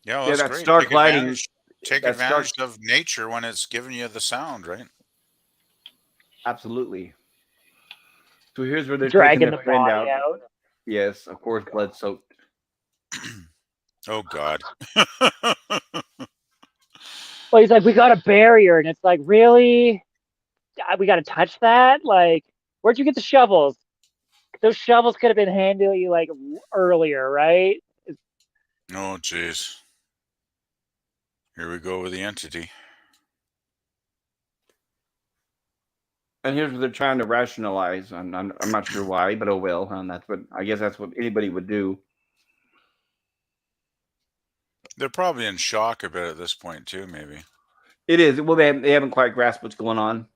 Yeah, well, Yeah, that's that great. stark lighting. Take that advantage stark- of nature when it's giving you the sound, right? Absolutely. So here's where they're Dragging taking the the friend body out. out. Yes, of course, blood soaked. Oh God. Well, he's like, we got a barrier. And it's like, really? We got to touch that? Like, where'd you get the shovels? Those shovels could have been handed to you like earlier, right? Oh jeez. Here we go with the entity. And here's what they're trying to rationalize. I'm not sure why, but oh well. And I guess that's what anybody would do. They're probably in shock a bit at this point too, maybe. It is. Well, they haven't quite grasped what's going on.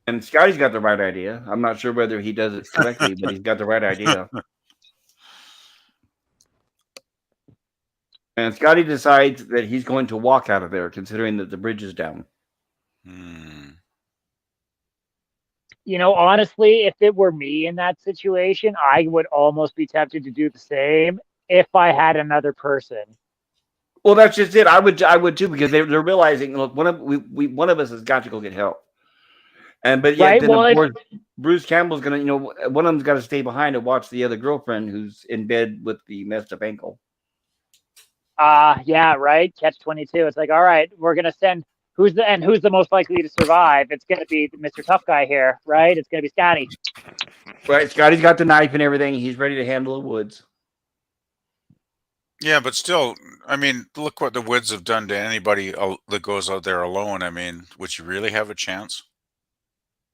And Scotty's got the right idea. I'm not sure whether he does it correctly, but he's got the right idea. And Scotty decides that he's going to walk out of there, considering that the bridge is down. You know, honestly, if it were me in that situation, I would almost be tempted to do the same if I had another person. Well, that's just it. I would too, because they're realizing, look, one of us has got to go get help. But yet, Right, then well, of course, Bruce Campbell's gonna, one of them's got to stay behind and watch the other girlfriend who's in bed with the messed up ankle. Yeah, right. Catch-22. It's like, all right, we're gonna send who's the most likely to survive? It's gonna be Mr. Tough Guy here, right? It's gonna be Scotty. Right, Scotty's got the knife and everything. He's ready to handle the woods. Yeah, but still, I mean, look what the woods have done to anybody that goes out there alone. I mean, would you really have a chance?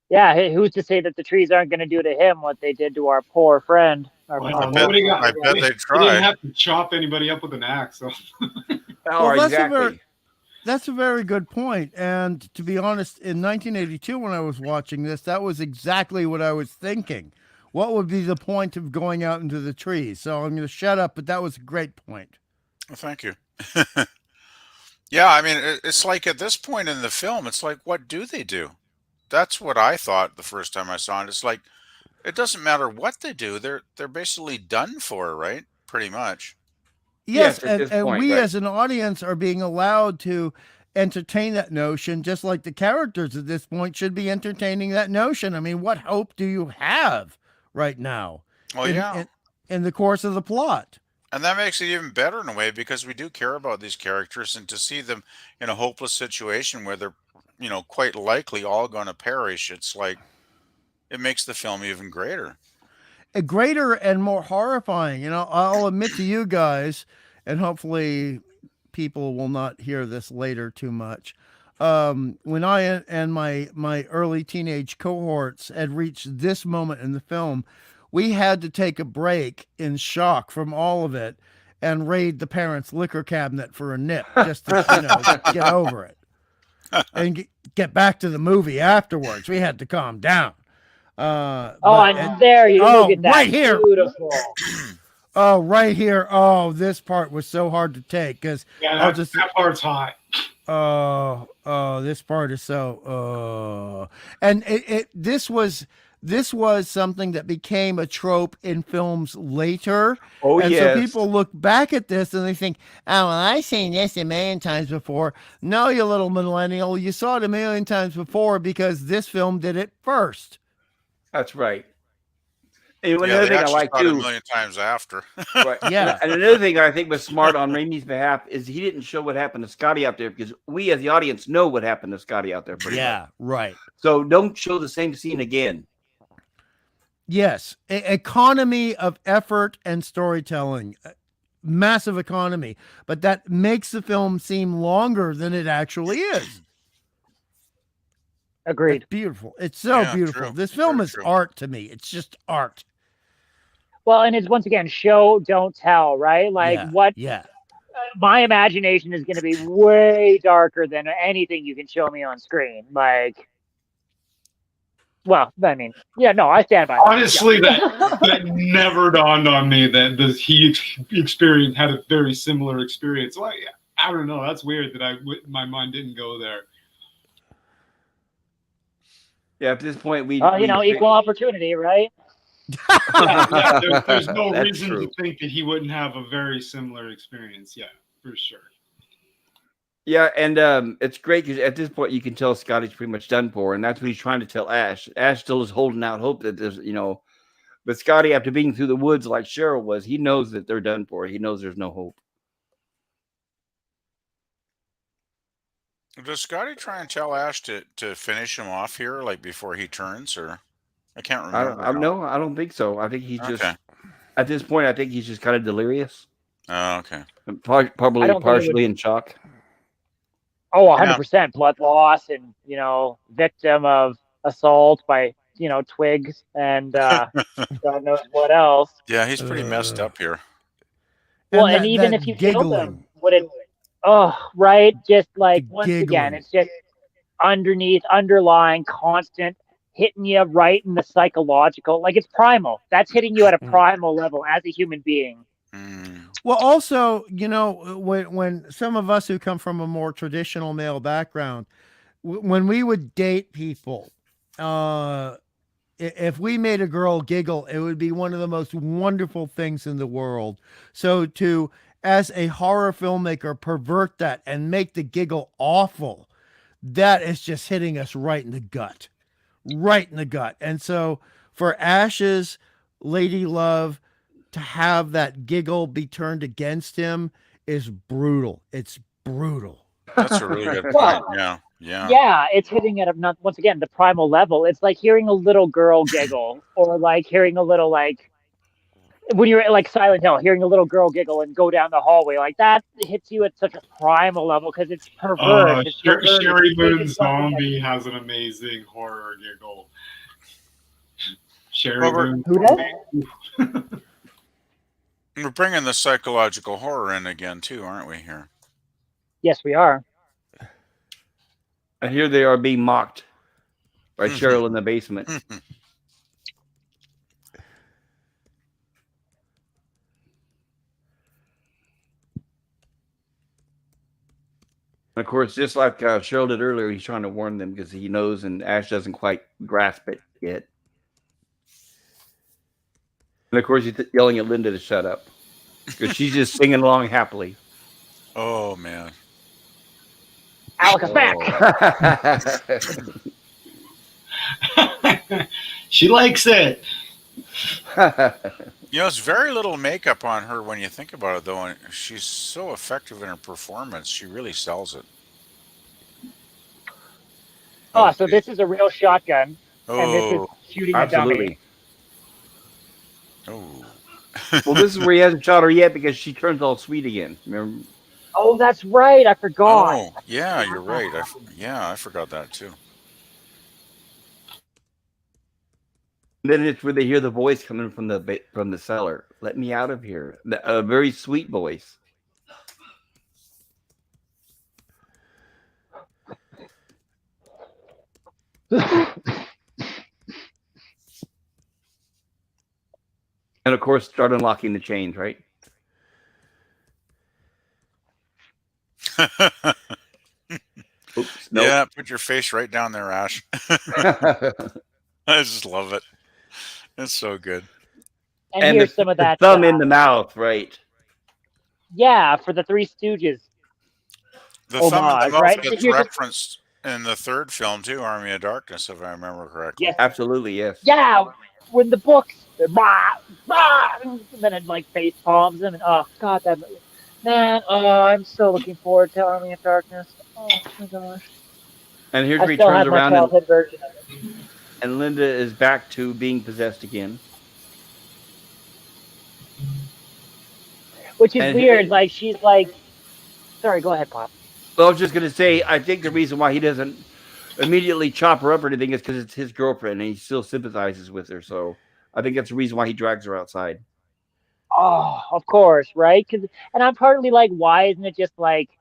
Yeah, who's to say that the trees aren't going to do to him what they did to our poor friend? I bet they'd They try. didn't have to chop anybody up with an axe. So. Oh, exactly. That's a very good point. And to be honest, in 1982, when I was watching this, that was exactly what I was thinking. What would be the point of going out into the trees? So I'm going to shut up, but that was a great point. Well, thank you. Yeah, I mean, it's like at this point in the film, it's like, what do they do? That's what I thought the first time I saw it. It's like, it doesn't matter what they do. They're basically done for, right? Pretty much. Yes, at this and point, we right. as an audience are being allowed to entertain that notion, just like the characters at this point should be entertaining that notion. I mean, what hope do you have right now? Oh, yeah. In the course of the plot. And that makes it even better in a way, because we do care about these characters, and to see them in a hopeless situation where they're, quite likely all going to perish, it's like, it makes the film even greater. Greater and more horrifying. I'll admit to you guys, and hopefully people will not hear this later too much. When I and my early teenage cohorts had reached this moment in the film, we had to take a break in shock from all of it and raid the parents' liquor cabinet for a nip just to get over it and get back to the movie afterwards. We had to calm down. There you look at that. Right here. Beautiful. Oh, right here. Oh, this part was so hard to take because that part's hot. This part is so. And this was something that became a trope in films later. Oh, and yes. so people look back at this and they think, oh, well, I've seen this a million times before. No, you little millennial, you saw it a million times before because this film did it first. That's right. And Yeah, another they thing I actually like saw it a too. million times after. Right. Yeah. And another thing I think was smart on Raimi's behalf is he didn't show what happened to Scotty out there, because we as the audience know what happened to Scotty out there. Yeah, right. So don't show the same scene again. Yes. Economy of effort and storytelling. Massive economy. But that makes the film seem longer than it actually is. Agreed. It's beautiful. It's so beautiful. True. This film Very is true. art to me. It's just art. Well, and it's once again, show, don't tell, right? Like Yeah. my imagination is going to be way darker than anything you can show me on screen. Like, Well, I mean, yeah, no, I stand by that. Honestly, Yeah. that never dawned on me that he experienced had a very similar experience. So I don't know. That's weird that my mind didn't go there. Yeah, at this point, equal opportunity, right? There's no That's reason true. to think that he wouldn't have a very similar experience. Yeah, for sure. Yeah, and it's great because at this point you can tell Scotty's pretty much done for, and that's what he's trying to tell Ash. Ash still is holding out hope that there's, but Scotty, after being through the woods like Cheryl was, he knows that they're done for. He knows there's no hope. Does Scotty try and tell Ash to finish him off here, like before he turns, or I can't remember. I don't think so. I think he's just Okay. at this point. I think he's just kind of delirious. Oh, okay. Probably I don't think it partially would- in shock. Oh, 100% blood loss and, victim of assault by, twigs and God knows what else. Yeah, he's pretty messed up here. Well, that- and even that if you killed giggling. him, would it? Oh, right. Just like The once again, giggling. it's just underlying, constant, hitting you right in the psychological. Like it's primal. That's hitting you at a primal level as a human being. Mm. Well, also, when some of us who come from a more traditional male background, when we would date people, if we made a girl giggle, it would be one of the most wonderful things in the world. So to, as a horror filmmaker, pervert that and make the giggle awful, that is just hitting us right in the gut. And so for Ash's lady love to have that giggle be turned against him is brutal. It's brutal. That's a really good Well, point. Yeah. Yeah, it's hitting at once again the primal level. It's like hearing a little girl giggle, or like hearing a little when you're like Silent Hill, hearing a little girl giggle and go down the hallway like that hits you at such a primal level because it's perverse. It's perverse. Sherry Moon It's something Zombie has an amazing horror giggle. Sherry Well, Moon. Who does? We're bringing the psychological horror in again too, aren't we? Here. Yes, we are. And here they are being mocked by Cheryl in the basement. Of course, just like Cheryl did earlier, he's trying to warn them because he knows, and Ash doesn't quite grasp it yet. And of course, he's yelling at Linda to shut up because she's just singing along happily. Oh man. Alec is back. She likes it. It's very little makeup on her when you think about it, though. And she's so effective in her performance. She really sells it. Oh, so this is a real shotgun, and this is Oh, shooting a dummy. Absolutely. oh. Well, this is where he hasn't shot her yet because she turns all sweet again. Remember? Oh, that's right. I forgot. Oh, yeah, you're right. I forgot that too. And then it's where they hear the voice coming from the cellar. Let me out of here. A very sweet voice. And of course, start unlocking the chains, right? Oops. Nope. Yeah, put your face right down there, Ash. I just love it. It's so good. And here's some of that thumb in the mouth, right? Yeah, for the Three Stooges. The thumb in the Homage, mouth right? gets referenced in the third film too, Army of Darkness, if I remember correctly. Yes. Absolutely, yes. Yeah, when the books, and then it like face palms them, and oh god, that man, I'm so looking forward to Army of Darkness. Oh my gosh! And here's I where he still turns have my around childhood version of it. and Linda is back to being possessed again. Which is weird. Like she's like, sorry, go ahead, Pop. Well, I was just gonna say, I think the reason why he doesn't immediately chop her up or anything is because it's his girlfriend and he still sympathizes with her. So I think that's the reason why he drags her outside. Oh, of course, right? And I'm partly like, why isn't it just like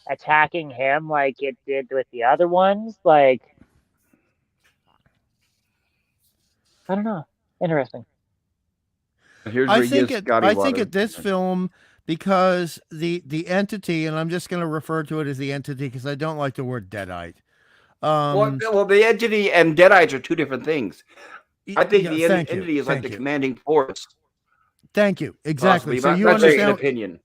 attacking him like it did with the other ones? Like, I don't know. Interesting. Here's where I he think gives it. Scotty I water. think at this film, because the entity, and I'm just going to refer to it as the entity because I don't like the word deadite. Well, the entity and deadites are two different things. I think yeah, the thank you, entity is like thank the you, commanding force, thank you. Exactly. possibly. So But you that's just an understand. opinion.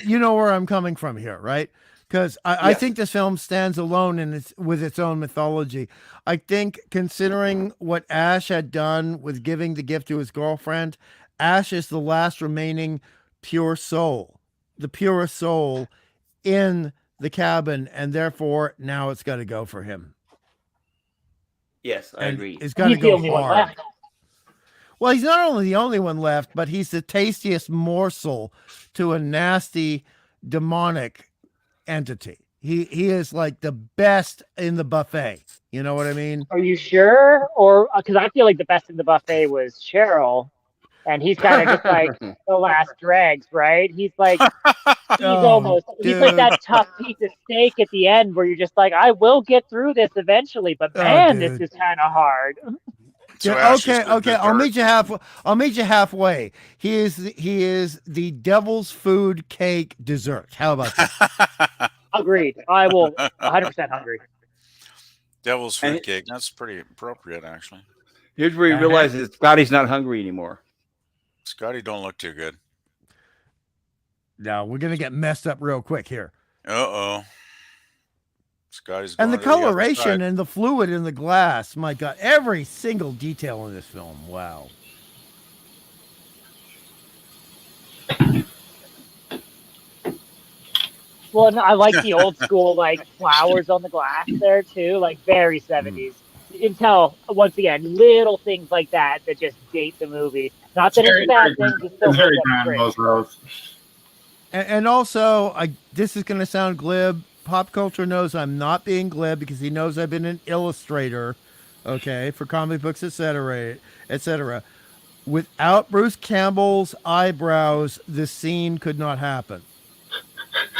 You know where I'm coming from here, right? Because I Yes. think this film stands alone with its own mythology. I think considering what Ash had done with giving the gift to his girlfriend, Ash is the last remaining pure soul, the purest soul in the cabin, and therefore now it's got to go for him. Yes, I And agree. it's got to He's the go only one hard. left. Well, he's not only the only one left, but he's the tastiest morsel to a nasty, demonic entity. He is like the best in the buffet. You know what I mean? Are you sure? Or because I feel like the best in the buffet was Cheryl, and he's kind of just like the last dregs, right? He's like he's almost he's like that tough piece of steak at the end where you're just like, I will get through this eventually, but man, this is kind of hard. So Yeah, Ash is okay. the I'll dark- meet you halfway. I'll meet you halfway. He is the devil's food cake dessert. How about that? Agreed. I will 100% hungry. Devil's And food cake. That's pretty appropriate, actually. Here's where he realizes Scotty's not hungry anymore. Scotty don't look too good. No, we're gonna get messed up real quick here. Uh-oh. Scotty's And the going to other coloration side. and the fluid in the glass. My God, every single detail in this film. Wow. Well, no, I like the old school like flowers on the glass there too, like very 70s. You can tell once again little things like that that just date the movie. Not that it's a bad thing, just still It's very holds up grand, great. those rows. And also, this is going to sound glib. Pop culture knows I'm not being glib because he knows I've been an illustrator, okay, for comic books, etc., etc. Without Bruce Campbell's eyebrows, this scene could not happen.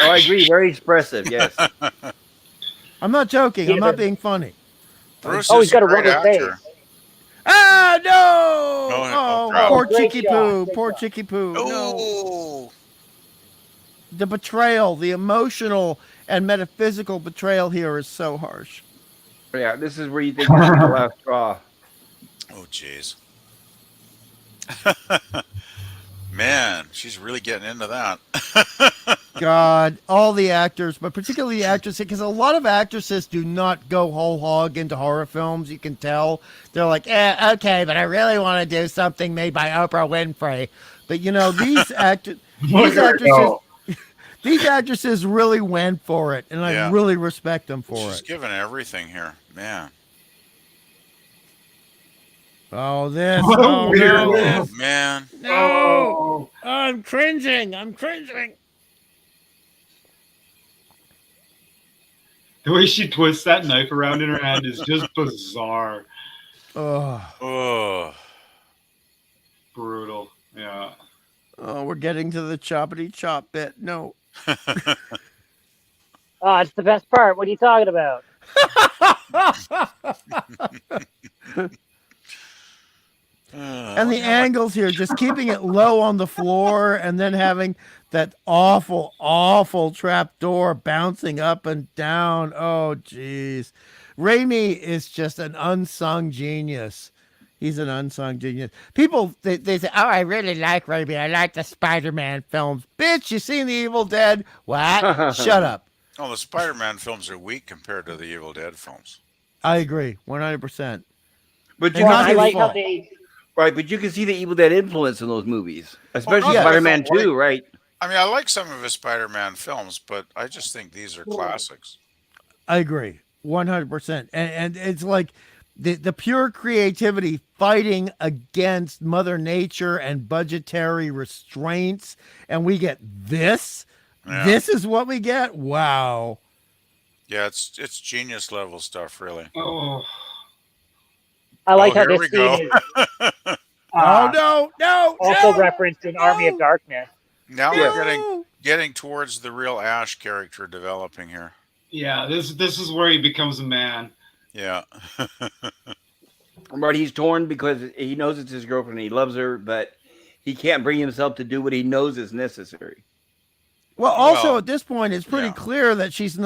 Oh, I agree. Very expressive. Yes. I'm not joking. Yeah, I'm not but- being funny. Bruce Oh, is he's got a great rubber actor. face. Ah, no! Oh, crap. Poor Great Chicky shot, Poo. great Poor shot. Chicky Poo. No. Oh, The betrayal, the emotional and metaphysical betrayal here is so harsh. Yeah, this is where you think this is the last straw. oh, jeez. Man, she's really getting into that. God, all the actors, but particularly the actresses, because a lot of actresses do not go whole hog into horror films. You can tell. They're like, okay, but I really want to do something made by Oprah Winfrey. But you know, these actresses really went for it, and I Yeah. really respect them for She's it. giving everything here. Man. Oh, this. What a Oh, weird no, Oh, this. man. No. Oh, I'm cringing. I'm cringing. The way she twists that knife around in her hand is just bizarre. Oh, Oh. Brutal. Yeah. we're getting to the choppity chop bit. No. Oh, it's the best part. What are you talking about? And the angles here, just keeping it low on the floor and then having that awful, awful trap door bouncing up and down. Oh, geez. Raimi is just an unsung genius. He's an unsung genius. People, they say, oh, I really like Raimi. I like the Spider-Man films. Bitch, you seen The Evil Dead? What? Shut up. Oh, the Spider-Man films are weak compared to the Evil Dead films. I agree, 100%. But you And Well, not I his like how fault. they. right, but you can see the Evil Dead influence in those movies, especially yeah, Spider-Man like- 2, right? I mean, I like some of his Spider-Man films, but I just think these are classics. I agree, 100%. And it's like the pure creativity fighting against Mother Nature and budgetary restraints, and we get this. Yeah. This is what we get. Wow. Yeah, it's genius level stuff, really. Oh. I like Oh, how here this we go. scene is Oh no! also No! referenced in Army of No! Darkness. Now No! we're getting towards the real Ash character developing here. Yeah, this is where he becomes a man. Yeah. Right, he's torn because he knows it's his girlfriend. He loves her, but he can't bring himself to do what he knows is necessary. Well, also Well, at this point, it's pretty yeah. clear that she's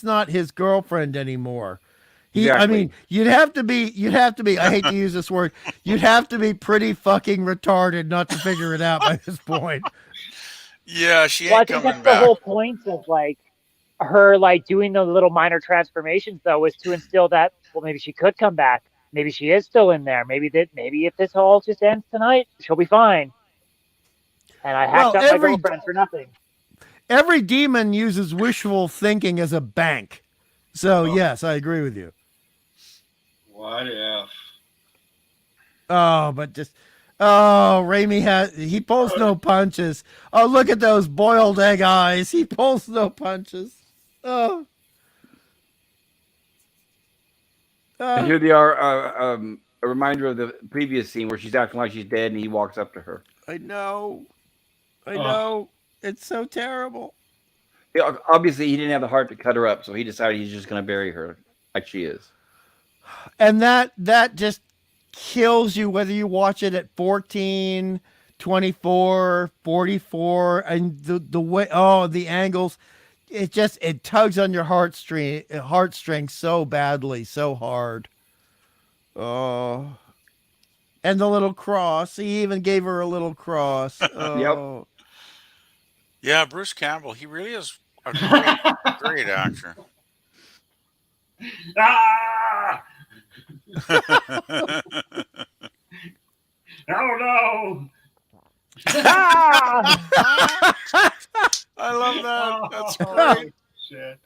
not his girlfriend anymore. I Exactly. mean, you'd have to be, I hate to use this word, you'd have to be pretty fucking retarded not to figure it out by this point. Yeah, she Well, I ain't think coming that's the back. whole point of like her like doing the little minor transformations though, is to instill that, well, maybe she could come back. Maybe she is still in there. Maybe if this all just ends tonight, she'll be fine. And I hacked Well, up my girlfriend for nothing. every demon uses wishful thinking as a bank. So, Oh. yes, I agree with you. What if? Oh, but Raimi he pulls no punches. Oh, look at those boiled egg eyes. He pulls no punches. Oh. And here they are, a reminder of the previous scene where she's acting like she's dead, and he walks up to her. I know. I Ugh. know. It's so terrible. Yeah, obviously, he didn't have the heart to cut her up, so he decided he's just going to bury her like she is. And that just kills you whether you watch it at 14, 24, 44, and the way, the angles, it tugs on your heartstrings so badly, so hard. Oh. And the little cross. He even gave her a little cross. Oh. Yeah, Bruce Campbell. He really is a great, great actor. Ah! Oh no! Ah! I love that. That's Oh, great. shit.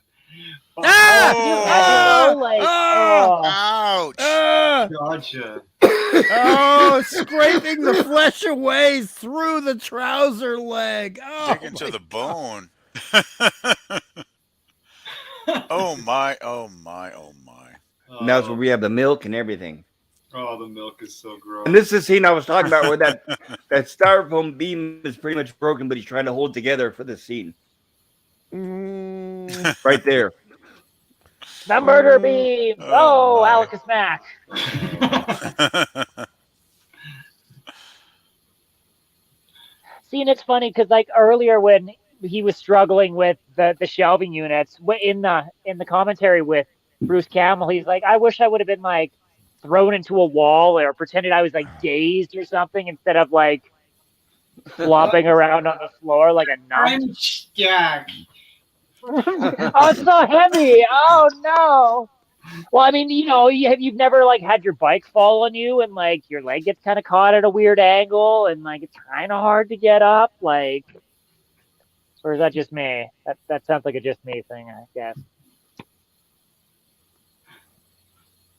I know, like, oh. Ouch! Gotcha. Oh, scraping the flesh away through the trouser leg. Oh, Dig into the bone. Oh my, oh my, oh my. And that's where we have the milk and everything. Oh, the milk is so gross. And this is the scene I was talking about where that styrofoam beam is pretty much broken, but he's trying to hold together for this scene. Right there. The murder beam. Oh, Oh, my. Alec is Mac. See, and it's funny because like earlier when he was struggling with the shelving units in the commentary with Bruce Campbell, he's like, I wish I would have been like thrown into a wall or pretended I was like dazed or something instead of like flopping around on the floor like a nut. I'm stuck. Oh, it's so heavy. Oh no. Well, I mean, you've never like had your bike fall on you and like your leg gets kind of caught at a weird angle and like it's kind of hard to get up, like, or is that just me? That sounds like a just me thing, I guess.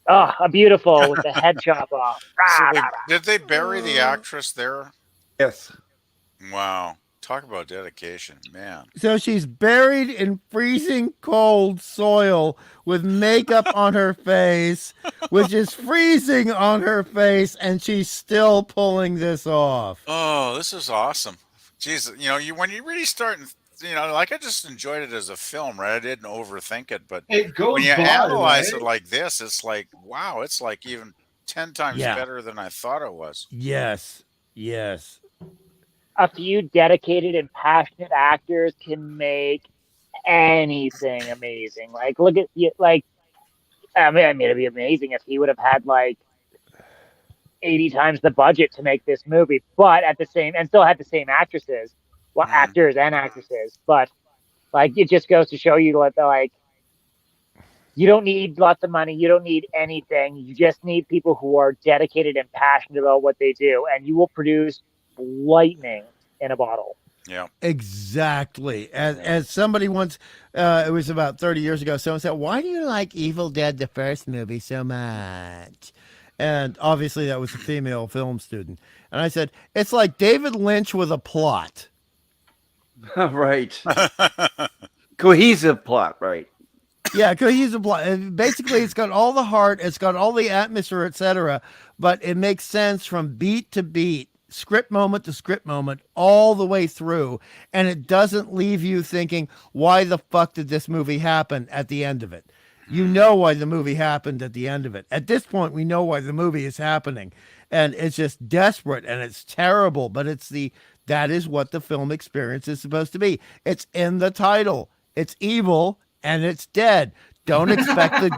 Oh, a beautiful with the head chop off. So did they bury the actress there? Yes. Wow. Talk about dedication, man. So she's buried in freezing cold soil with makeup on her face, which is freezing on her face, and she's still pulling this off. Oh, this is awesome. Jesus, when you really start, like I just enjoyed it as a film, right? I didn't overthink it, but It goes when you by, analyze right? it like this, it's like, wow, it's like even 10 times Yeah. better than I thought it was. Yes. Yes. A few dedicated and passionate actors can make anything amazing. Like, look at you. Like, I mean, it'd be amazing if he would have had like 80 times the budget to make this movie, but and still had the same actresses, actors and actresses. But like, it just goes to show you what like. You don't need lots of money. You don't need anything. You just need people who are dedicated and passionate about what they do, and you will produce lightning in a bottle. Yeah. Exactly. As somebody once, it was about 30 years ago, someone said, why do you like Evil Dead, the first movie, so much? And obviously that was a female film student. And I said, it's like David Lynch with a plot. Right. Cohesive plot, right. Yeah, cohesive plot. And basically, it's got all the heart, it's got all the atmosphere, etc., but it makes sense from beat to beat, script moment to script moment, all the way through, and it doesn't leave you thinking, why the fuck did this movie happen at the end of it? You know why the movie happened at the end of it. At this point, we know why the movie is happening. And it's just desperate and it's terrible, but that is what the film experience is supposed to be. It's in the title. It's evil and it's dead. Don't expect the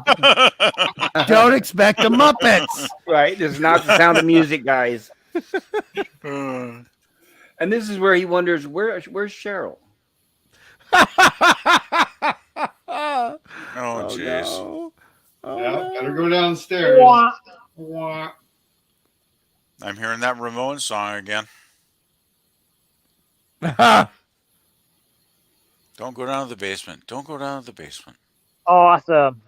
Muppets. Right. This is not the Sound of Music, guys. And this is where he wonders, where's Cheryl? Oh, jeez. No. Oh, Yeah, no. better go downstairs. Wah. Wah. I'm hearing that Ramones song again. Don't go down to the basement. Don't go down to the basement. Awesome.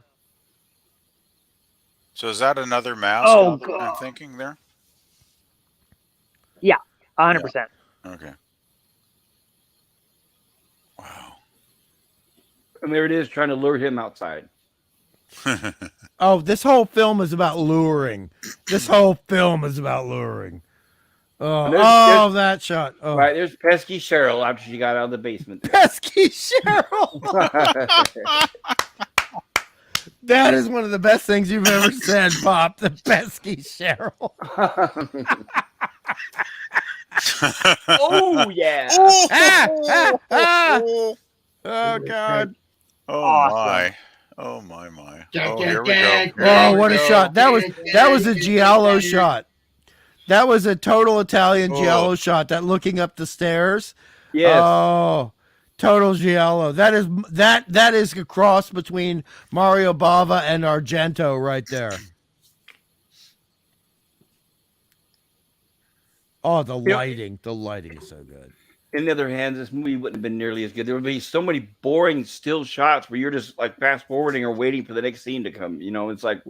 So is that another mask? Oh, I'm God. thinking there. 100%. Okay. Wow. And there it is, trying to lure him outside. Oh, this whole film is about luring. This whole film is about luring. Oh, And there's- that shot. Oh. Right, there's pesky Cheryl after she got out of the basement. Pesky Cheryl. That is one of the best things you've ever said, Pop. The pesky Cheryl. Oh, yeah. Oh, God. Oh Awesome. my. Oh my. Dun, Oh, dun, here we dun, go. dun. Oh, what a shot. That was a giallo shot. That was a total Italian giallo shot, that looking up the stairs. Yes. Oh, total giallo. That is a cross between Mario Bava and Argento right there. Oh, the lighting is so good. In the other hand, this movie wouldn't have been nearly as good. There would be so many boring still shots where you're just like fast forwarding or waiting for the next scene to come. It's like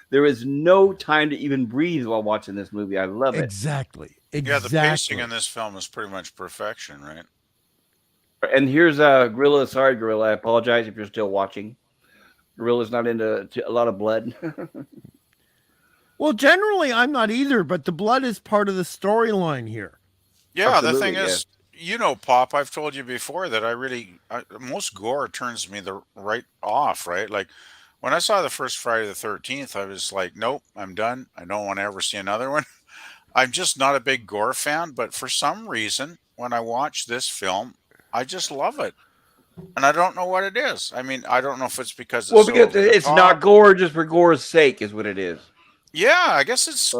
there is no time to even breathe while watching this movie. I love it. Exactly. Yeah, the pacing in this film is pretty much perfection, right? And here's Gorilla. Sorry, Gorilla. I apologize if you're still watching. Gorilla's not into a lot of blood. Well, generally, I'm not either, but the blood is part of the storyline here. Yeah, Absolutely, the thing is, Pop, I've told you before that most gore turns me right off, right? Like when I saw the first Friday the 13th, I was like, nope, I'm done. I don't want to ever see another one. I'm just not a big gore fan, but for some reason, when I watch this film, I just love it. And I don't know what it is. I mean, I don't know if it's because it's because it's not gore just for gore's sake, is what it is. Yeah, I guess it's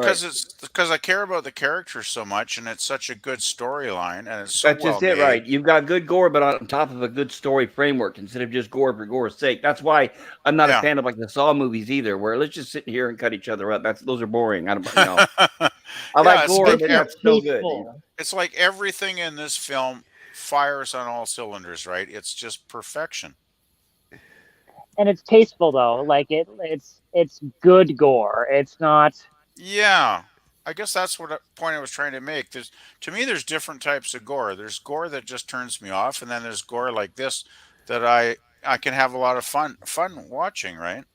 because I care about the characters so much, and it's such a good storyline, and it's so That's just it, right? You've got good gore, but on top of a good story framework instead of just gore for gore's sake. That's why I'm not a fan of like the Saw movies either, where let's just sit here and cut each other up. Those are boring. I don't know. I like gore, but that's so good. It's like everything in this film fires on all cylinders, right? It's just perfection. And it's tasteful though. Like it's good gore. It's not. Yeah, I guess that's what point I was trying to make. To me, there's different types of gore. There's gore that just turns me off, and then there's gore like this that I can have a lot of fun watching, right?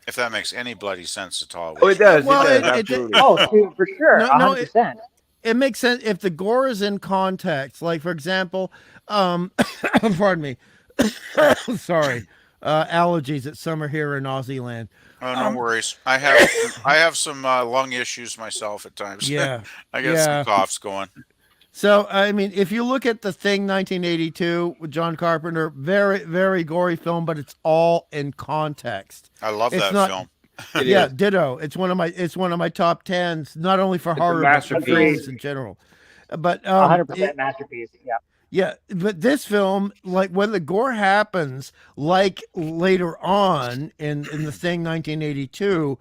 If that makes any bloody sense at all. Oh, it does. Well, it does. Absolutely. Oh, for sure. 100%. It makes sense if the gore is in context. Like, for example, pardon me. Sorry, allergies at summer here in Aussie land. Oh, no worries. I have some lung issues myself at times. Yeah, I got some coughs going. So I mean, if you look at The Thing, 1982 with John Carpenter, very very gory film, but it's all in context. I love that film. Yeah, ditto. It's one of my top 10s, not only for horror but for films in general. But 100% masterpiece. Yeah. Yeah, but this film, like when the gore happens, like later on in The Thing 1982,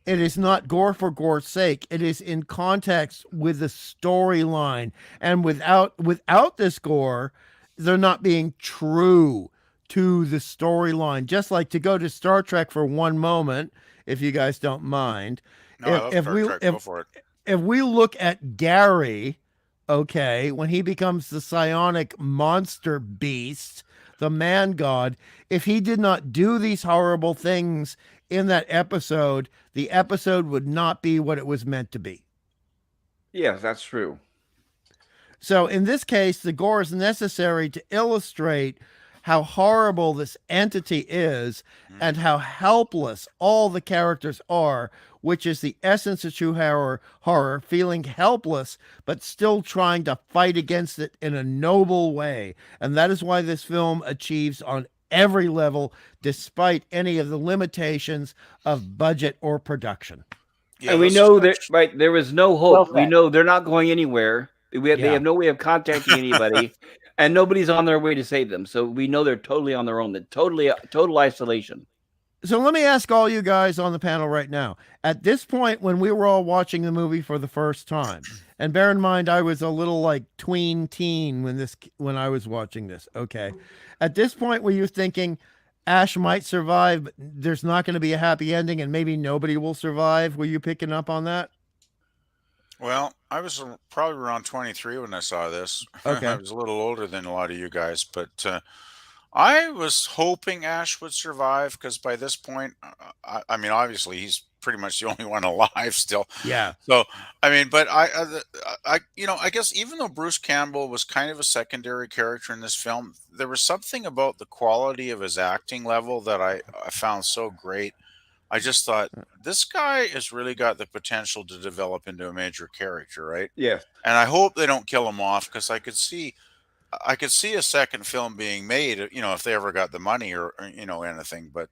it is not gore for gore's sake. It is in context with the storyline. And without this gore, they're not being true to the storyline. Just like to go to Star Trek for one moment, if you guys don't mind. No, I love Star Trek. Go for it. If we look at Gary, okay, when he becomes the psionic monster beast, the man god, if he did not do these horrible things in that episode, the episode would not be what it was meant to be. Yes, that's true. So in this case, the gore is necessary to illustrate how horrible this entity is and how helpless all the characters are, which is the essence of true horror, feeling helpless, but still trying to fight against it in a noble way. And that is why this film achieves on every level, despite any of the limitations of budget or production. Yeah, and we let's know touch- that, right, there is no Well hope. We said. know they're not going anywhere. They Yeah. have no way of contacting anybody, and nobody's on their way to save them. So we know they're totally on their own. They're total isolation. So let me ask all you guys on the panel right now. At this point, when we were all watching the movie for the first time, and bear in mind, I was a little like tween teen when I was watching this. Okay. At this point, were you thinking Ash might survive, but there's not going to be a happy ending and maybe nobody will survive? Were you picking up on that? Well, I was probably around 23 when I saw this. Okay. I was a little older than a lot of you guys, but I was hoping Ash would survive because by this point, I mean, obviously he's pretty much the only one alive still. Yeah. So, I mean, but I guess even though Bruce Campbell was kind of a secondary character in this film, there was something about the quality of his acting level that I found so great. I just thought this guy has really got the potential to develop into a major character, right? Yes. And I hope they don't kill him off because I could see a second film being made, if they ever got the money or anything. But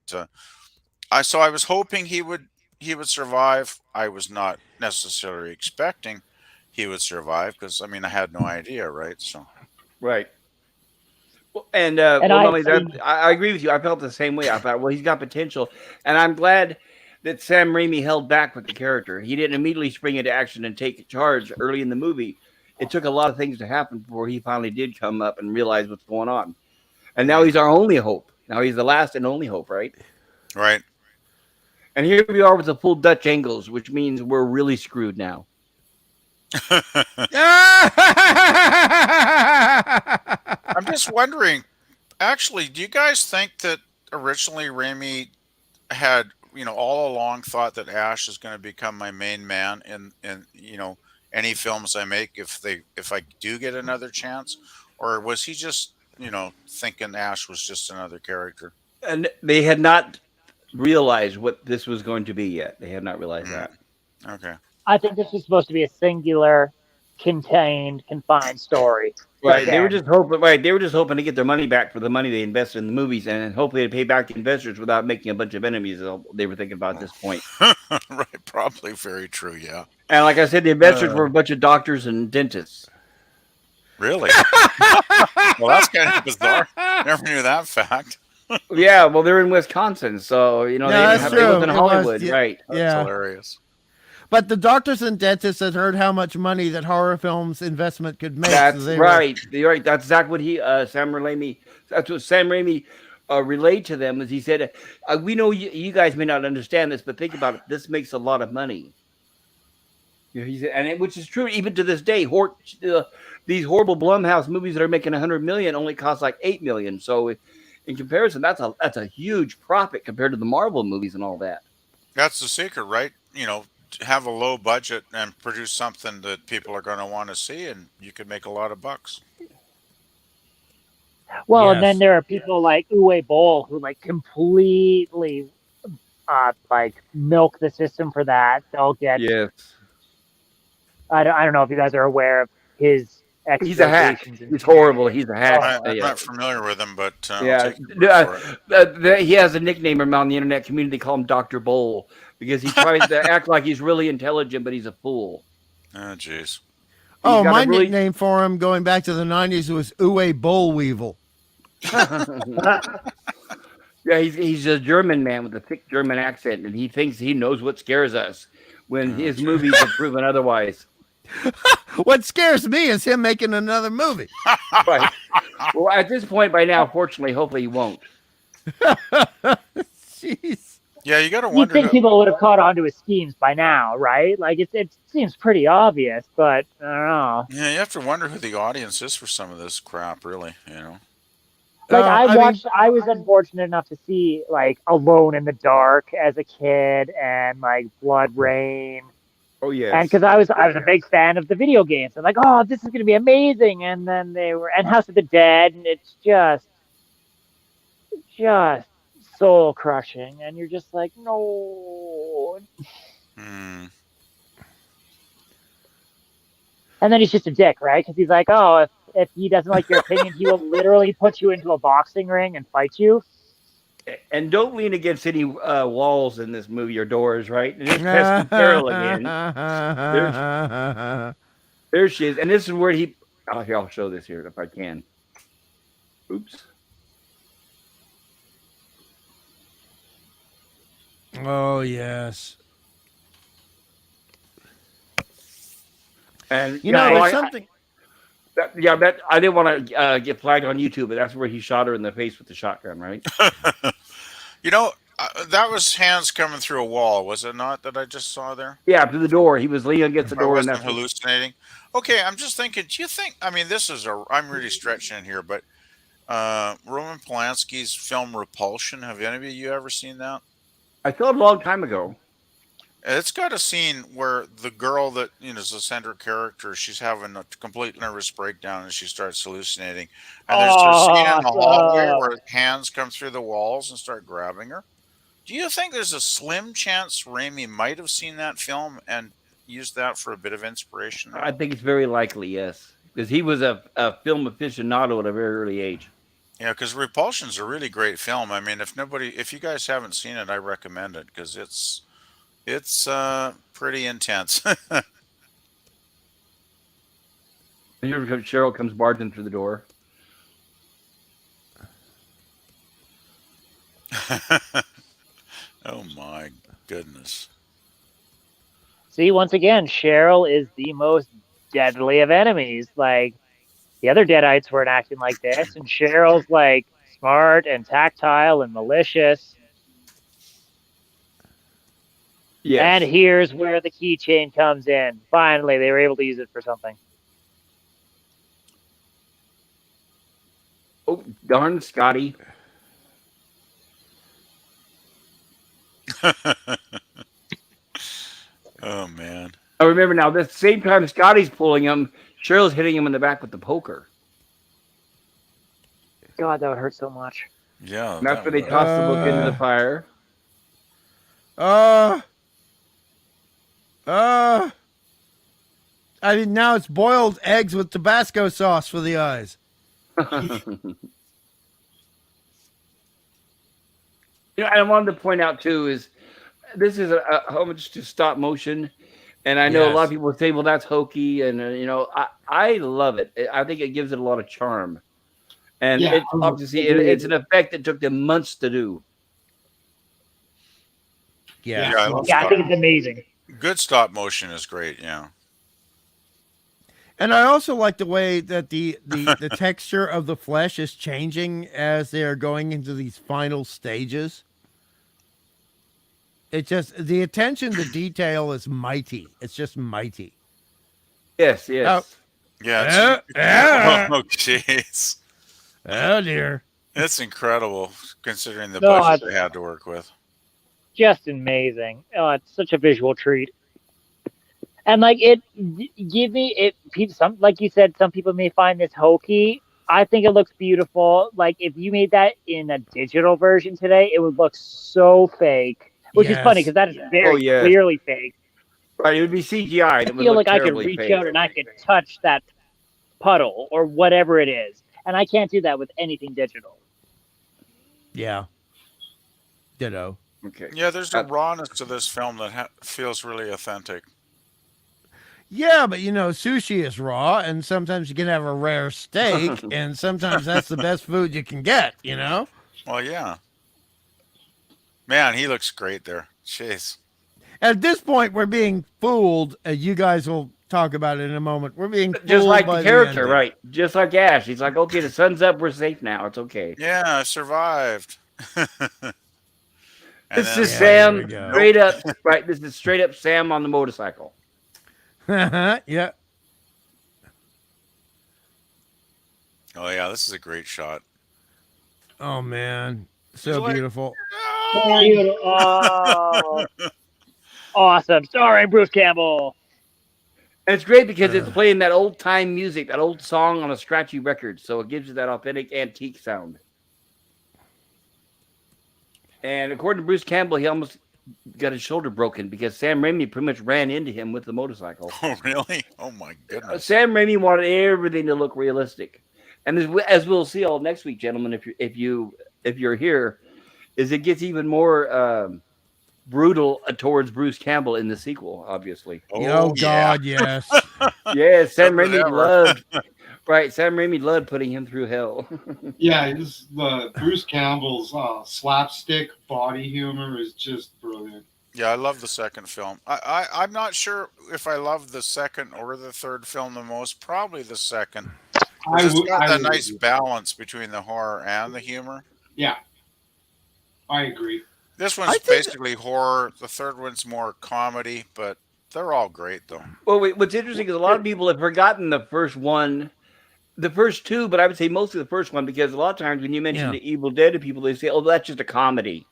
I was hoping he would survive. I was not necessarily expecting he would survive because I mean I had no idea, right? So Right. Well, and And well, I not only that, think- I agree with you. I felt the same way. I thought, well, he's got potential, and I'm glad that Sam Raimi held back with the character. He didn't immediately spring into action and take charge early in the movie. It took a lot of things to happen before he finally did come up and realize what's going on. And now he's our only hope. Now he's the last and only hope, right? right. And here we are with the full Dutch angles, which means we're really screwed now. I'm just wondering, actually, do you guys think that originally Raimi had, all along thought that Ash is going to become my main man in any films I make if I do get another chance? Or was he just, thinking Ash was just another character? And they had not realized what this was going to be yet. They had not realized that. Okay. I think this is supposed to be a singular, confined story. Right. They Okay. were just hoping. Right. They were just hoping to get their money back for the money they invested in the movies, and hopefully to pay back the investors without making a bunch of enemies. They were thinking about at this point. Right. Probably very true. Yeah. And like I said, the investors were a bunch of doctors and dentists. Really? Well, that's kind of bizarre. Never knew that fact. Yeah. Well, they're in Wisconsin, so they that's didn't true. have in It was, Hollywood, yeah. right? That's Yeah. hilarious. But the doctors and dentists had heard how much money that horror films investment could make. That's so they right. You're right. That's exactly what Sam Raimi. That's what Sam Raimi relayed to them. Is he said, "We know you guys may not understand this, but think about it. This makes a lot of money." He said, which is true even to this day. These horrible Blumhouse movies that are making $100 million only cost like $8 million. So, in comparison, that's a huge profit compared to the Marvel movies and all that. That's the secret, right? Have a low budget and produce something that people are going to want to see, and you could make a lot of bucks. Well, Yes. and then there are people like Uwe Boll who completely milk the system for that. They'll get. Yes. I don't know if you guys are aware of his. He's a hack. exploitations and- He's horrible. He's a hack. I'm not familiar with him, but Yeah. I'll take your word for it. He has a nickname around the internet community. They call him Dr. Bowl because he tries to act like he's really intelligent, but he's a fool. Oh, jeez. Oh, got my a really- nickname for him going back to the 90s was Uwe Bollweevil. Yeah, he's a German man with a thick German accent, and he thinks he knows what scares us when his movies have proven otherwise. What scares me is him making another movie. Right. Well, at this point by now, fortunately, hopefully he won't. Jeez. Yeah, you got to You wonder. think people would have caught on to his schemes by now, right? It seems pretty obvious, but I don't know. Yeah, you have to wonder who the audience is for some of this crap, really. I was unfortunate enough to see Alone in the Dark as a kid and Blood Rain. Oh yes. And because I was a big fan of the video games, and oh, this is going to be amazing. And then and House of the Dead, and it's just just soul crushing, and you're just like, no. Hmm. And then he's just a dick, right? Because he's like, oh, if he doesn't like your opinion, he will literally put you into a boxing ring and fight you. And don't lean against any walls in this movie or doors, right? And there's Pesky Carol again. There she is. And this is where he. Oh, here, I'll show this here if I can. Oops. Oh, yes. And You know, Nice. there's something. that I didn't want to get flagged on YouTube, but that's where he shot her in the face with the shotgun, right? You know, that was hands coming through a wall, was it not? That I just saw there. Yeah, through the door. He was leaning against the I door, and wasn't that's hallucinating. Okay, I'm just thinking. Do you think? I mean, this is a. I'm really stretching here, but Roman Polanski's film Repulsion. Have any of you ever seen that? I saw it a long time ago. It's got a scene where the girl that is the center character, she's having a complete nervous breakdown and she starts hallucinating. And there's a scene in the hallway Awesome. where hands come through the walls and start grabbing her. Do you think there's a slim chance Raimi might have seen that film and used that for a bit of inspiration? I think it's very likely, yes, because he was a film aficionado at a very early age. Yeah, because Repulsion's a really great film. I mean, if you guys haven't seen it, I recommend it because it's pretty intense. Here Cheryl comes barging through the door. Oh my goodness. See, once again, Cheryl is the most deadly of enemies. Like, the other Deadites weren't acting like this, and Cheryl's like smart and tactile and malicious. Yes. And here's where the keychain comes in. Finally, they were able to use it for something. Oh, darn Scotty. Oh man. I remember now, the same time Scotty's pulling him, Cheryl's hitting him in the back with the poker. God, that would hurt so much. Yeah. And that's where they toss the book into the fire. I mean, now it's boiled eggs with Tabasco sauce for the eyes. I wanted to point out too is this is a homage to stop motion, and I know a lot of people say, "Well, that's hokey," and I love it. I think it gives it a lot of charm, and Yeah, it's obviously it's an effect that took them months to do. Yeah. I love Yeah, I think it's amazing. good stop motion is great. Yeah. And I also like the way that the texture of the flesh is changing as they are going into these final stages. It just, the attention to detail is mighty. It's just mighty. Yes, yes. Yeah. Oh, jeez. Oh, dear. It's incredible considering the No, budget they had to work with. Just amazing. Oh, it's such a visual treat. And like like you said, some people may find this hokey. I think it looks beautiful. Like if you made that in a digital version today, it would look so fake, which is funny because that is very clearly fake. Right, it would be CGI. I feel like I could reach out and I could touch that puddle or whatever it is, and I can't do that with anything digital. Yeah. Ditto. Okay. Yeah, there's a rawness to this film that feels really authentic. Yeah, but sushi is raw, and sometimes you can have a rare steak, and sometimes that's the best food you can get, Well, yeah. Man, he looks great there. Jeez. At this point, we're being fooled. You guys will talk about it in a moment. We're being fooled just like by the character, ending. right? Just like Ash. He's like, okay, the sun's up. We're safe now. It's okay. Yeah, I survived. This is Sam straight up. Right. This is straight up Sam on the motorcycle. Yeah. Oh yeah, this is a great shot. Oh man, so beautiful. Oh, awesome. Sorry, Bruce Campbell. And it's great because it's playing that old time music, that old song on a scratchy record, so it gives you that authentic antique sound. And according to Bruce Campbell, he almost got his shoulder broken because Sam Raimi pretty much ran into him with the motorcycle. Oh, really? Oh my goodness. Sam Raimi wanted everything to look realistic, and as we'll see all next week, gentlemen, if you're here, is it gets even more brutal towards Bruce Campbell in the sequel, obviously. Oh God, yes. Yeah, Sam Good Raimi ever. loved. Right, Sam Raimi loved putting him through hell. Yeah, Bruce Campbell's slapstick body humor is just brilliant. Yeah, I love the second film. I'm not sure if I love the second or the third film the most. Probably the second. 'Cause it's got that nice balance between the horror and the humor. Yeah, I agree. This one's basically horror. The third one's more comedy, but they're all great though. Well, what's interesting is a lot of people have forgotten the first one, the first two, but I would say mostly the first one because a lot of times when you mention the Evil Dead to people, they say, "Oh, that's just a comedy."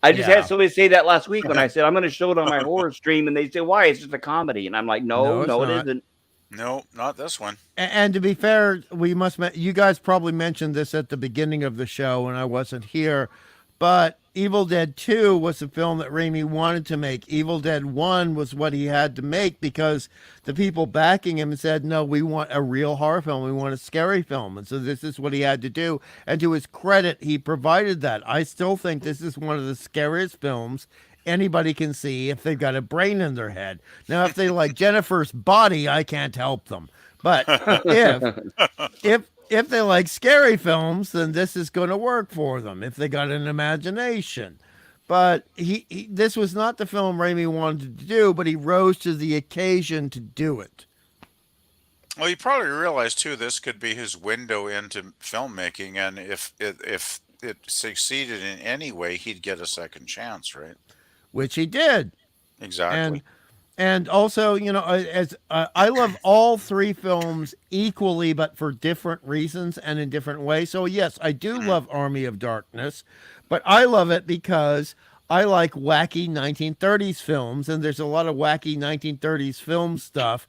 I just had somebody say that last week when I said I'm going to show it on my horror stream, and they say, "Why? It's just a comedy," and I'm like, "No, it isn't." No, not this one. And to be fair, you guys probably mentioned this at the beginning of the show when I wasn't here, but Evil Dead 2 was the film that Raimi wanted to make. Evil Dead 1 was what he had to make because the people backing him said, no, we want a real horror film. We want a scary film. And so this is what he had to do. And to his credit, he provided that. I still think this is one of the scariest films anybody can see if they've got a brain in their head. Now, if they like Jennifer's Body, I can't help them. But if they like scary films, then this is going to work for them if they got an imagination. But this was not the film Raimi wanted to do, but he rose to the occasion to do it. Well, you probably realize too this could be his window into filmmaking, and if it succeeded in any way, he'd get a second chance, right? Which he did. Exactly. And also, I love all three films equally, but for different reasons and in different ways. So yes, I do love Army of Darkness, but I love it because I like wacky 1930s films, and there's a lot of wacky 1930s film stuff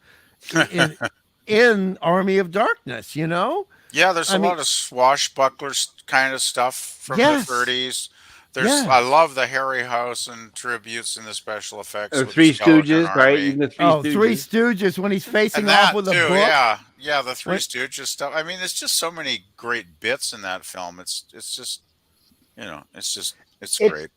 in Army of Darkness. Yeah, there's a lot of swashbucklers kind of stuff from the 30s. I love the Harryhausen tributes and the special effects. Three Stooges, right? Even the Three Stooges when he's facing off with a book. Yeah, the Three Stooges stuff. I mean, there's just so many great bits in that film. It's just, it's great.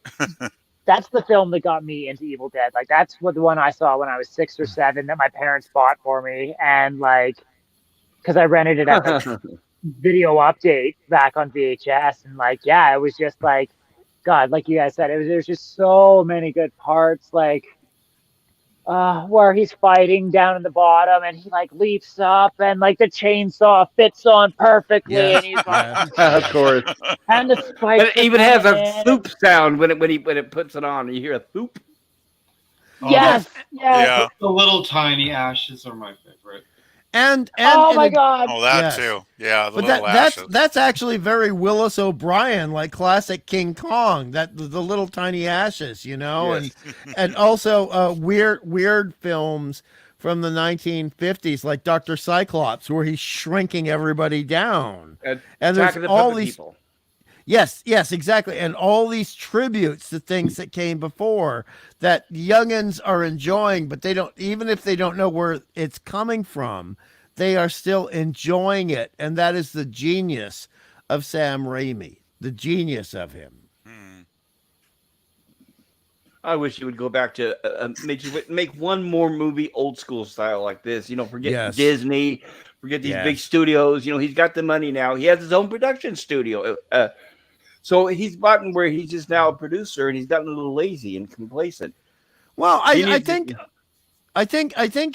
That's the film that got me into Evil Dead. Like that's the one I saw when I was 6 or 7 that my parents bought for me, and because I rented it at the Video Update back on VHS, and it was just God, like you guys said, there's just so many good parts, where he's fighting down in the bottom and he leaps up and the chainsaw fits on perfectly, and he's of course, and the spike. But it even has a thoop sound when it puts it on. You hear a thoop. Yes. The little tiny ashes are my favorite. And oh my God! Oh, that too. Yeah, but that's actually very Willis O'Brien, like classic King Kong. That the little tiny ashes, Yes. and also weird films from the 1950s, like Dr. Cyclops, where he's shrinking everybody down. And there's all these people. Yes, exactly. And all these tributes to things that came before that youngins are enjoying, but even if they don't know where it's coming from, they are still enjoying it. And that is the genius of Sam Raimi, the genius of him. I wish he would go back to make one more movie old school style like this. Forget Disney, forget these big studios. He's got the money now. He has his own production studio. So he's gotten where he's just now a producer, and he's gotten a little lazy and complacent. Well, I think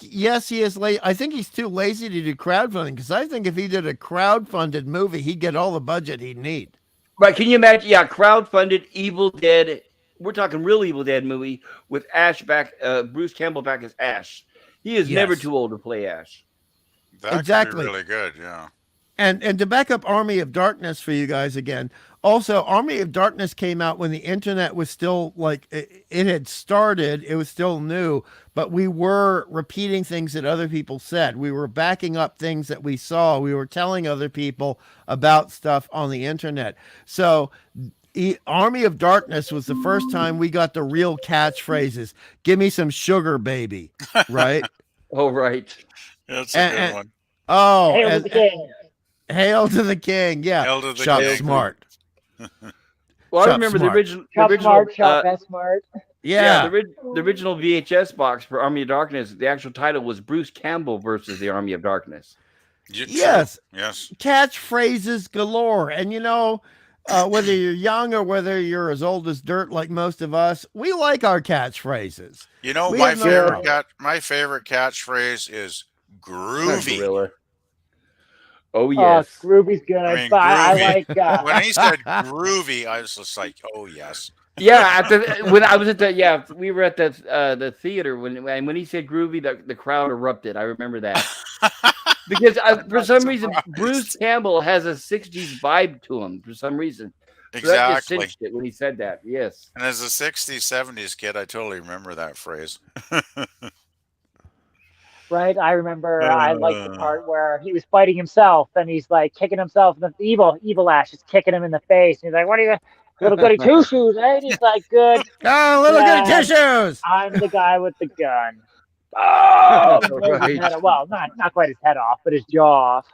yes, he is late. I think he's too lazy to do crowdfunding, because I think if he did a crowdfunded movie, he'd get all the budget he'd need. Right? Can you imagine? Yeah, crowdfunded Evil Dead. We're talking real Evil Dead movie with Ash back, Bruce Campbell back as Ash. He is never too old to play Ash. That could be really good. Yeah. And to back up Army of Darkness for you guys again, also Army of Darkness came out when the internet was still it had started, it was still new, but we were repeating things that other people said. We were backing up things that we saw. We were telling other people about stuff on the internet. So Army of Darkness was the first time we got the real catchphrases. Give me some sugar, baby. Right? Oh, right. That's a good And- one. Oh, Hail to the king. Hail to the king. Yeah. Hail to the Shop king. smart. Well, I Shop remember smart. the original. Shop The original smart, shop best smart. Yeah. the original VHS box for Army of Darkness. The actual title was Bruce Campbell versus the Army of Darkness. Yes. Yes. Catchphrases galore. And whether you're young or whether you're as old as dirt like most of us, we like our catchphrases. You know, We my have no favorite problem. my favorite catchphrase is groovy. Gorilla. Oh Oh, yes. Groovy's good. I mean, but I groovy. like. When he said groovy, I was just like, oh yes. Yeah, when I was at we were at the theater when he said groovy, the crowd erupted. I remember that because for some reason Bruce Campbell has a '60s vibe to him for some reason. So that just Exactly. cinched it when he said that. Yes. And as a 60s, 70s kid, I totally remember that phrase. Right, I remember. I liked the part where he was fighting himself, and he's like kicking himself. The evil Ash is kicking him in the face. And he's like, "What are you, little goody two shoes?" Eh? And he's like, "Good. Oh, little Yeah. good tissues. I'm the guy with the gun." Oh, Right. well, not quite his head off, but his jaw off.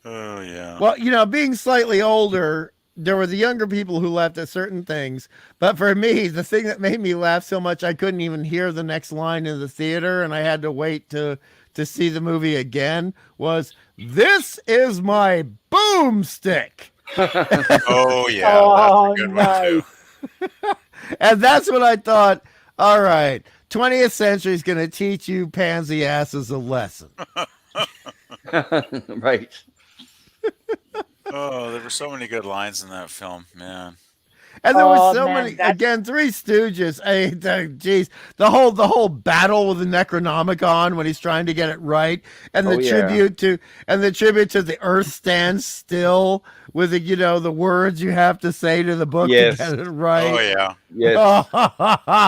Oh, yeah. Well, being slightly older, there were the younger people who laughed at certain things. But for me, the thing that made me laugh so much I couldn't even hear the next line in the theater and I had to wait to see the movie again was, "This is my boomstick." Oh, yeah. Oh, That's a good nice. one, too. And that's what I thought, all right, 20th century is going to teach you pansy asses a lesson. Right. Oh, there were so many good lines in that film, man. And there Oh, was so man, many, that's- again, Three Stooges. Geez, the whole battle with the Necronomicon when he's trying to get it right, and the Oh, yeah. tribute to the Earth stands still with the words you have to say to the book Yes. to get it right. Oh, yeah. Yes.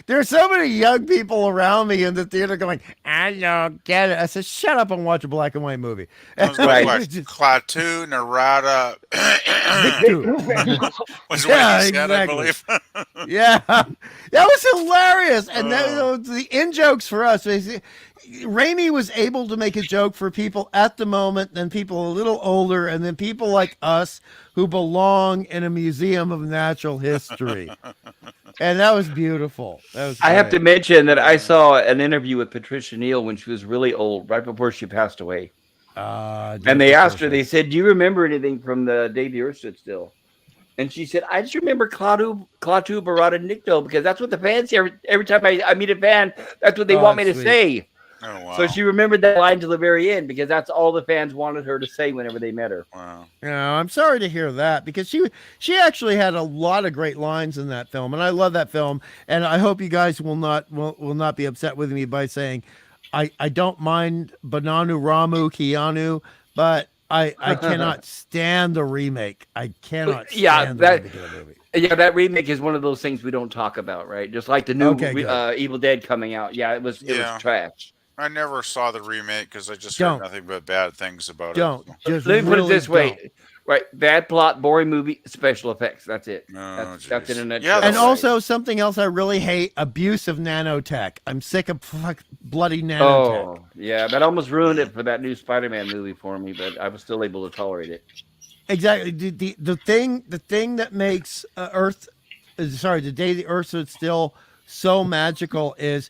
There's so many young people around me in the theater going, "I don't get it." I said, "Shut up and watch a black and white movie." It was Right. like Klaatu, Narada, was what Yeah, he said, I exactly. believe. Yeah, that was hilarious, and the in jokes for us. Raimi was able to make a joke for people at the moment, then people a little older, and then people like us who belong in a museum of natural history. And that was beautiful. That was I have to great. mention that I saw an interview with Patricia Neal when she was really old, right before she passed away. And they asked her, they said, "Do you remember anything from the day the Earth stood still?" And she said, "I just remember Klaatu Barada Nikto, because that's what the fans say. Every time I meet a fan, that's what they want me to sweet. say." Oh, wow. So she remembered that line to the very end because that's all the fans wanted her to say whenever they met her. Wow. I'm sorry to hear that, because she actually had a lot of great lines in that film, and I love that film. And I hope you guys will not be upset with me by saying I don't mind Bananu Ramu Keanu, but I cannot stand the remake. I cannot stand Yeah, the that- remake of the movie. Yeah, that remake is one of those things we don't talk about, right? Just like the new Okay, good. Evil Dead coming out. Yeah, it was trash. I never saw the remake because I just Don't. heard nothing but bad things about Don't. it. Just Let me put it really this way. don't. Right, bad plot, boring movie, special effects. That's it. Oh, That's in a jeez. nutshell. Yeah, And Right. also something else I really hate: abuse of nanotech. I'm sick of bloody nanotech. Oh, yeah, that almost ruined it for that new Spider-Man movie for me, but I was still able to tolerate it. Exactly. The thing that makes the day the Earth stood still so magical is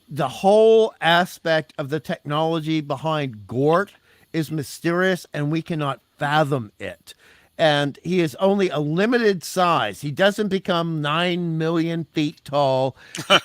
the whole aspect of the technology behind Gort is mysterious, and we cannot fathom it. And he is only a limited size. He doesn't become 9 million feet tall.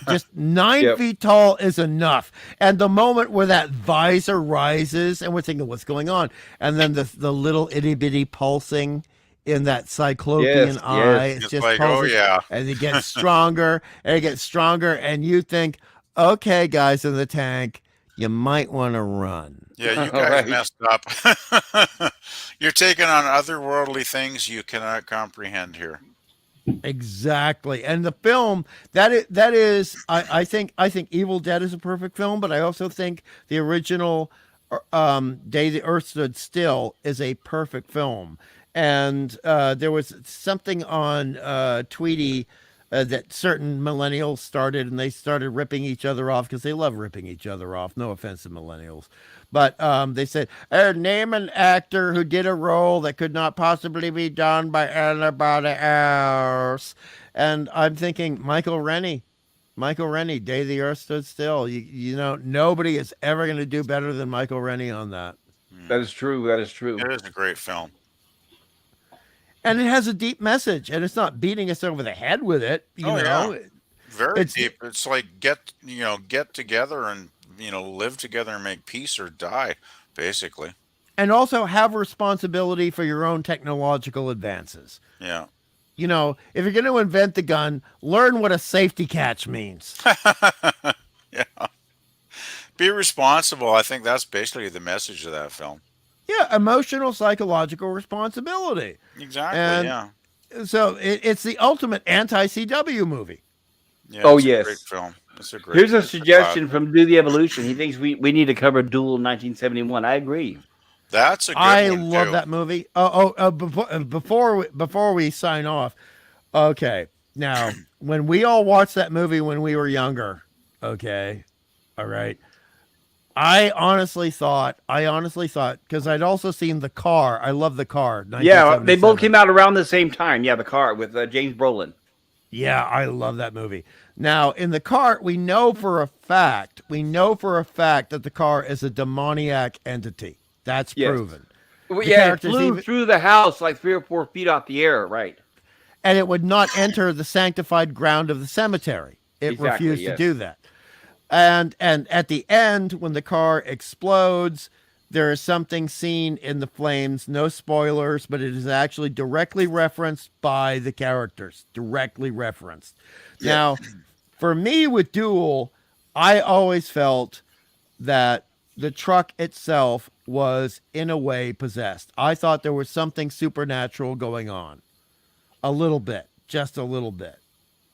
Just 9 Yep. feet tall is enough. And the moment where that visor rises, and we're thinking, what's going on? And then the little itty bitty pulsing in that cyclopean Yes, eye. yes. It's It's just like, oh, pulsing, yeah. and it gets stronger and it gets stronger. And you think, okay, guys in the tank, you might want to run. Yeah, you All guys right. messed up. You're taking on otherworldly things you cannot comprehend here. Exactly. And the film that is I think Evil Dead is a perfect film, but I also think the original Day the Earth Stood Still is a perfect film. and there was something on Tweety that certain millennials started, and they started ripping each other off because they love ripping each other off. No offense to millennials, but they said, name an actor who did a role that could not possibly be done by anybody else. And I'm thinking Michael Rennie. Michael Rennie, Day the Earth Stood Still. You know, nobody is ever going to do better than Michael Rennie on that. That is true. That is true. It is a great film. And it has a deep message, and it's not beating us over the head with it. You know, Yeah. Very It's- deep. It's like get together and live together and make peace or die, basically. and also have responsibility for your own technological advances. Yeah. You know, if you're going to invent the gun, learn what a safety catch means. Yeah. Be responsible. I think that's basically the message of that film. Yeah, emotional, psychological responsibility. Exactly. And- yeah. So it's the ultimate anti-CW movie. Yeah. Oh, it's yes. A great film. It's a great. Here's a it's suggestion from Do the Evolution. He thinks we need to cover Duel 1971. I agree. That's a good I one love too. that movie. Before we sign off, okay. Now, when we all watched that movie when we were younger, okay, all right. I honestly thought, because I'd also seen The Car. I love The Car. Yeah, they both 1977. came out around the same time. Yeah, The Car with James Brolin. Yeah, I love that movie. Now, in The Car, we know for a fact that The Car is a demoniac entity. That's Yes. proven. Well, The yeah, it characters flew even- through the house like 3 or 4 feet off the air, right? And it would not enter the sanctified ground of the cemetery. It Exactly, refused yes. to do that. And at the end, when the car explodes, there is something seen in the flames. No spoilers, but it is actually directly referenced by the characters. Directly referenced. Now, for me with Duel, I always felt that the truck itself was in a way possessed. I thought there was something supernatural going on. A little bit, just a little bit.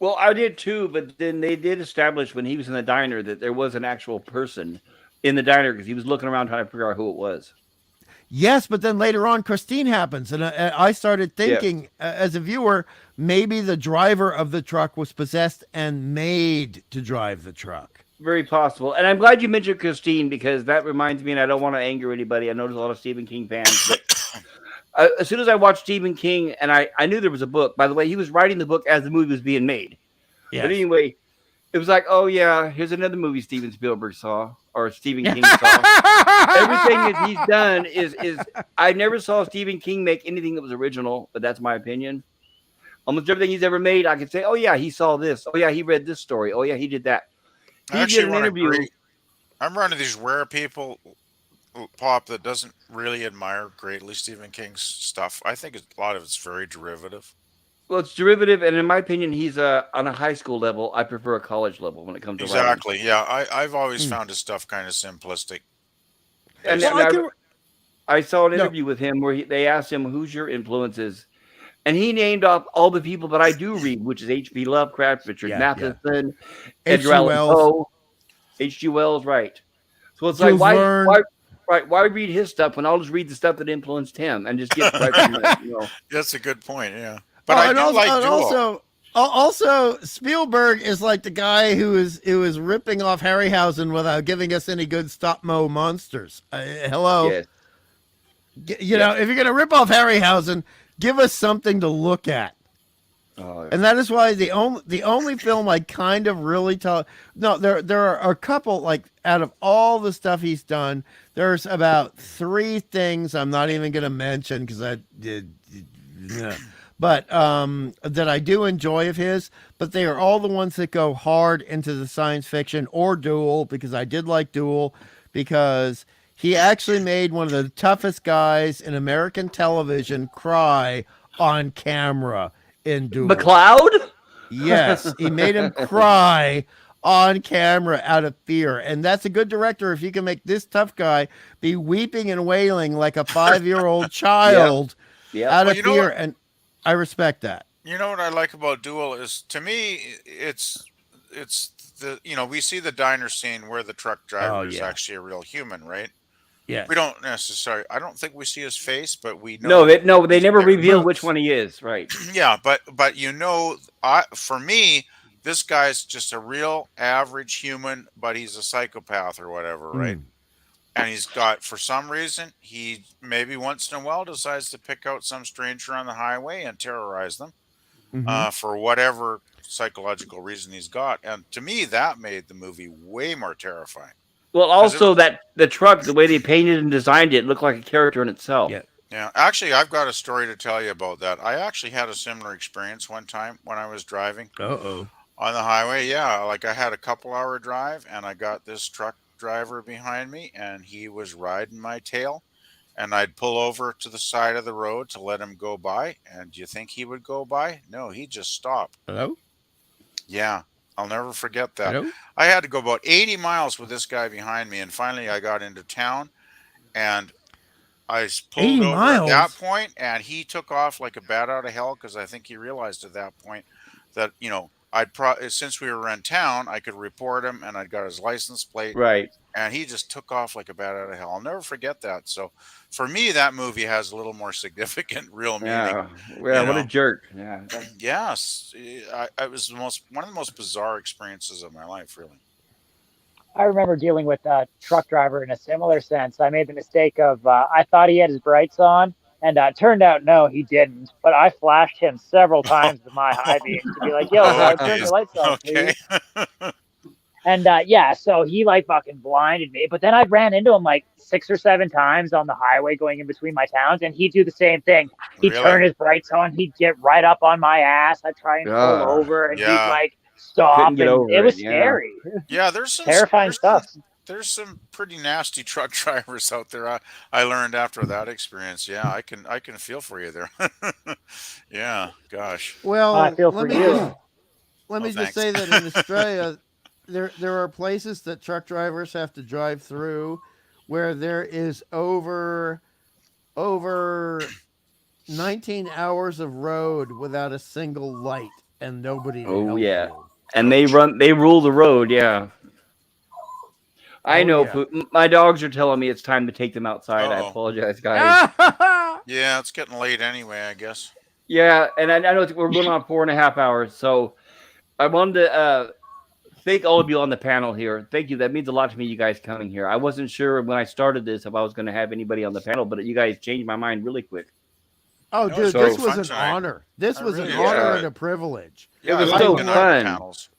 Well, I did too, but then they did establish when he was in the diner that there was an actual person in the diner because he was looking around trying to figure out who it was. Yes, but then later on, Christine happens, and I started thinking as a viewer, maybe the driver of the truck was possessed and made to drive the truck. Very possible. And I'm glad you mentioned Christine because that reminds me, and I don't want to anger anybody. I know there's a lot of Stephen King fans, but as soon as I watched Stephen King, and I knew there was a book. By the way, he was writing the book as the movie was being made. Yes. But anyway, it was like, oh yeah, here's another movie Steven Spielberg saw or Stephen King saw. Everything that he's done is I never saw Stephen King make anything that was original, but that's my opinion. Almost everything he's ever made, I could say, oh yeah, he saw this. Oh yeah, he read this story. Oh yeah, he did that. He I actually did an want to interview. agree. I'm one of these rare people, Pop, that doesn't really admire greatly Stephen King's stuff. I think a lot of it's very derivative. Well, it's derivative, and in my opinion, he's on a high school level. I prefer a college level when it comes to writing. Exactly. Yeah, I've always found his stuff kind of simplistic. And Well, I saw an interview with him where they asked him, who's your influences? And he named off all the people that I do read, which is H.P. Lovecraft, Richard Matheson, Edgar Allan Poe, H.G. Wells, right. So it's like, why read his stuff when I'll just read the stuff that influenced him and just get right from that, you know? That's a good point, yeah. But I do like Duel. Also, Spielberg is like the guy who is ripping off Harryhausen without giving us any good stop-mo monsters. Hello? Yes. You know, if you're going to rip off Harryhausen, give us something to look at. Oh, And that is why the only film I kind of really there are a couple, like, out of all the stuff he's done, there's about 3 things I'm not even going to mention because I did, but that I do enjoy of his, but they are all the ones that go hard into the science fiction or Duel, because I did like Duel, because he actually made one of the toughest guys in American television cry on camera in Duel. McLeod? Yes, he made him cry on camera out of fear. And that's a good director if you can make this tough guy be weeping and wailing like a 5-year-old child out of fear. And I respect that. You know what I like about Duel is, to me, it's the we see the diner scene where the truck driver is actually a real human, right? Yeah. We don't necessarily. I don't think we see his face, but we know. They he's never there. reveal which one he is. Right. Yeah, but you know, for me, this guy's just a real average human, but he's a psychopath or whatever, right? And he's got, for some reason, he maybe once in a while decides to pick out some stranger on the highway and terrorize them for whatever psychological reason he's got. And to me, that made the movie way more terrifying. Well, also that the truck, the way they painted and designed it, looked like a character in itself. Yeah. Yeah, actually, I've got a story to tell you about that. I actually had a similar experience one time when I was driving Uh-oh. on the highway. Yeah, like I had a couple-hour drive, and I got this truck driver behind me, and he was riding my tail. And I'd pull over to the side of the road to let him go by. And do you think he would go by? No, he just stopped. Hello? Yeah, I'll never forget that. Hello? I had to go about 80 miles with this guy behind me, and finally I got into town, and I pulled 80 over miles? at that point, and he took off like a bat out of hell because I think he realized at that point that, you know, since we were in town, I could report him, and I'd got his license plate. Right. And he just took off like a bat out of hell. I'll never forget that. So for me, that movie has a little more significant, real meaning. Yeah. Yeah. What a jerk. Yeah. Yes, it was one of the most bizarre experiences of my life, really. I remember dealing with a truck driver in a similar sense. I made the mistake of I thought he had his brights on, and turned out no, he didn't. But I flashed him several times with my high beam to be like, "Yo, turn your lights on, Okay. please." And yeah, so he like fucking blinded me. But then I ran into him like 6 or 7 times on the highway going in between my towns, and he'd do the same thing. He'd Really? turn his brights on, he'd get right up on my ass. I'd try and pull over, and he'd like stop. Couldn't get over it was it, yeah. scary. Yeah, there's some Terrifying stuff. There's some pretty nasty truck drivers out there. I learned after that experience. Yeah, I can feel for you there. Yeah, gosh. Well, I feel for you. Let me thanks. just say that in Australia, there are places that truck drivers have to drive through where there is over 19 hours of road without a single light and nobody to Oh, help yeah. you. And they rule the road. Yeah. I know. Yeah. My dogs are telling me it's time to take them outside. I Uh-oh. apologize, guys. Yeah, it's getting late anyway, I guess. Yeah, and I know we're going on 4.5 hours, so I wanted to thank all of you on the panel here. Thank you. That means a lot to me, you guys coming here. I wasn't sure when I started this if I was going to have anybody on the panel, but you guys changed my mind really quick. Oh, No, dude, it's this been was fun an tonight. honor. This I was an really honor enjoyed and it. a privilege. Yeah, was I so like the art fun. panels.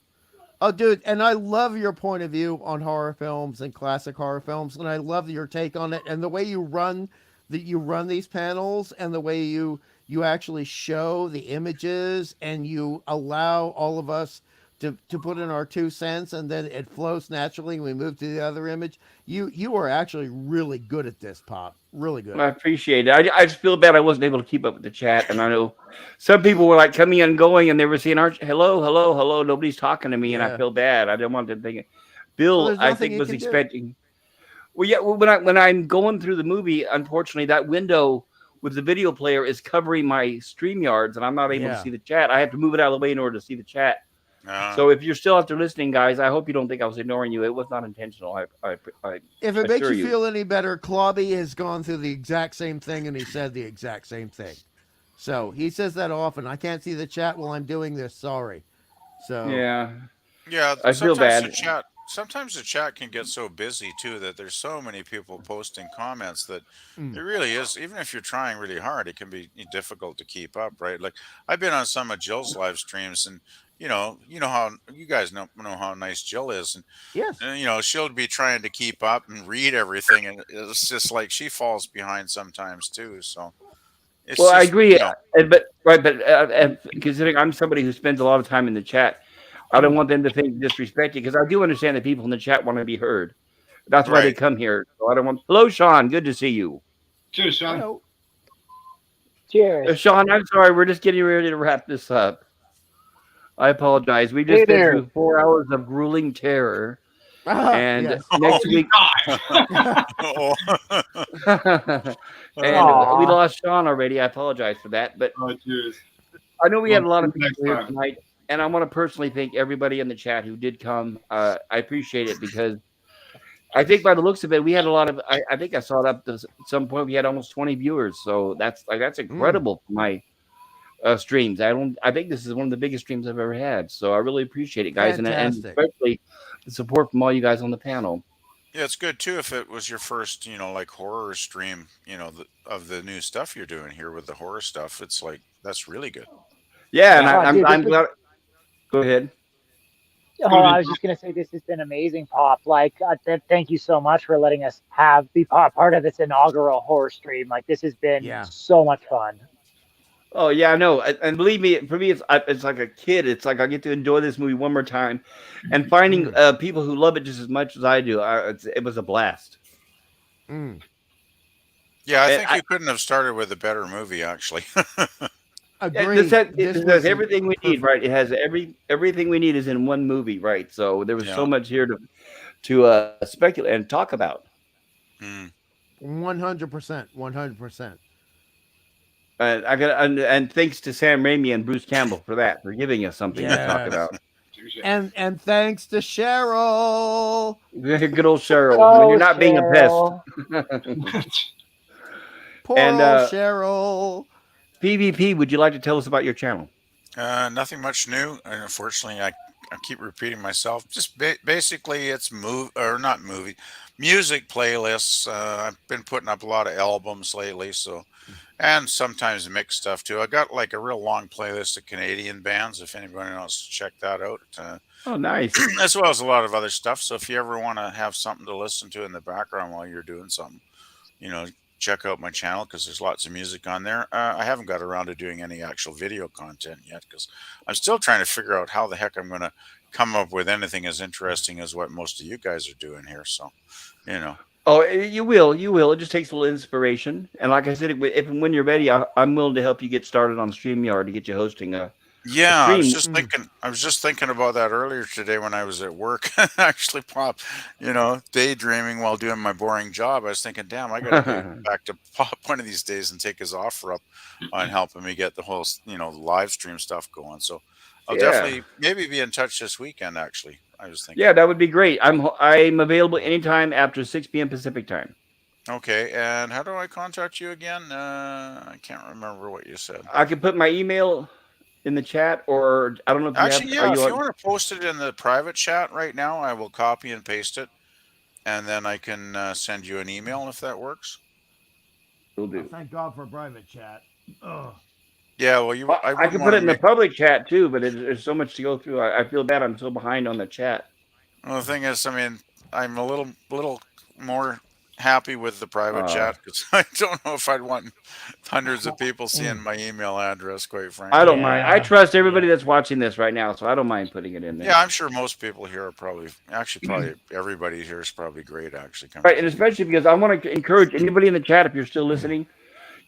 Oh, dude, and I love your point of view on horror films and classic horror films, and I love your take on it and the way you run these panels and the way you actually show the images and you allow all of us to put in our 2 cents, and then it flows naturally and we move to the other image. You are actually really good at this, Pop. Really good. I appreciate it. I just feel bad I wasn't able to keep up with the chat, and I know some people were like coming and going, and they were saying, hello. Nobody's talking to me, and I Yeah. feel bad. I didn't want them thinking. Well, Bill, there's I nothing think, you was can do. expecting. Well, yeah. Well, when I'm going through the movie, unfortunately, that window with the video player is covering my StreamYards, and I'm not able to Yeah. see the chat. I have to move it out of the way in order to see the chat. Uh, So if you're still out there listening, guys, I hope you don't think I was ignoring you. It was not intentional. If it makes assure you you. feel any better, Clawby has gone through the exact same thing, and he said the exact same thing. So he says that often. I can't see the chat while I'm doing this. Sorry. So Yeah. yeah, I feel bad. Sometimes the chat can get so busy too that there's so many people posting comments that Mm. it really is. Even if you're trying really hard, it can be difficult to keep up, right? Like I've been on some of Jill's live streams, and you know how you guys know how nice Jill is, and yes, she'll be trying to keep up and read everything, and it's just like she falls behind sometimes too. So it's Well, I just, agree, but considering I'm somebody who spends a lot of time in the chat, I don't want them to think disrespect you, because I do understand that people in the chat want to be heard. That's why they Right. come here. So I don't want. Hello, Sean. Good to see you, Cheers, Sean. hello. Cheers. Sean. I'm sorry. We're just getting ready to wrap this up. I apologize. We Hey just been there. through 4 hours of grueling terror, and Yes. next week, Oh. and Aw. we lost Sean already. I apologize for that, but Oh, cheers. I know we had a lot of Next people here time. tonight, and I want to personally thank everybody in the chat who did come. I appreciate it, because I think by the looks of it, we had a lot of. I think I saw it up to some point. We had almost 20 viewers, so that's incredible for my streams. I think this is one of the biggest streams I've ever had. So I really appreciate it, guys, and Fantastic. especially the support from all you guys on the panel. Yeah, it's good too if it was your first, like horror stream, of the new stuff you're doing here with the horror stuff. It's like that's really good. Yeah, and Oh, dude, I'm glad. Go ahead. Oh, I was just gonna say this has been amazing, Pop. Like, thank you so much for letting us be part of this inaugural horror stream. Like, this has been so much fun. Oh yeah, I know, and believe me, for me, it's like a kid. It's like I get to enjoy this movie one more time, and finding people who love it just as much as I do. It was a blast. Yeah, I think you couldn't have started with a better movie, actually. Agreed. This has everything we need, right? It has everything we need is in one movie, right? So there was so much here to speculate and talk about. 100%, 100%. And thanks to Sam Raimi and Bruce Campbell for giving us something to talk about. And thanks to Cheryl. Good old Cheryl. When you're not being a pest. Poor old Cheryl. PvP, would you like to tell us about your channel? Nothing much new. And unfortunately, I keep repeating myself. Just basically, it's music playlists. I've been putting up a lot of albums lately, and sometimes mixed stuff too. I got like a real long playlist of Canadian bands. If anybody wants to check that out. Oh, nice. As well as a lot of other stuff. So if you ever want to have something to listen to in the background while you're doing something, check out my channel because there's lots of music on there. I haven't got around to doing any actual video content yet because I'm still trying to figure out how the heck I'm going to come up with anything as interesting as what most of you guys are doing here. So, Oh, you will. It just takes a little inspiration. And like I said, if and when you're ready, I'm willing to help you get started on StreamYard to get you hosting a I was just thinking about that earlier today when I was at work. Actually, Pop, daydreaming while doing my boring job. I was thinking, damn, I got to get back to Pop one of these days and take his offer up on helping me get the whole, live stream stuff going. So I'll definitely maybe be in touch this weekend. Actually, I was thinking. Yeah, that would be great. I'm available anytime after 6 p.m. Pacific time. Okay, and how do I contact you again? I can't remember what you said. I can put my email in the chat, or I don't know if if you want to post it in the private chat right now, I will copy and paste it, and then I can send you an email if that works. Will do. Thank God for private chat. Ugh. Yeah, well, I can put it in the public chat too, but there's so much to go through. I feel bad. I'm so behind on the chat. Well, the thing is, I'm a little more happy with the private chat because I don't know if I'd want hundreds of people seeing my email address, quite frankly. I don't mind. I trust everybody that's watching this right now, so I don't mind putting it in there. Yeah, I'm sure most people here are probably everybody here is probably great, actually. Right, and especially because I want to encourage anybody in the chat, if you're still listening,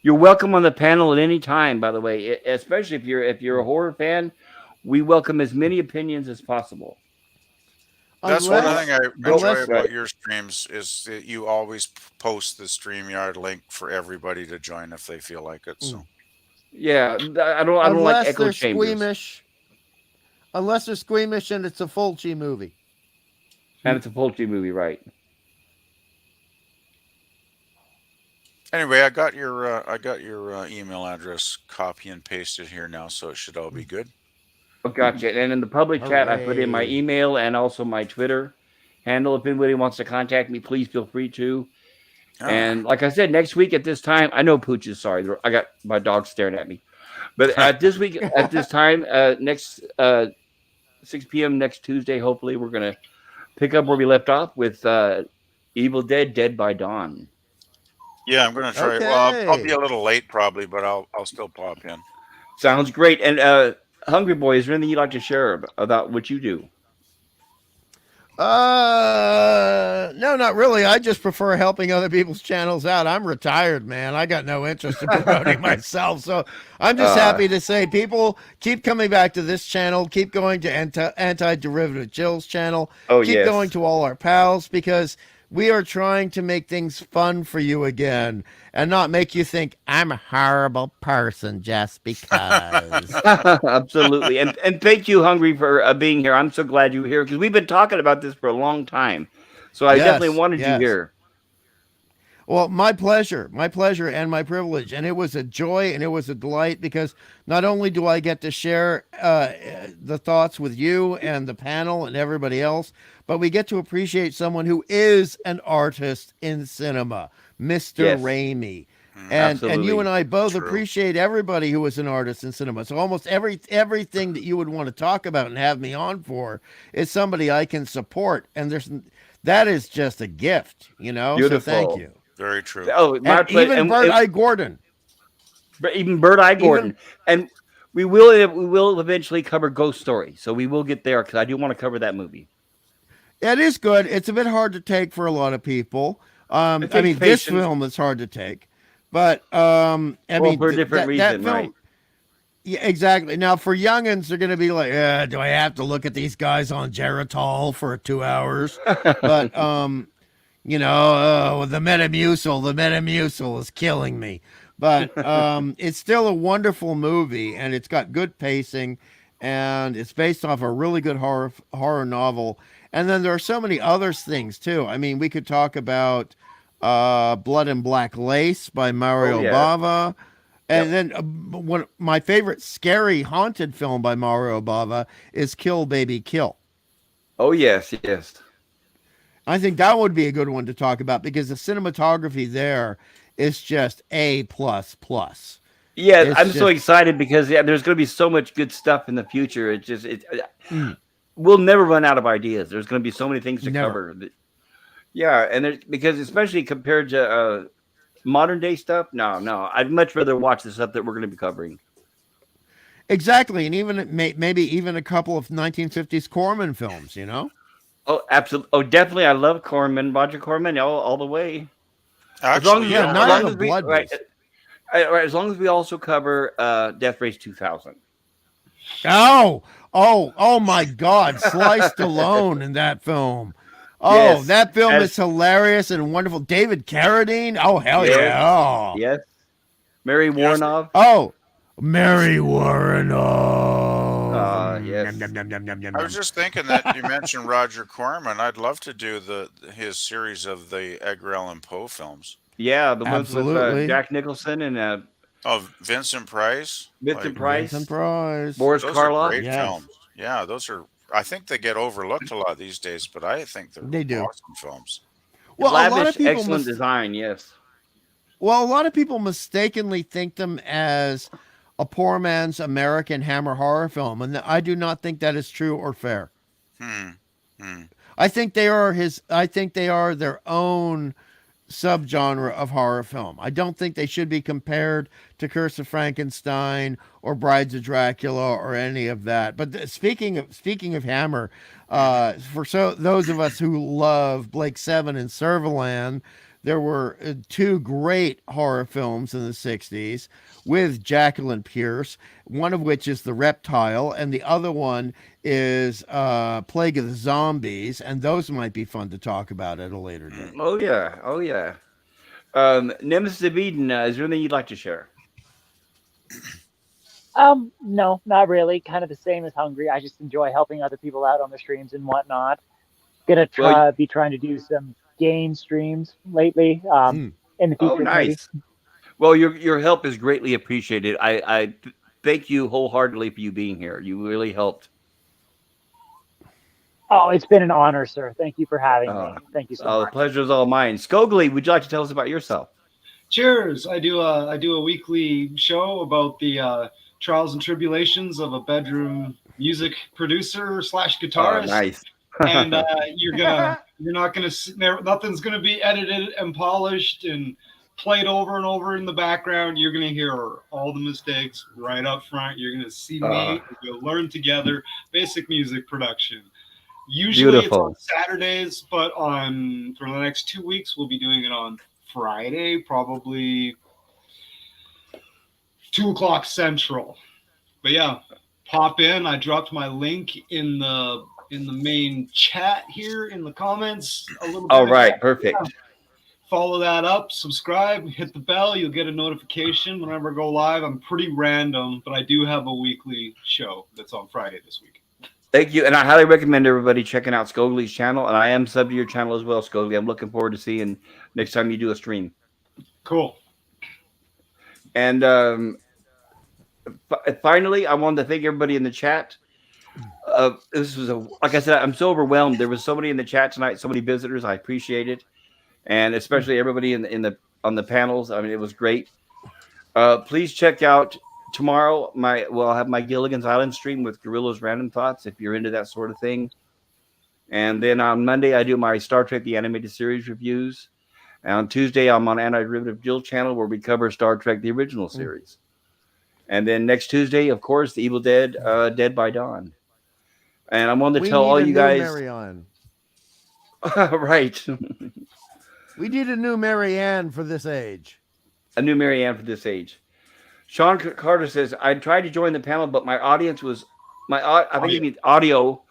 you're welcome on the panel at any time, by the way, especially if you're a horror fan, we welcome as many opinions as possible. That's one thing I enjoy about your streams is that you always post the StreamYard link for everybody to join if they feel like it. So, yeah, I don't like echo chambers. Unless they're squeamish and it's a Fulci movie. And it's a Fulci movie, right? Anyway, I got your email address copy and pasted here now, so it should all be good. Oh, gotcha. And in the public chat, I put in my email and also my Twitter handle. If anybody wants to contact me, please feel free to. And like I said, next week at this time, I know Pooch is sorry. I got my dog staring at me. But at this week, at this time, next 6 p.m. next Tuesday, hopefully we're going to pick up where we left off with Evil Dead, Dead by Dawn. Yeah, I'm going to try. Okay. Well, I'll be a little late probably, but I'll still pop in. Sounds great. And Hungry Boy, is there anything you'd like to share about what you do? No, not really. I just prefer helping other people's channels out. I'm retired, man. I got no interest in promoting myself. So I'm just happy to say people keep coming back to this channel. Keep going to Anti-Derivative Jill's channel. Keep going to all our pals because we are trying to make things fun for you again and not make you think I'm a horrible person just because. Absolutely. And thank you, Hungry, for being here. I'm so glad you're here because we've been talking about this for a long time. So I definitely Yes, wanted you yes. here. Well, my pleasure and my privilege. And it was a joy and it was a delight because not only do I get to share the thoughts with you and the panel and everybody else, but we get to appreciate someone who is an artist in cinema, Mr. Yes, Raimi. And you and absolutely. I both True. appreciate everybody who is an artist in cinema. So almost everything that you would want to talk about and have me on for is somebody I can support. And that is just a gift, you know. So thank Beautiful. you. Very true. Oh, And my pleasure. even Bird Eye Gordon. Even Bird Eye Even Gordon, and we will eventually cover Ghost Story. So we will get there because I do want to cover that movie. it is good. It's a bit hard to take for a lot of people. It I takes mean, this patience. film is hard to take, but I Well, mean for a different that reason, film. right? Yeah, exactly. Now for youngins, they're going to be like, do I have to look at these guys on Geritol for 2 hours? But you know, the Metamucil is killing me. But it's still a wonderful movie, and it's got good pacing, and it's based off a really good horror novel. And then there are so many other things too. I mean, we could talk about Blood and Black Lace by Oh Mario yeah. Bava. And Yep. then one my favorite scary haunted film by Mario Bava is Kill Baby Kill. Oh yes, yes. I think that would be a good one to talk about because the cinematography there is just A plus plus. Yeah, It's I'm so just excited because there's going to be so much good stuff in the future. mm, We'll never run out of ideas. There's going to be so many things to never. cover. Yeah, and because especially compared to modern day stuff, no, I'd much rather watch the stuff that we're going to be covering. Exactly, and even maybe even a couple of 1950s Corman films, you know? Oh, absolutely. Oh, definitely. I love Corman, Roger Corman, all the way. As long Actually, as you Yeah, know as not what? on long a as we blood right, base. right, as long as we also cover Death Race 2000. Oh my God, Sly Stallone in that film. Oh, Yes, that film is as hilarious and wonderful. David Carradine. Oh hell yes, yeah. yes. Mary Yes. Warnov. Oh, Mary Warrenov. Yes. Yum, yum, yum, yum, yum, I yum. was just thinking that you mentioned Roger Corman. I'd love to do his series of the Edgar Allan Poe films. Yeah, the ones with Absolutely. Jack Nicholson and Oh, Vincent Price. Vincent Like Vincent Price, Price. Boris those are Karloff. great Yes, films. Yeah, those are. I think they get overlooked a lot these days, but I think they're they do. awesome films. Well, a lot Lavish, of people excellent design. Yes. mistakenly think them as a poor man's American Hammer horror film, and I do not think that is true or fair. Hmm. Hmm. I think they are I think they are their own subgenre of horror film. I don't think they should be compared to Curse of Frankenstein or Brides of Dracula or any of that. But speaking of Hammer, for those of us who love Blake Seven and Servalan, there were two great horror films in the 60s with Jacqueline Pierce, one of which is The Reptile, and the other one is Plague of the Zombies, and those might be fun to talk about at a later date. Oh yeah. Oh yeah. Nemesis of Eden. Is there anything you'd like to share? No, not really. Kind of the same as Hungry. I just enjoy helping other people out on the streams and whatnot. Gonna Well, be trying to do some game streams lately. Mm. In the oh future, maybe. nice. Well, your help is greatly appreciated. I thank you wholeheartedly for you being here. You really helped. Oh, it's been an honor, sir. Thank you for having Uh, me. Thank you so the much. pleasure is all mine. Skogly, would you like to tell us about yourself? Cheers! I do a weekly show about the trials and tribulations of a bedroom music producer slash guitarist, Nice. and you're not gonna nothing's gonna be edited and polished and played over and over in the background. You're gonna hear all the mistakes right up front. You're gonna see Uh, me. We'll learn together. Basic music production. Usually it's on Beautiful. Saturdays, but for the next 2 weeks we'll be doing it on Friday, probably 2 o'clock Central. But yeah, pop in. I dropped my link in the main chat here in the comments a little bit All ago. right. Perfect. Yeah. Follow that up, subscribe, hit the bell. You'll get a notification whenever I go live. I'm pretty random, but I do have a weekly show that's on Friday this week. Thank you, and I highly recommend everybody checking out Scogly's channel, and I am sub to your channel as well, Scogly. I'm looking forward to seeing next time you do a stream. Cool. And finally, I wanted to thank everybody in the chat. This was like I said, I'm so overwhelmed. There was so many in the chat tonight, so many visitors. I appreciate it, and especially everybody on the panels. I mean, it was great. Please check out tomorrow. I'll have my Gilligan's Island stream with Gorilla's Random Thoughts if you're into that sort of thing. And then on Monday, I do my Star Trek the Animated Series reviews. And on Tuesday, I'm on Anti-Derivative Jill channel where we cover Star Trek the original series. And then next Tuesday, of course, the Evil Dead, Dead by Dawn. And I wanted to tell all you guys. Marianne. Right. We need a new Marianne for this age. A new Marianne for this age. Sean Carter says, I tried to join the panel, but my audience was I think he means audio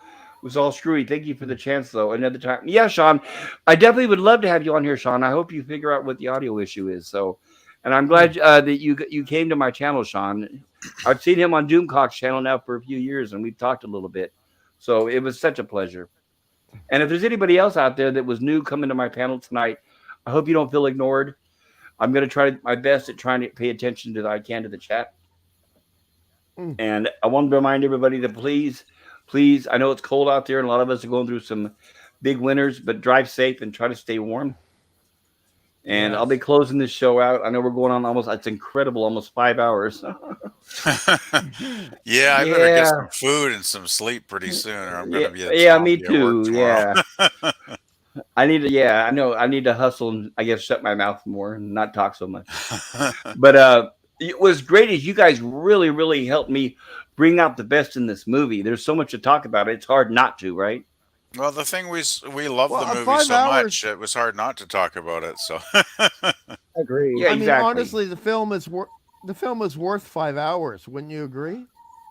was all screwy. Thank you for the chance, though. Another time. Yeah, Sean, I definitely would love to have you on here, Sean. I hope you figure out what the audio issue is. So, and I'm glad that you came to my channel, Sean. I've seen him on Doomcock's channel now for a few years, and we've talked a little bit. So it was such a pleasure. And if there's anybody else out there that was new coming to my panel tonight, I hope you don't feel ignored. I'm going to try my best at trying to pay attention to the chat. And I want to remind everybody to please, I know it's cold out there and a lot of us are going through some big winters, but drive safe and try to stay warm. And I'll be closing this show out. I know we're going on it's incredible, almost 5 hours. Yeah, I better get some food and some sleep pretty soon, or I'm going to be me too. Yeah. I need to hustle and I guess shut my mouth more and not talk so much. But it was great as you guys really, really helped me bring out the best in this movie. There's so much to talk about. It's hard not to, right? Well, the thing we love the movie so much, it was hard not to talk about it. So, agree. Yeah, I exactly. mean, honestly, the film is worth 5 hours. Wouldn't you agree?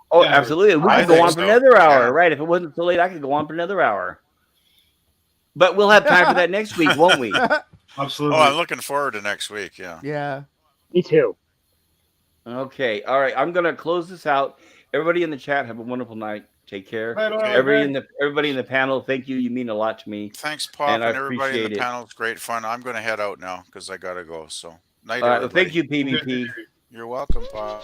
Oh, Yeah, absolutely. We could go on for another hour, right? If it wasn't so late, I could go on for another hour. But we'll have time for that next week, won't we? Absolutely. I'm looking forward to next week. Yeah. Yeah. Me too. Okay. All right. I'm gonna close this out. Everybody in the chat, have a wonderful night. Take care. Right, everybody in the panel, thank you. You mean a lot to me. Thanks, Pop, and everybody in the panel. It's great fun. I'm going to head out now because I got to go. So, night, everybody. Thank you, PvP. You're welcome, Pop.